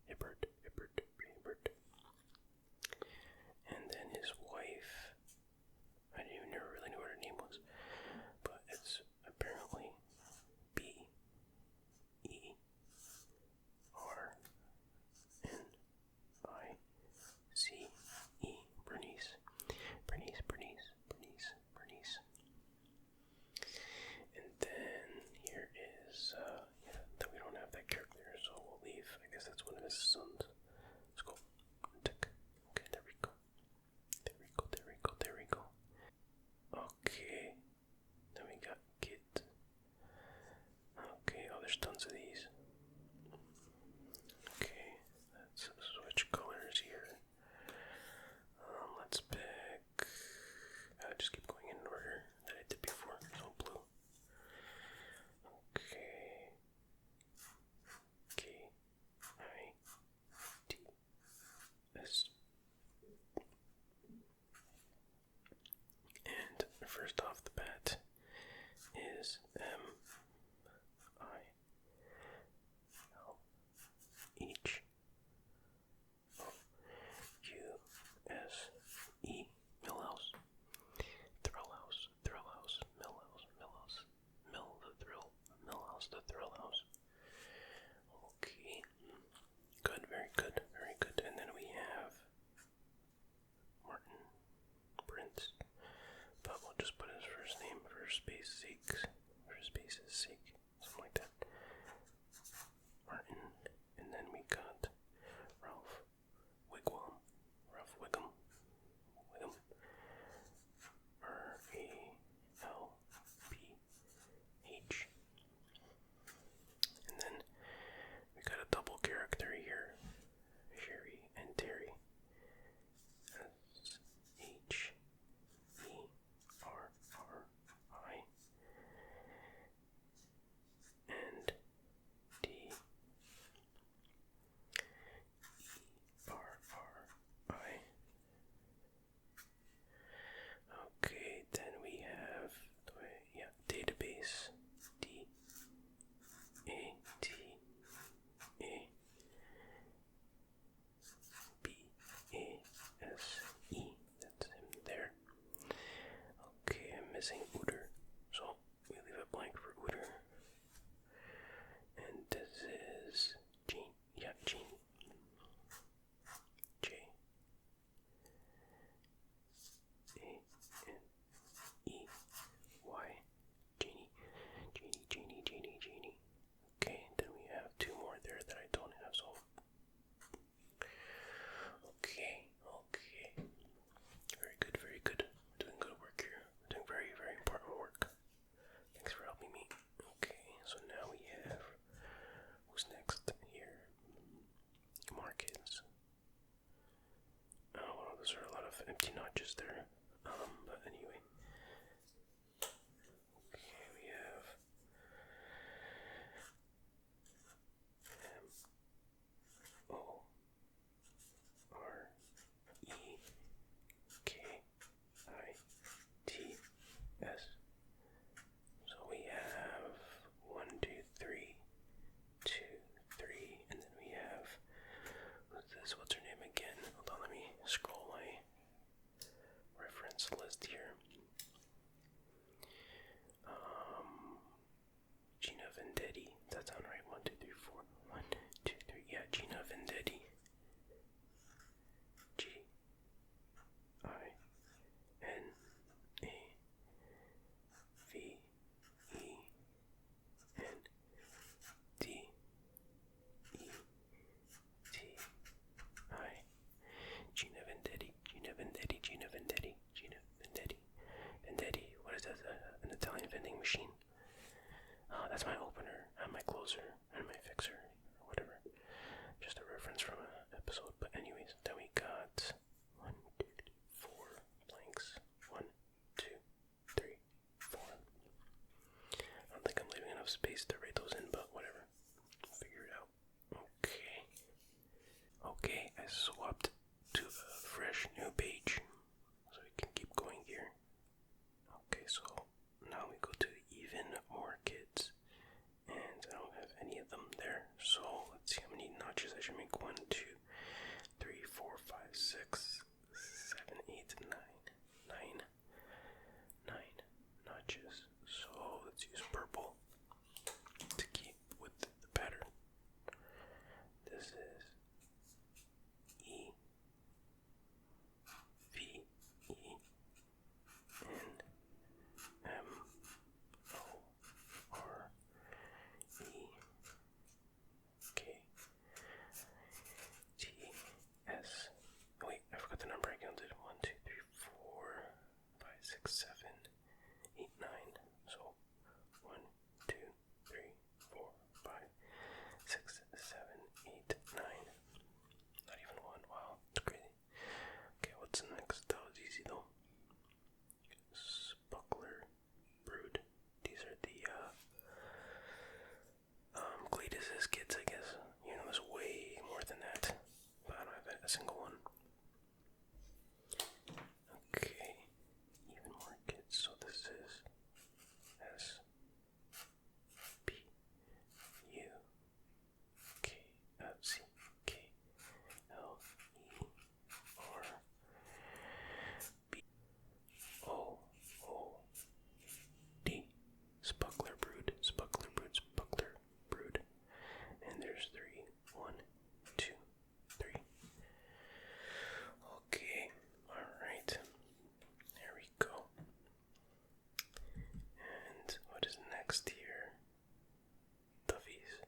Hibbert. And then his wife, I didn't even never really know what her name was, but it's apparently B-E-R-N-I-C-E. Bernice. And then here is, that we don't have that character, so we'll leave. I guess that's one of his sons. Let's go. Tick. Okay, there we go. Okay. Then we got Kit. Okay, oh, there's tons of these. Okay, let's switch colors here. Let's pick. Just keep going in order that I did before. So blue. Okay. K-I-T-S. And first off the bat is M-I-L-H-O-U-S-E. Millhouse. Millhouse, the Thrill House. Okay. Good, very good. And then we have Martin Prince. But we'll just put his first name for space's sake. Something like that. Martin. And then we got Ralph Wiggum. R-A-L-P-H. And then we got a double character here. Sherry and Terry. S-H-E-R-R-I and D-E-R-R-I. Okay, then we have, database. D-A-T-A-B-A-S-E. That's him there. Okay, I'm missing Ooter, so we leave it blank for Ooter. And this is Jean. Yeah, Jean. J-A-N-E-Y. Jeannie. Okay, then we have two more there that I don't have, so. Okay. Very good. Doing good work here. Doing very, very important work. Thanks for helping me. Okay, so now we have, who's next here? Markins. Oh, well, those are a lot of empty notches there. But anyway. Okay, we have M-O-R-E-K-I-T-S. So we have 1, 2, 3, 2, 3, and then we have, what's this? What's her name again? Hold on, let me scroll my reference list here. Gina Vendetti. That sounds right. 1, 2, 3, 4. 1, 2, and my closer and my fixer or whatever. Just a reference from an episode. But anyways, then we got 1, 2, 3, 4 blanks. 1, 2, 3, 4. I don't think I'm leaving enough space to write those in, but whatever. Figure it out. Okay. Okay, I swapped to a fresh new page, so we can keep going here. Okay, so now we go to even more kids, and I don't have any of them there. So let's see how many notches I should make. 1, 2, 3, 4, 5, 6, 7, 8, 9. 9 notches. So let's use purple to keep with the pattern. This is E, V, E, N, M, O, R, E, K, T, S. Oh, wait, I forgot the number I counted. 1, 2, 3, 4, 5, 6, 7, 8, 9. So 1, 2, 3, 4, 5, 6, 7, 8, 9. Not even 1. Wow, it's crazy. Okay, what's next? That was easy though. Spuckler Brood. These are the Cletus's kids, I guess. You know, there's way more than that, but I don't have a single one. Okay, even more kids. So this is S P U K C K L E R B O O D. Spuckler Brood, Spuckler Brood, Spuckler Brood. And there's 3. 1, 2, 3. Okay, alright. There we go. And what is next here? Tuffies.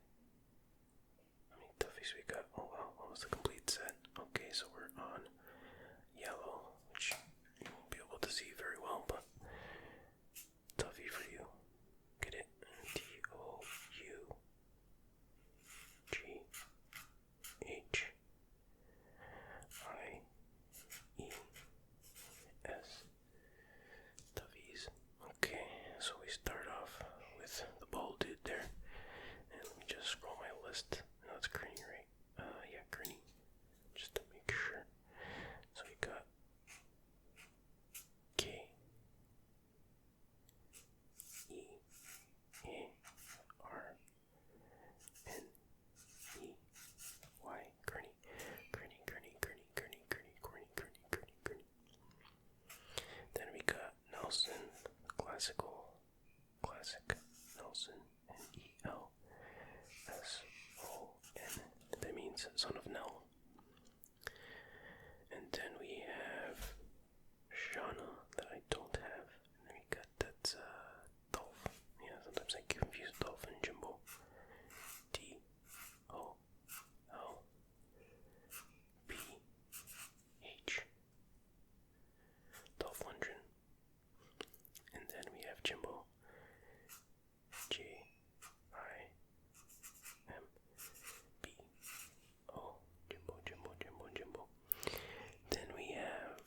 How many Tuffies we got? Oh wow, almost a complete set. Okay, so we're on yellow, which you won't be able to see very well, but Tuffy for you. Get it? Toughys. Tuffies. Okay, so we start off with the bald dude there. And let me just scroll my list. No, it's Kearney, right? Yeah, Kearney. Just to make sure. So we got K E A R N E Y. Kearney. Kearney. Then we got Nelson, classic Nelson, Nelson. That means son of Nell. And then we have Shauna that I don't have. And then we got that Dolph. Yeah, sometimes I confuse Dolph and Jimbo. D-O-L-P-H. Dolph Lundgren. And then we have Jimbo. J-I-M-B-O. Jimbo. Then we have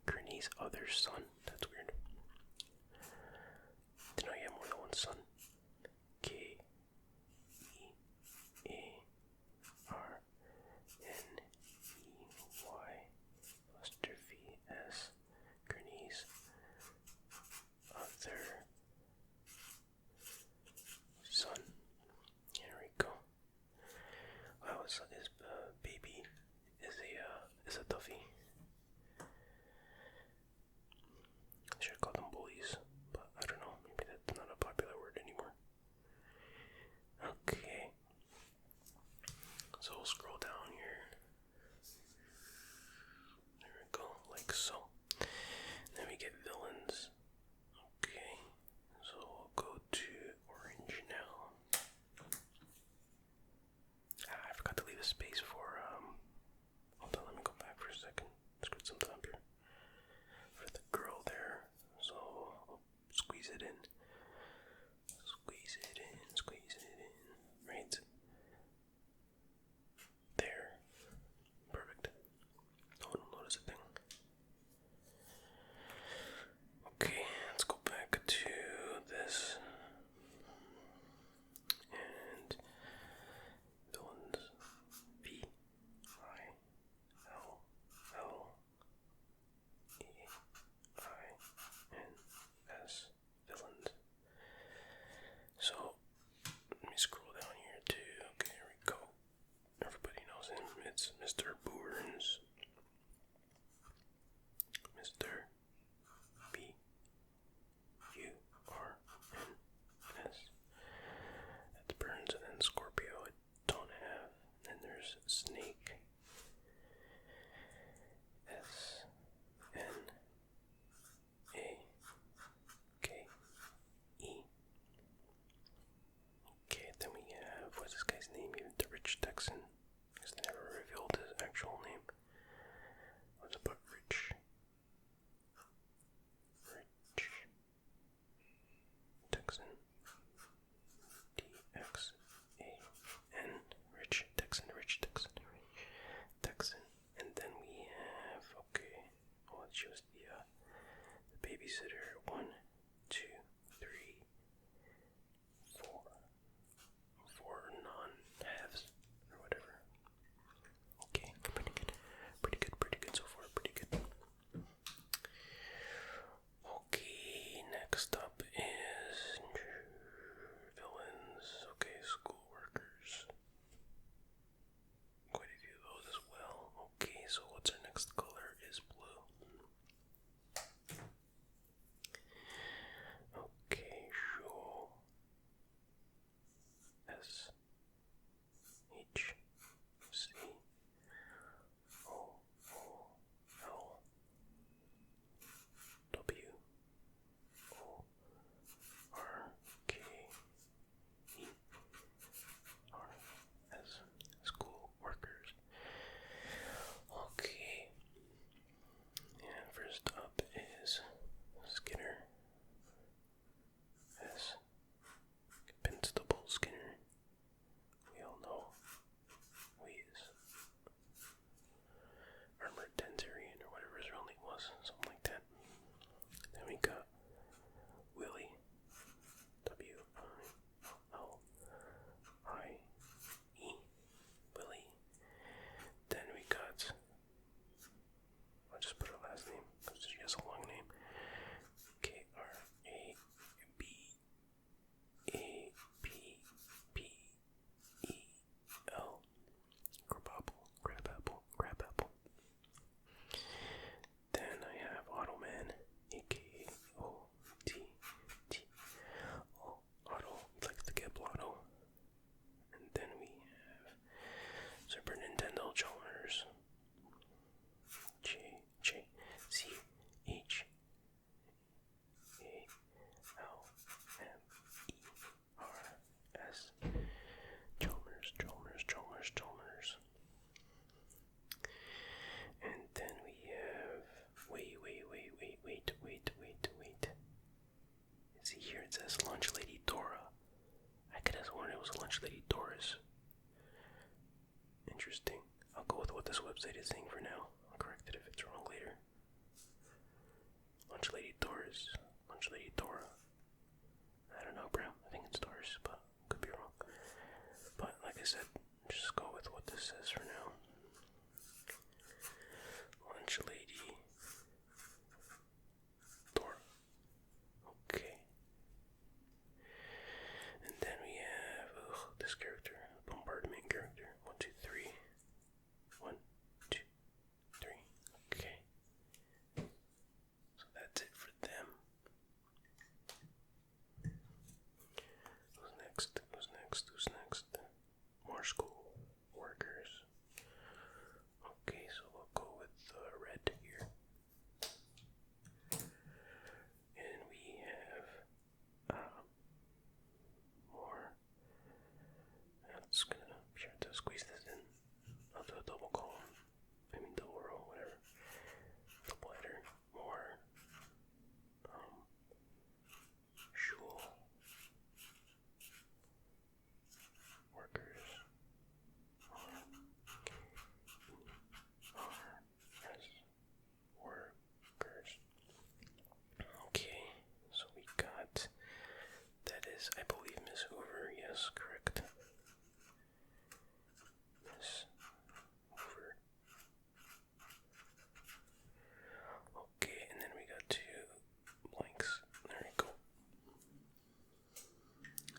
Kearney's other son. That's weird. Didn't know you have more than one son. K-E-A-R-N-E-Y. Apostrophe S. Kearney's other son. Here we go. Wow, his baby is a Duffy. Rich Texan. Because they never revealed his actual name. What's about Rich? Rich Texan. D-X-A-N. Rich Texan. Texan. And then we have, okay, well, let's choose the babysitter. 1, 2, 3, 4. 4 non-halves, or whatever. Okay, pretty good so far, pretty good. Okay, next up is villains. Okay, school workers. Quite a few of those as well. Okay, so what's our next color is blue. Okay, sure. S H C O O L W O R K E R S. School workers. Okay. And first up is Skinner. S. Constable Skinner. We all know who he is. Armored Dentarian or whatever his real name was. Something like that. Then we got Willie. W-I-L-L-I-E. Willie. Then we got, I'll just put her last name because she has a long name. K-R-A-B-A-P-P-E-L. Crabapple. Then I have Automan, aka O-T-T. Oh, Otto, he likes to get blotto. And then we have Super Nintendo Chalmers. Chalmers. Chalmers. And then we have, wait. See here, it says Lunch Lady Dora. I could have sworn it was Lunch Lady Doris. Interesting. I'll go with what this website is saying for now. I'll correct it if it's wrong later. Lunch Lady Doris. Lunch Lady Dora. I don't know, bro. I think it's Doris, but could be wrong. But like I said, just go with what this says for now. Lunch Lady Dora. Okay. And then we have this character, bombardment character. 1, 2, 3. 1, 2, 3. Okay. So that's it for them. Who's next? More school workers. Okay, so we'll go with red here. And we have more. It's gonna be sure to squeeze this in. I'll do a double column. Double row, whatever. Double header. More. Shul workers. Workers. Okay, so we got, that is, I believe, Miss Hoover. Yes, correct. Miss Hoover. Okay, and then we got 2 blanks. There we go.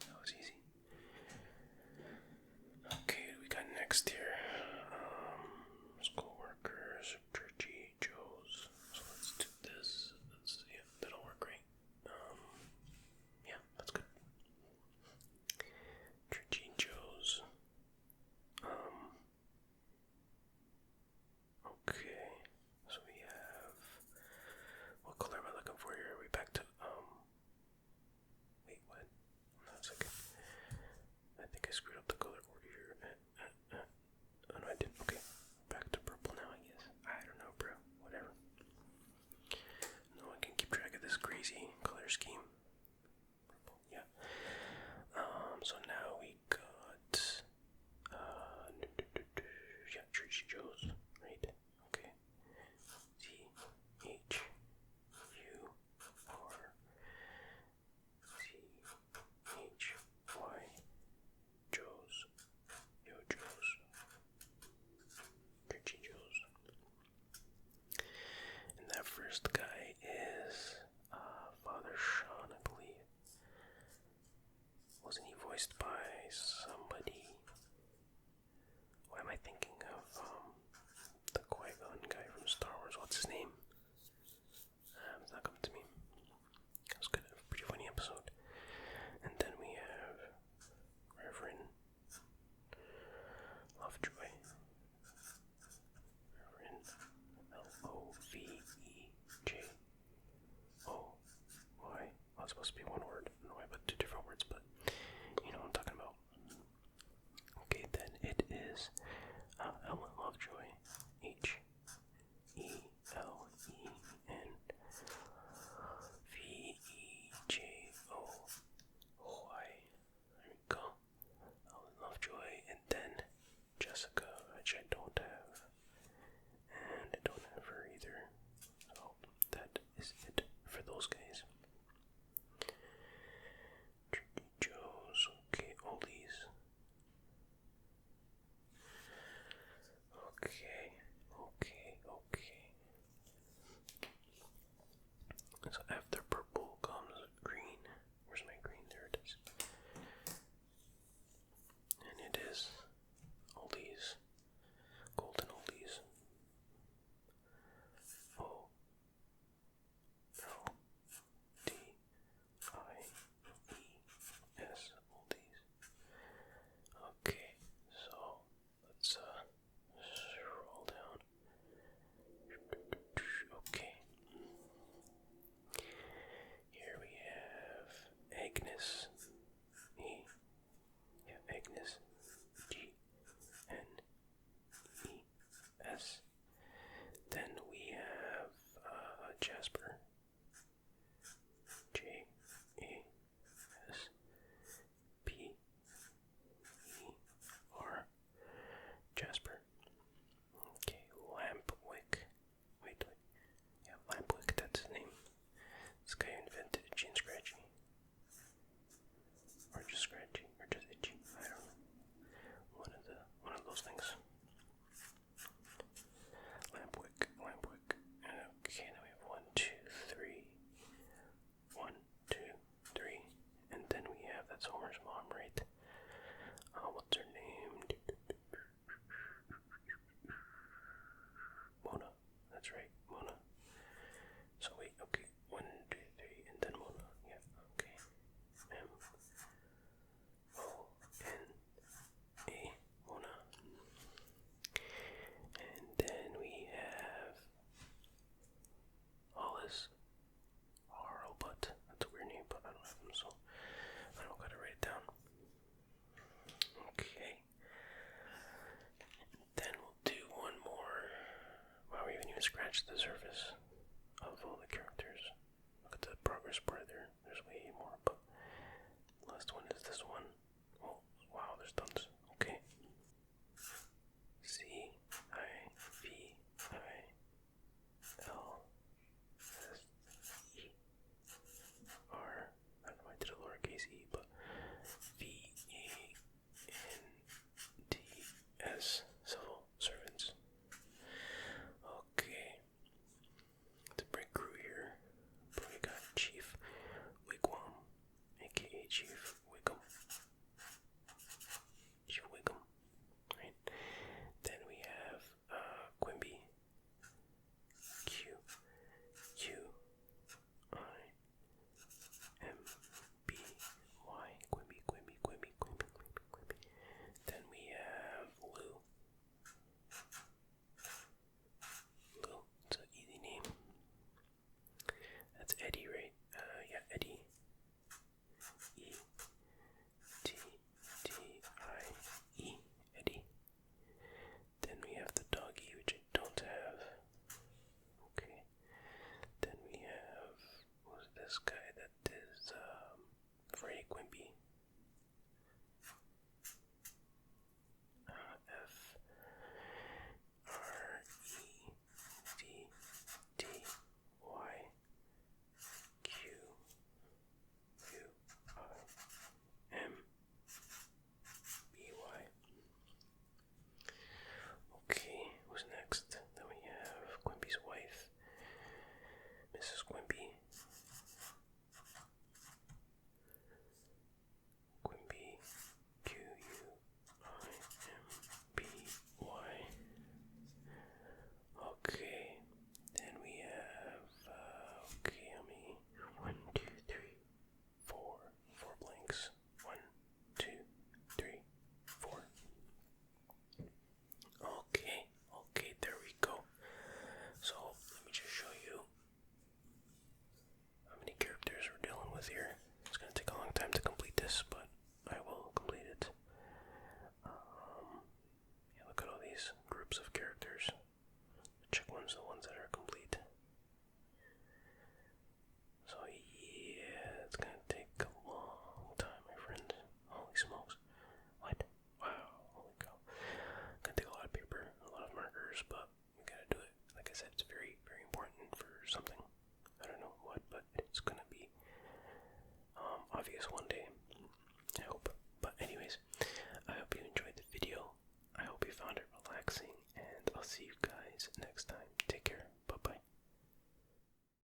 That was easy. Okay, we got next here. School workers, churchy Joes. So let's do this. Yeah, that'll work great. Yeah, that's good. color scheme. Purple, yeah. So now we got yeah, Tracy Joe's, right? Okay. THUR CHY Joe's. Yo Joe's. Tracy Joe's. And that first guy is Father Sean, I believe. Wasn't he voiced by somebody? Why am I thinking of the Qui-Gon guy from Star Wars? What's his name? It's not coming to me. That was good. A pretty funny episode. And then we have Reverend Lovejoy. Reverend Lovejoy. Oh, it's supposed to be one word. I don't know why I put two different words, but you know what I'm talking about. Okay, then it is Ellen Lovejoy. HELEN VEJOY. There we go. Ellen Lovejoy, and then Jessica, which I don't have, and I don't have her either. So that is it for those guys. Trader Joe's, okay, oldies. Okay. So after purple comes green. Where's my green? There it is. And it is oldies. Golden oldies. OLDIES. Oldies. Okay, so let's scroll down. Okay. Here we have Agnes. Agnes. GNES. Then we have Jasper. JASPER. Jasper. Okay, Lampwick. Wait. Yeah, Lampwick, that's his name. This guy invented Itchy and Scratchy. Or just Scratchy, or just Itchy. I don't know. One of those things. Lampwick. Okay, now we have 1, 2, 3. 1, 2, 3. And then we have, that's Homer's mom, right?